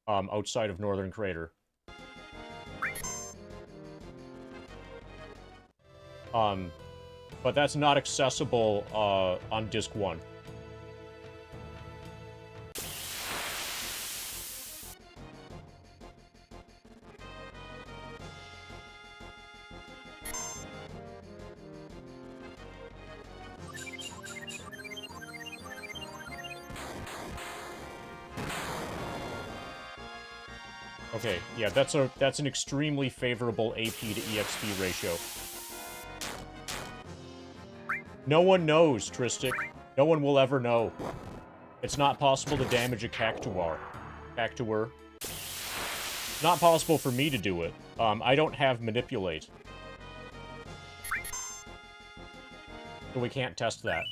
Outside of Northern Crater. But that's not accessible, on Disc 1. Okay, yeah, that's an extremely favorable AP to EXP ratio. No one knows, Tristic. No one will ever know. It's not possible to damage a cactuar. It's not possible for me to do it. I don't have Manipulate. So we can't test that.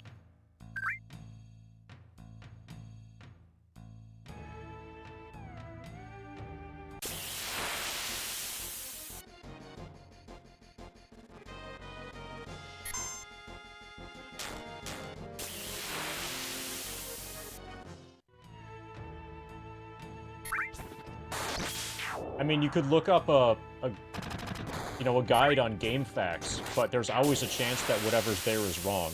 I mean, you could look up a guide on GameFAQs, but there's always a chance that whatever's there is wrong.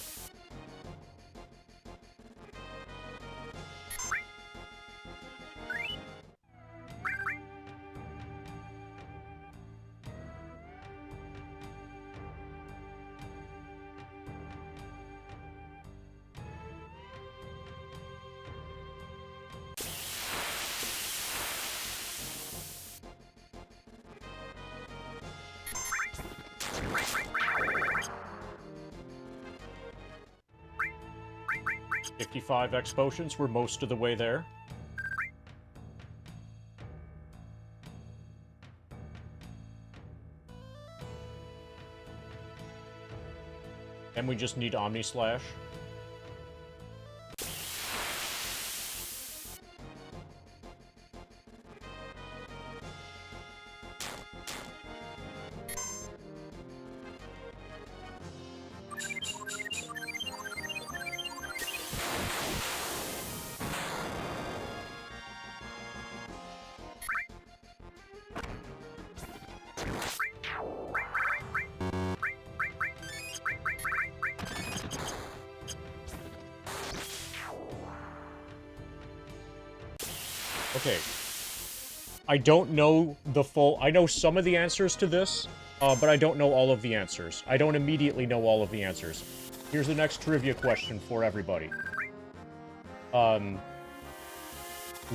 X potions, we're most of the way there. And we just need Omni Slash. Okay. I don't know the full... I know some of the answers to this, but I don't know all of the answers. I don't immediately know all of the answers. Here's the next trivia question for everybody.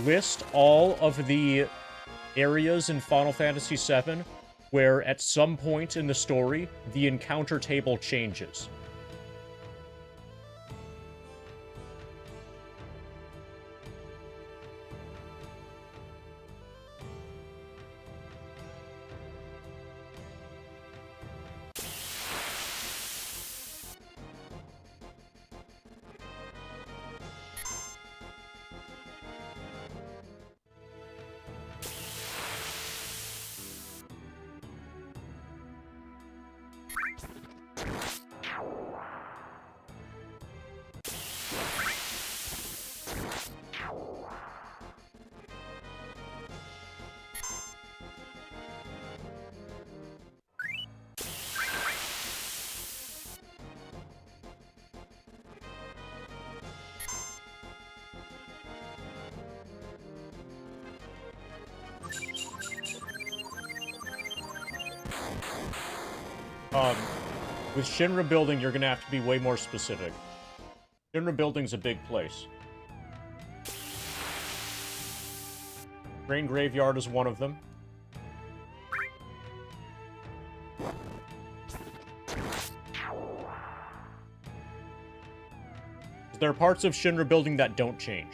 List all of the areas in Final Fantasy VII where, at some point in the story, the encounter table changes. With Shinra Building, you're gonna have to be way more specific. Shinra Building's a big place. Train Graveyard is one of them. There are parts of Shinra Building that don't change.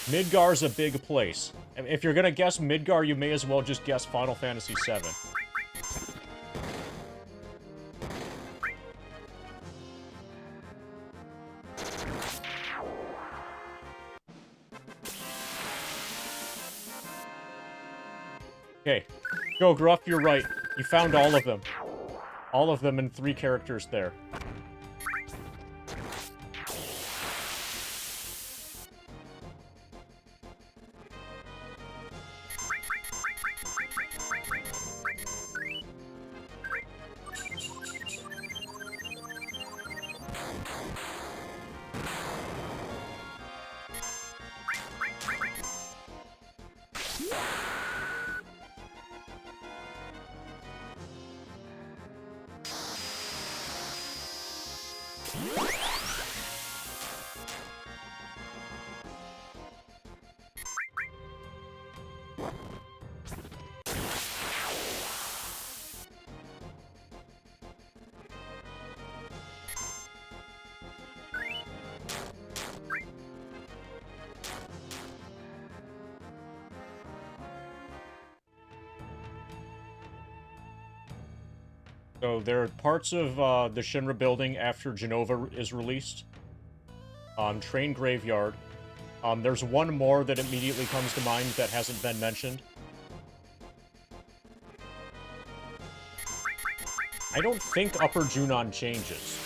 Midgar's a big place. If you're gonna guess Midgar, you may as well just guess Final Fantasy VII. Okay. Go, Gruff, you're right. You found all of them. All of them and 3 characters there. So there are parts of the Shinra Building after Genova is released. Train Graveyard. There's one more that immediately comes to mind that hasn't been mentioned. I don't think Upper Junon changes.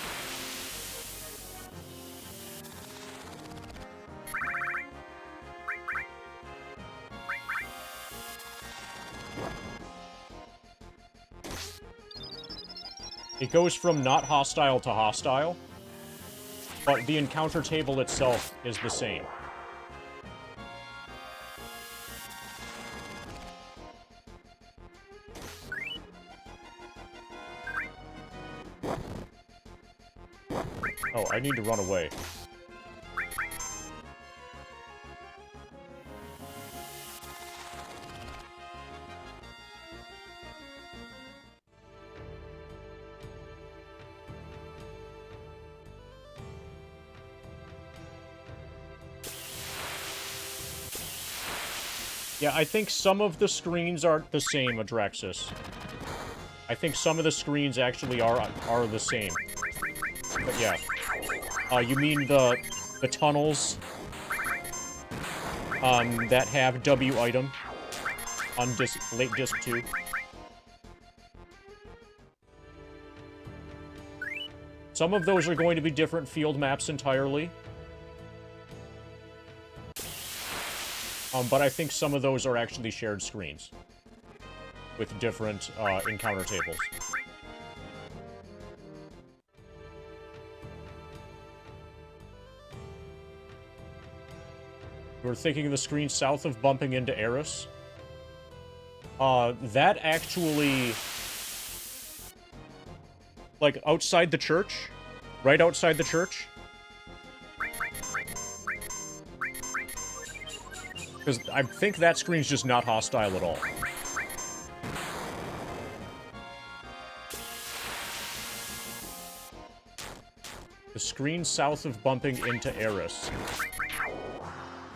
It goes from not hostile to hostile, but the encounter table itself is the same. Oh, I need to run away. Yeah, I think some of the screens aren't the same, Adraxis. I think some of the screens actually are the same. But yeah. You mean the tunnels that have W item on late disc 2? Some of those are going to be different field maps entirely. But I think some of those are actually shared screens with different encounter tables. We're thinking of the screen south of bumping into Eris. That actually... Like, outside the church? Right outside the church? Because I think that screen's just not hostile at all. The screen south of bumping into Eris.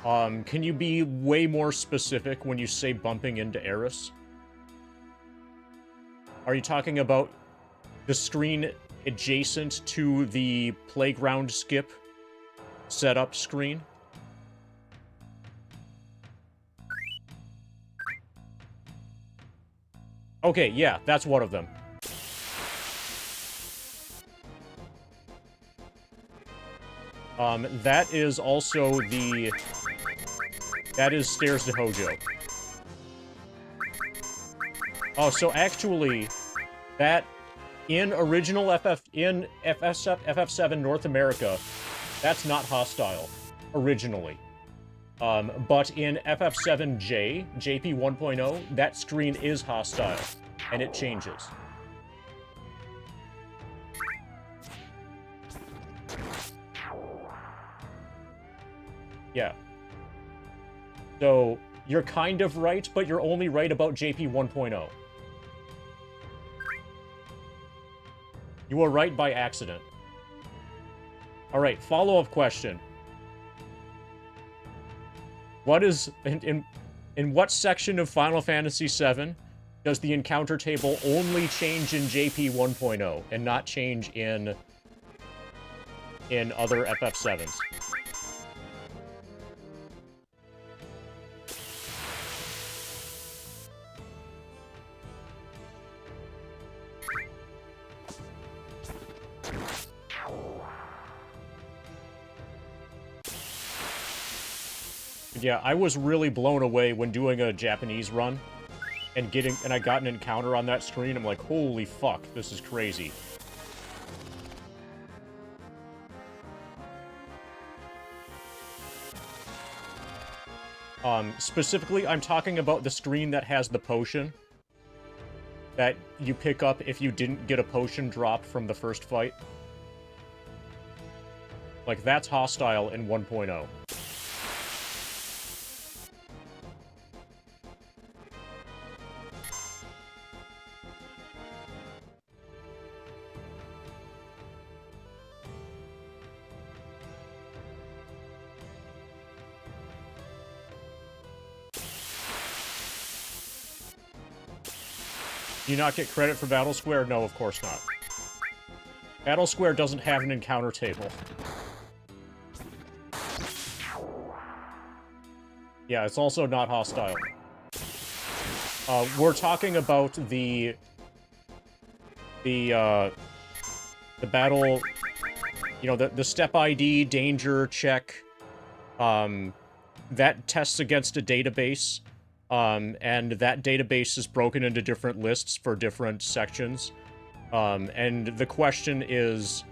Can you be way more specific when you say bumping into Eris? Are you talking about the screen adjacent to the playground skip setup screen? Okay, yeah, that's one of them. That is also the... That is Stairs to Hojo. Oh, so actually, that... In original FF7 North America, that's not hostile, originally. But in FF7J, JP 1.0, that screen is hostile, and it changes. Yeah. So, you're kind of right, but you're only right about JP 1.0. You were right by accident. Alright, follow-up question. What is... In what section of Final Fantasy VII does the encounter table only change in JP 1.0 and not change in other FF7s? Yeah, I was really blown away when doing a Japanese run and I got an encounter on that screen. I'm like, holy fuck, this is crazy. Specifically, I'm talking about the screen that has the potion that you pick up if you didn't get a potion drop from the first fight. Like, that's hostile in 1.0. Do you not get credit for Battle Square? No, of course not. Battle Square doesn't have an encounter table. Yeah, it's also not hostile. We're talking about the battle, you know, the step ID, danger check, that tests against a database. And that database is broken into different lists for different sections. And the question is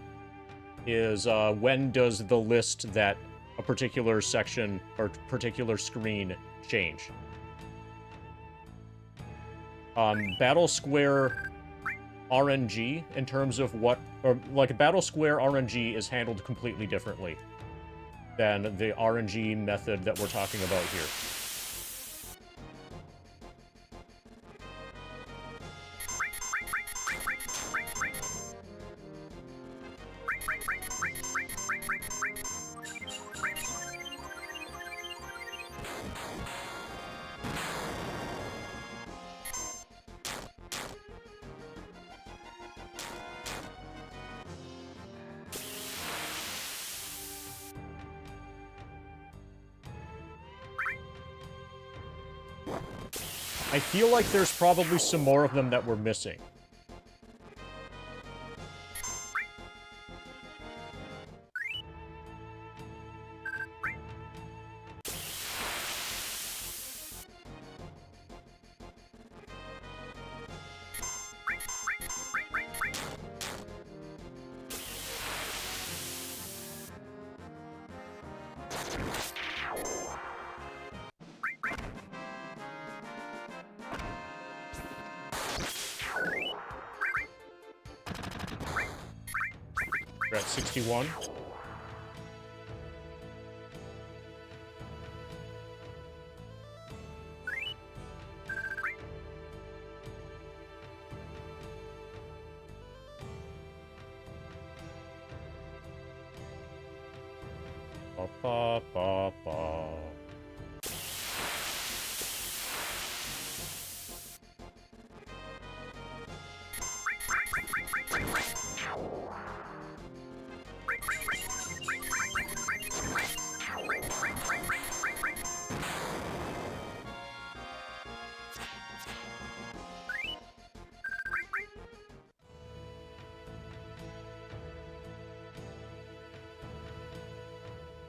when does the list that a particular section or particular screen change? Battle Square RNG, in terms of what... Or, like, Battle Square RNG is handled completely differently than the RNG method that we're talking about here. I feel like there's probably some more of them that we're missing. We're at 61. Ba, ba, ba, ba.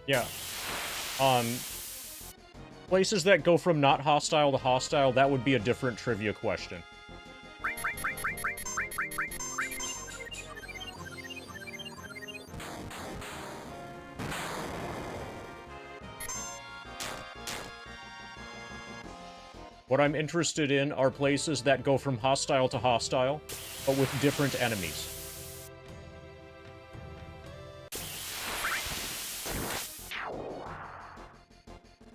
Yeah. Places that go from not hostile to hostile, that would be a different trivia question. What I'm interested in are places that go from hostile to hostile, but with different enemies.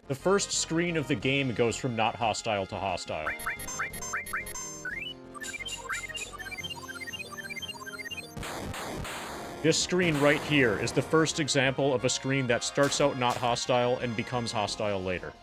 The first screen of the game goes from not hostile to hostile. This screen right here is the first example of a screen that starts out not hostile and becomes hostile later.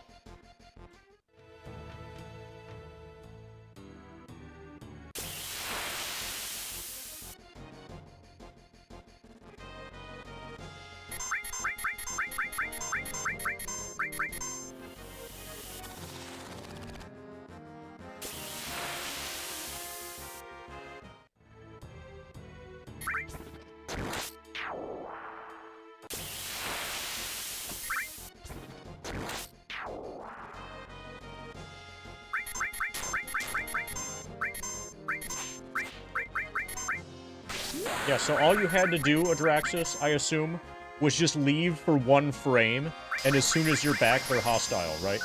Yeah, so all you had to do, Adraxis, I assume, was just leave for one frame, and as soon as you're back, they're hostile, right?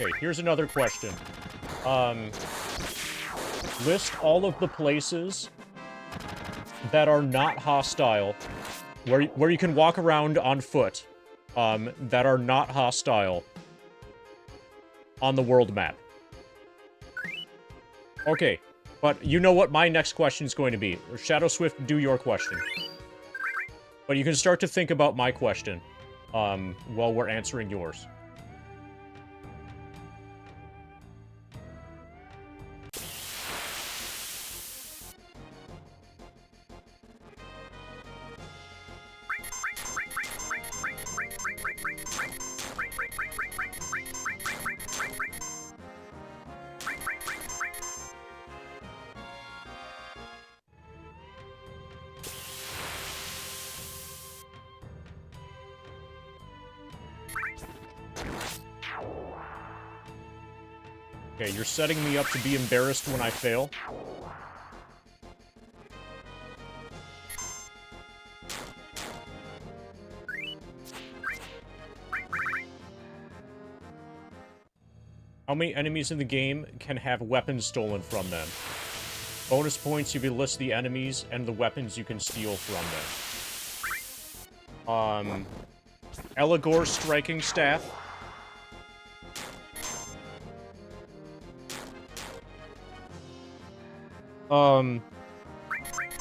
Okay, here's another question. List all of the places that are not hostile, where you can walk around on foot, that are not hostile on the world map. Okay, but you know what my next question is going to be. Shadow Swift, do your question. But you can start to think about my question, while we're answering yours. Okay, you're setting me up to be embarrassed when I fail. How many enemies in the game can have weapons stolen from them? Bonus points if you list the enemies and the weapons you can steal from them. Eligor Striking Staff.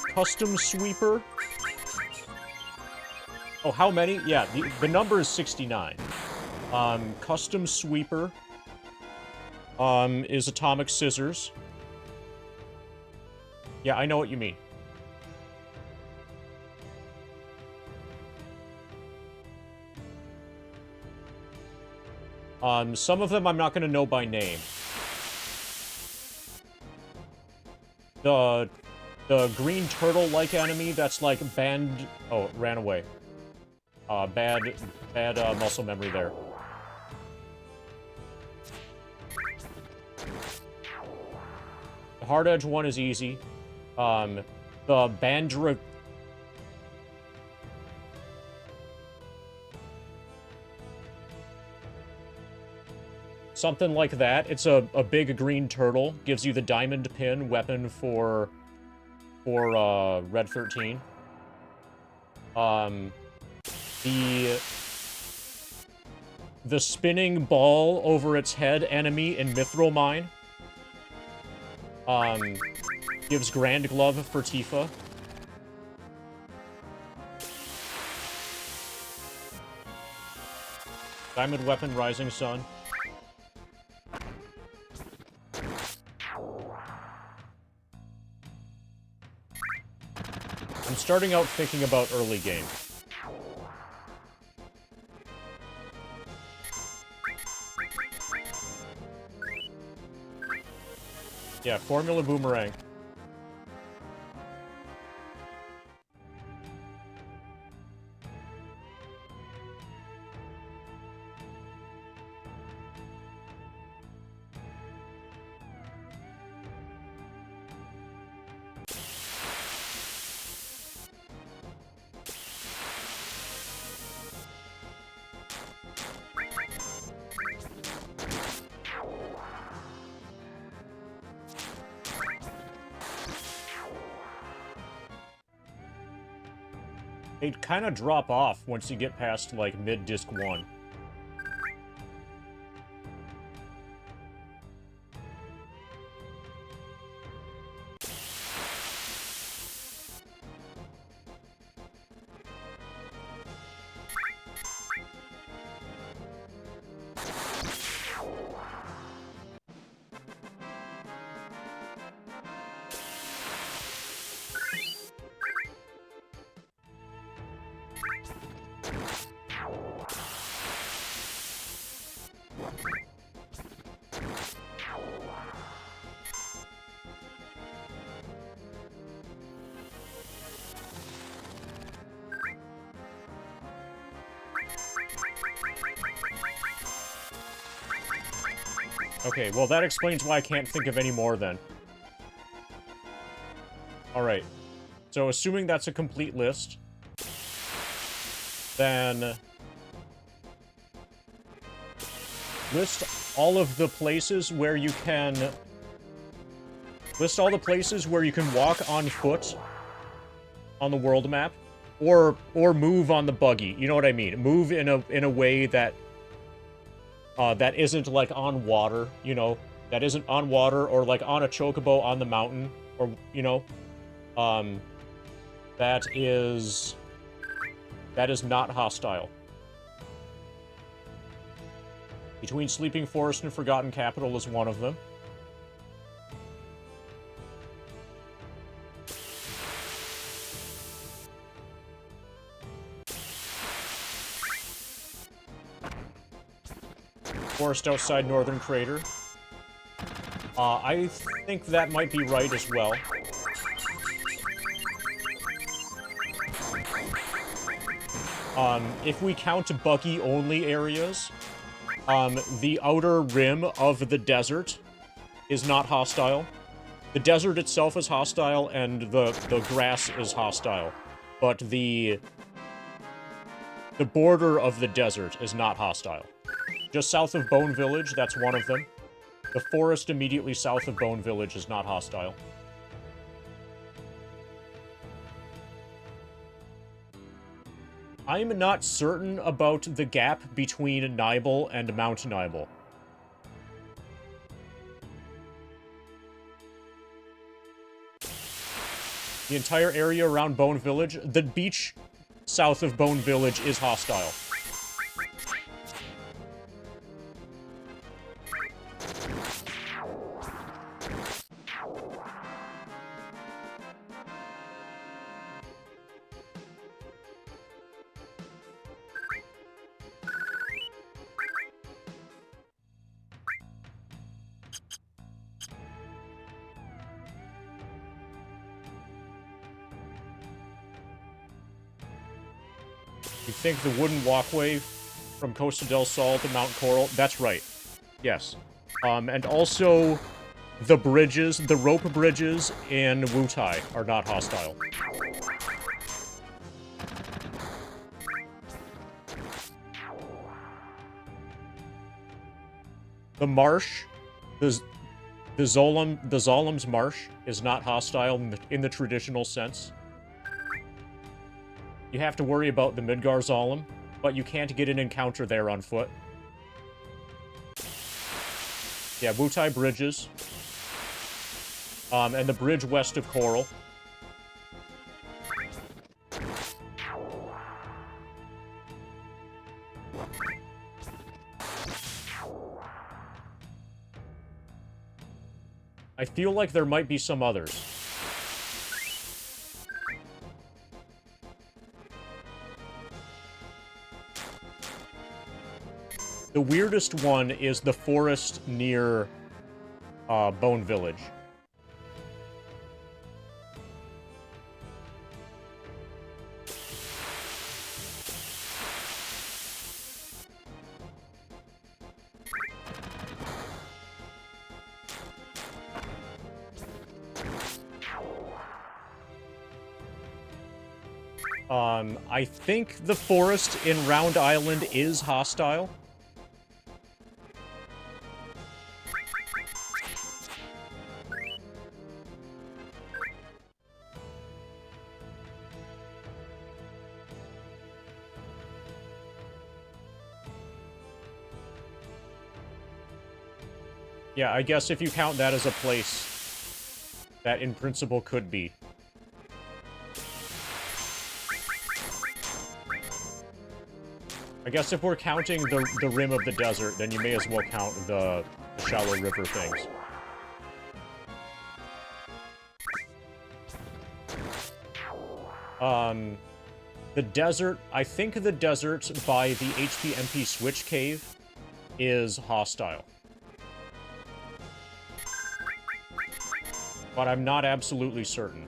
Custom Sweeper. Oh, how many? Yeah, the number is 69. Custom Sweeper. Is Atomic Scissors. Yeah, I know what you mean. Some of them I'm not gonna know by name. The green turtle-like enemy that's like banned... Oh, it ran away. Bad muscle memory there. The hard edge one is easy. The Bandra... Something like that. It's a big green turtle. Gives you the diamond pin weapon for Red 13. The spinning ball over its head enemy in Mithril Mine. Gives Grand Glove for Tifa. Diamond Weapon, Rising Sun. I'm starting out thinking about early game. Yeah, Formula Boomerang. They kind of drop off once you get past, like, mid-disc 1. Okay, well that explains why I can't think of any more then. Alright. So assuming that's a complete list, then list all of the places where you can walk on foot on the world map, or move on the buggy. You know what I mean? Move in a way that that isn't, like, on water, you know? That isn't on water, or, like, on a chocobo on the mountain, or, you know? That is not hostile. Between Sleeping Forest and Forgotten Capital is one of them. Forest outside Northern Crater. I think that might be right as well. If we count buggy-only areas, the outer rim of the desert is not hostile. The desert itself is hostile, and the grass is hostile. But the border of the desert is not hostile. Just south of Bone Village, that's one of them. The forest immediately south of Bone Village is not hostile. I'm not certain about the gap between Nibel and Mount Nibel. The entire area around Bone Village, the beach south of Bone Village is hostile. You think the wooden walkway from Costa del Sol to Mount Coral? That's right. Yes. And also the bridges, the rope bridges in Wutai are not hostile. The marsh, the Zolem's marsh is not hostile in the traditional sense. You have to worry about the Midgar Zolem, but you can't get an encounter there on foot. Yeah, Wutai bridges. And the bridge west of Coral. I feel like there might be some others. The weirdest one is the forest near Bone Village. I think the forest in Round Island is hostile. Yeah, I guess if you count that as a place, that in principle could be. I guess if we're counting the rim of the desert, then you may as well count the shallow river things. The desert, I think the desert by the HP-MP Switch Cave is hostile. But I'm not absolutely certain.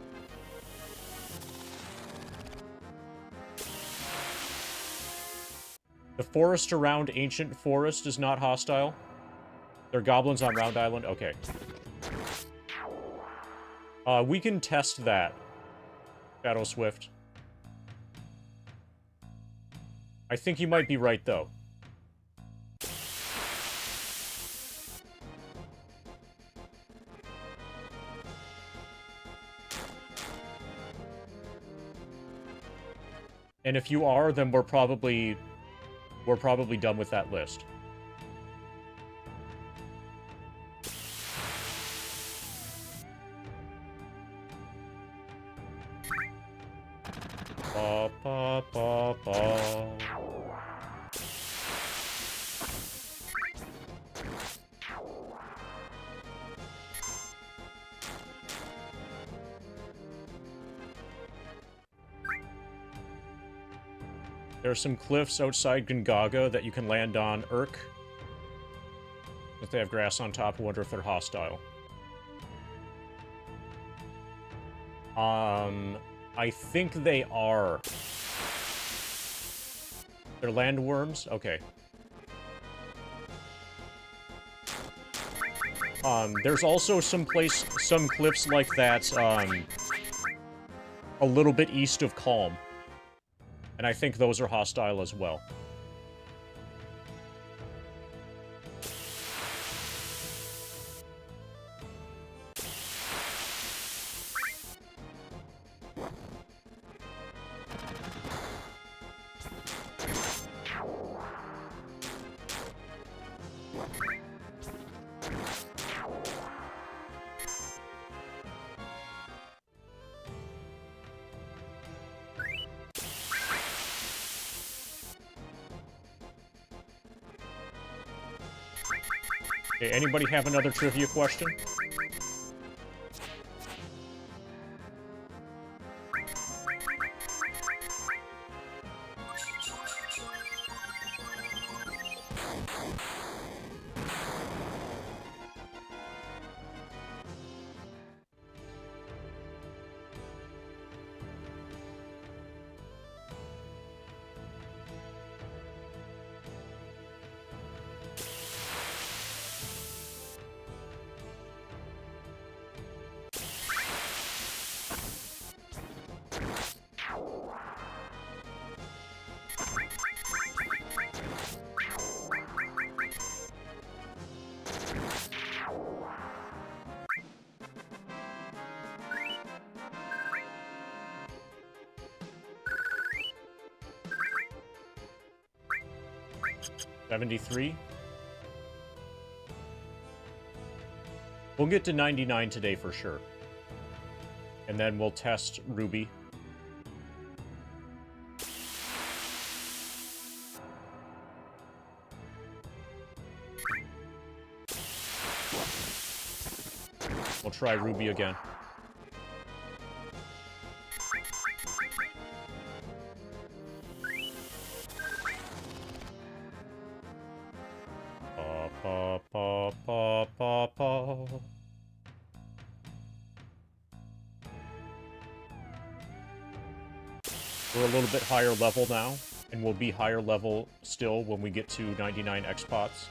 The forest around Ancient Forest is not hostile. There are goblins on Round Island? Okay. We can test that, Shadow Swift. I think you might be right, though. And if you are, then we're probably done with that list. Ba, ba, ba, ba. There are some cliffs outside Gongaga that you can land on. Urk. If they have grass on top, I wonder if they're hostile. I think they are. They're landworms? Okay. There's also some cliffs like that, a little bit east of Calm. And I think those are hostile as well. Okay, anybody have another trivia question? 73. We'll get to 99 today for sure. And then we'll test Ruby. We'll try Ruby again. Pa, pa, pa, pa, pa. We're a little bit higher level now, and we'll be higher level still when we get to 99 X-Pots.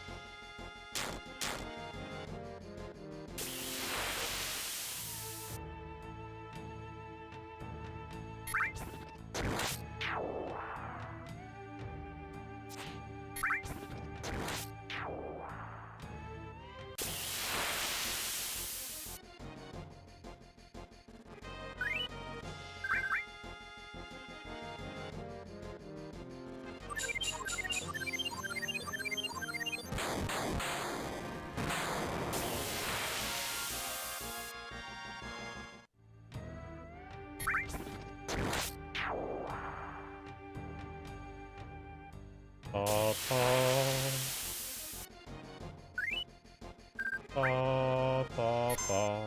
Pa, pa, pa, pa.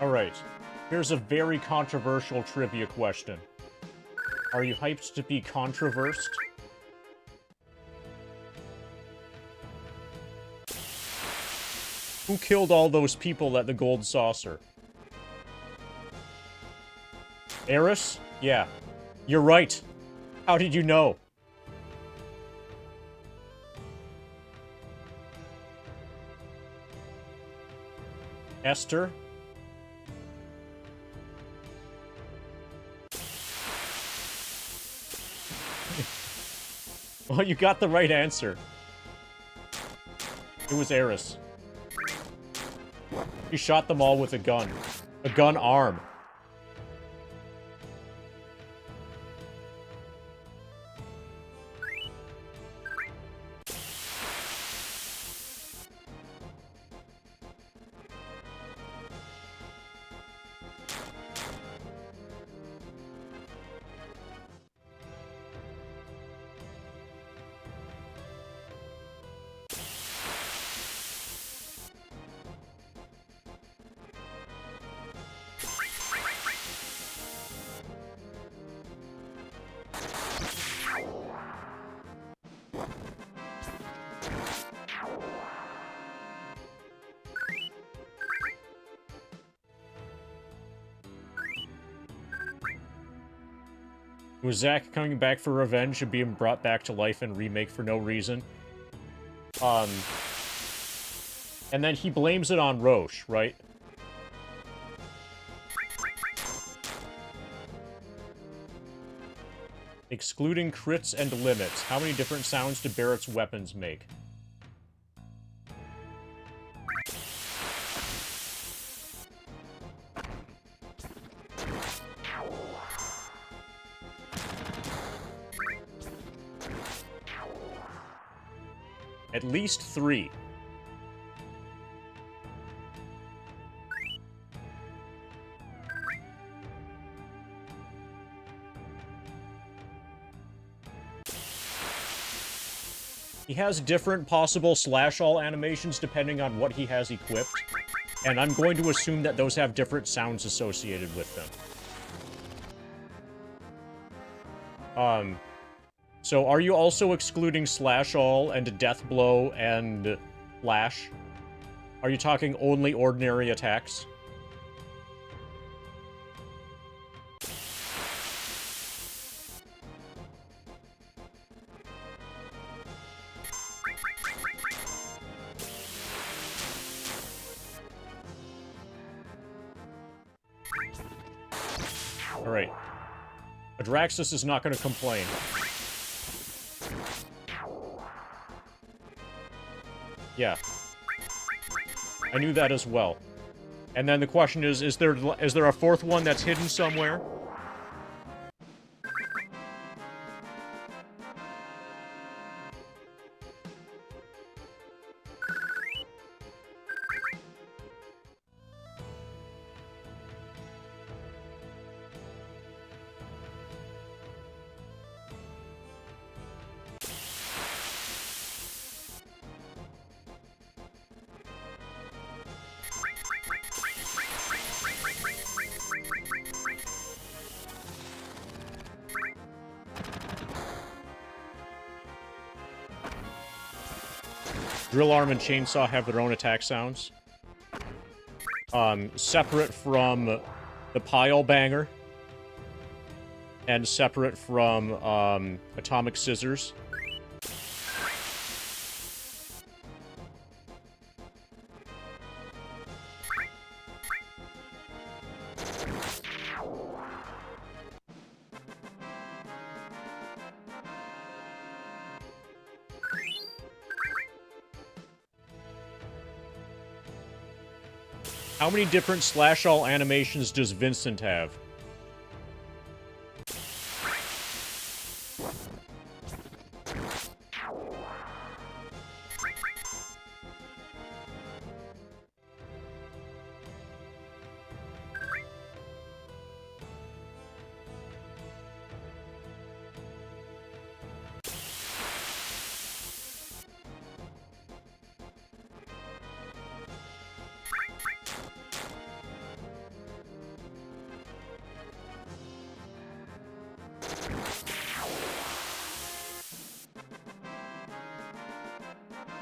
Alright, here's a very controversial trivia question. Are you hyped to be controversed? Who killed all those people at the Gold Saucer? Eris? Yeah. You're right. How did you know? Esther? Well, you got the right answer. It was Eris. She shot them all with a gun. A gun arm. Was Zack coming back for revenge and being brought back to life and remake for no reason? And then he blames it on Roche, right? Excluding crits and limits, how many different sounds do Barrett's weapons make? At least 3. He has different possible slash-all animations depending on what he has equipped, and I'm going to assume that those have different sounds associated with them. So are you also excluding slash-all and death blow and flash? Are you talking only ordinary attacks? Alright. Adraxis is not going to complain. Yeah. I knew that as well. And then the question is there a fourth one that's hidden somewhere? Drill Arm and Chainsaw have their own attack sounds. Separate from the Pile Banger. And separate from, Atomic Scissors. How many different slash-all animations does Vincent have?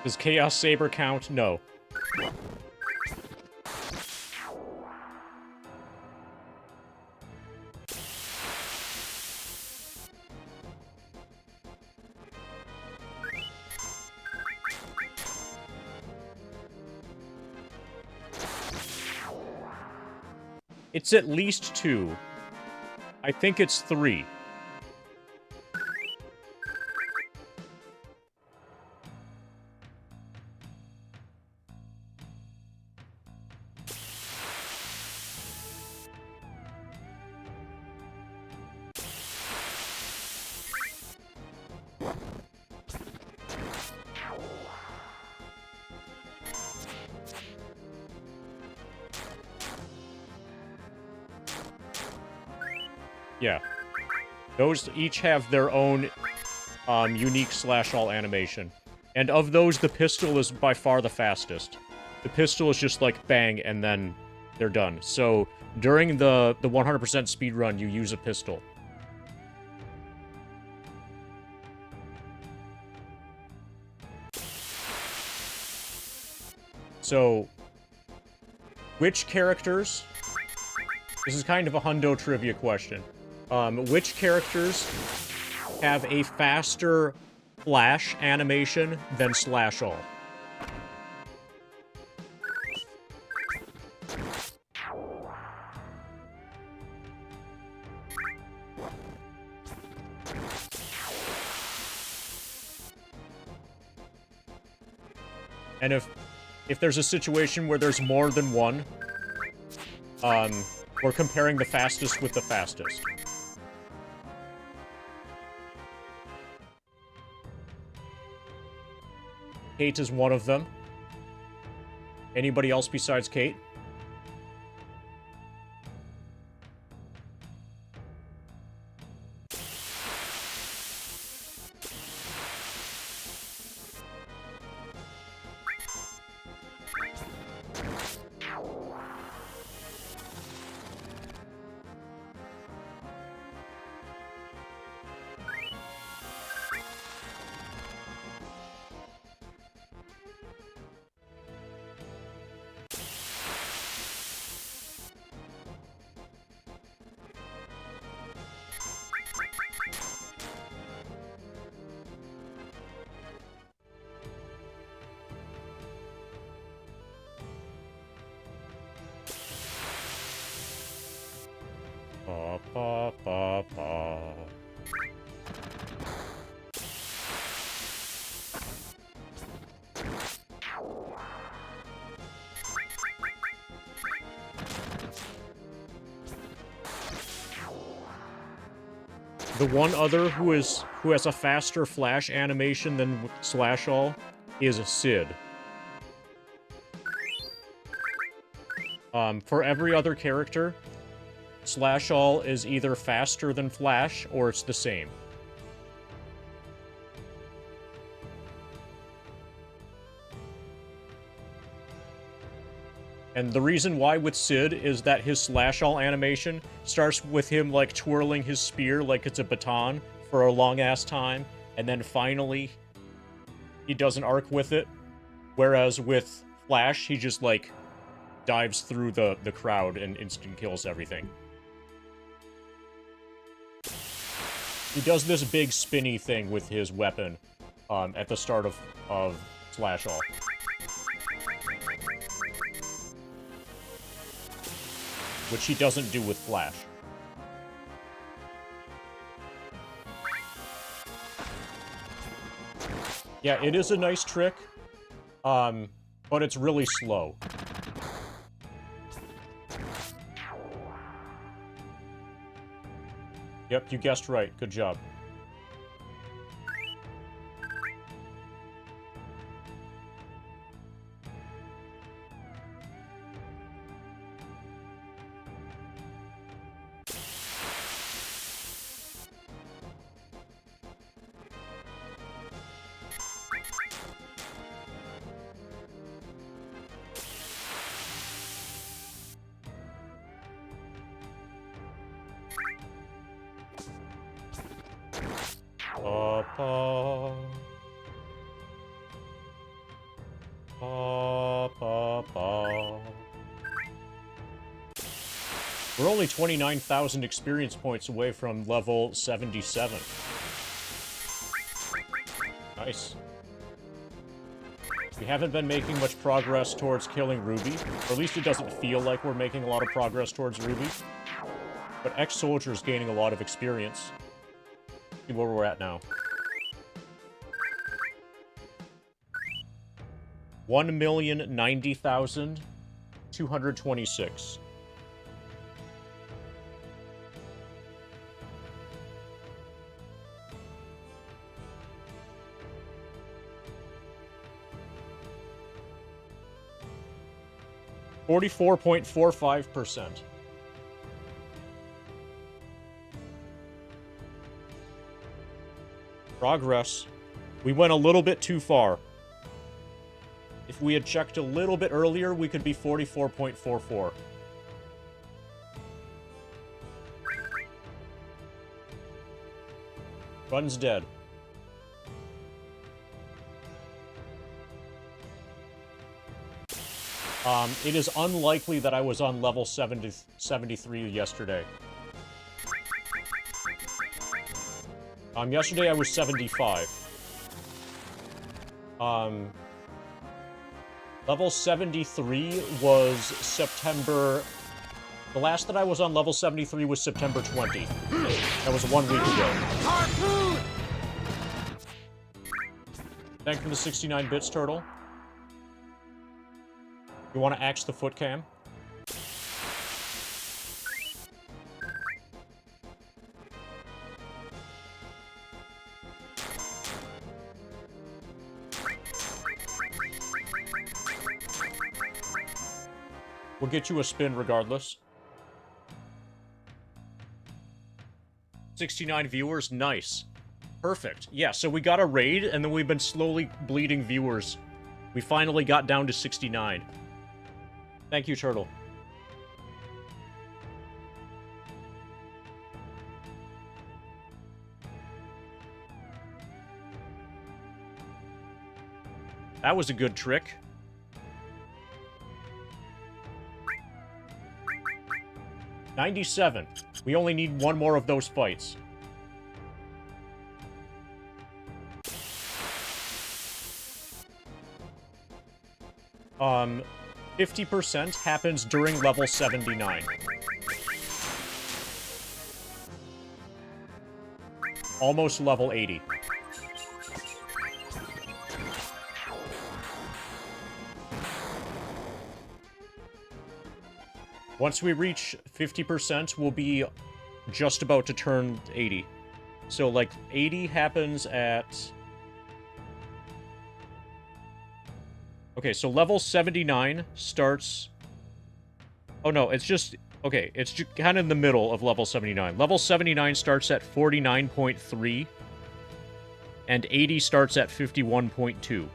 Does Chaos Saber count? No. It's at least 2. I think it's 3. Yeah. Those each have their own unique slash-all animation. And of those, the pistol is by far the fastest. The pistol is just like bang, and then they're done. So during the 100% speedrun, you use a pistol. So, which characters... This is kind of a hundo trivia question. Which characters have a faster flash animation than slash-all? And if there's a situation where there's more than one, we're comparing the fastest with the fastest. Kate is one of them. Anybody else besides Kate? The one other who has a faster flash animation than Slash All is Sid. For every other character, Slash All is either faster than Flash, or it's the same. And the reason why with Sid is that his Slash All animation starts with him, like, twirling his spear like it's a baton for a long-ass time, and then finally he does an arc with it, whereas with Flash, he just, like, dives through the crowd and instant kills everything. He does this big spinny thing with his weapon at the start of Slash All. Which he doesn't do with Flash. Yeah, it is a nice trick, but it's really slow. Yep, you guessed right. Good job. We're only 29,000 experience points away from level 77. Nice. We haven't been making much progress towards killing Ruby, or at least it doesn't feel like we're making a lot of progress towards Ruby. But Ex-Soldier's gaining a lot of experience. See where we're at now. 1,090,226. $44.45%. Progress. We went a little bit too far. If we had checked a little bit earlier, we could be 44.44. Run's dead. It is unlikely that I was on level 73 yesterday. Yesterday I was 75. Level 73 was September... The last that I was on level 73 was September 20. That was 1 week ago. Harpoon! Thank you for the 69 bits, Turtle. You want to axe the foot cam? We'll get you a spin regardless. 69 viewers, nice. Perfect. Yeah, so we got a raid, and then we've been slowly bleeding viewers. We finally got down to 69. Thank you, Turtle. That was a good trick. $97. We only need one more of those fights. 50% happens during level 79. almost level 80. Once we reach 50%, we'll be just about to turn 80. So, like, 80 happens at... Okay, so level 79 starts... Oh, no, it's just... Okay, it's just kind of in the middle of level 79. Level 79 starts at 49.3, and 80 starts at 51.2.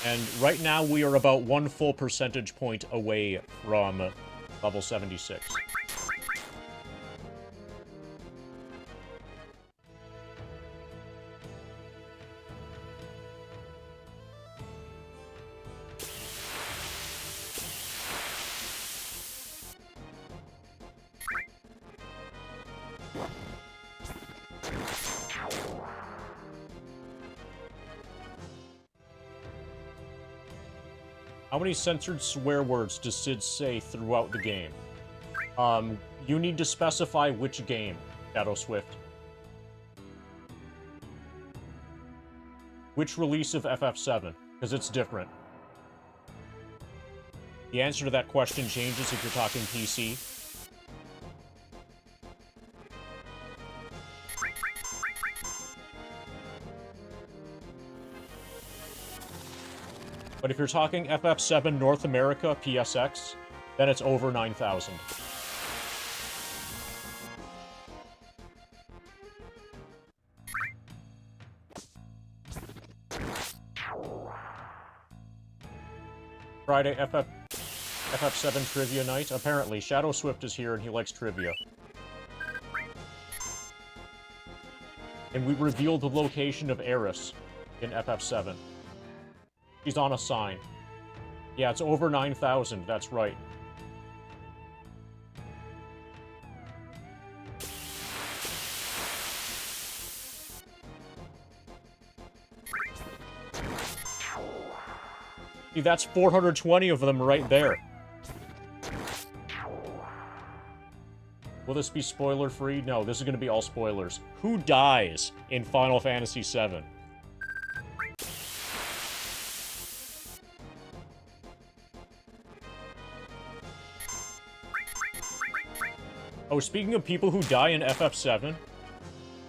And right now, we are about 1 full percentage point away from level 76. How many censored swear words does Sid say throughout the game? You need to specify which game, Shadow Swift. Which release of FF7? Because it's different. The answer to that question changes if you're talking PC. But if you're talking FF7 North America PSX, then it's over 9,000. Friday FF7 Trivia Night. Apparently, Shadow Swift is here and he likes trivia. And we revealed the location of Eris in FF7. She's on a sign. Yeah, it's over 9,000, that's right. See, that's 420 of them right there. Will this be spoiler-free? No, this is going to be all spoilers. Who dies in Final Fantasy VII? Oh, speaking of people who die in FF7...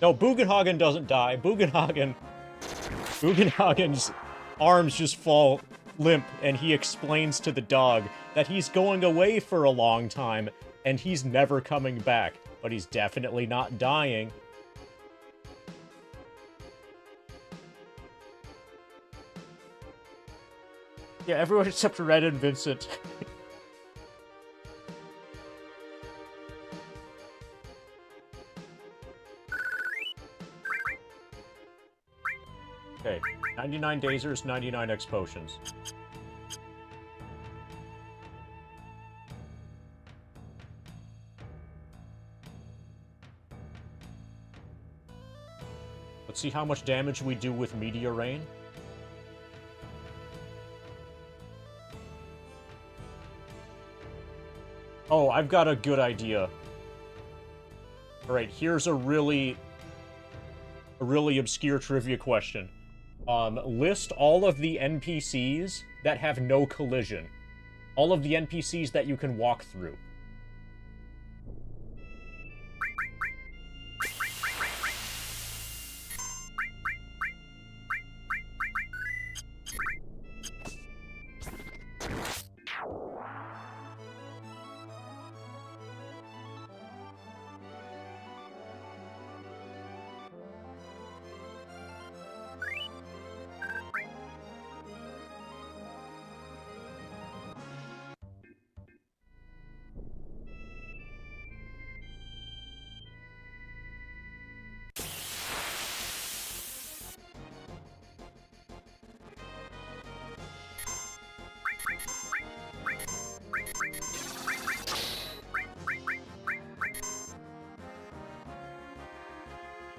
No, Bugenhagen doesn't die. Bugenhagen's arms just fall limp, and he explains to the dog that he's going away for a long time, and he's never coming back. But he's definitely not dying. Yeah, everyone except Red and Vincent. Okay, 99 Dazers, 99 X Potions. Let's see how much damage we do with Meteor Rain. Oh, I've got a good idea. Alright, here's a really obscure trivia question. List all of the NPCs that have no collision. All of the NPCs that you can walk through.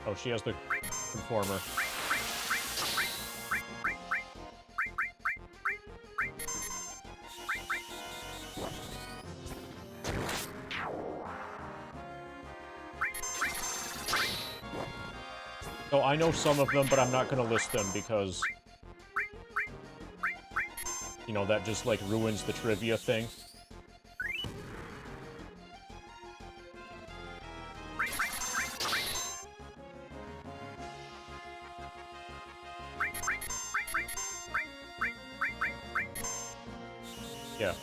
Oh, she has the... Conformer. So I know some of them, but I'm not gonna list them because, you know, that just, like, ruins the trivia thing. Yeah.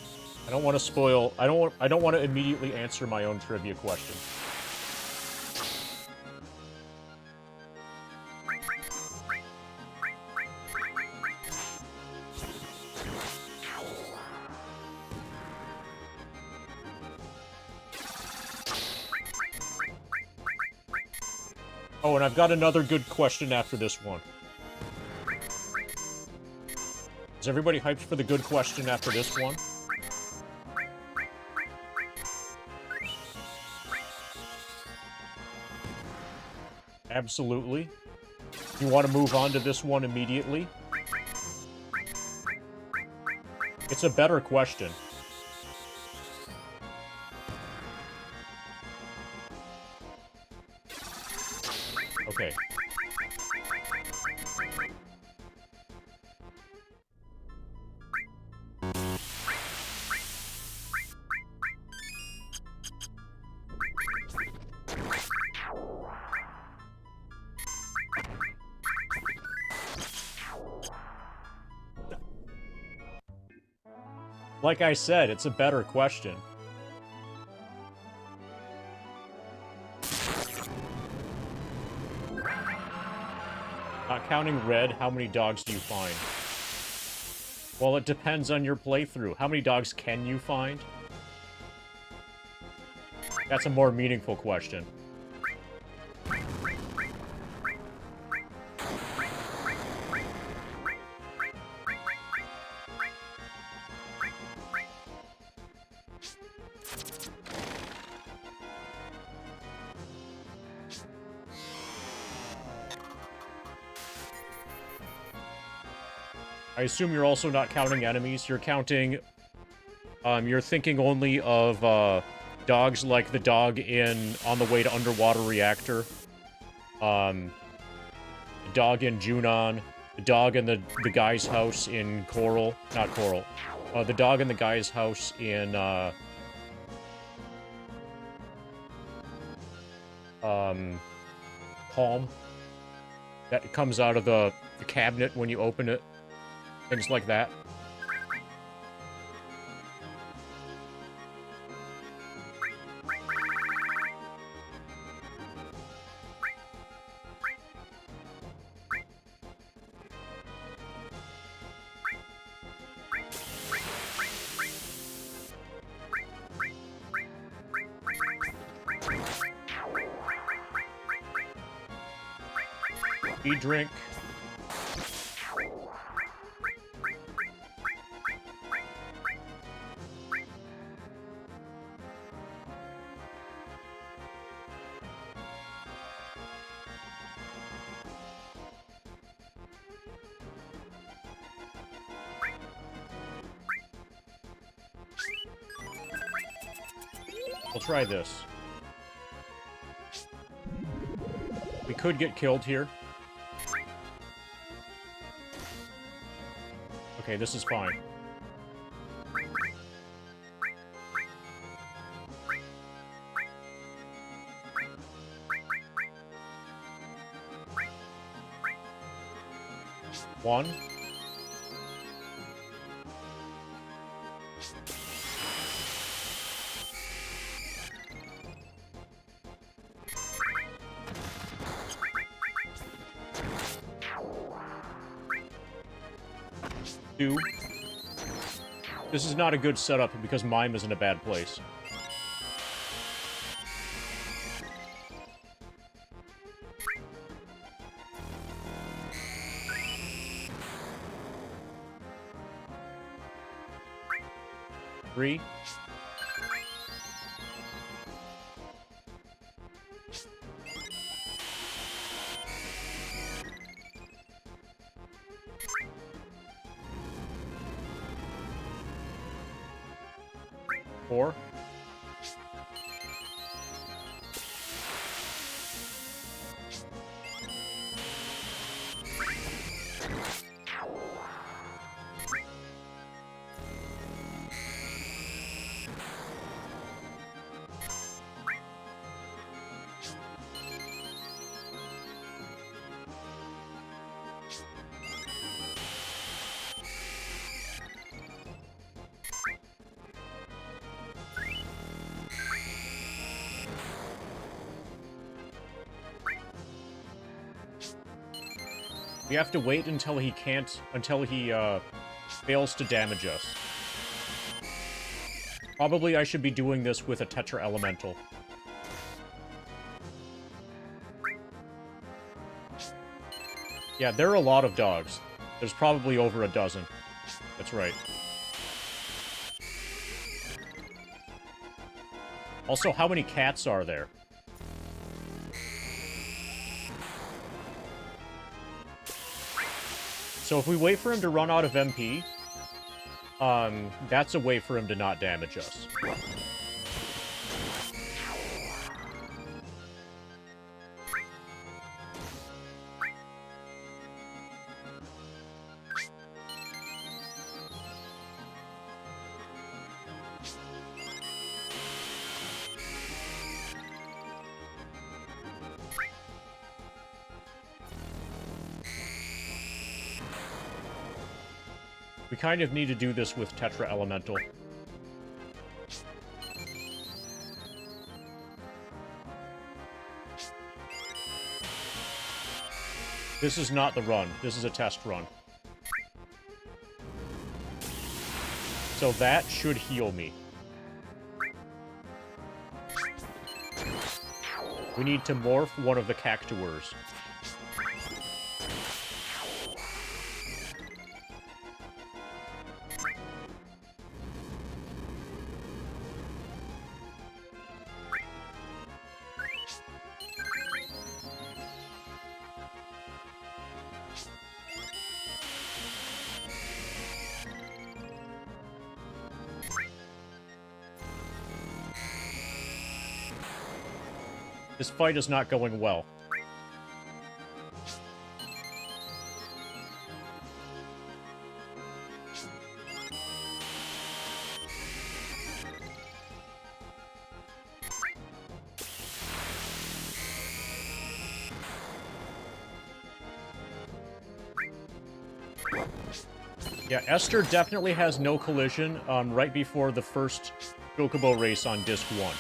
I don't want to spoil... I don't want to immediately answer my own trivia question. Oh, and I've got another good question after this one. Is everybody hyped for the good question after this one? Absolutely. You want to move on to this one immediately? It's a better question. Okay. Like I said, it's a better question. Not counting red, how many dogs do you find? Well, it depends on your playthrough. How many dogs can you find? That's a more meaningful question. I assume you're also not counting enemies. You're counting... you're thinking only of, dogs like the dog in On the Way to Underwater Reactor. The dog in Junon. The dog in the guy's house in Coral. Not Coral. The dog in the guy's house in, Palm. That comes out of the cabinet when you open it. Things like that. Drink. We'll try this. We could get killed here. Okay, this is fine. One. Two. This is not a good setup because Mime is in a bad place. Three. before. We have to wait until he fails to damage us. Probably I should be doing this with a Tetra Elemental. Yeah, there are a lot of dogs. There's probably over a dozen. That's right. Also, how many cats are there? So if we wait for him to run out of MP, that's a way for him to not damage us. We kind of need to do this with Tetra Elemental. This is not the run. This is a test run. So that should heal me. We need to morph one of the cactuars. This fight is not going well. Yeah, Esther definitely has no collision right before the first Chocobo race on Disc 1.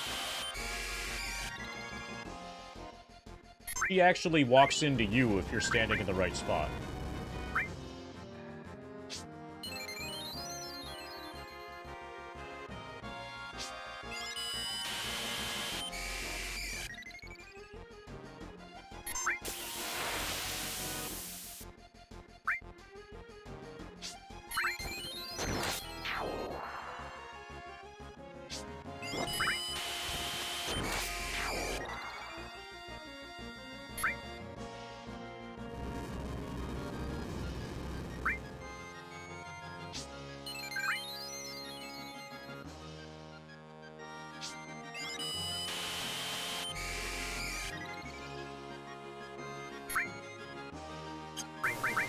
He actually walks into you if you're standing in the right spot.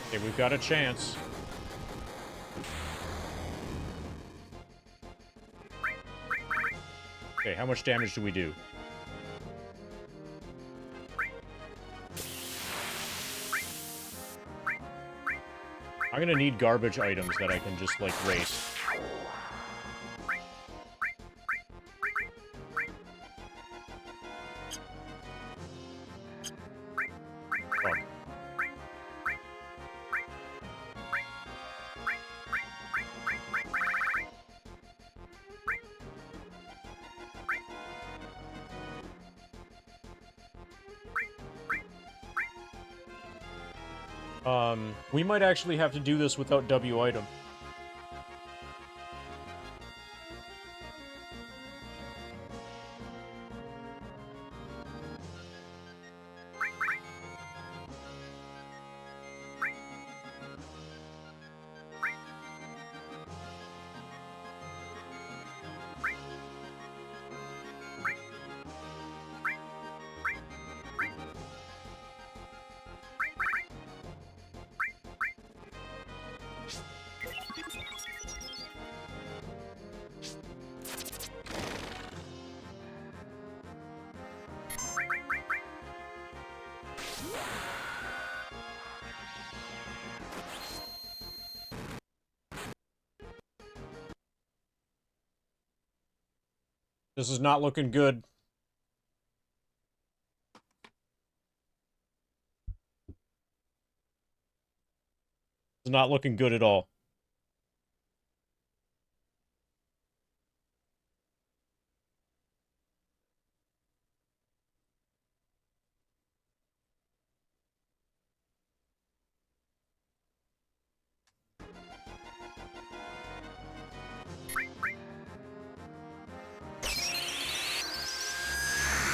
Okay, we've got a chance. Okay, how much damage do we do? I'm gonna need garbage items that I can just, like, race. Fuck. We might actually have to do this without W item. This is not looking good. It's not looking good at all.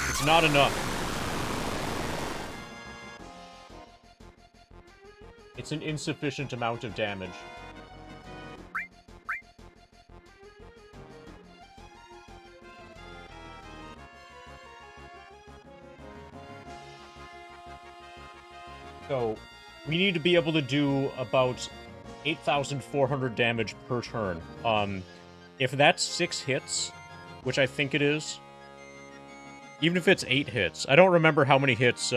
It's not enough. It's an insufficient amount of damage. So, we need to be able to do about 8,400 damage per turn. If that's 6 hits, which I think it is, even if it's 8 hits, I don't remember how many hits,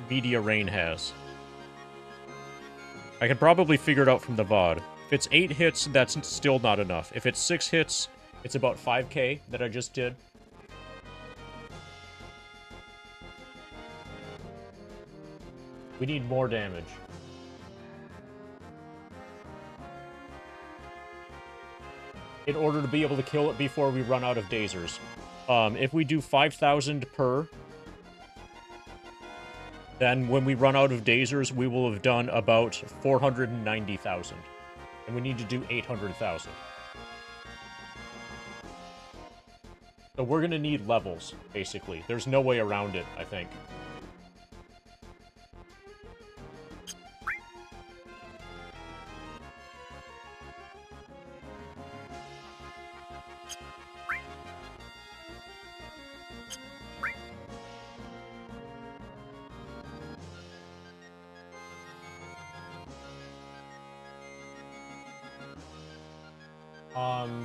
Media Rain has. I can probably figure it out from the VOD. If it's 8 hits, that's still not enough. If it's 6 hits, it's about 5k that I just did. We need more damage. In order to be able to kill it before we run out of dazers. If we do 5,000 per, then when we run out of dazers, we will have done about 490,000. And we need to do 800,000. So we're gonna need levels, basically. There's no way around it, I think.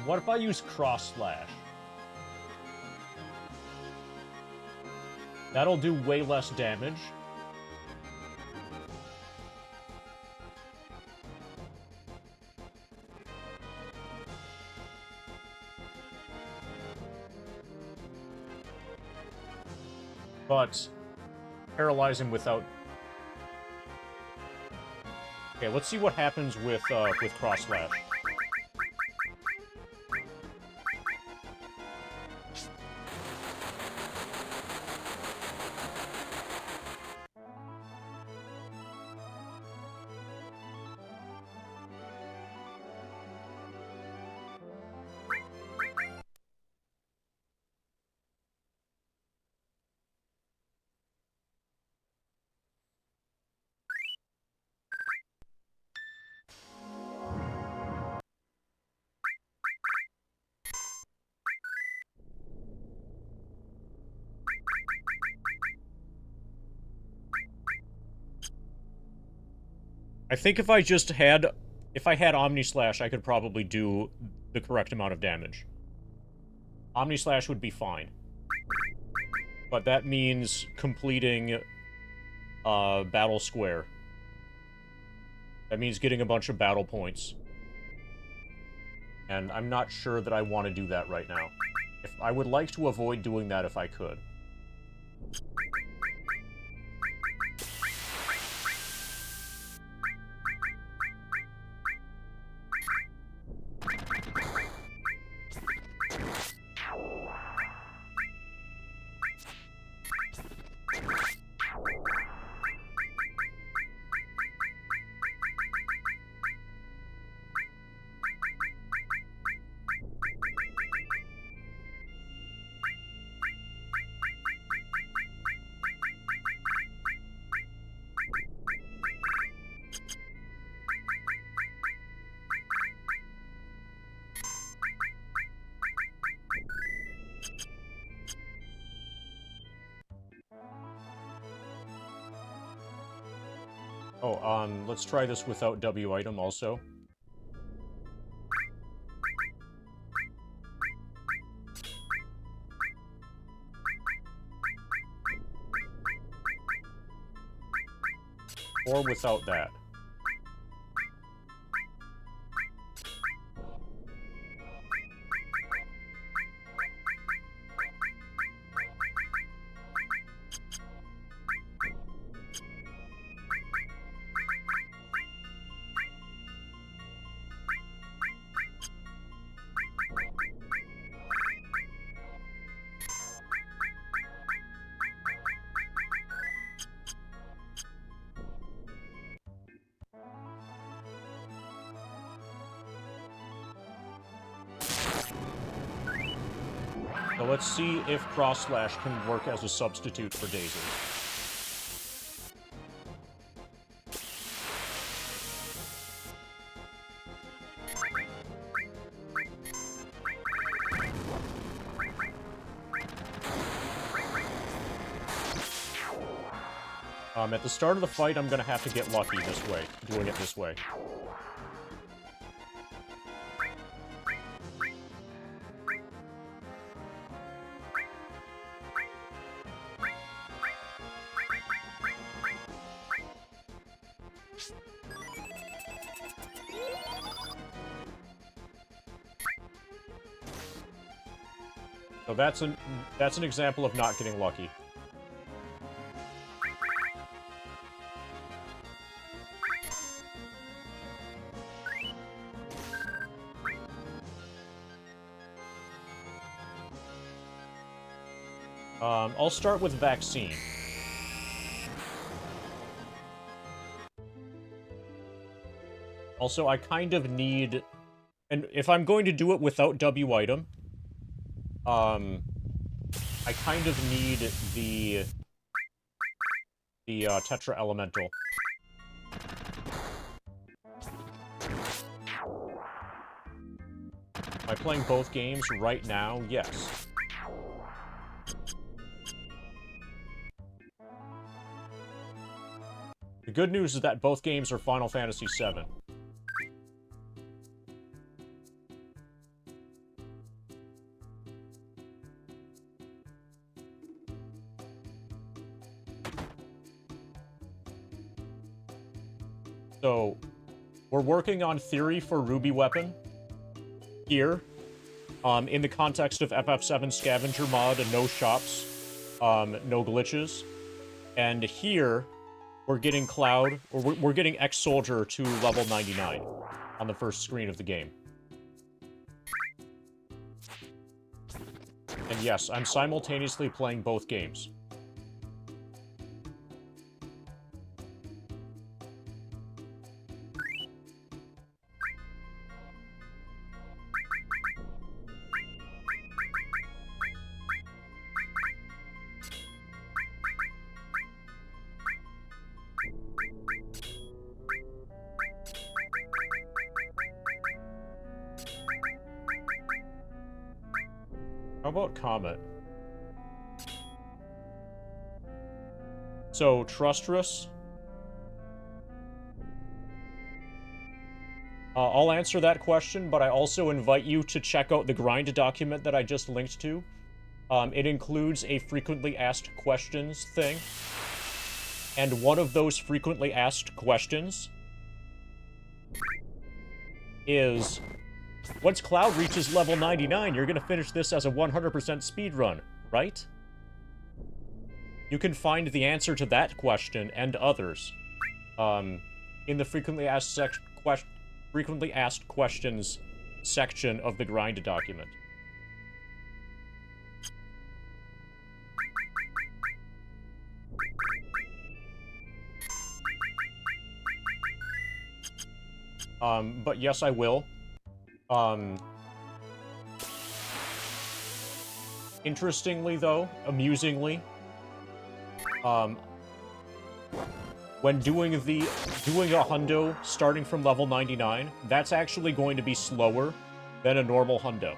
What if I use Cross Slash? That'll do way less damage. But paralyze him without... Okay, let's see what happens with Cross Slash. I think if I had Omni Slash, I could probably do the correct amount of damage. Omni Slash would be fine. But that means completing, Battle Square. That means getting a bunch of battle points. And I'm not sure that I want to do that right now. I would like to avoid doing that if I could. Oh, let's try this without W item also. Or without that. Let's see if cross slash can work as a substitute for Daisy. At the start of the fight, I'm gonna have to get lucky this way, doing it this way. So that's an example of not getting lucky. I'll start with vaccine. Also, I kind of need... And if I'm going to do it without W item, I kind of need the Tetra Elemental. Am I playing both games right now? Yes. The good news is that both games are Final Fantasy VII. So, we're working on theory for Ruby Weapon here, in the context of FF7 Scavenger mod and no shops, no glitches. And here, we're getting Cloud, or we're getting Ex-Soldier to level 99 on the first screen of the game. And yes, I'm simultaneously playing both games. How about Comet? So, Trustress? I'll answer that question, but I also invite you to check out the grind document that I just linked to. It includes a frequently asked questions thing. And one of those frequently asked questions is... Once Cloud reaches level 99, you're gonna finish this as a 100% speedrun, right? You can find the answer to that question and others in the frequently asked questions section of the grind document. But yes, I will. Interestingly, though, amusingly, when doing a hundo starting from level 99, that's actually going to be slower than a normal hundo.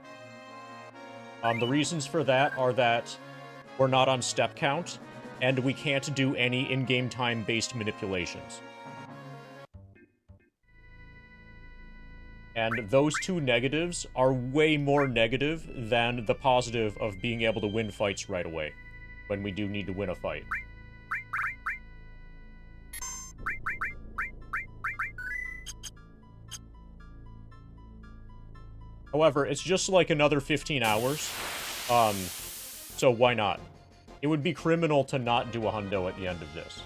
The reasons for that are that we're not on step count, and we can't do any in-game time-based manipulations. And those two negatives are way more negative than the positive of being able to win fights right away, when we do need to win a fight. However, it's just like another 15 hours, so why not? It would be criminal to not do a hundo at the end of this.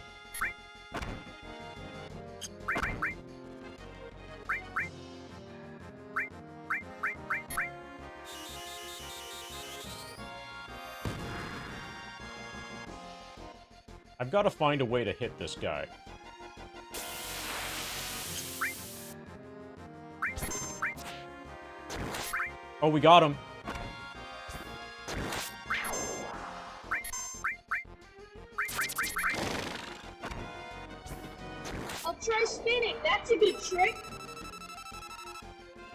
I've got to find a way to hit this guy. Oh, we got him. try spinning. That's a good trick.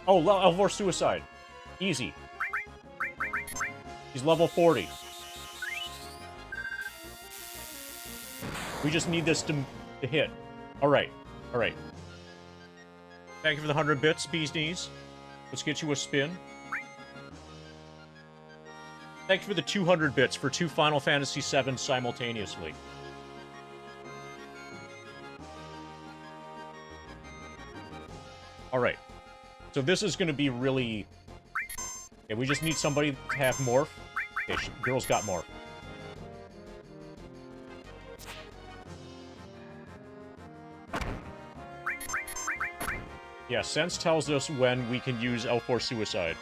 Oh, L4 suicide. Easy. He's level 40. We just need this to hit. Alright. Alright. Thank you for the 100 bits, Bee's Knees. Let's get you a spin. Thank you for the 200 bits for 2 Final Fantasy VII simultaneously. Alright. So this is gonna be really... Okay, we just need somebody to have morph. Okay, girl's got morph. Yeah, Sense tells us when we can use L4 Suicide.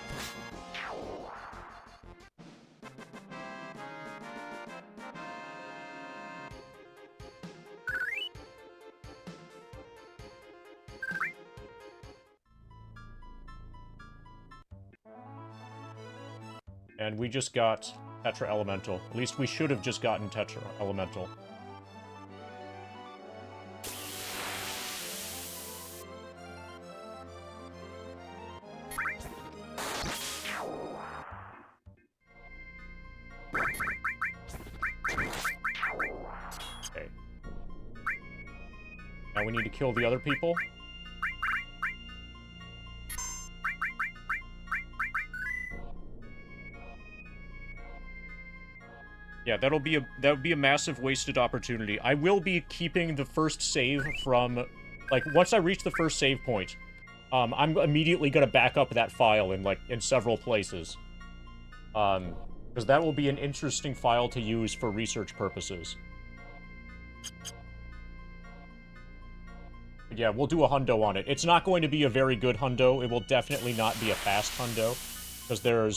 And we just got Tetra Elemental. At least we should have just gotten Tetra Elemental. Okay. Now we need to kill the other people. Yeah, that would be a massive wasted opportunity. I will be keeping the first save from, like, once I reach the first save point, I'm immediately gonna back up that file in several places. Because that will be an interesting file to use for research purposes. But yeah, we'll do a hundo on it. It's not going to be a very good hundo. It will definitely not be a fast hundo, because there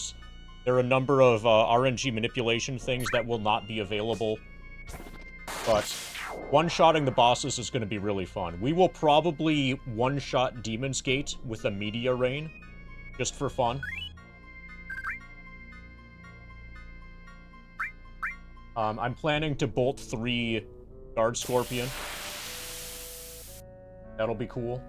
are a number of RNG manipulation things that will not be available. But one-shotting the bosses is going to be really fun. We will probably one-shot Demon's Gate with a Meteor Rain, just for fun. I'm planning to bolt 3 Guard Scorpion. That'll be cool.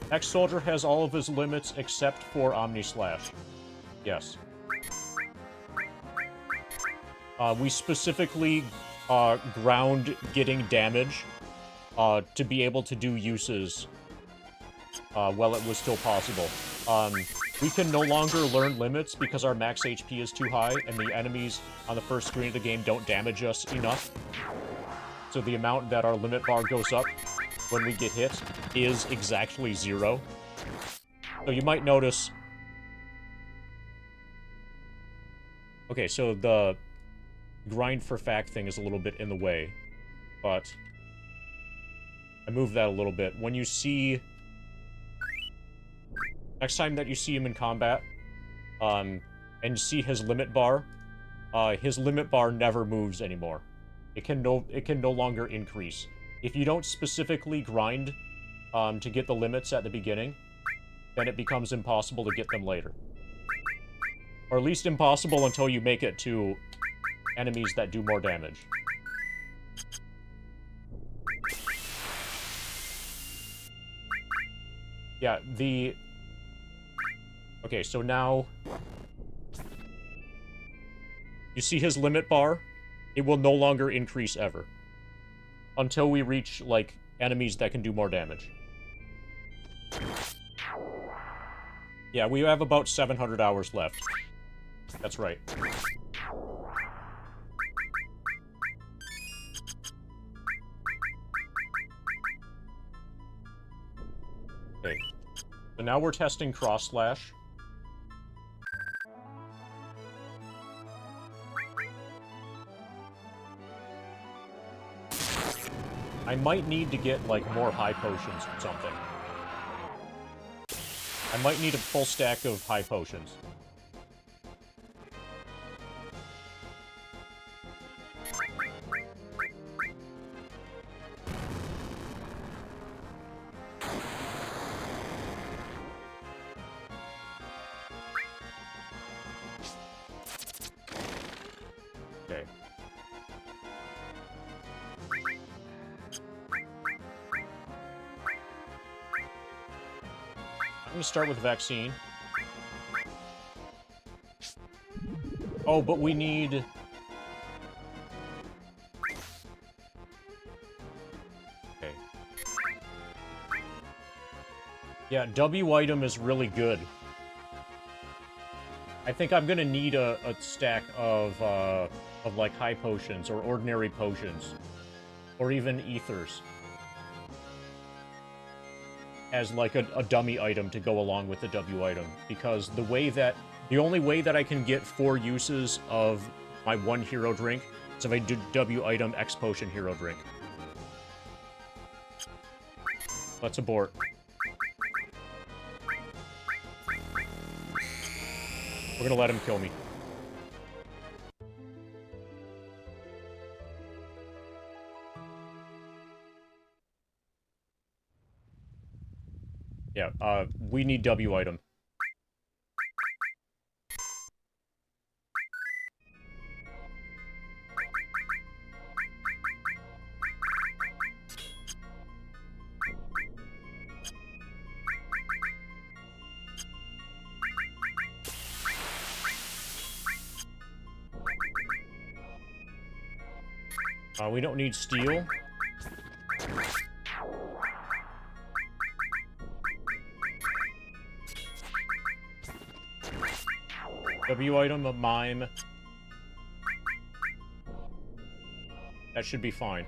Ex-Soldier has all of his limits except for Omni-Slash. Yes. We specifically ground getting damage to be able to do uses while it was still possible. We can no longer learn limits because our max HP is too high and the enemies on the first screen of the game don't damage us enough. So the amount that our limit bar goes up when we get hit is exactly 0. So you might notice... Okay, so the grind for fact thing is a little bit in the way, but I moved that a little bit. When you see... Next time that you see him in combat, and you see his limit bar never moves anymore. It can no longer increase. If you don't specifically grind to get the limits at the beginning, then it becomes impossible to get them later. Or at least impossible until you make it to enemies that do more damage. Yeah, Okay, so now... You see his limit bar? It will no longer increase ever. Until we reach, like, enemies that can do more damage. Yeah, we have about 700 hours left. That's right. Okay. So now we're testing Cross Slash. I might need to get, like, more high potions or something. I might need a full stack of high potions. Okay. I'm gonna start with vaccine. Oh, but we need... Okay. Yeah, W item is really good. I think I'm gonna need a stack of like, high potions, or ordinary potions. Or even ethers. As, like, a dummy item to go along with the W item. Because the only way that I can get 4 uses of my 1 hero drink is if I do W item X potion hero drink. Let's abort. We're gonna let him kill me. Yeah, we need W item. We don't need steel. W item, a mime. That should be fine.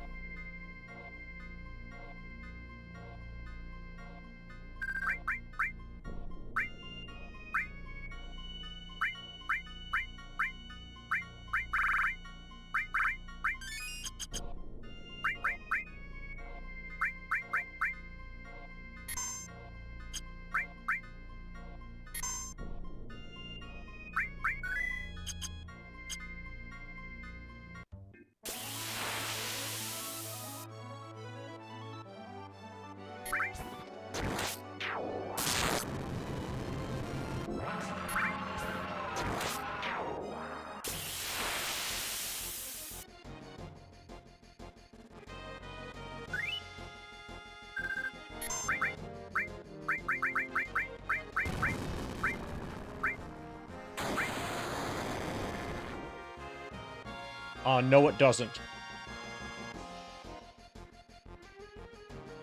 No, it doesn't.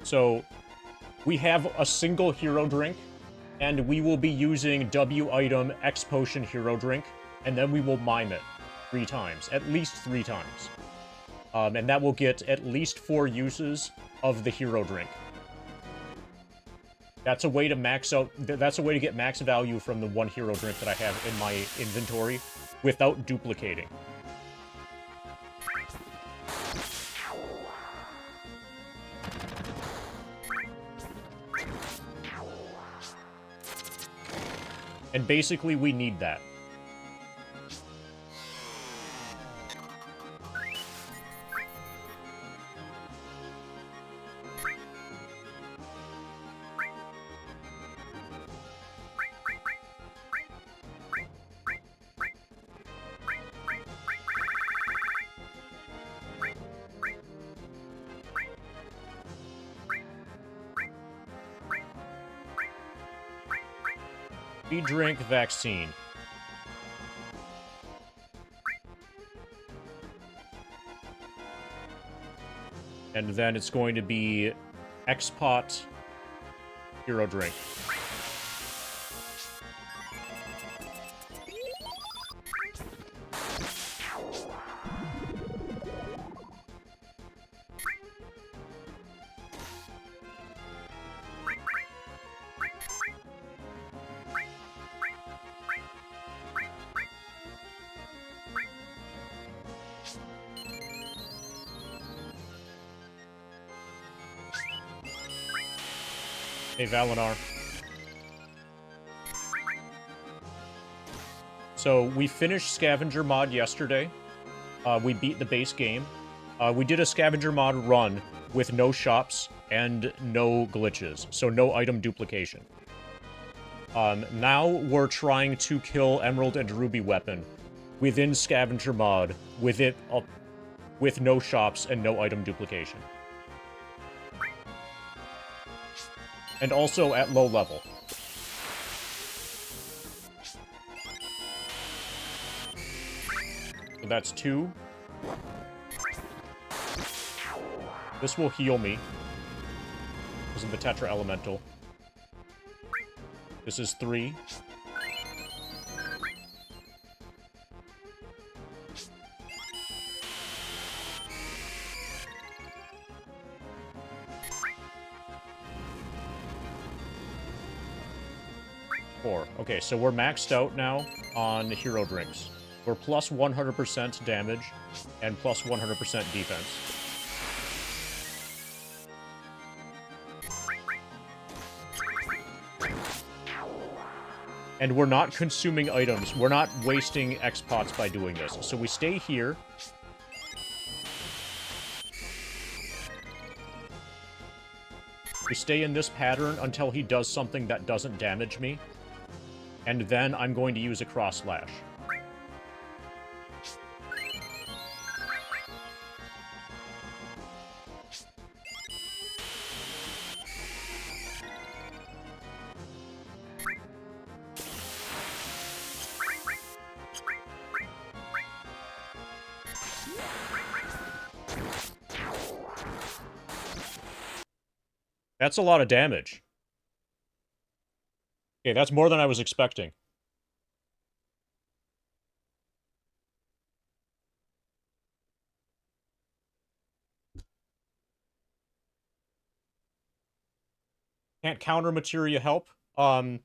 So, we have a single hero drink, and we will be using W item X potion hero drink, and then we will mime it 3 times. At least 3 times. And that will get at least 4 uses of the hero drink. That's a way to max out... That's a way to get max value from the 1 hero drink that I have in my inventory without duplicating. And basically, we need that. We drink vaccine. And then it's going to be X-Pot hero drink. Hey, Valinar. So we finished Scavenger mod yesterday. We beat the base game. We did a Scavenger mod run with no shops and no glitches, so no item duplication. Now we're trying to kill Emerald and Ruby weapon within Scavenger mod with no shops and no item duplication. And also at low level. So that's 2. This will heal me because of the Tetra Elemental. This is 3. Okay, so we're maxed out now on hero drinks. We're plus 100% damage and plus 100% defense. And we're not consuming items. We're not wasting X-Pots by doing this. So we stay here. We stay in this pattern until he does something that doesn't damage me. And then I'm going to use a cross slash. That's a lot of damage. Okay, that's more than I was expecting. Can't counter materia help? So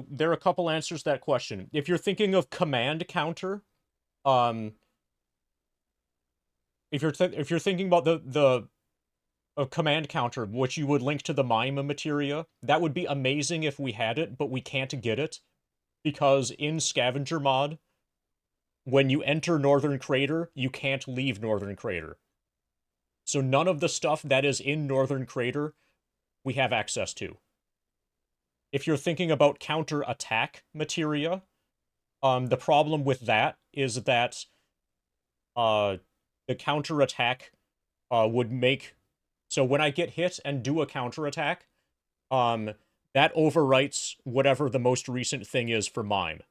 there are a couple answers to that question. If you're thinking of command counter, if you're thinking about the command counter, which you would link to the mime materia, that would be amazing if we had it, but we can't get it because in Scavenger mod, when you enter Northern Crater, you can't leave Northern Crater. So none of the stuff that is in Northern Crater we have access to. If you're thinking about counter-attack materia, the problem with that is that the counter-attack would make... So when I get hit and do a counter-attack, that overwrites whatever the most recent thing is for mime.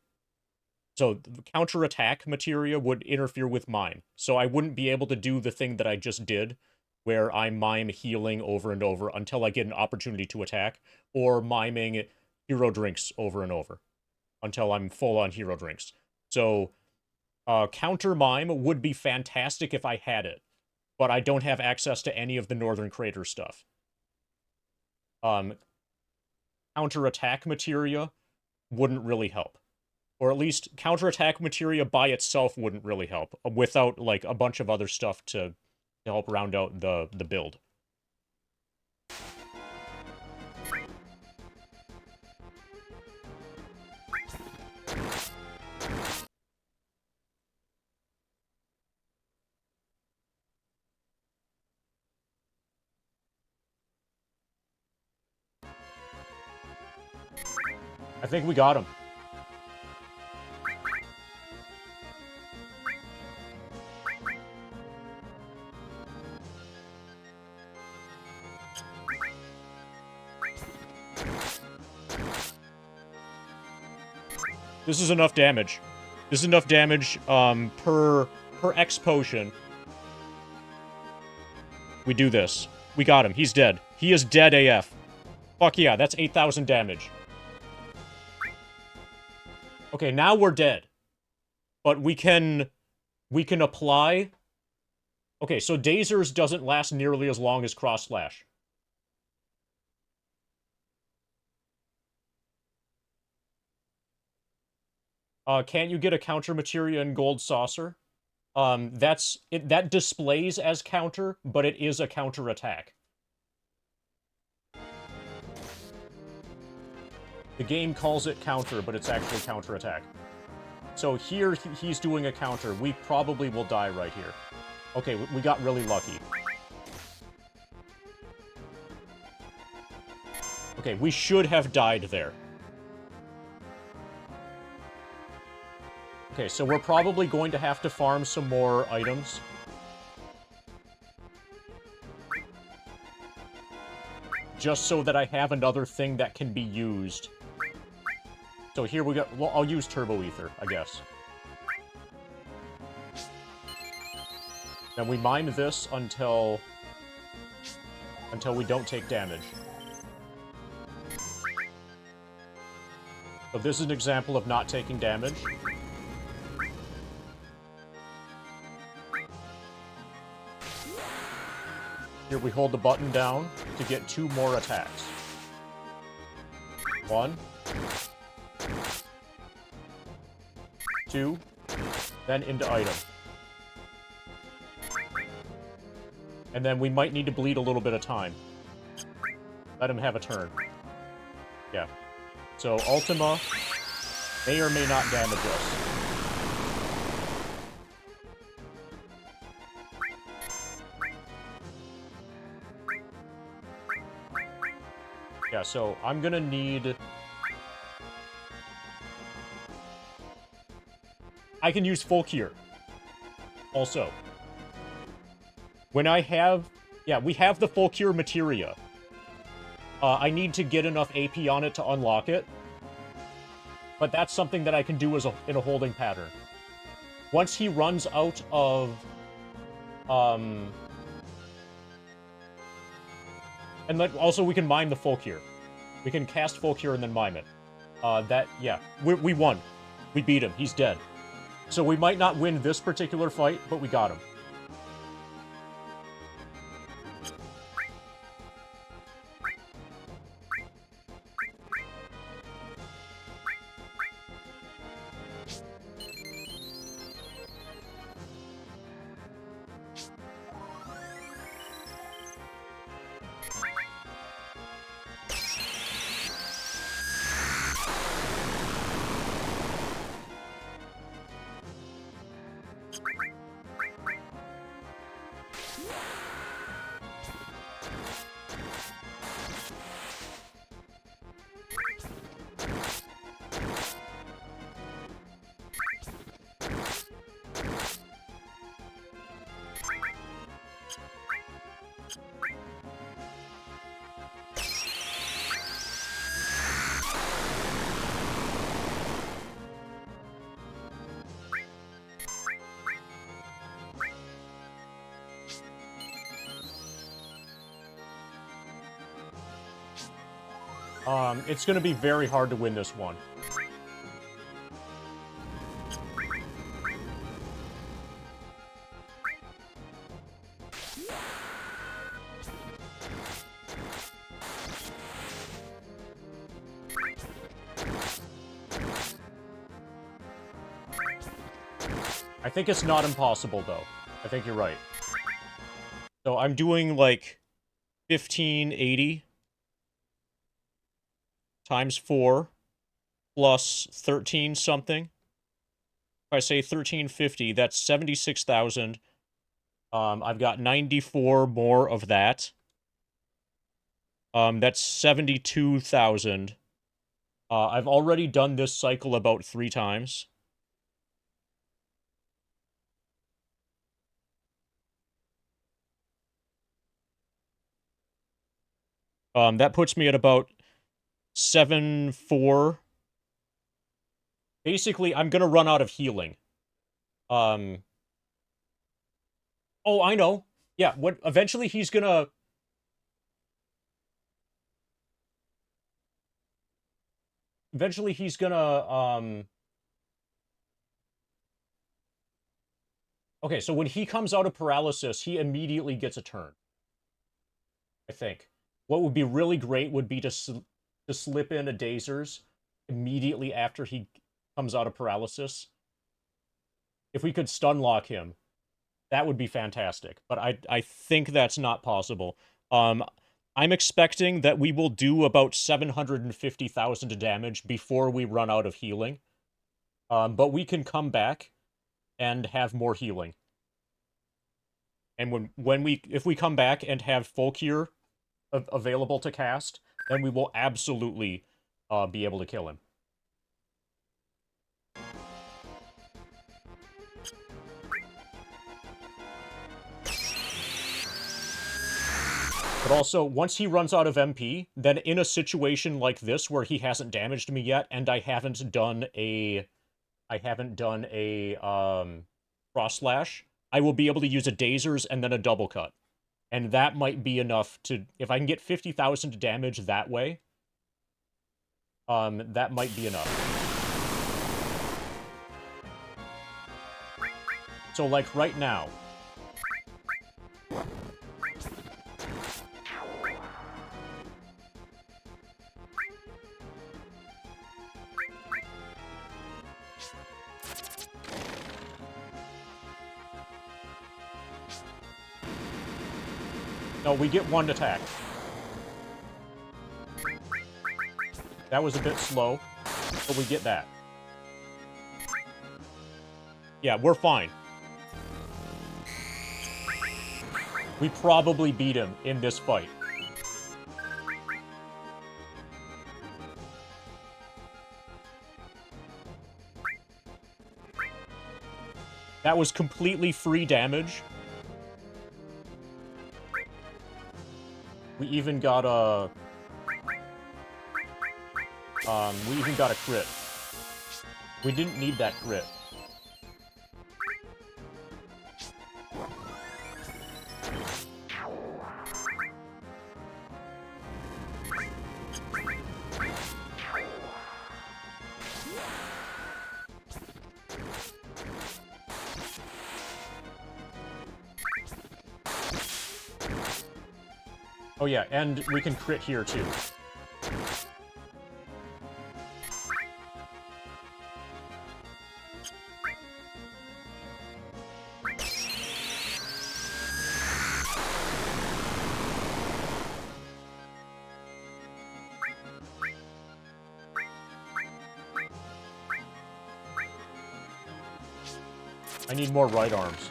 So the counter-attack materia would interfere with mime. So I wouldn't be able to do the thing that I just did, where I mime healing over and over until I get an opportunity to attack, or miming hero drinks over and over until I'm full on hero drinks. So counter mime would be fantastic if I had it, but I don't have access to any of the Northern Crater stuff. Counter-attack materia wouldn't really help. Or at least counter-attack materia by itself wouldn't really help, without like a bunch of other stuff to help round out the build. I think we got him. This is enough damage. This is enough damage, per X potion. We do this. We got him. He's dead. He is dead AF. Fuck yeah, that's 8,000 damage. Okay, now we're dead. But we can apply... Okay, so Dazers doesn't last nearly as long as Cross Slash. Can't you get a counter materia in Gold Saucer? That displays as counter, but it is a counter attack. The game calls it counter, but it's actually counterattack. So here, he's doing a counter. We probably will die right here. Okay, we got really lucky. Okay, we should have died there. Okay, so we're probably going to have to farm some more items. Just so that I have another thing that can be used. So here we go. Well, I'll use Turbo Ether, I guess. Then we mine this until we don't take damage. So this is an example of not taking damage. Here we hold the button down to get 2 more attacks. 1. 2. Then into item. And then we might need to bleed a little bit of time. Let him have a turn. Yeah. So Ultima may or may not damage us. Yeah, so I'm gonna need... I can use full cure. Also. When I have... Yeah, we have the full cure materia. I need to get enough AP on it to unlock it. But that's something that I can do in a holding pattern. Once he runs out of... And also, we can mine the full cure. We can cast full cure and then mime it. Yeah. We won. We beat him. He's dead. So we might not win this particular fight, but we got him. It's gonna be very hard to win this one. I think it's not impossible, though. I think you're right. So I'm doing, like, 1580 times 4 plus 13 something. If I say 1350, that's 76,000. I've got 94 more of that. That's 72,000. I've already done this cycle about 3 times. That puts me at about 7-4. Basically, I'm gonna run out of healing. Oh, I know. Yeah, eventually he's gonna... Eventually he's gonna, Okay, so when he comes out of paralysis, he immediately gets a turn. I think. What would be really great would be to slip in a Dazers immediately after he comes out of paralysis. If we could stun lock him, that would be fantastic. But I think that's not possible. I'm expecting that we will do about 750,000 damage before we run out of healing. But we can come back and have more healing. And if we come back and have full cure available to cast, then we will absolutely be able to kill him. But also, once he runs out of MP, then in a situation like this where he hasn't damaged me yet, and I haven't done a cross slash, I will be able to use a dazers and then a double cut. And that might be enough to, if I can get 50,000 damage that way, that might be enough. So, like, right now. No, we get one attack. That was a bit slow, but we get that. Yeah, we're fine. We probably beat him in this fight. That was completely free damage. We even got a... we even got a crit. We didn't need that crit. Oh yeah, and we can crit here too. I need more right arms.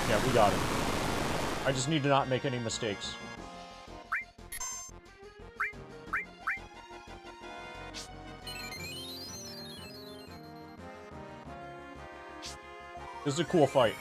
Yeah, we got it. I just need to not make any mistakes. This is a cool fight.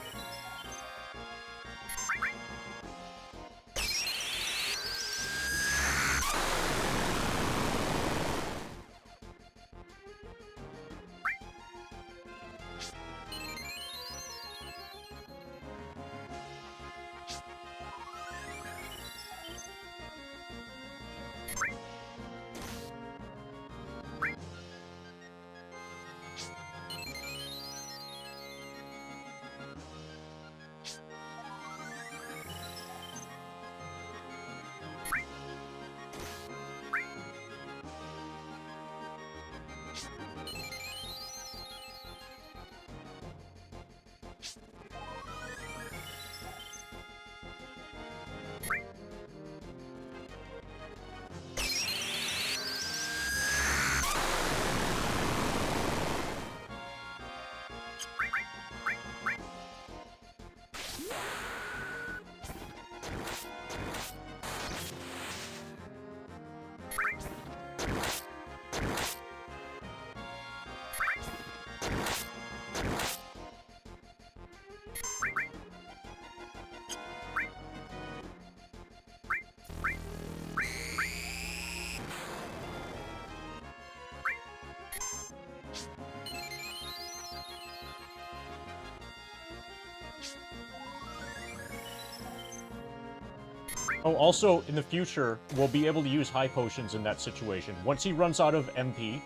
Oh, also, in the future, we'll be able to use high potions in that situation. Once he runs out of MP,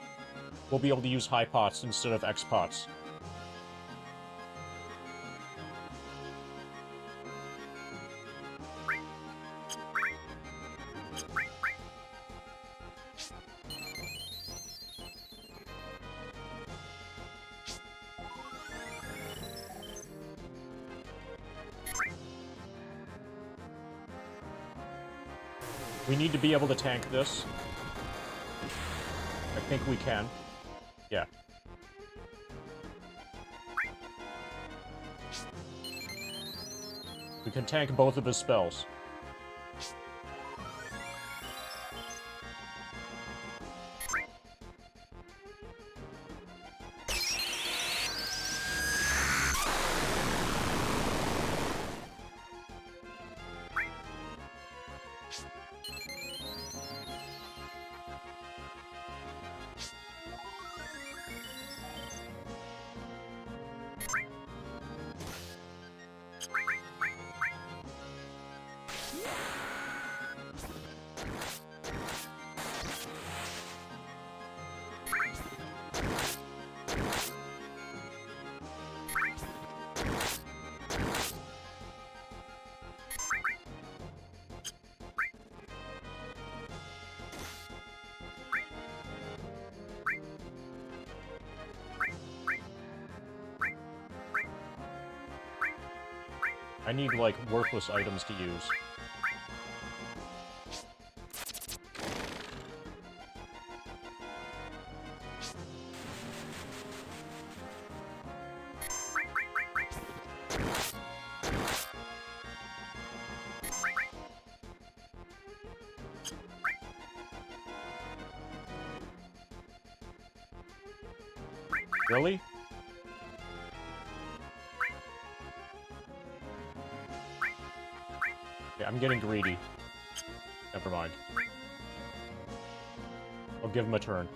we'll be able to use high pots instead of X pots. We need to be able to tank this. I think we can. Yeah. We can tank both of his spells. I need, like, worthless items to use. Really? Okay, I'm getting greedy. Never mind. I'll give him a turn.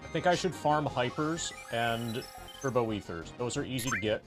I think I should farm hypers and turbo ethers. Those are easy to get.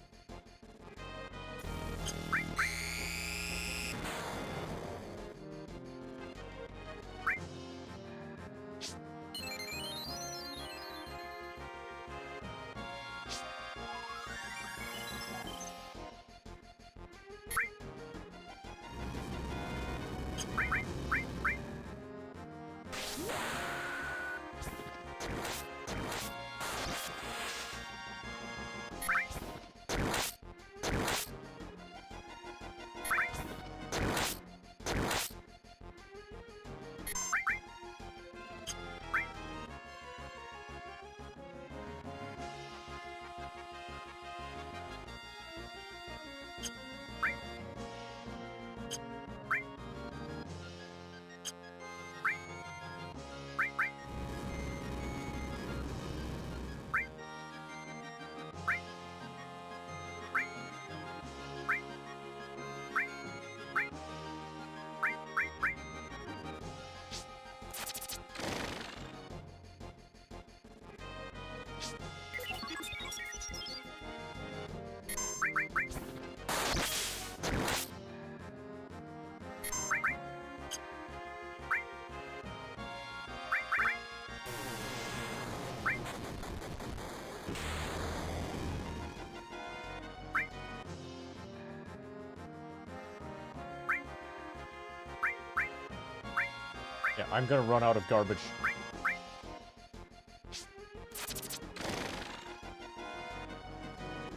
Yeah, I'm gonna run out of garbage.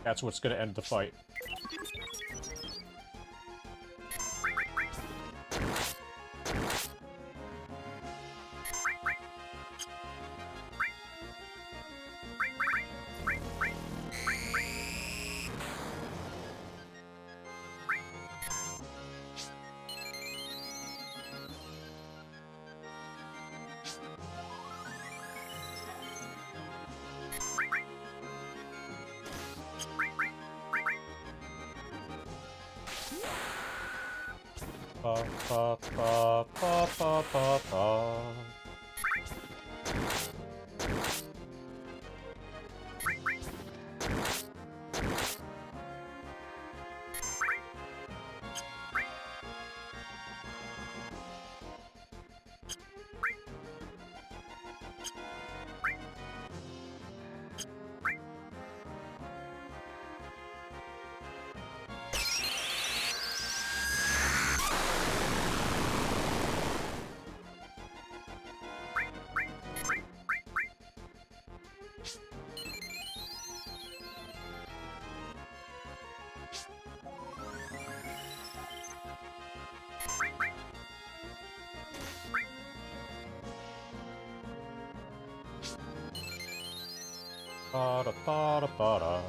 That's what's gonna end the fight. Ba, ba, ba, ba, ba, ba, ba. Ba-da, ba-da, ba-da.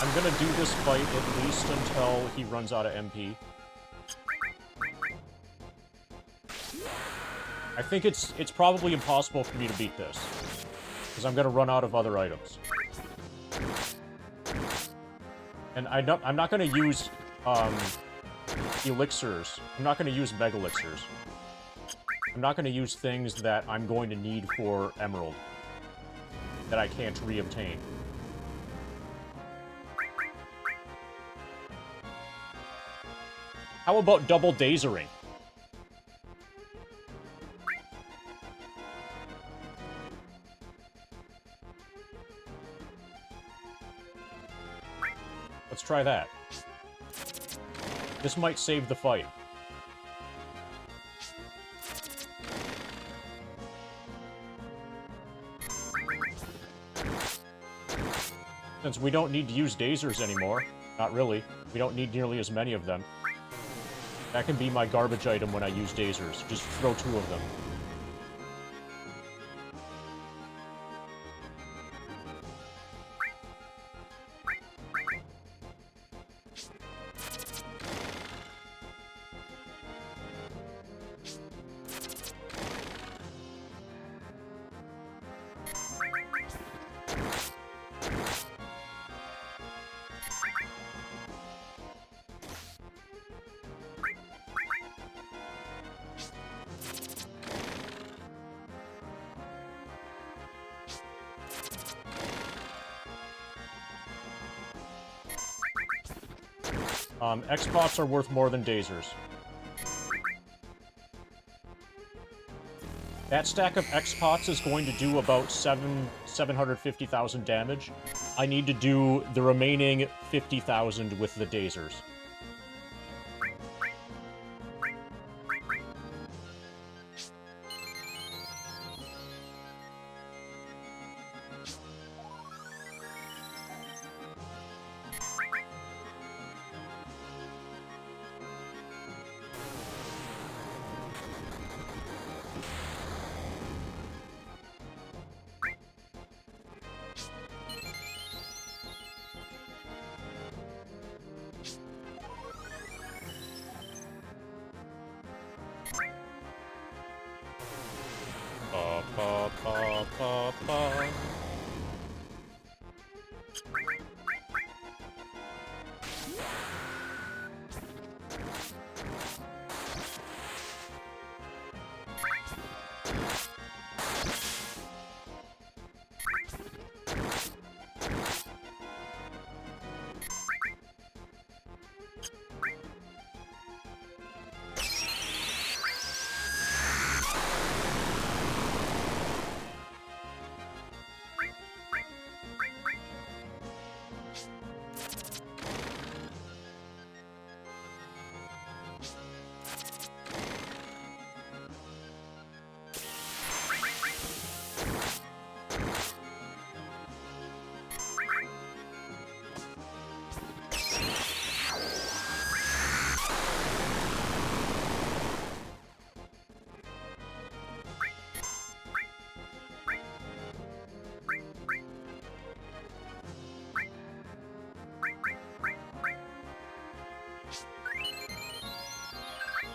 I'm gonna do this fight at least until he runs out of MP. I think it's probably impossible for me to beat this, because I'm gonna run out of other items. And I'm not gonna use elixirs. I'm not gonna use mega elixirs. I'm not gonna use things that I'm going to need for Emerald that I can't reobtain. How about double dazering? Let's try that. This might save the fight. Since we don't need to use dazers anymore. Not really. We don't need nearly as many of them. That can be my garbage item when I use dazers. Just throw 2 of them. X-Pots are worth more than dazers. That stack of X-Pots is going to do about 750,000 damage. I need to do the remaining 50,000 with the dazers. Ba, ba, ba, ba.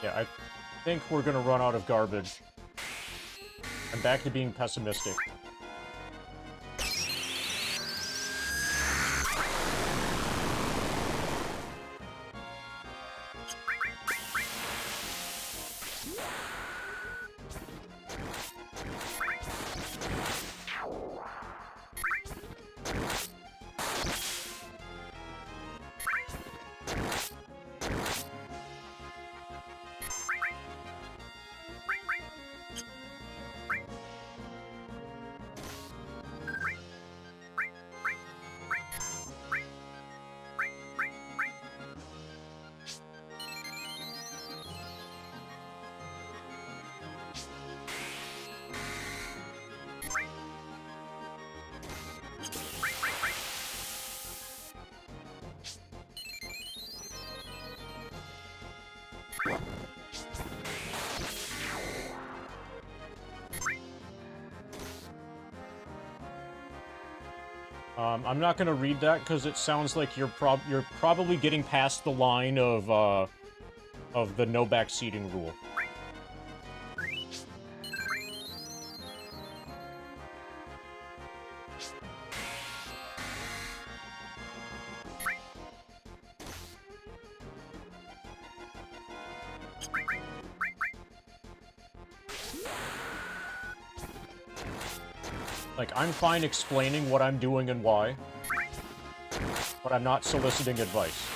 Yeah, I think we're gonna run out of garbage. I'm back to being pessimistic. I'm not gonna read that because it sounds like you're probably getting past the line of the no backseating rule. Like, I'm fine explaining what I'm doing and why, but I'm not soliciting advice.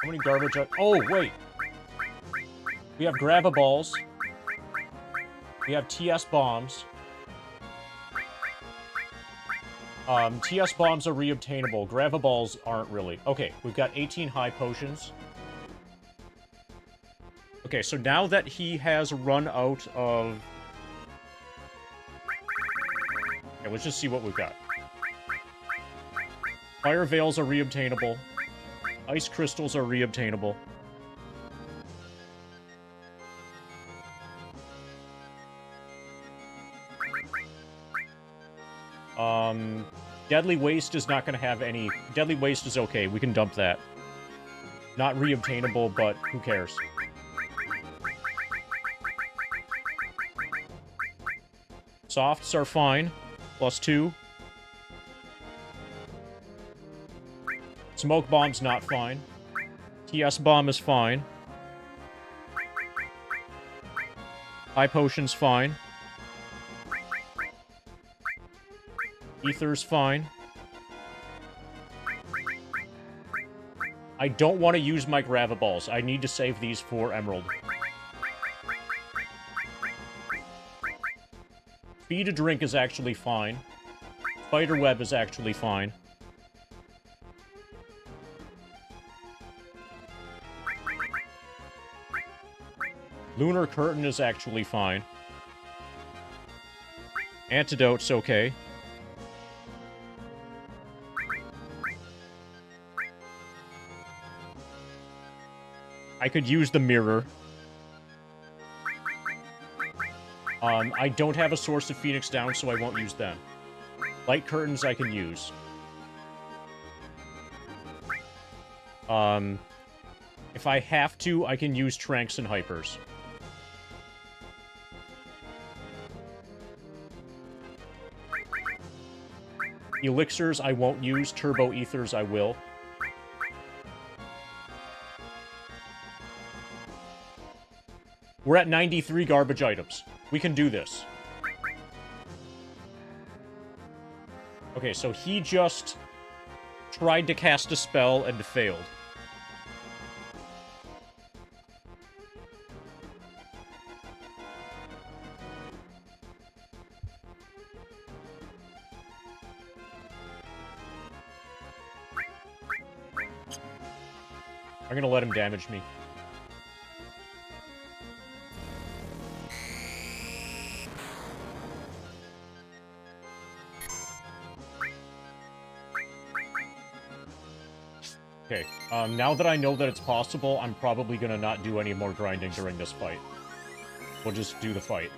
How many garbage... Oh, wait! We have grab-a-balls. We have TS bombs. TS bombs are reobtainable. Grab-a-balls aren't really. Okay, we've got 18 high potions. Okay, so now that he has run out of... Okay, let's just see what we've got. Fire veils are reobtainable. Ice crystals are reobtainable. Deadly Waste is not going to have any... Deadly Waste is okay, we can dump that. Not reobtainable, but who cares? Softs are fine. +2. Smoke Bomb's not fine. TS Bomb is fine. High Potion's fine. Ether's fine. I don't want to use my Gravaballs. I need to save these for Emerald. Speed a drink is actually fine. Spiderweb is actually fine. Lunar Curtain is actually fine. Antidote's okay. I could use the mirror. I don't have a Source of Phoenix down, so I won't use them. Light curtains I can use. If I have to, I can use Tranks and Hypers. Elixirs I won't use. Turbo Ethers I will. We're at 93 garbage items. We can do this. Okay, so he just tried to cast a spell and failed. I'm gonna let him damage me. Okay, now that I know that it's possible, I'm probably gonna not do any more grinding during this fight. We'll just do the fight.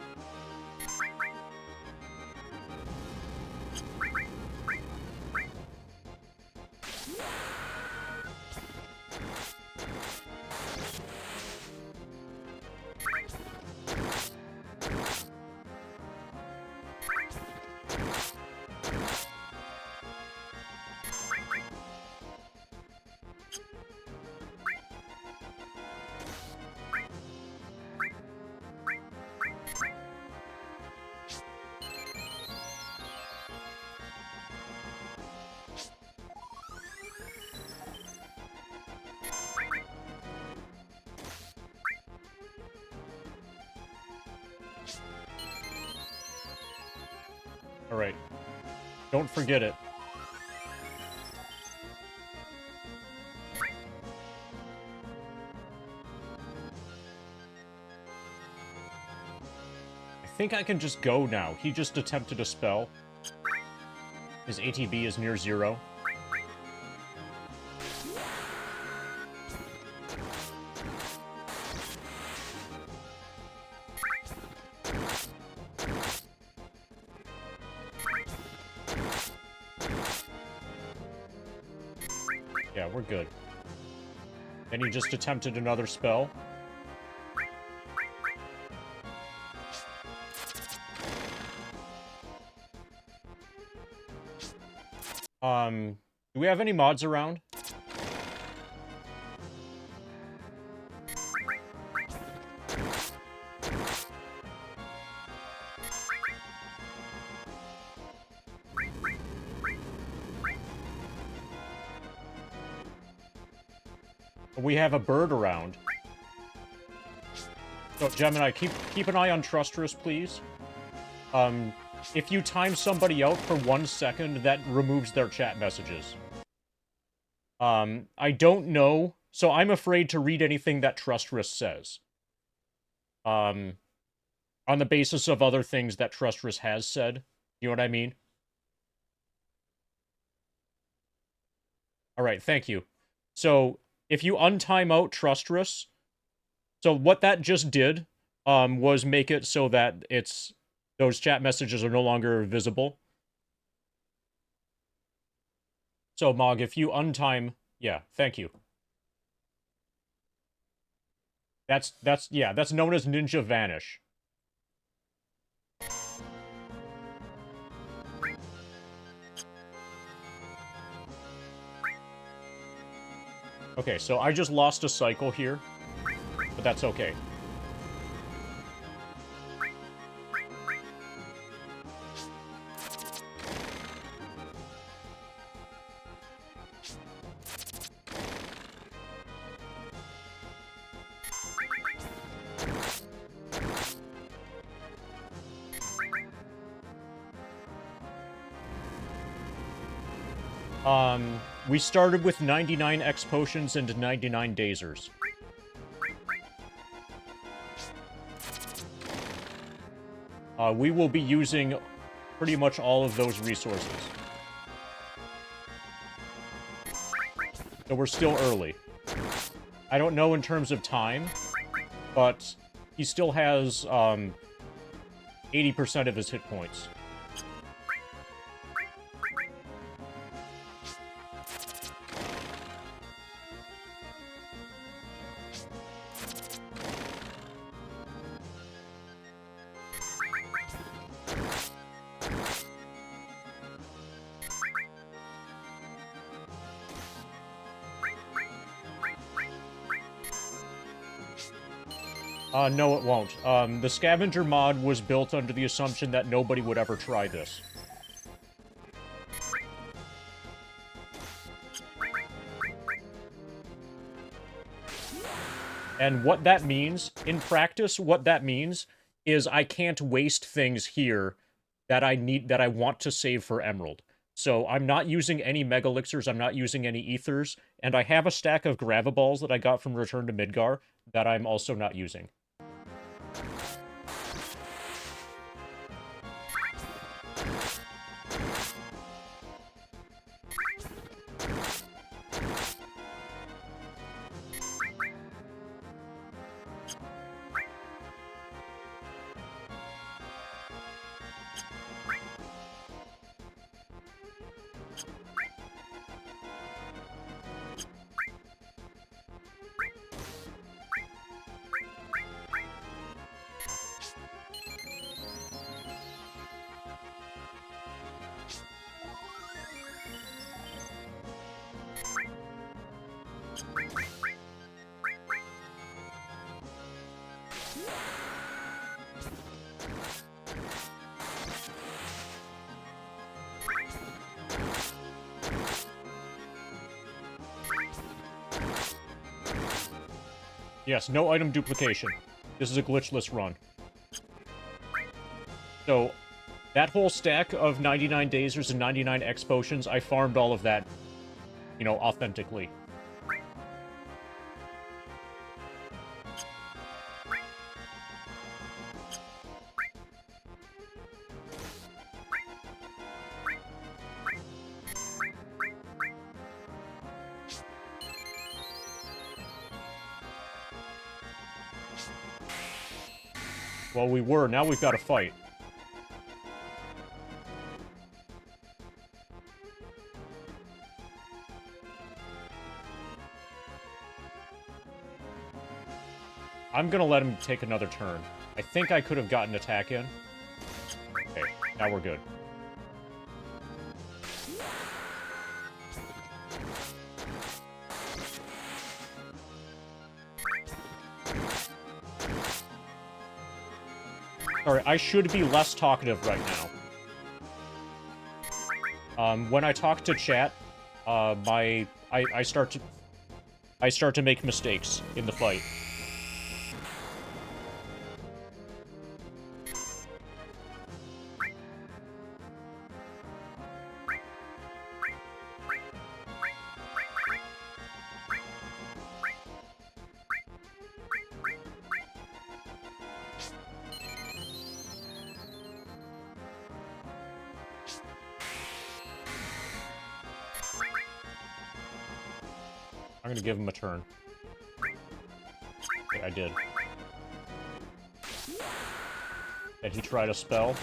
Alright. Don't forget it. I think I can just go now. He just attempted a spell. His ATB is near 0. Yeah, we're good. Then he just attempted another spell. Do we have any mods around? We have a bird around. So, Gemini, keep an eye on Trustress, please. If you time somebody out for 1 second, that removes their chat messages. I don't know, so I'm afraid to read anything that Trustress says. On the basis of other things that Trustress has said. You know what I mean? Alright, thank you. So, if you untime out Trustress, so what that just did, was make it so that those chat messages are no longer visible. So, Mog, if you untime... Yeah, thank you. That's known as Ninja Vanish. Okay, so I just lost a cycle here, but that's okay. We started with 99 X potions and 99 dazers. We will be using pretty much all of those resources. So we're still early. I don't know in terms of time, but he still has 80% of his hit points. No, it won't. The Scavenger mod was built under the assumption that nobody would ever try this. And what that means, in practice, what that means is I can't waste things here that I want to save for Emerald. So I'm not using any Mega Elixirs, I'm not using any Ethers, and I have a stack of Gravaballs that I got from Return to Midgar that I'm also not using. Yes, no item duplication. This is a glitchless run. So, that whole stack of 99 dazers and 99 X potions, I farmed all of that, you know, authentically. Well, we were. Now we've got to fight. I'm gonna let him take another turn. I think I could have gotten attack in. Okay, now we're good. Alright, I should be less talkative right now. When I talk to chat, I start to make mistakes in the fight. I'm gonna give him a turn. Okay, I did. Did he try to spell?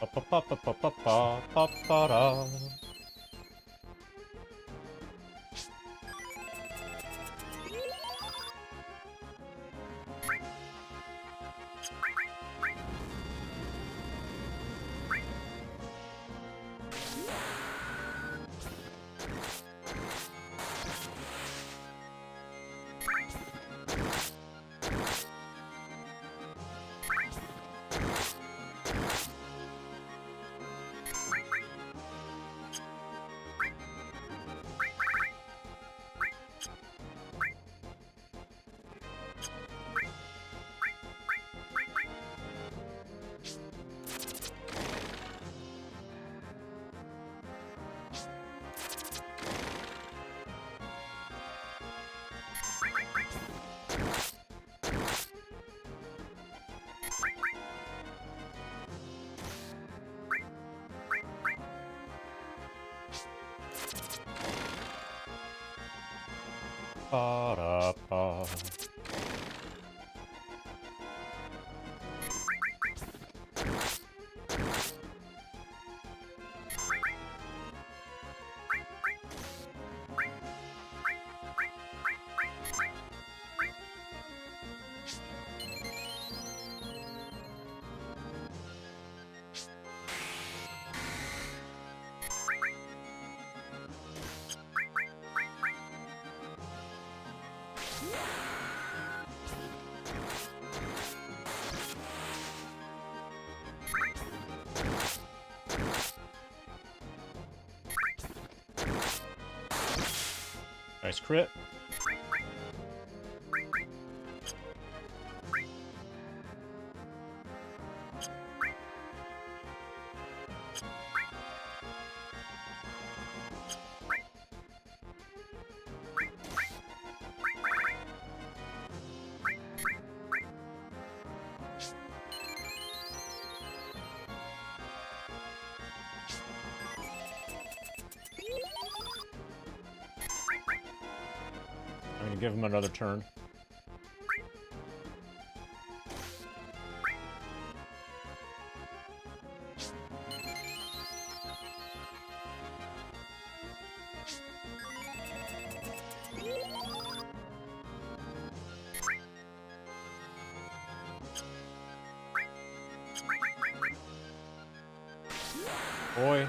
Pa pa pa pa pa pa pa pa pa da. Ba-da-ba. Nice crit. I'm gonna give him another turn. Boy.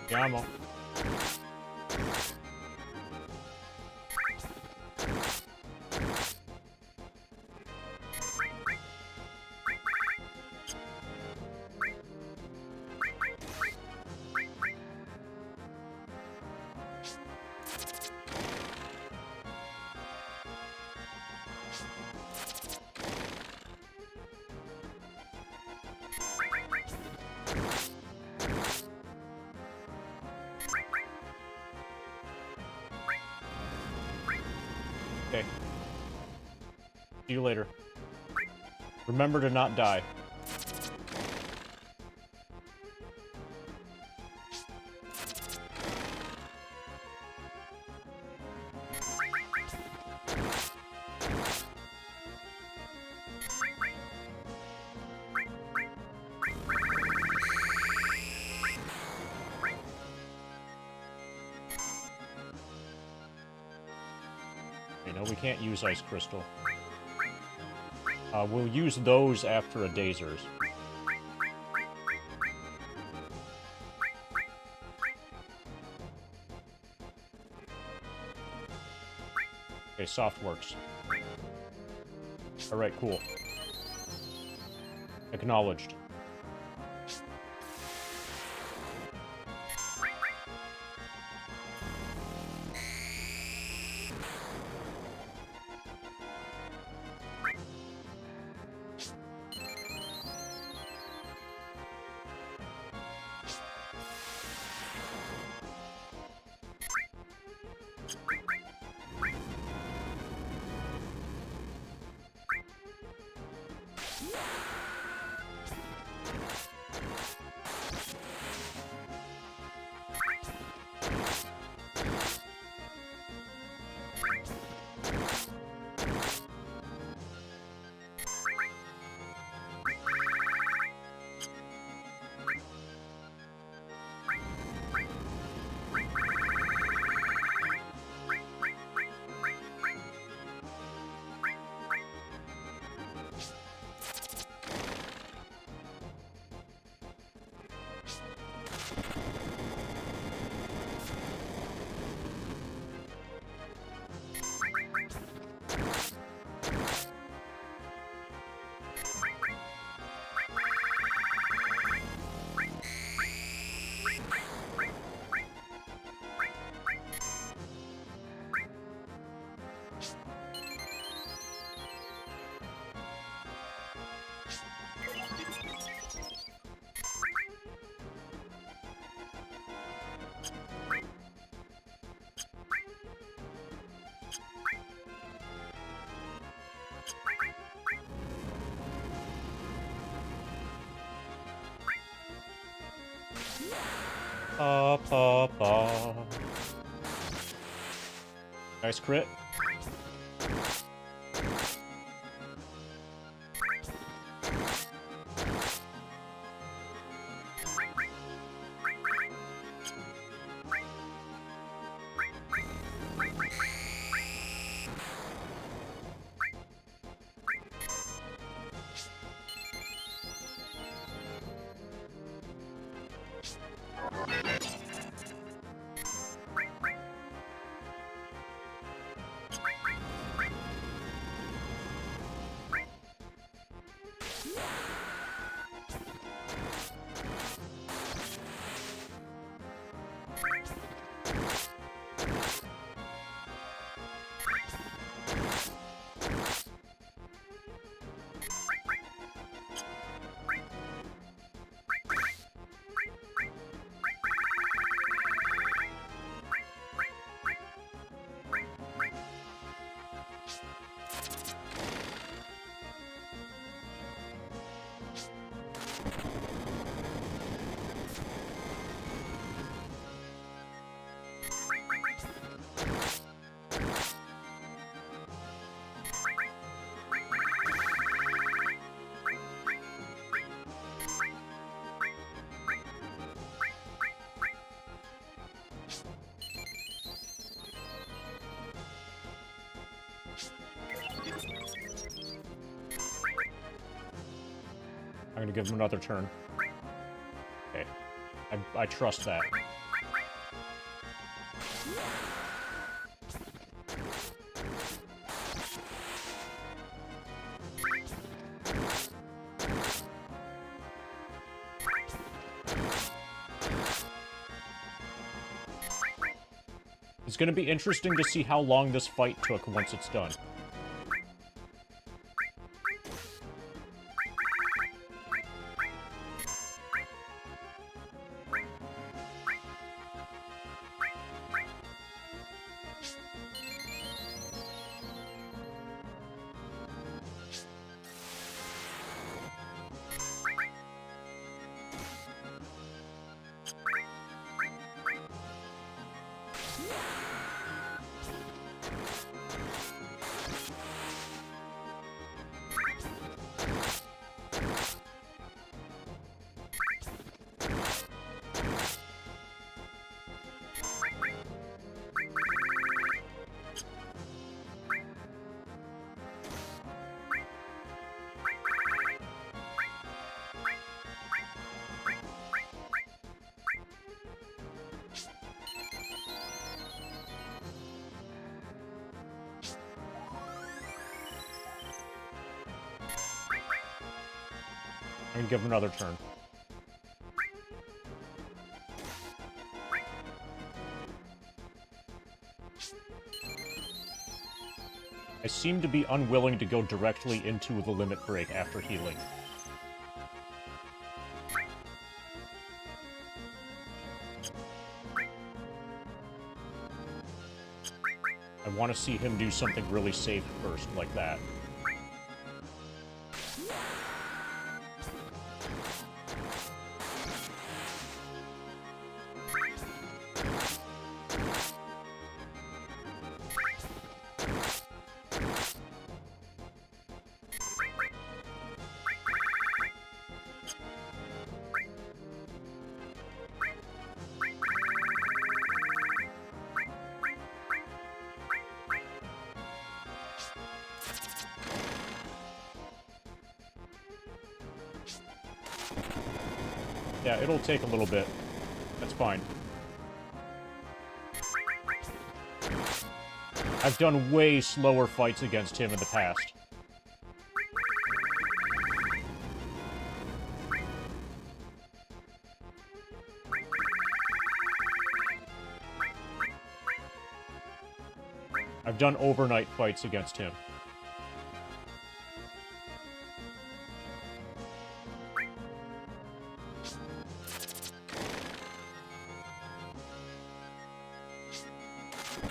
Yamo. Okay. See you later. Remember to not die. Okay, no, we can't use Ice Crystal. We'll use those after a Dazers. Okay, soft works. Alright, cool. Acknowledged. Pa, pa, pa. Nice crit. I'm gonna give him another turn. Okay. I trust that. It's gonna be interesting to see how long this fight took once it's done. I'm gonna give him another turn. I seem to be unwilling to go directly into the limit break after healing. I want to see him do something really safe first, like that. Yeah, it'll take a little bit. That's fine. I've done way slower fights against him in the past. I've done overnight fights against him.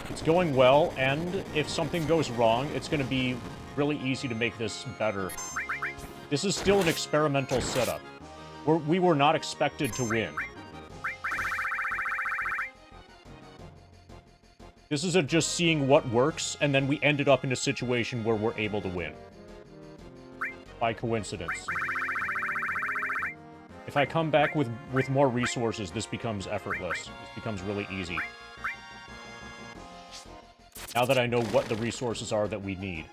It's going well, and if something goes wrong, it's going to be really easy to make this better. This is still an experimental setup. We were not expected to win. This is a just seeing what works, and then we ended up in a situation where we're able to win. By coincidence. If I come back with more resources, this becomes effortless. This becomes really easy. Now that I know what the resources are that we need.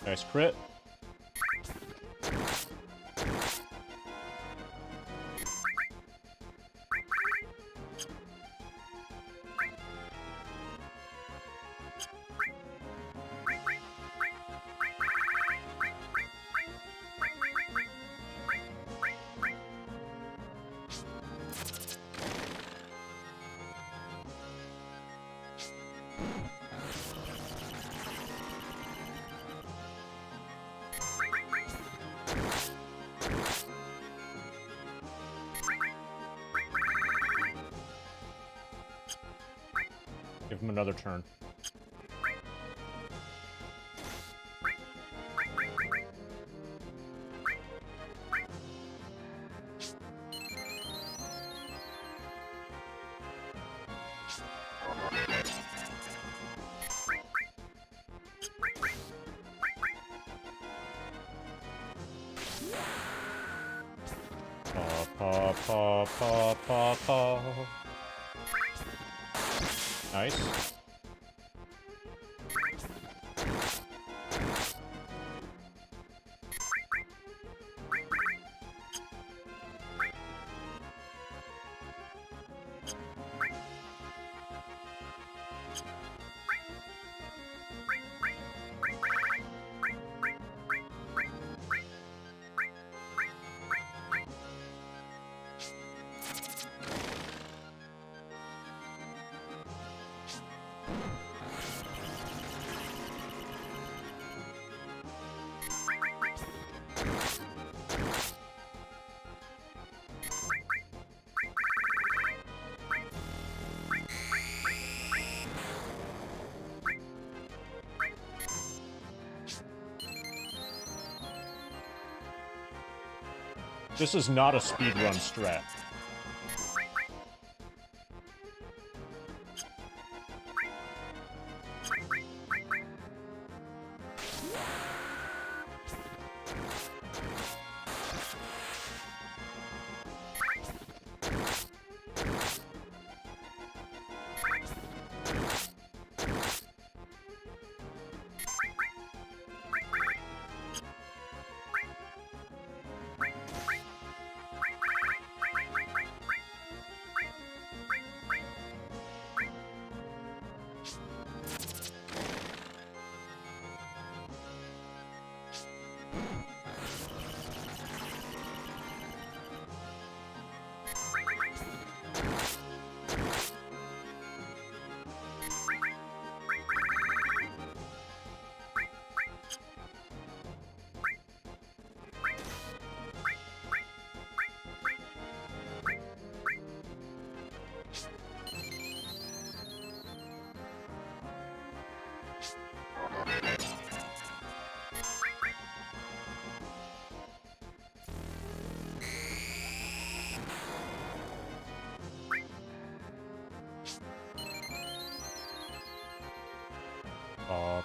Nice crit. Give him another turn. Nice. This is not a speedrun strat.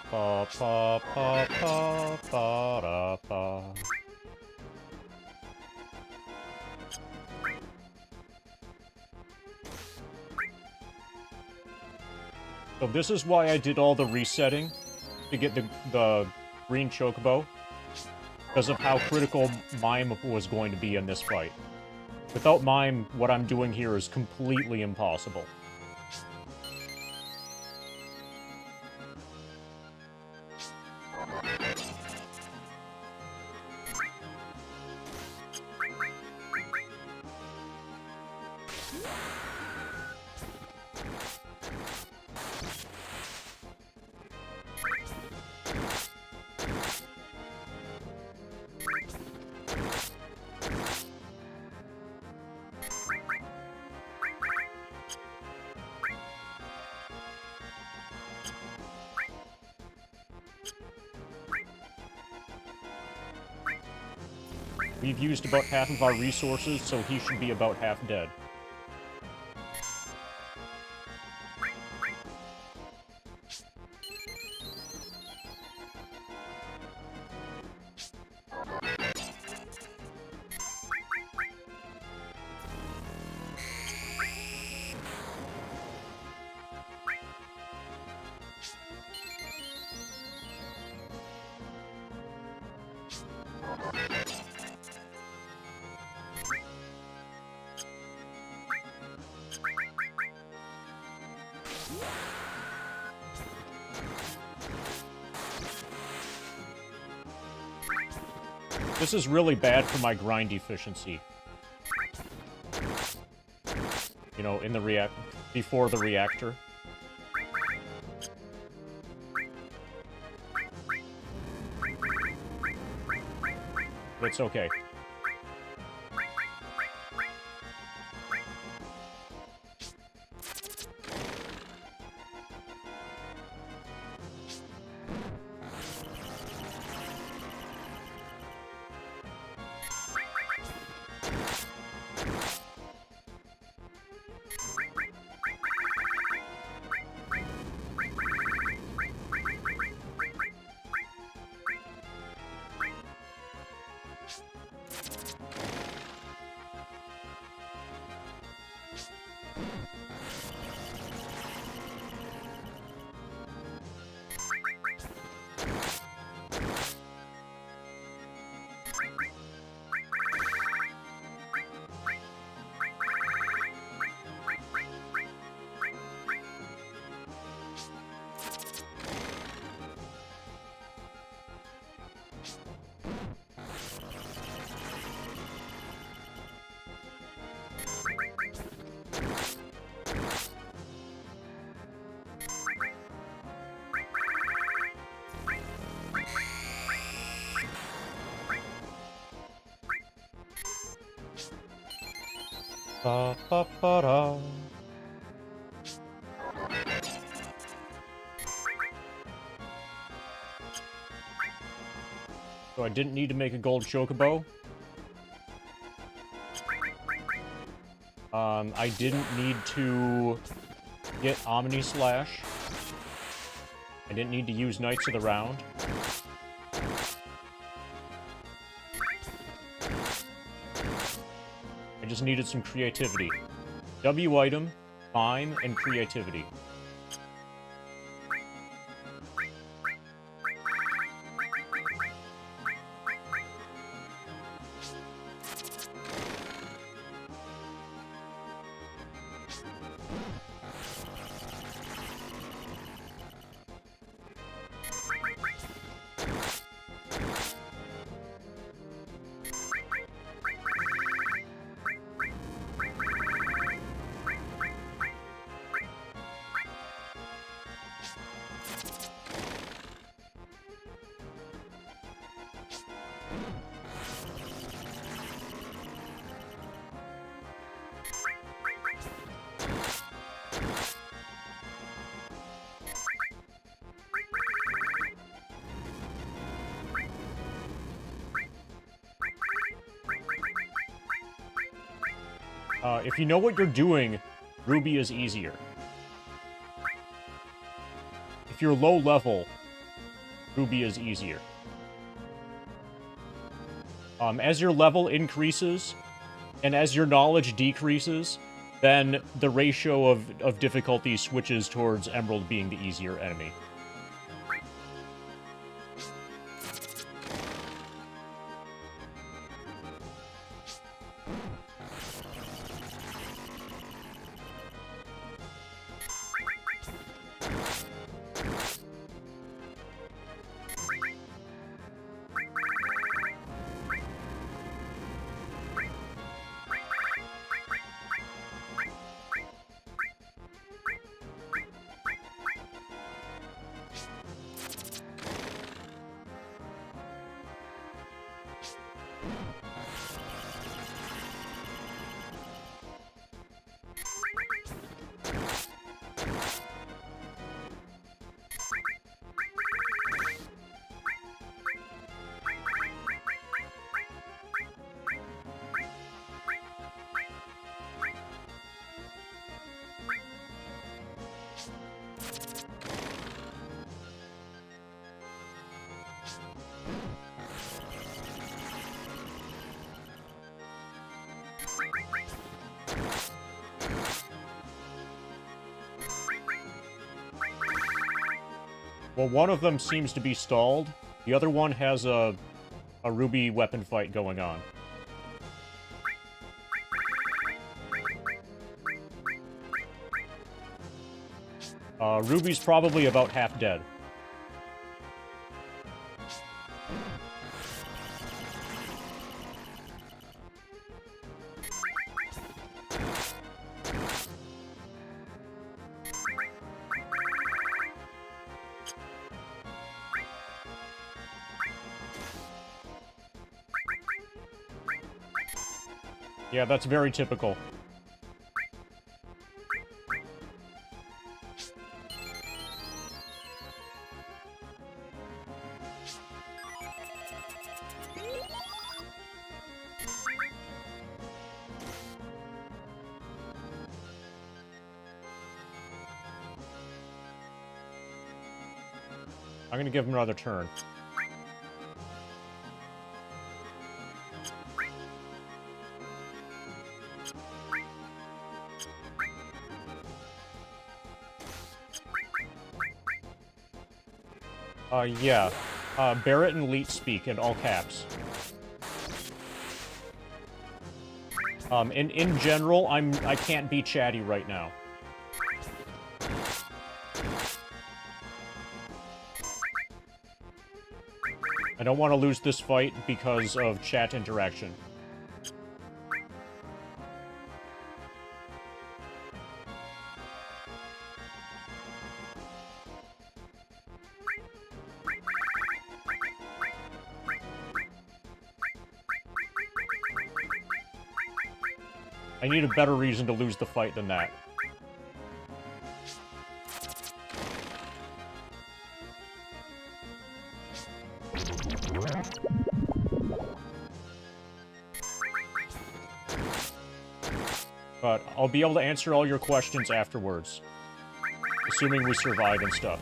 pa pa pa pa pa da pa. So this is why I did all the resetting to get the green chocobo, because of how critical Mime was going to be in this fight. Without Mime, what I'm doing here is completely impossible. We've used about half of our resources, so he should be about half dead. This is really bad for my grind efficiency. You know, in the before the reactor. But it's okay. Ba, ba, ba, da. So I didn't need to make a gold chocobo. I didn't need to get Omni Slash. I didn't need to use Knights of the Round. I just needed some creativity. W item, Mime, and creativity. If you know what you're doing, Ruby is easier. If you're low level, ruby is easier. As your level increases, and as your knowledge decreases, then the ratio of difficulty switches towards emerald being the easier enemy. Well, one of them seems to be stalled. The other one has a ruby weapon fight going on. Ruby's probably about half dead. Yeah, that's very typical. I'm gonna give him another turn. Yeah. Barrett and Leet speak in all caps. In general, I can't be chatty right now. I don't want to lose this fight because of chat interaction. I need a better reason to lose the fight than that. But I'll be able to answer all your questions afterwards. Assuming we survive and stuff.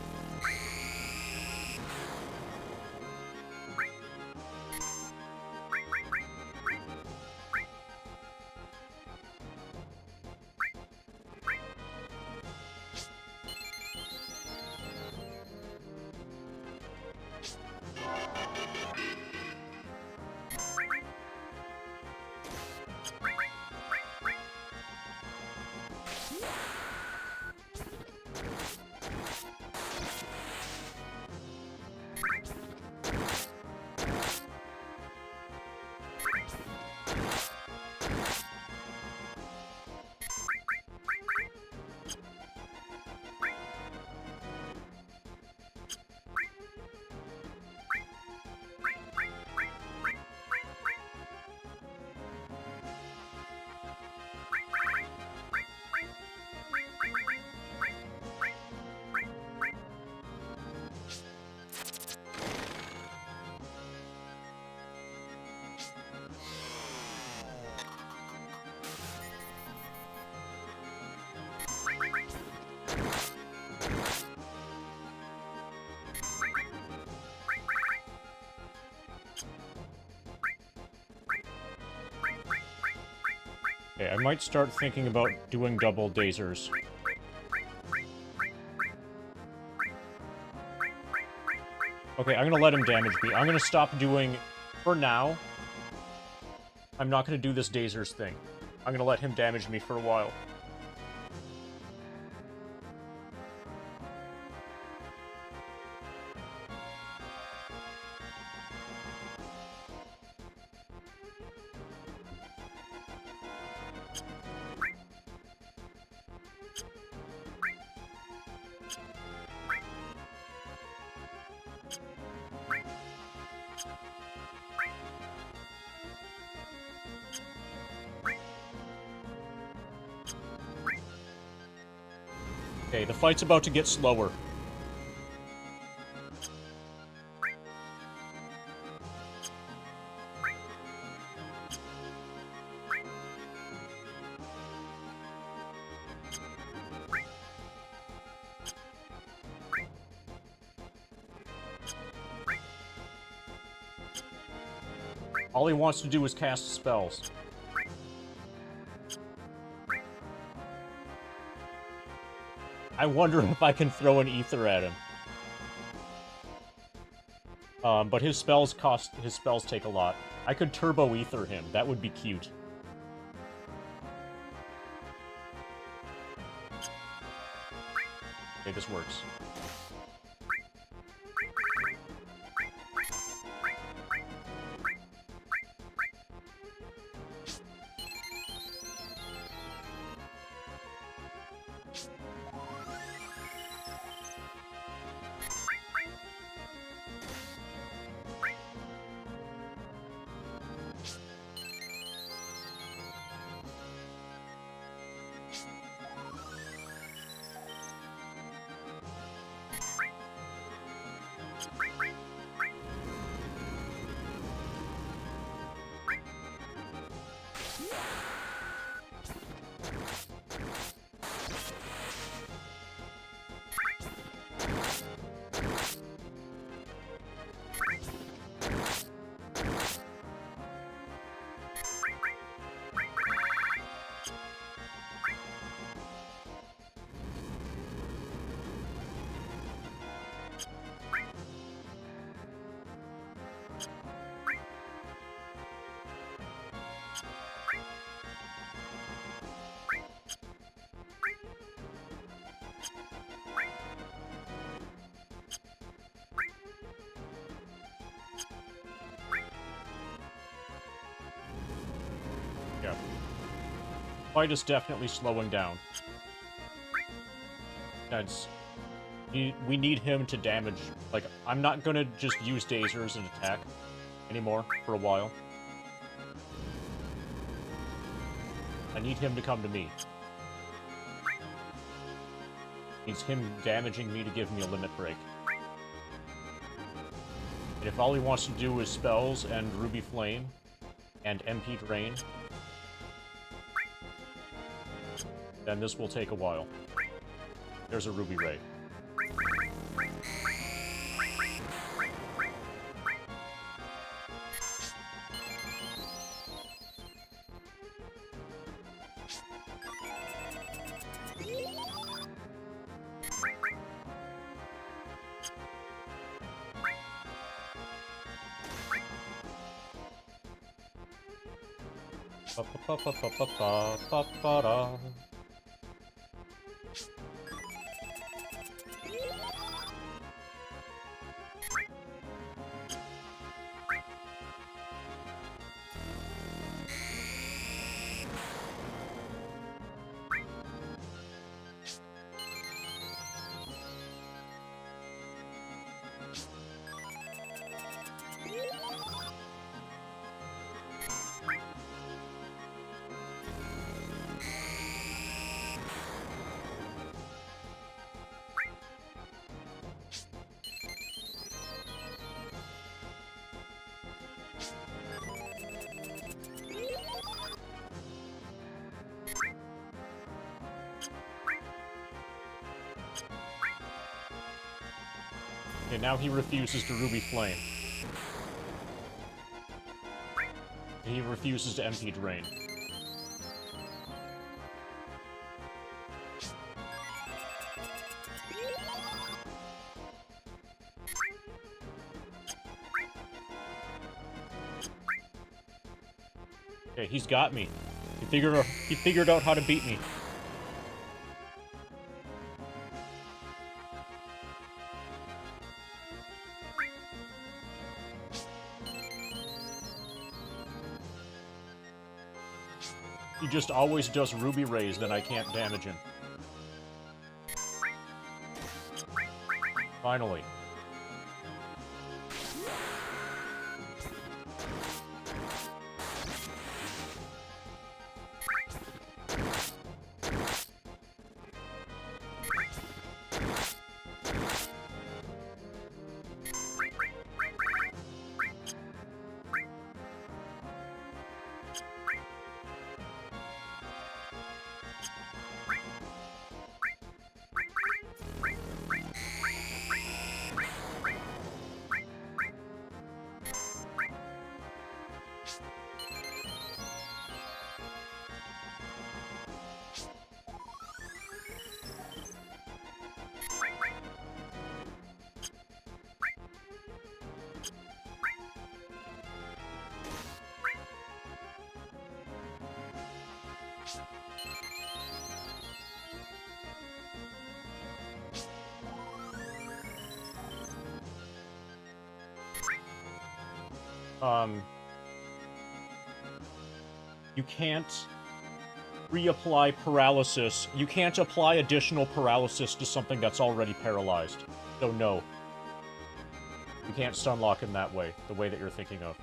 Okay, I might start thinking about doing double dazers. Okay, I'm gonna let him damage me. I'm gonna stop doing... For now, I'm not gonna do this dazers thing. I'm gonna let him damage me for a while. Okay, the fight's about to get slower. All he wants to do is cast spells. I wonder if I can throw an ether at him. But his spells take a lot. I could turbo ether him. That would be cute. Okay, this works. Yeah. Fight is definitely slowing down. We need him to damage. Like, I'm not gonna just use dazers and attack anymore for a while. I need him to come to me. Needs him damaging me to give me a limit break. And if all he wants to do is spells and Ruby Flame and MP Drain, then this will take a while. There's a Ruby Ray. Ba-ba-ba-ba-ba-ba-ba-ba-da. Okay, now he refuses to Ruby Flame. He refuses to MP Drain. Okay, he's got me. He figured out how to beat me. He just always does Ruby Rays, then I can't damage him. Finally. You can't reapply paralysis. You can't apply additional paralysis to something that's already paralyzed. So no. You can't stunlock him that way, the way that you're thinking of.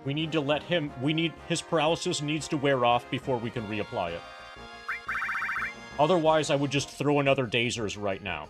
We need to let him... His paralysis needs to wear off before we can reapply it. Otherwise, I would just throw another Dazers right now.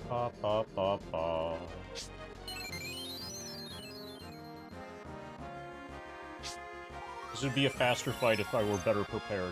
Ba, ba, ba, ba. This would be a faster fight if I were better prepared.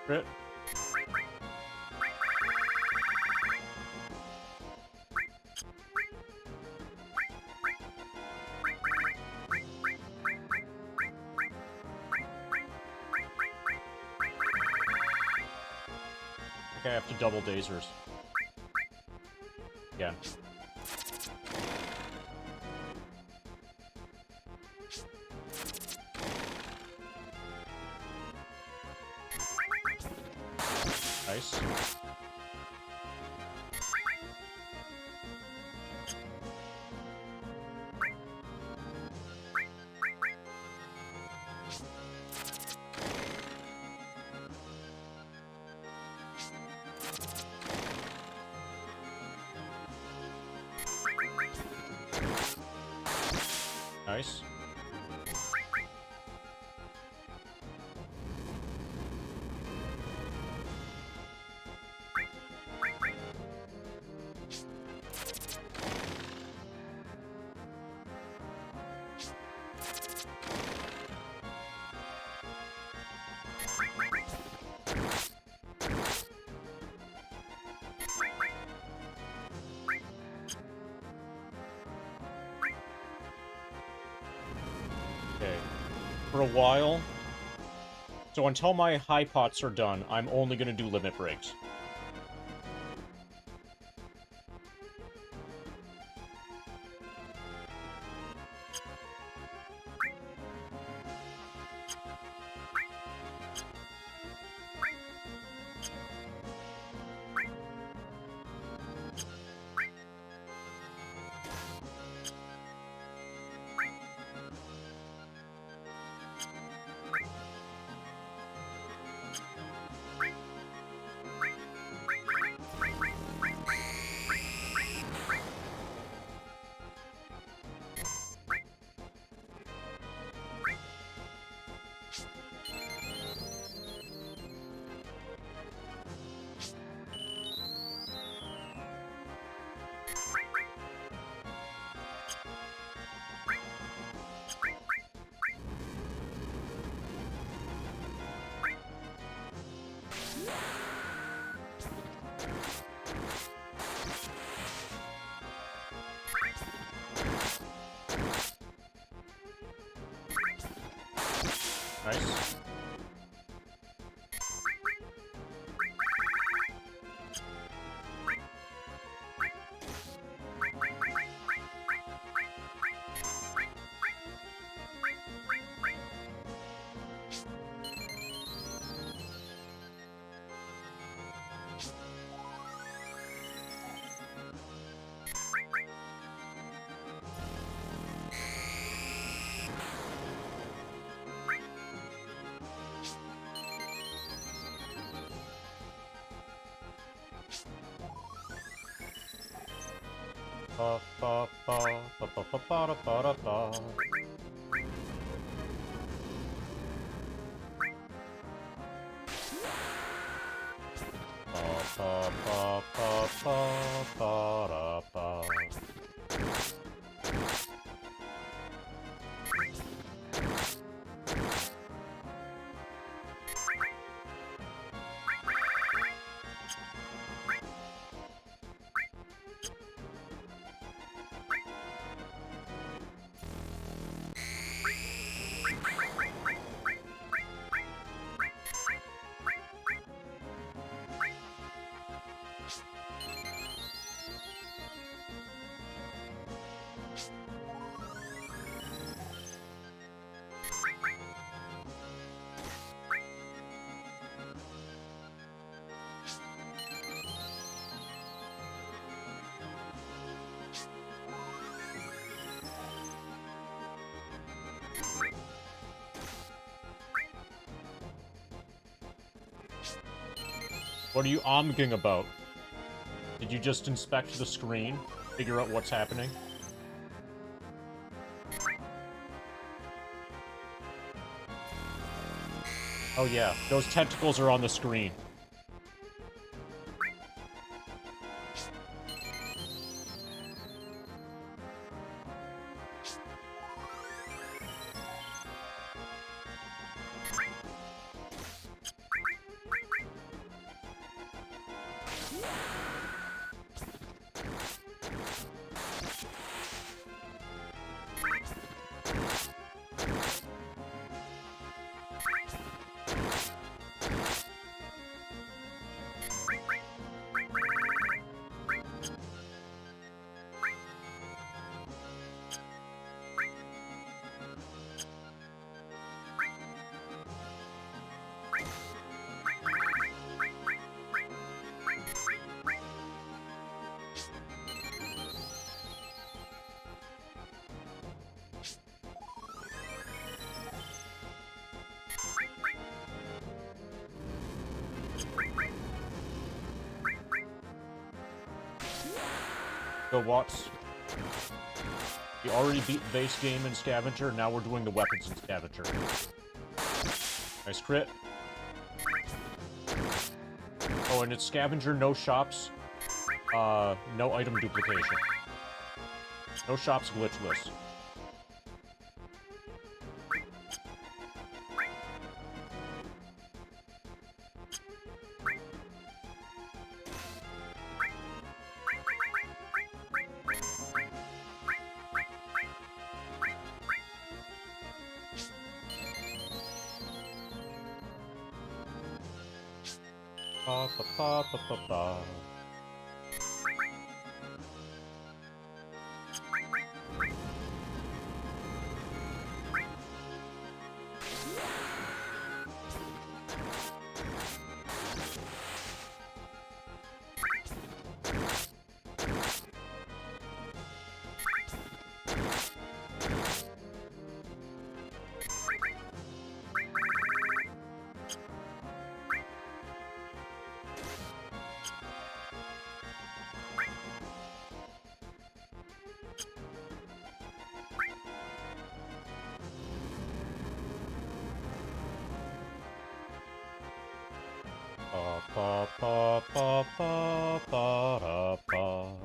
Crit. I have to double dasers. Yeah. Nice. Nice. Okay. For a while... So until my high pots are done, I'm only gonna do limit breaks. Nice. Ba ba ba ba ba ba ba ba ba ba. Ba ba ba ba ba ba ba. What are you omging about? Did you just inspect the screen? Figure out what's happening? Oh yeah, those tentacles are on the screen. So Watts, we already beat the base game in Scavenger, now we're doing the weapons in Scavenger. Nice crit. Oh, and it's Scavenger, no shops, no item duplication. No shops glitchless. Ba, ba, ba, ba, ba, ba. Ba, ba, ba, ba, ba, ba, da, ba.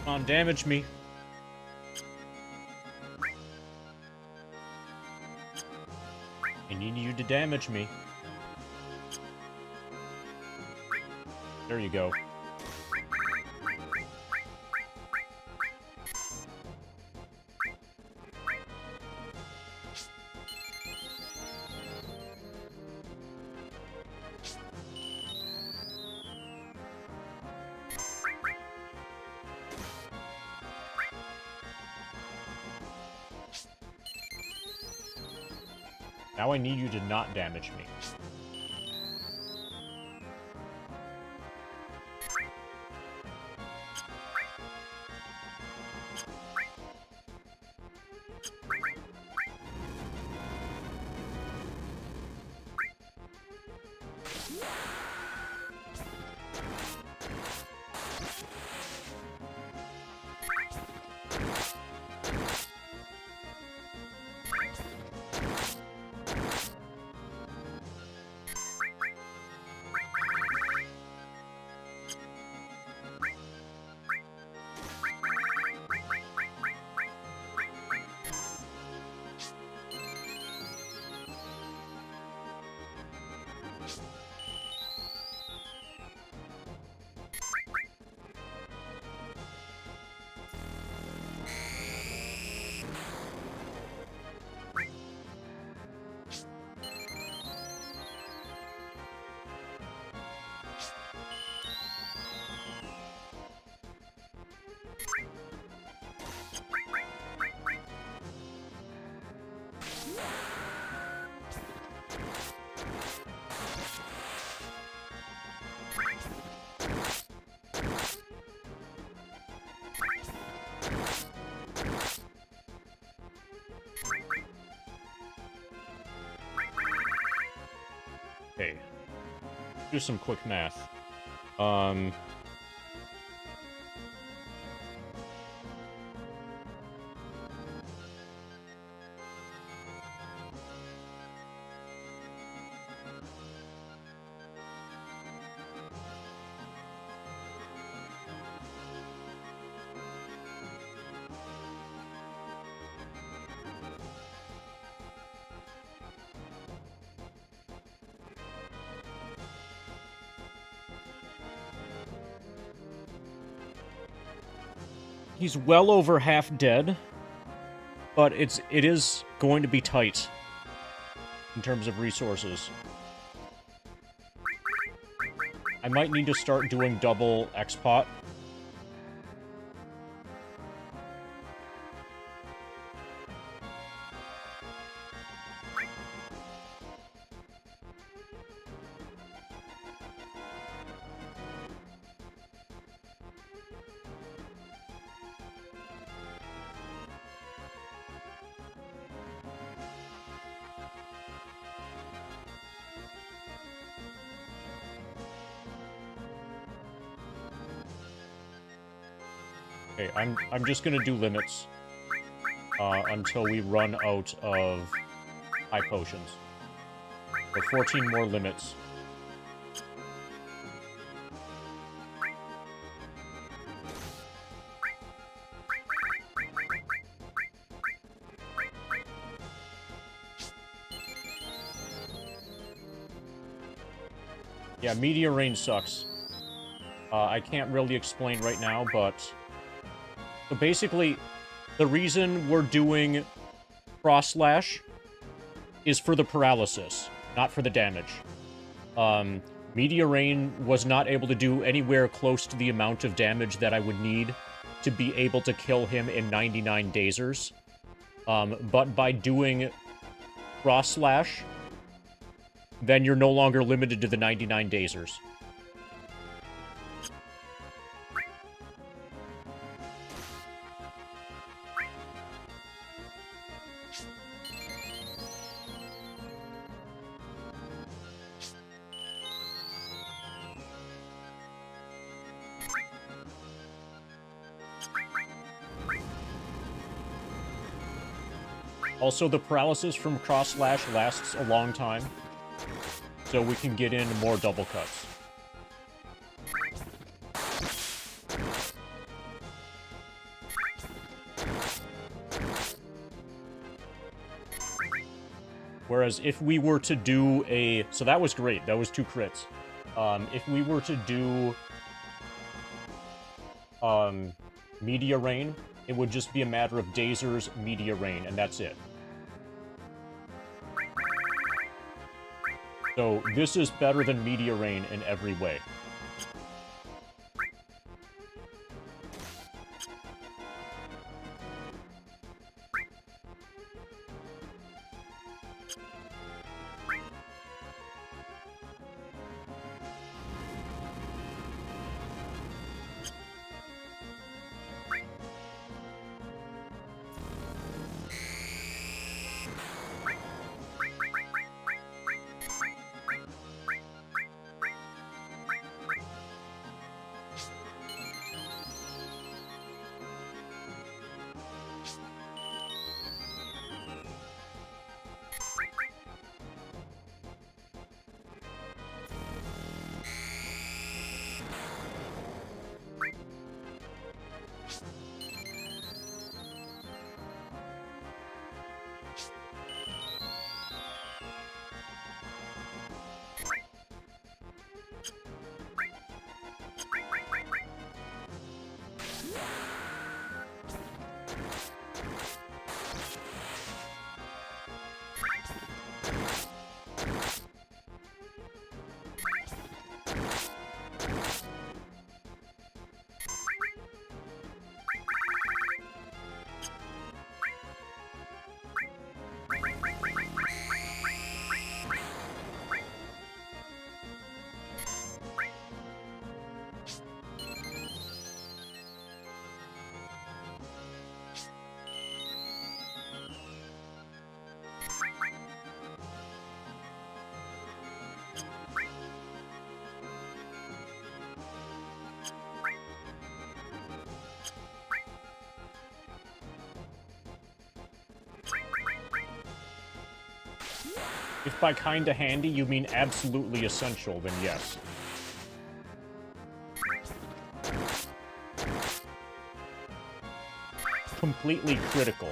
Come on, damage me. I need you to damage me. There you go. Now I need you to not damage me. Okay. Do some quick math. He's well over half dead, but it is going to be tight in terms of resources. I might need to start doing double expot. Okay, I'm just gonna do limits until we run out of high potions. So 14 more limits. Yeah, meteor rain sucks. I can't really explain right now, but... So basically, the reason we're doing Cross Slash is for the paralysis, not for the damage. Meteor Rain was not able to do anywhere close to the amount of damage that I would need to be able to kill him in 99 Dazers. But by doing Cross Slash, then you're no longer limited to the 99 Dazers. Also, the paralysis from Cross Slash lasts a long time, so we can get in more double cuts. Whereas if we were to do a... So that was great. That was 2 crits. If we were to do... Meteor Rain, it would just be a matter of Dazers, Meteor Rain, and that's it. So this is better than Meteor Rain in every way. If by kinda handy you mean absolutely essential, then yes. Completely critical.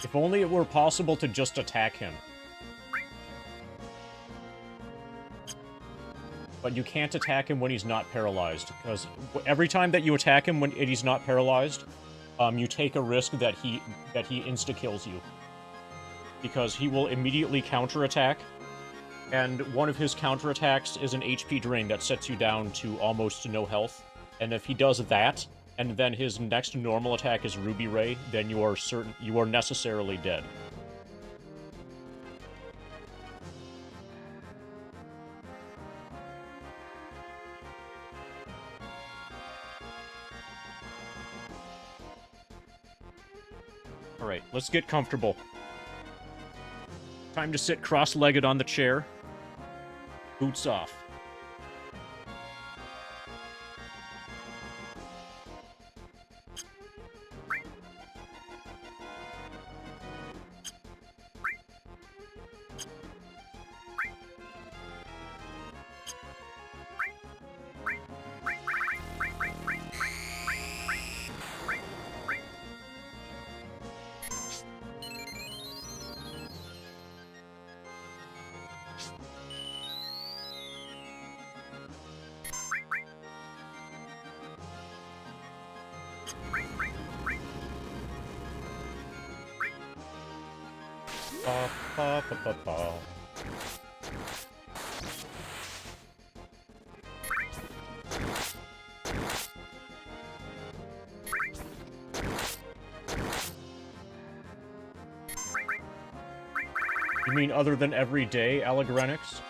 If only it were possible to just attack him. But you can't attack him when he's not paralyzed, because every time that you attack him when he's not paralyzed, you take a risk that he insta-kills you. Because he will immediately counterattack, and one of his counterattacks is an HP drain that sets you down to almost no health. And if he does that, and then his next normal attack is Ruby Ray, then you are necessarily dead. Alright, let's get comfortable. Time to sit cross-legged on the chair. Boots off. Ba, ba, ba, ba, ba. You mean other than every day, Allegrenix?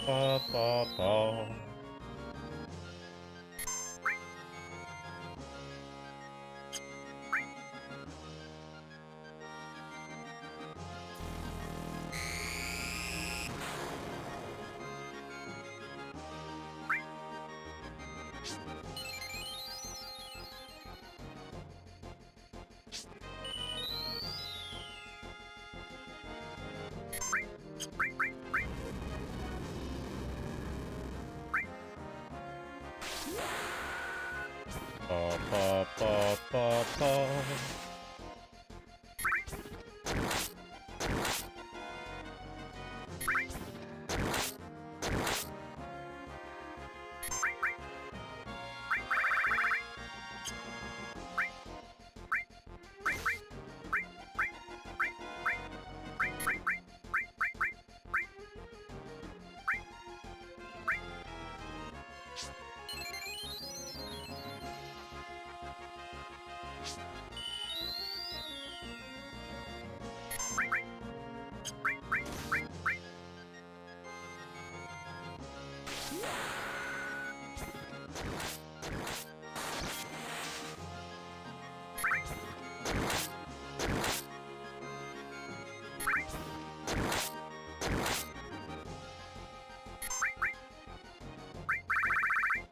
Ba, ba, ba. Ba, ba, ba, ba, ba.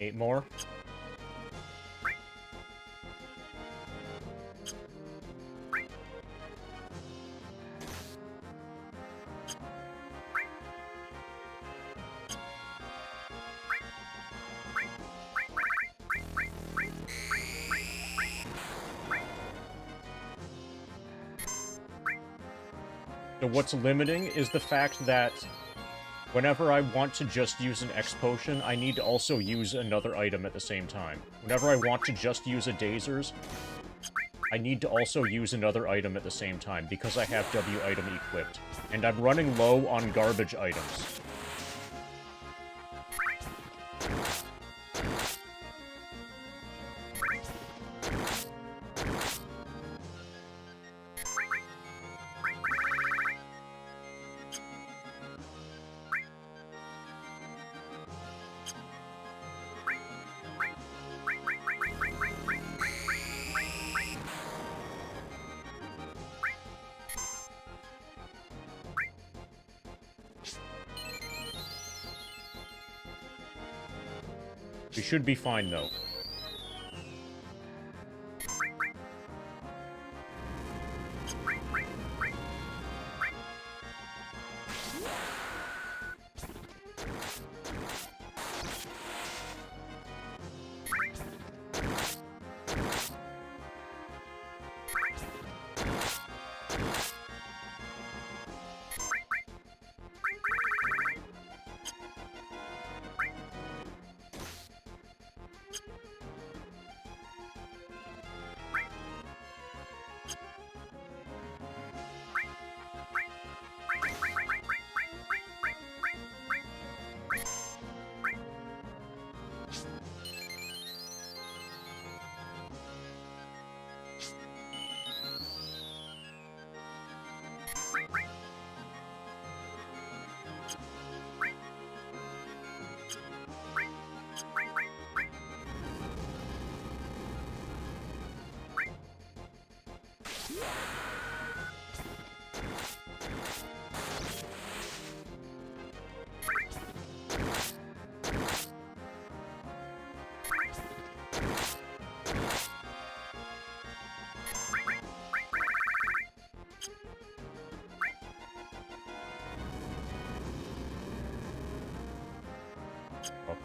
Eight more. So what's limiting is the fact that whenever I want to just use an X potion, I need to also use another item at the same time. Whenever I want to just use a Dazers, I need to also use another item at the same time, because I have W item equipped. And I'm running low on garbage items. We should be fine, though.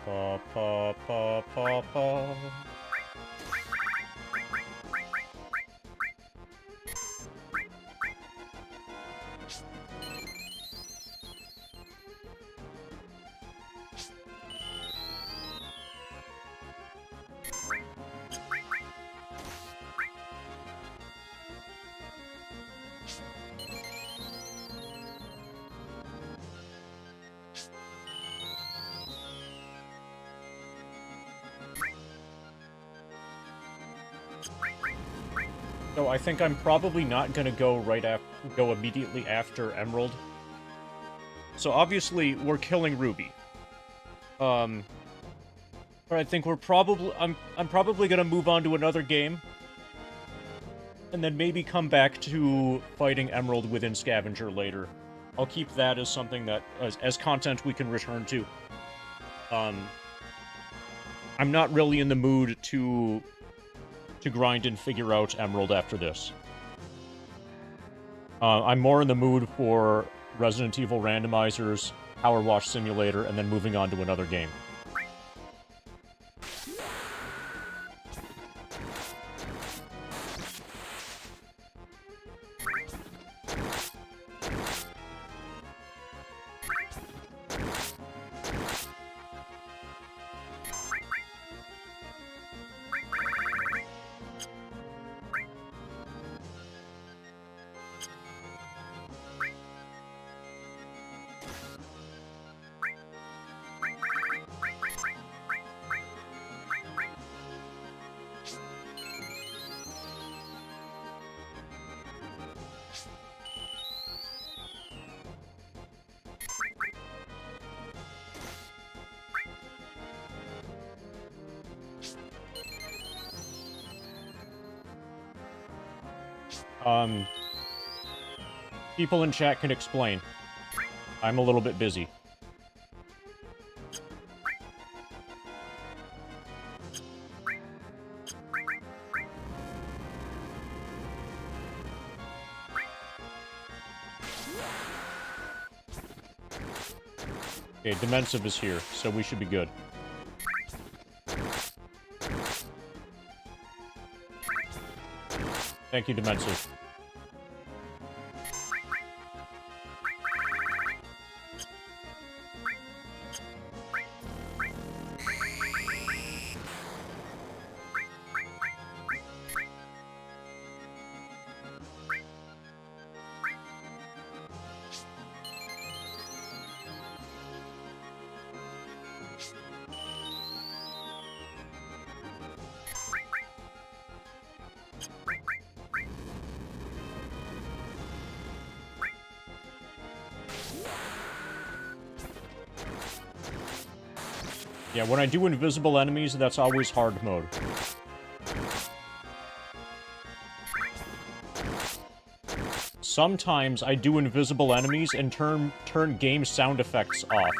Pa, pa, pa, pa, pa. So I think I'm probably not gonna go go immediately after Emerald. So obviously we're killing Ruby. But I think we're probably I'm probably gonna move on to another game. And then maybe come back to fighting Emerald within Scavenger later. I'll keep that as something that as content we can return to. I'm not really in the mood to grind and figure out Emerald after this. I'm more in the mood for Resident Evil randomizers, Power Wash Simulator, and then moving on to another game. People in chat can explain. I'm a little bit busy. Okay, Dimensive is here, so we should be good. Thank you, Dimensive. Yeah, when I do invisible enemies, that's always hard mode. Sometimes I do invisible enemies and turn game sound effects off.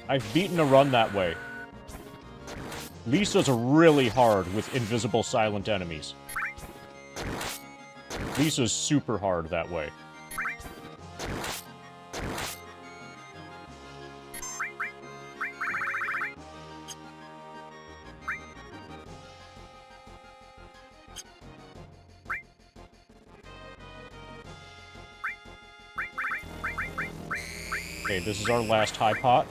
I've beaten a run that way. Lisa's really hard with invisible silent enemies. Lisa's super hard that way. Okay, this is our last high pot.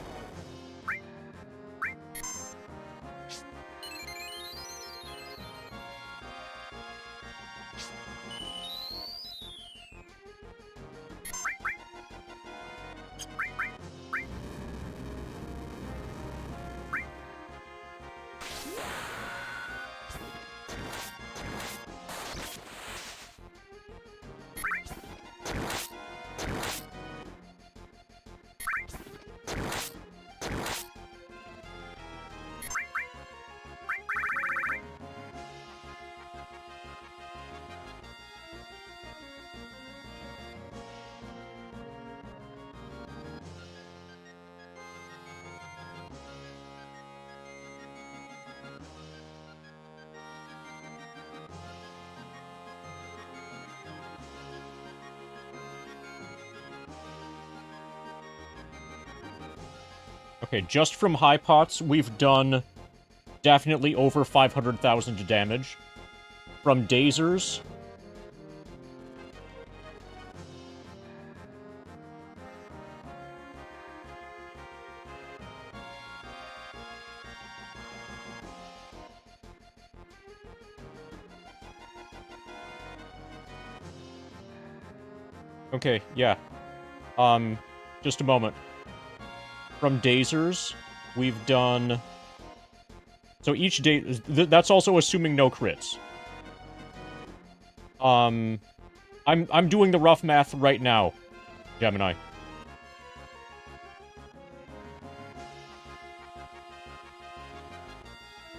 Okay, just from high pots, we've done definitely over 500,000 damage. From dazers... Okay, yeah. Just a moment. From dazers, we've done... So each day... that's also assuming no crits. I'm doing the rough math right now, Gemini.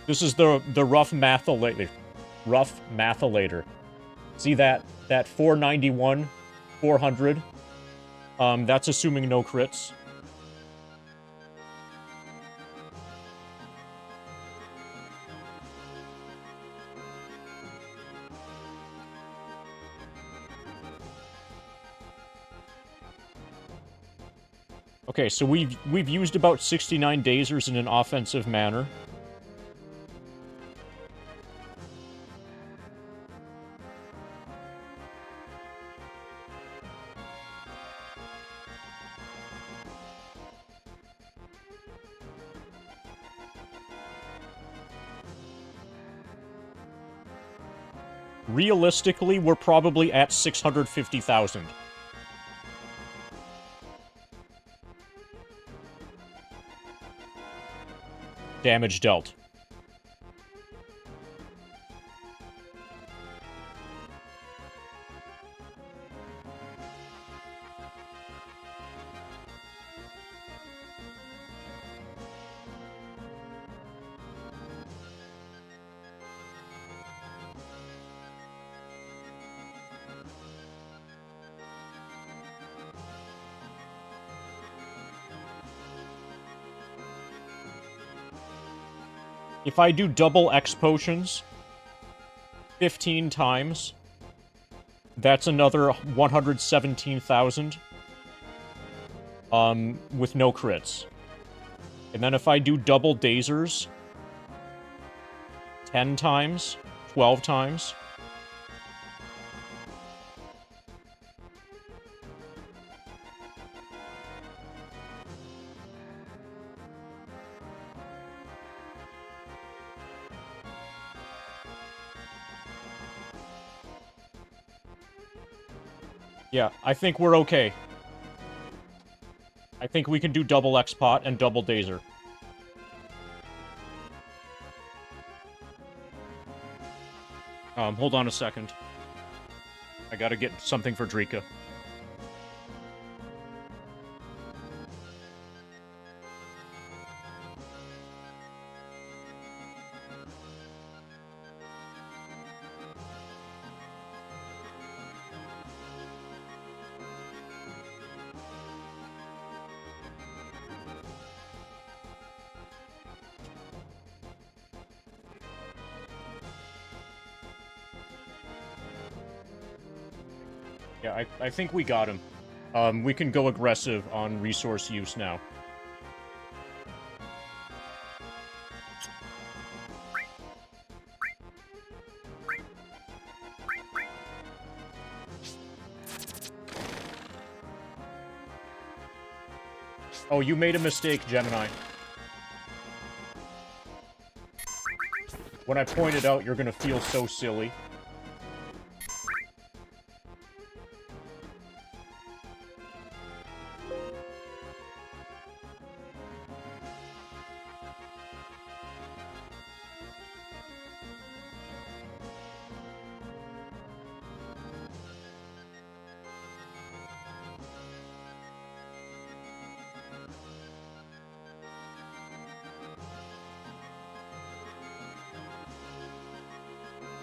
This is the rough mathalator. Rough mathalator. See that 491, 400? That's assuming no crits. Okay, so we've used about 69 dazers in an offensive manner. Realistically, we're probably at 650,000. Damage dealt. If I do double X potions 15 times, that's another 117,000. With no crits. And then if I do double dazers 10 times, 12 times. Yeah, I think we're okay. I think we can do double X-Pot and double Dazer. Hold on a second. I gotta get something for Drika. Yeah, I think we got him. We can go aggressive on resource use now. Oh, you made a mistake, Gemini. When I point it out, you're gonna feel so silly.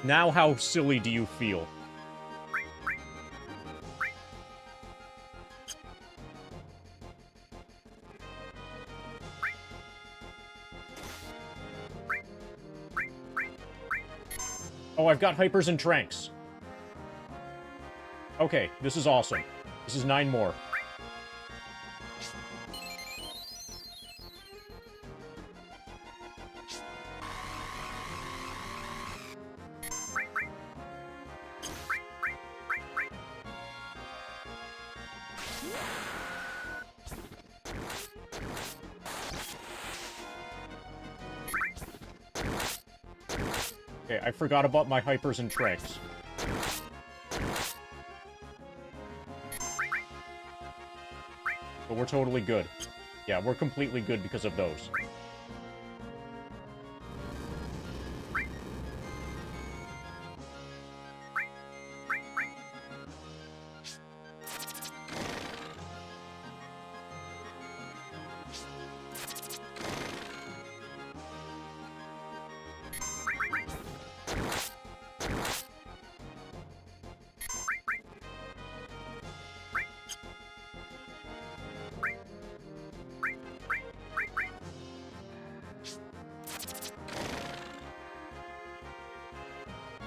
Now how silly do you feel? Oh, I've got hypers and tranks. Okay, this is awesome. This is 9 more. Okay, I forgot about my hypers and tranks. But we're totally good. Yeah, we're completely good because of those.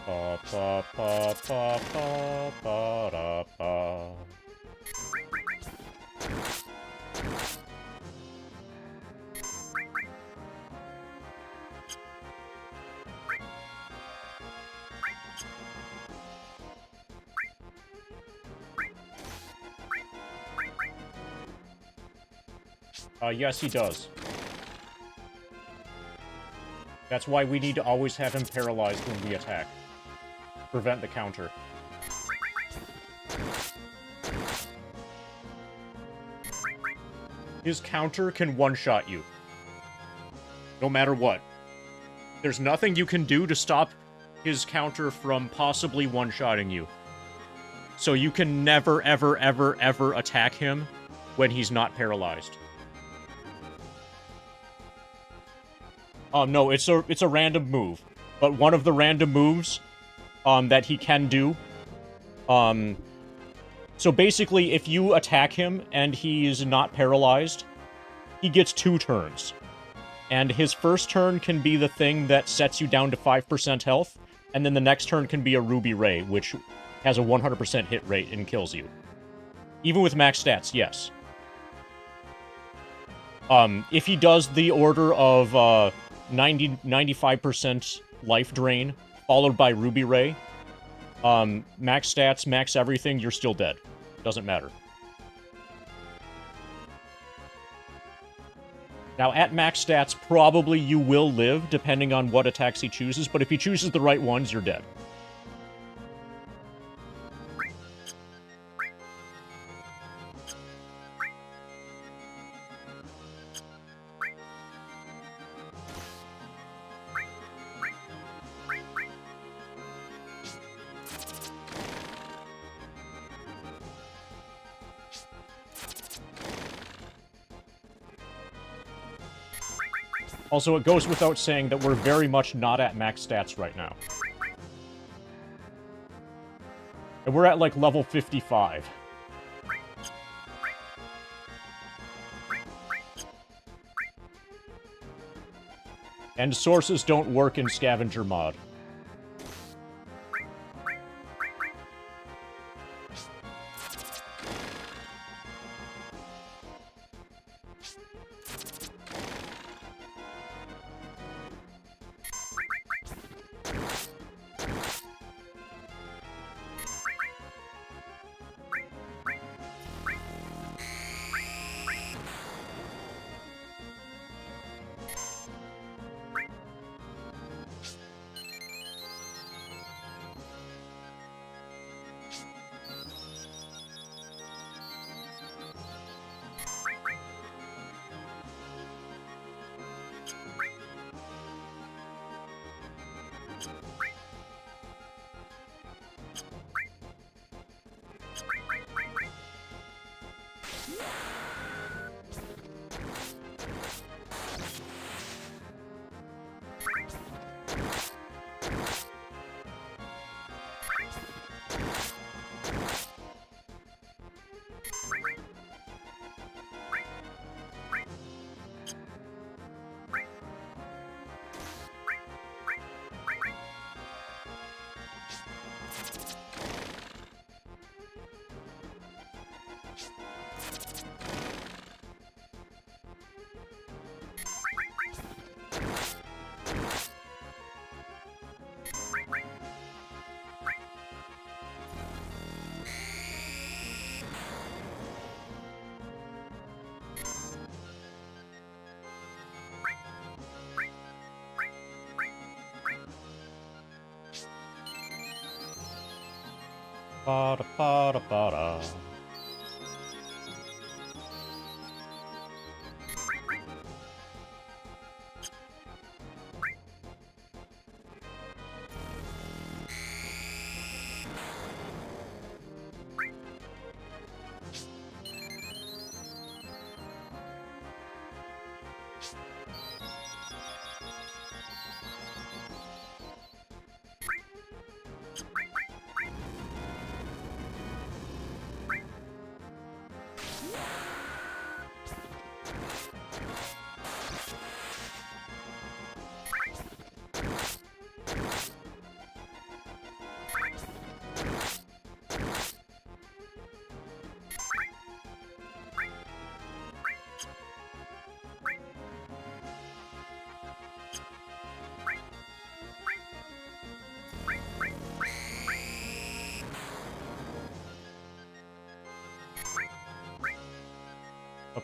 Pa pa pa pa pa pa da pa. Yes, he does. That's why we need to always have him paralyzed when we attack. Prevent the counter. His counter can one-shot you. No matter what. There's nothing you can do to stop his counter from possibly one-shotting you. So you can never, ever, ever, ever attack him when he's not paralyzed. No, it's a random move. But one of the random moves that he can do. So basically, if you attack him and he's not paralyzed, he gets 2 turns. And his first turn can be the thing that sets you down to 5% health, and then the next turn can be a Ruby Ray, which has a 100% hit rate and kills you. Even with max stats, yes. If he does the order of 95% life drain, followed by Ruby Ray, max stats, max everything, you're still dead. Doesn't matter. Now, at max stats, probably you will live, depending on what attacks he chooses, but if he chooses the right ones, you're dead. Also, it goes without saying that we're very much not at max stats right now. And we're at, like, level 55. And sources don't work in Scavenger mod. Ba da ba da ba da.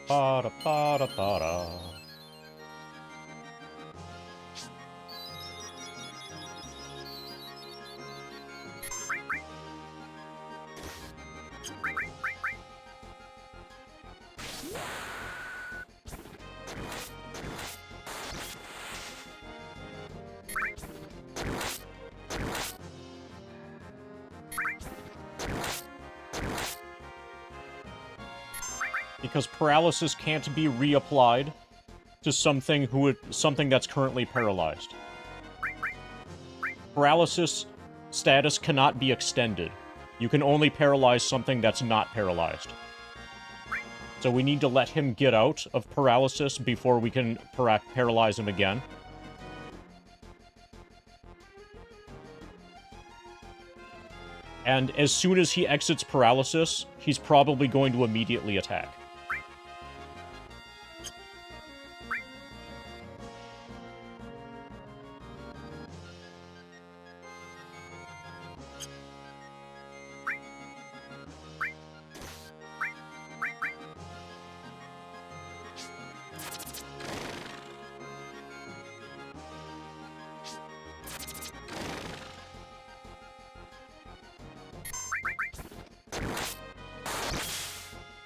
Ba da ba da ba da. Because paralysis can't be reapplied to something that's currently paralyzed. Paralysis status cannot be extended. You can only paralyze something that's not paralyzed. So we need to let him get out of paralysis before we can paralyze him again. And as soon as he exits paralysis, he's probably going to immediately attack.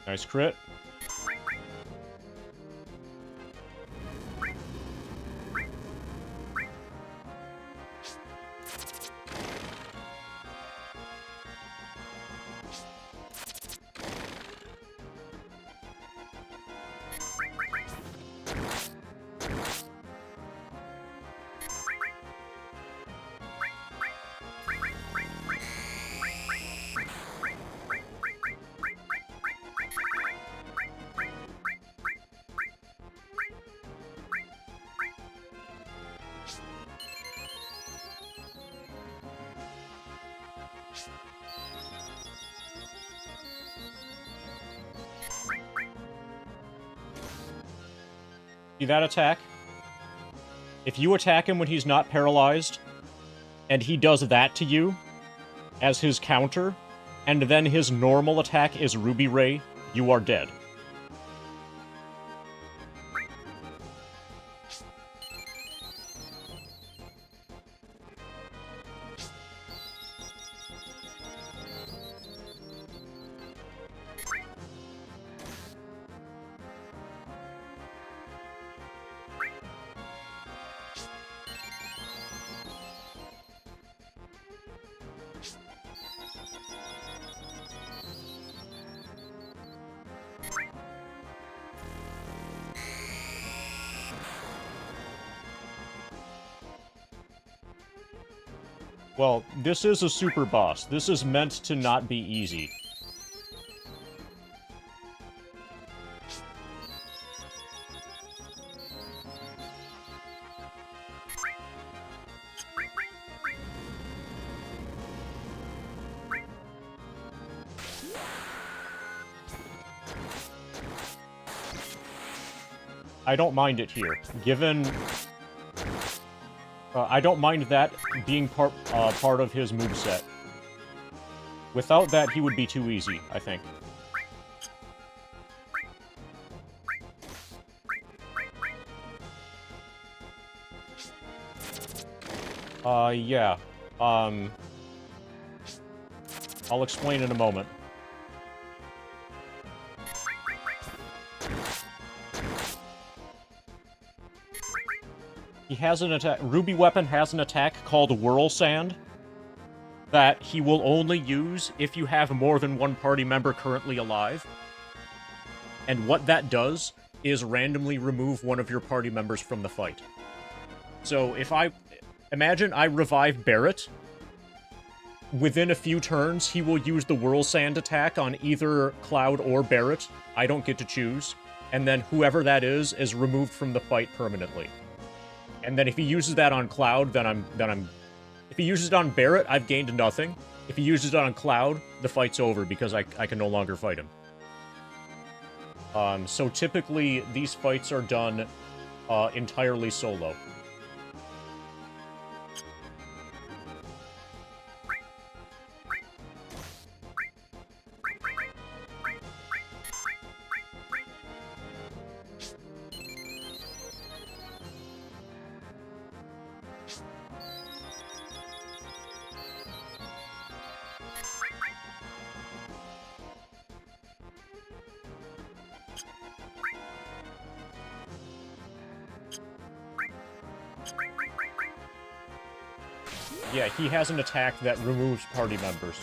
Nice crit. See that attack? If you attack him when he's not paralyzed, and he does that to you as his counter, and then his normal attack is Ruby Ray, you are dead. Well, this is a super boss. This is meant to not be easy. I don't mind it here, given... I don't mind that being part of his moveset. Without that, he would be too easy, I think. Yeah. I'll explain in a moment. He has an attack. Ruby Weapon has an attack called Whirl Sand that he will only use if you have more than one party member currently alive. And what that does is randomly remove one of your party members from the fight. So if imagine I revive Barrett. Within a few turns, he will use the Whirl Sand attack on either Cloud or Barrett. I don't get to choose. And then whoever that is removed from the fight permanently. And then if he uses that on Cloud, then I'm... If he uses it on Barrett, I've gained nothing. If he uses it on Cloud, the fight's over because I can no longer fight him. So typically, these fights are done entirely solo. Yeah, he has an attack that removes party members.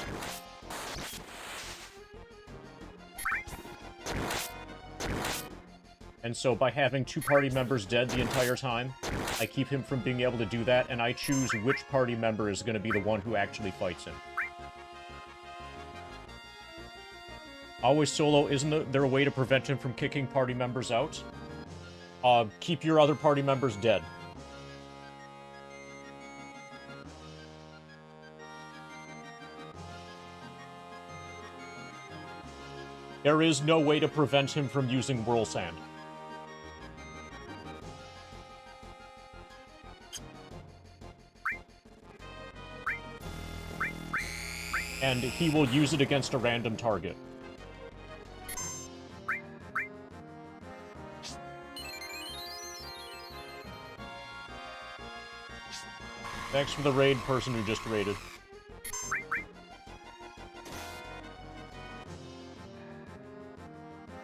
And so by having two party members dead the entire time, I keep him from being able to do that, and I choose which party member is going to be the one who actually fights him. Always solo, isn't there a way to prevent him from kicking party members out? Keep your other party members dead. There is no way to prevent him from using Whirl Sand. And he will use it against a random target. Thanks for the raid, person who just raided.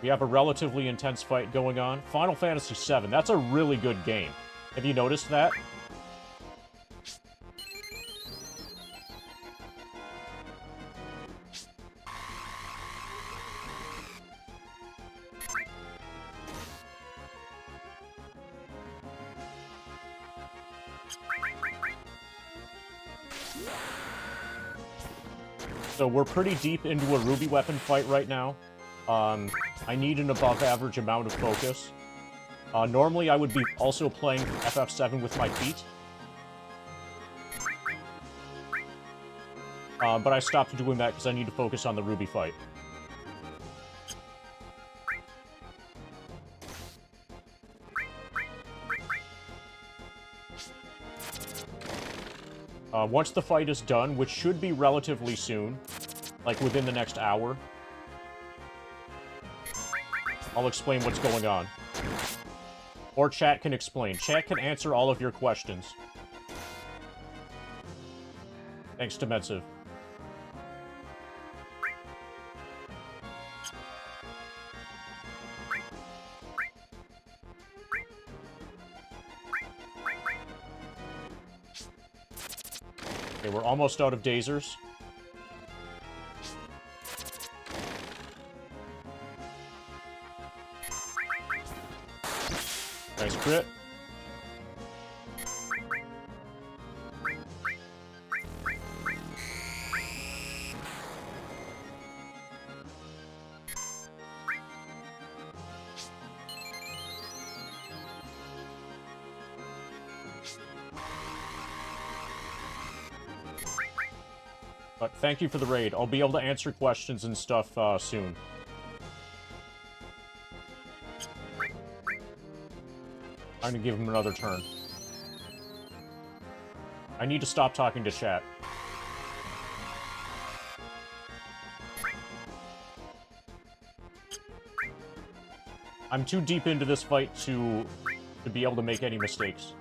We have a relatively intense fight going on. Final Fantasy VII, that's a really good game. Have you noticed that? So we're pretty deep into a Ruby Weapon fight right now. I need an above-average amount of focus. Normally I would be also playing FF7 with my feet. But I stopped doing that because I need to focus on the Ruby fight. Once the fight is done, which should be relatively soon, like within the next hour, I'll explain what's going on. Or chat can explain. Chat can answer all of your questions. Thanks to Medsiv. Okay, we're almost out of dasers. Nice crit. But thank you for the raid. I'll be able to answer questions and stuff soon. I'm gonna give him another turn. I need to stop talking to chat. I'm too deep into this fight to be able to make any mistakes.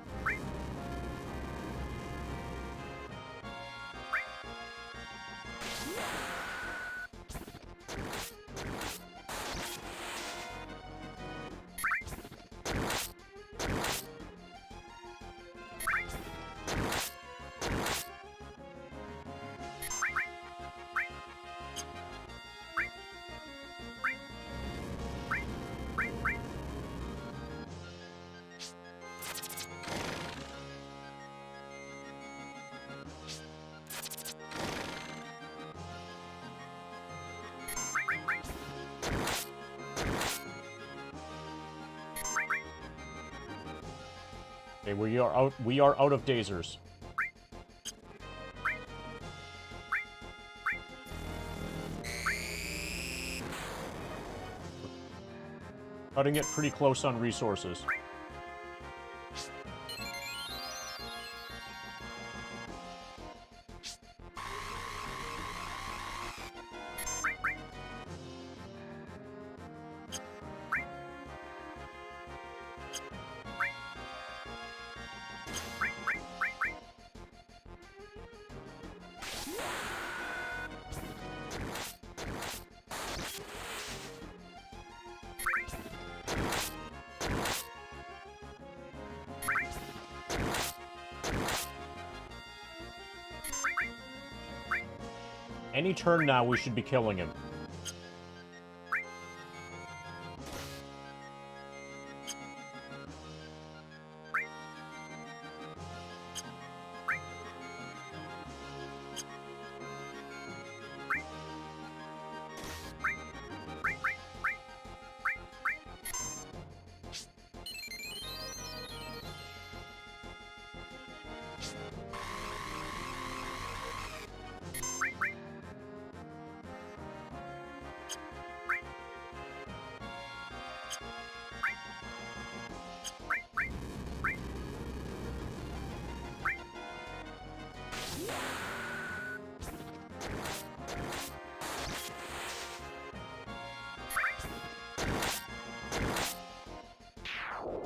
Okay, we are out of dasers. Cutting it pretty close on resources. Any turn now, we should be killing him.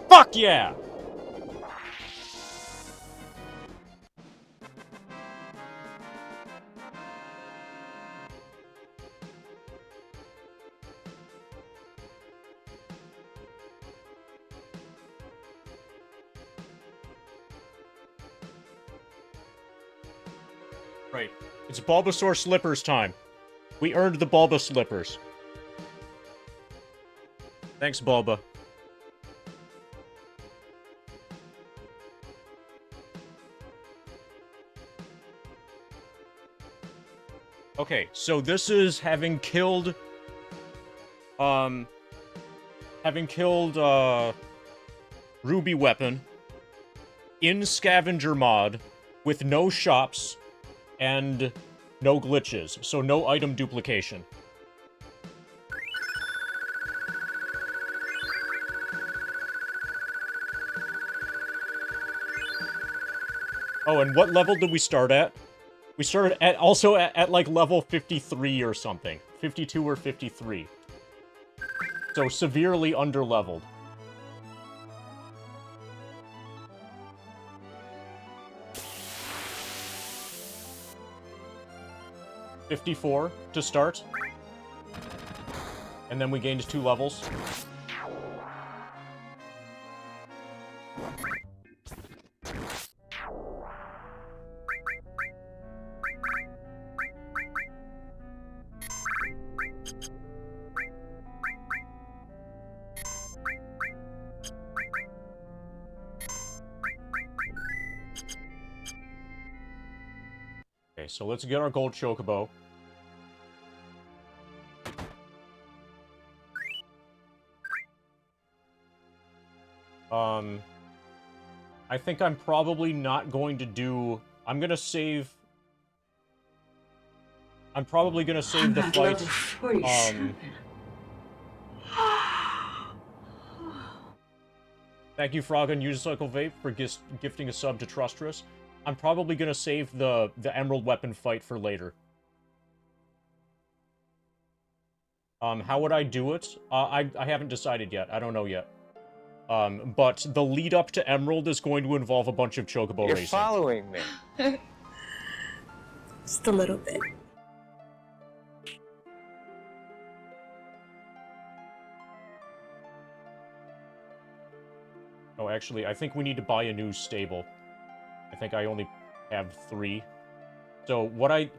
Fuck yeah! Right. It's Bulbasaur Slippers time. We earned the Bulba Slippers. Thanks, Bulba. Okay, so this is having killed Ruby Weapon in Scavenger mod with no shops and no glitches, so no item duplication. Oh, and what level did we start at? We started at also at like level 53 or something. 52 or 53. So severely underleveled. $54 to start. And then we gained 2 levels. Okay, so let's get our gold chocobo. I think I'm probably not going to do... I'm gonna save... I'm probably gonna save the fight. Thank you, Frog and Unicycle Vape, for gifting a sub to Trustress. I'm probably gonna save the Emerald Weapon fight for later. How would I do it? I haven't decided yet. I don't know yet. But the lead up to Emerald is going to involve a bunch of chocobo racing. You're following me. Just a little bit. Oh, actually, I think we need to buy a new stable. I think I only have 3. So what I'm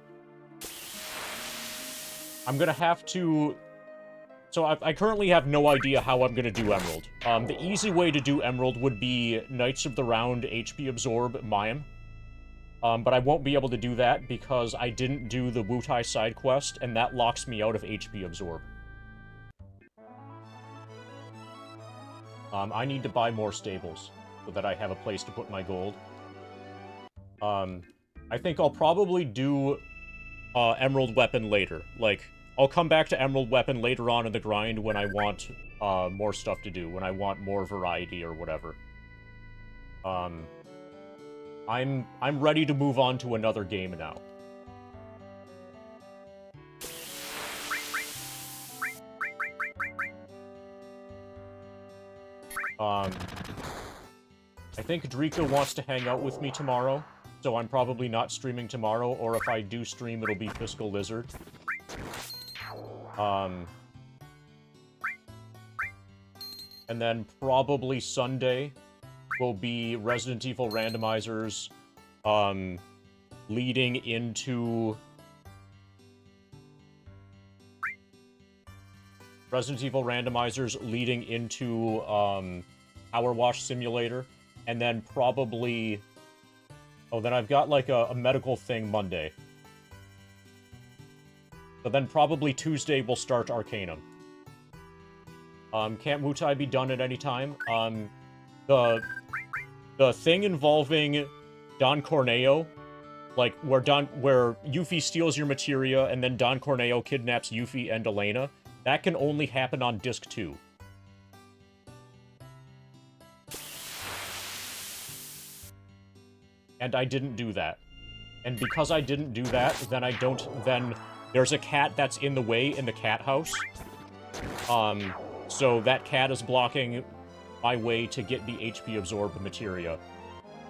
gonna have to... So I currently have no idea how I'm gonna do Emerald. The easy way to do Emerald would be Knights of the Round HP Absorb Mayim. But I won't be able to do that because I didn't do the Wutai side quest, and that locks me out of HP Absorb. I need to buy more stables so that I have a place to put my gold. I think I'll probably do Emerald Weapon later. Like, I'll come back to Emerald Weapon later on in the grind when I want more stuff to do, when I want more variety or whatever. I'm ready to move on to another game now. I think Drika wants to hang out with me tomorrow, so I'm probably not streaming tomorrow, or if I do stream, it'll be Fiscal Lizard. And then probably Sunday will be Resident Evil randomizers, leading into... Resident Evil randomizers leading into, Power Wash Simulator, and then probably... Oh, then I've got, like, a medical thing Monday. So then probably Tuesday we'll start Arcanum. Can't Wutai be done at any time? The thing involving Don Corneo, like, where Yuffie steals your materia, and then Don Corneo kidnaps Yuffie and Elena, that can only happen on Disc 2. And I didn't do that. And because I didn't do that, then there's a cat that's in the way in the cat house. So that cat is blocking my way to get the HP absorbed materia.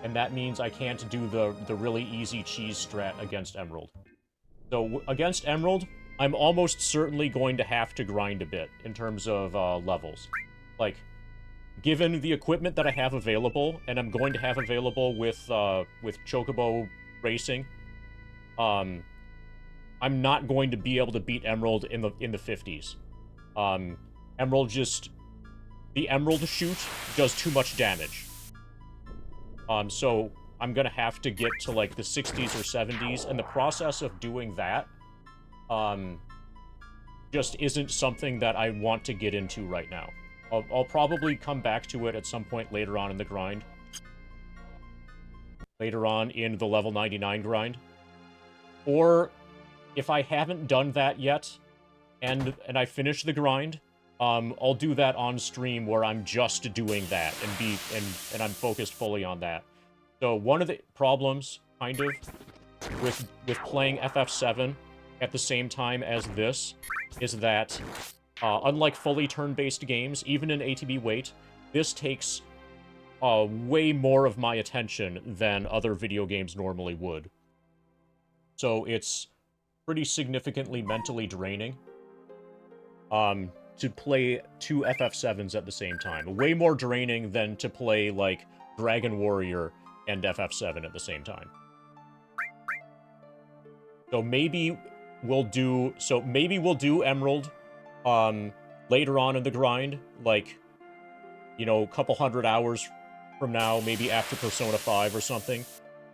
And that means I can't do the really easy cheese strat against Emerald. So against Emerald, I'm almost certainly going to have to grind a bit in terms of levels. Like, given the equipment that I have available, and I'm going to have available with Chocobo Racing, I'm not going to be able to beat Emerald in the 50s. Emerald just... The Emerald shoot does too much damage. So I'm gonna have to get to, like, the 60s or 70s, and the process of doing that, just isn't something that I want to get into right now. I'll probably come back to it at some point later on in the grind. Later on in the level 99 grind. Or, if I haven't done that yet, and I finish the grind, I'll do that on stream where I'm just doing that, and I'm focused fully on that. So one of the problems, kind of, with playing FF7 at the same time as this is that, unlike fully turn-based games, even in ATB Wait, this takes way more of my attention than other video games normally would. So it's pretty significantly mentally draining to play two FF7s at the same time. Way more draining than to play, like, Dragon Warrior and FF7 at the same time. So maybe we'll do Emerald later on in the grind, like, you know, a couple 100 hours from now, maybe after Persona 5 or something.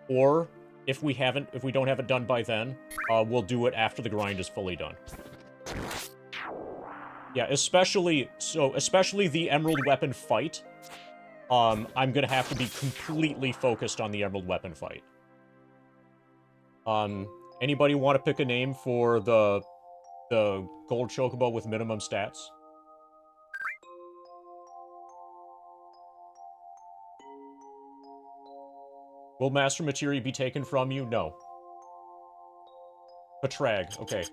Or if we don't have it done by then, we'll do it after the grind is fully done. Yeah, especially the Emerald Weapon fight. I'm gonna have to be completely focused on the Emerald Weapon fight. Anybody want to pick a name for the gold chocobo with minimum stats? Will Master Materia be taken from you? No. Patrag, okay.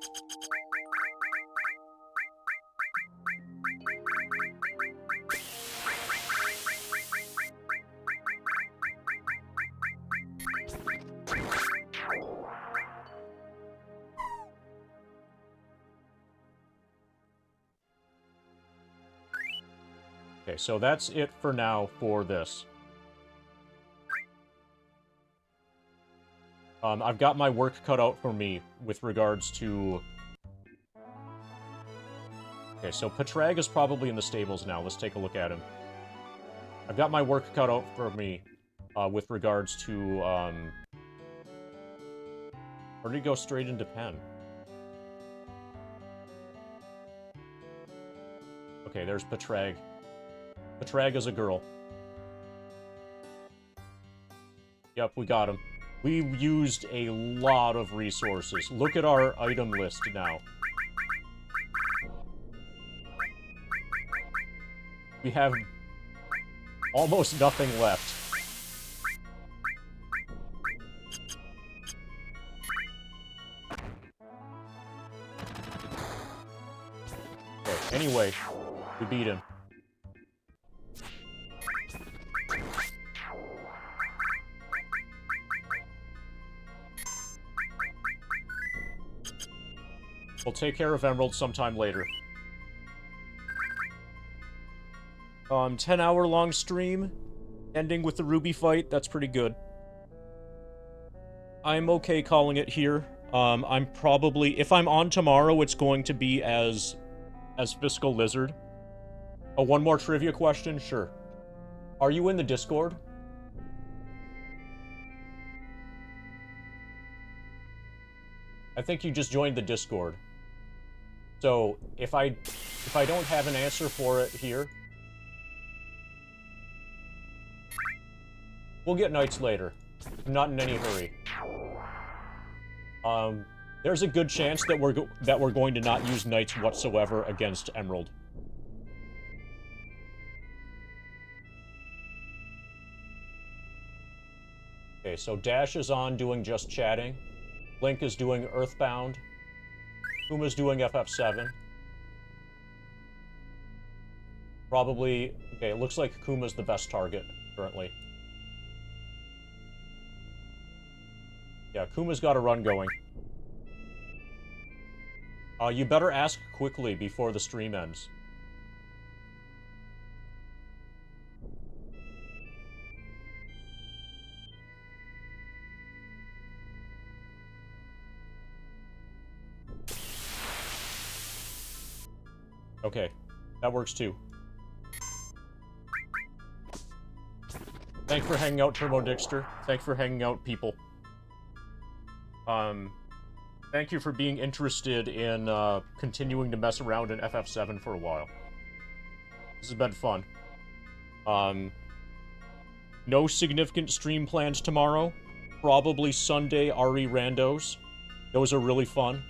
Okay, so that's it for now for this. I've got my work cut out for me with regards to... Okay, so Patrag is probably in the stables now. Let's take a look at him. I've got my work cut out for me with regards to... Or did he go straight into pen? Okay, there's Patrag. Patrag is a girl. Yep, we got him. We used a lot of resources. Look at our item list now. We have almost nothing left. Okay, anyway, we beat him. We'll take care of Emerald sometime later. 10-hour-long stream, ending with the Ruby fight. That's pretty good. I'm okay calling it here. I'm probably... If I'm on tomorrow, it's going to be as Fiscal Lizard. Oh, one more trivia question? Sure. Are you in the Discord? I think you just joined the Discord. So, if I don't have an answer for it here, we'll get Knights later. I'm not in any hurry. There's a good chance that we're going to not use Knights whatsoever against Emerald. Okay, so Dash is on doing just chatting. Link is doing Earthbound. Kuma's doing FF7. Probably... Okay, it looks like Kuma's the best target, currently. Yeah, Kuma's got a run going. You better ask quickly before the stream ends. Okay, that works too. Thanks for hanging out, Turbo Dixter. Thanks for hanging out, people. Thank you for being interested in continuing to mess around in FF7 for a while. This has been fun. No significant stream plans tomorrow. Probably Sunday RE randos. Those are really fun.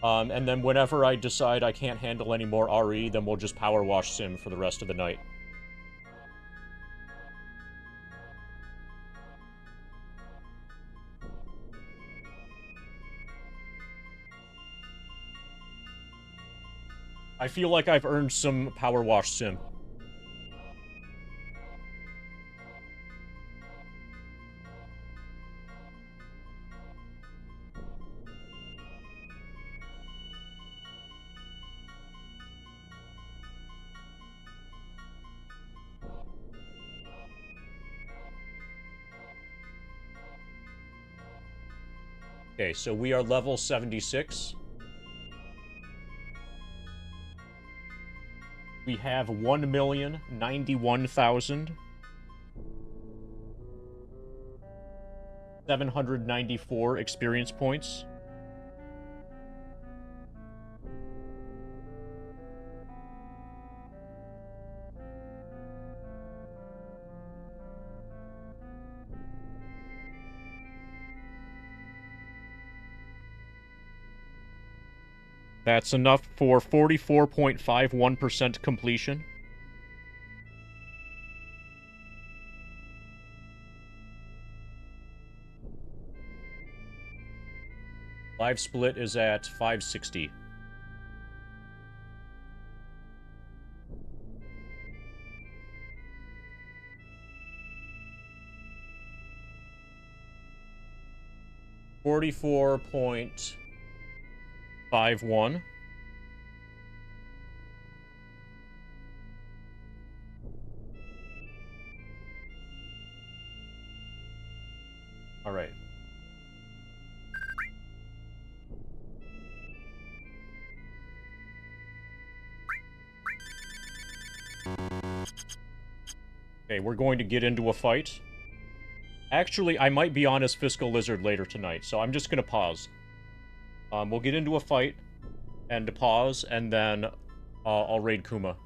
And then whenever I decide I can't handle any more RE, then we'll just power wash Sim for the rest of the night. I feel like I've earned some Power Wash Sim. Okay, so we are level 76. We have 1,091,794 experience points. That's enough for 44.51% completion. Live split is at 560. $44.51. All right. Okay, we're going to get into a fight. Actually, I might be on as Fiscal Lizard later tonight, so I'm just gonna pause. We'll get into a fight, and pause, and then I'll raid Kuma.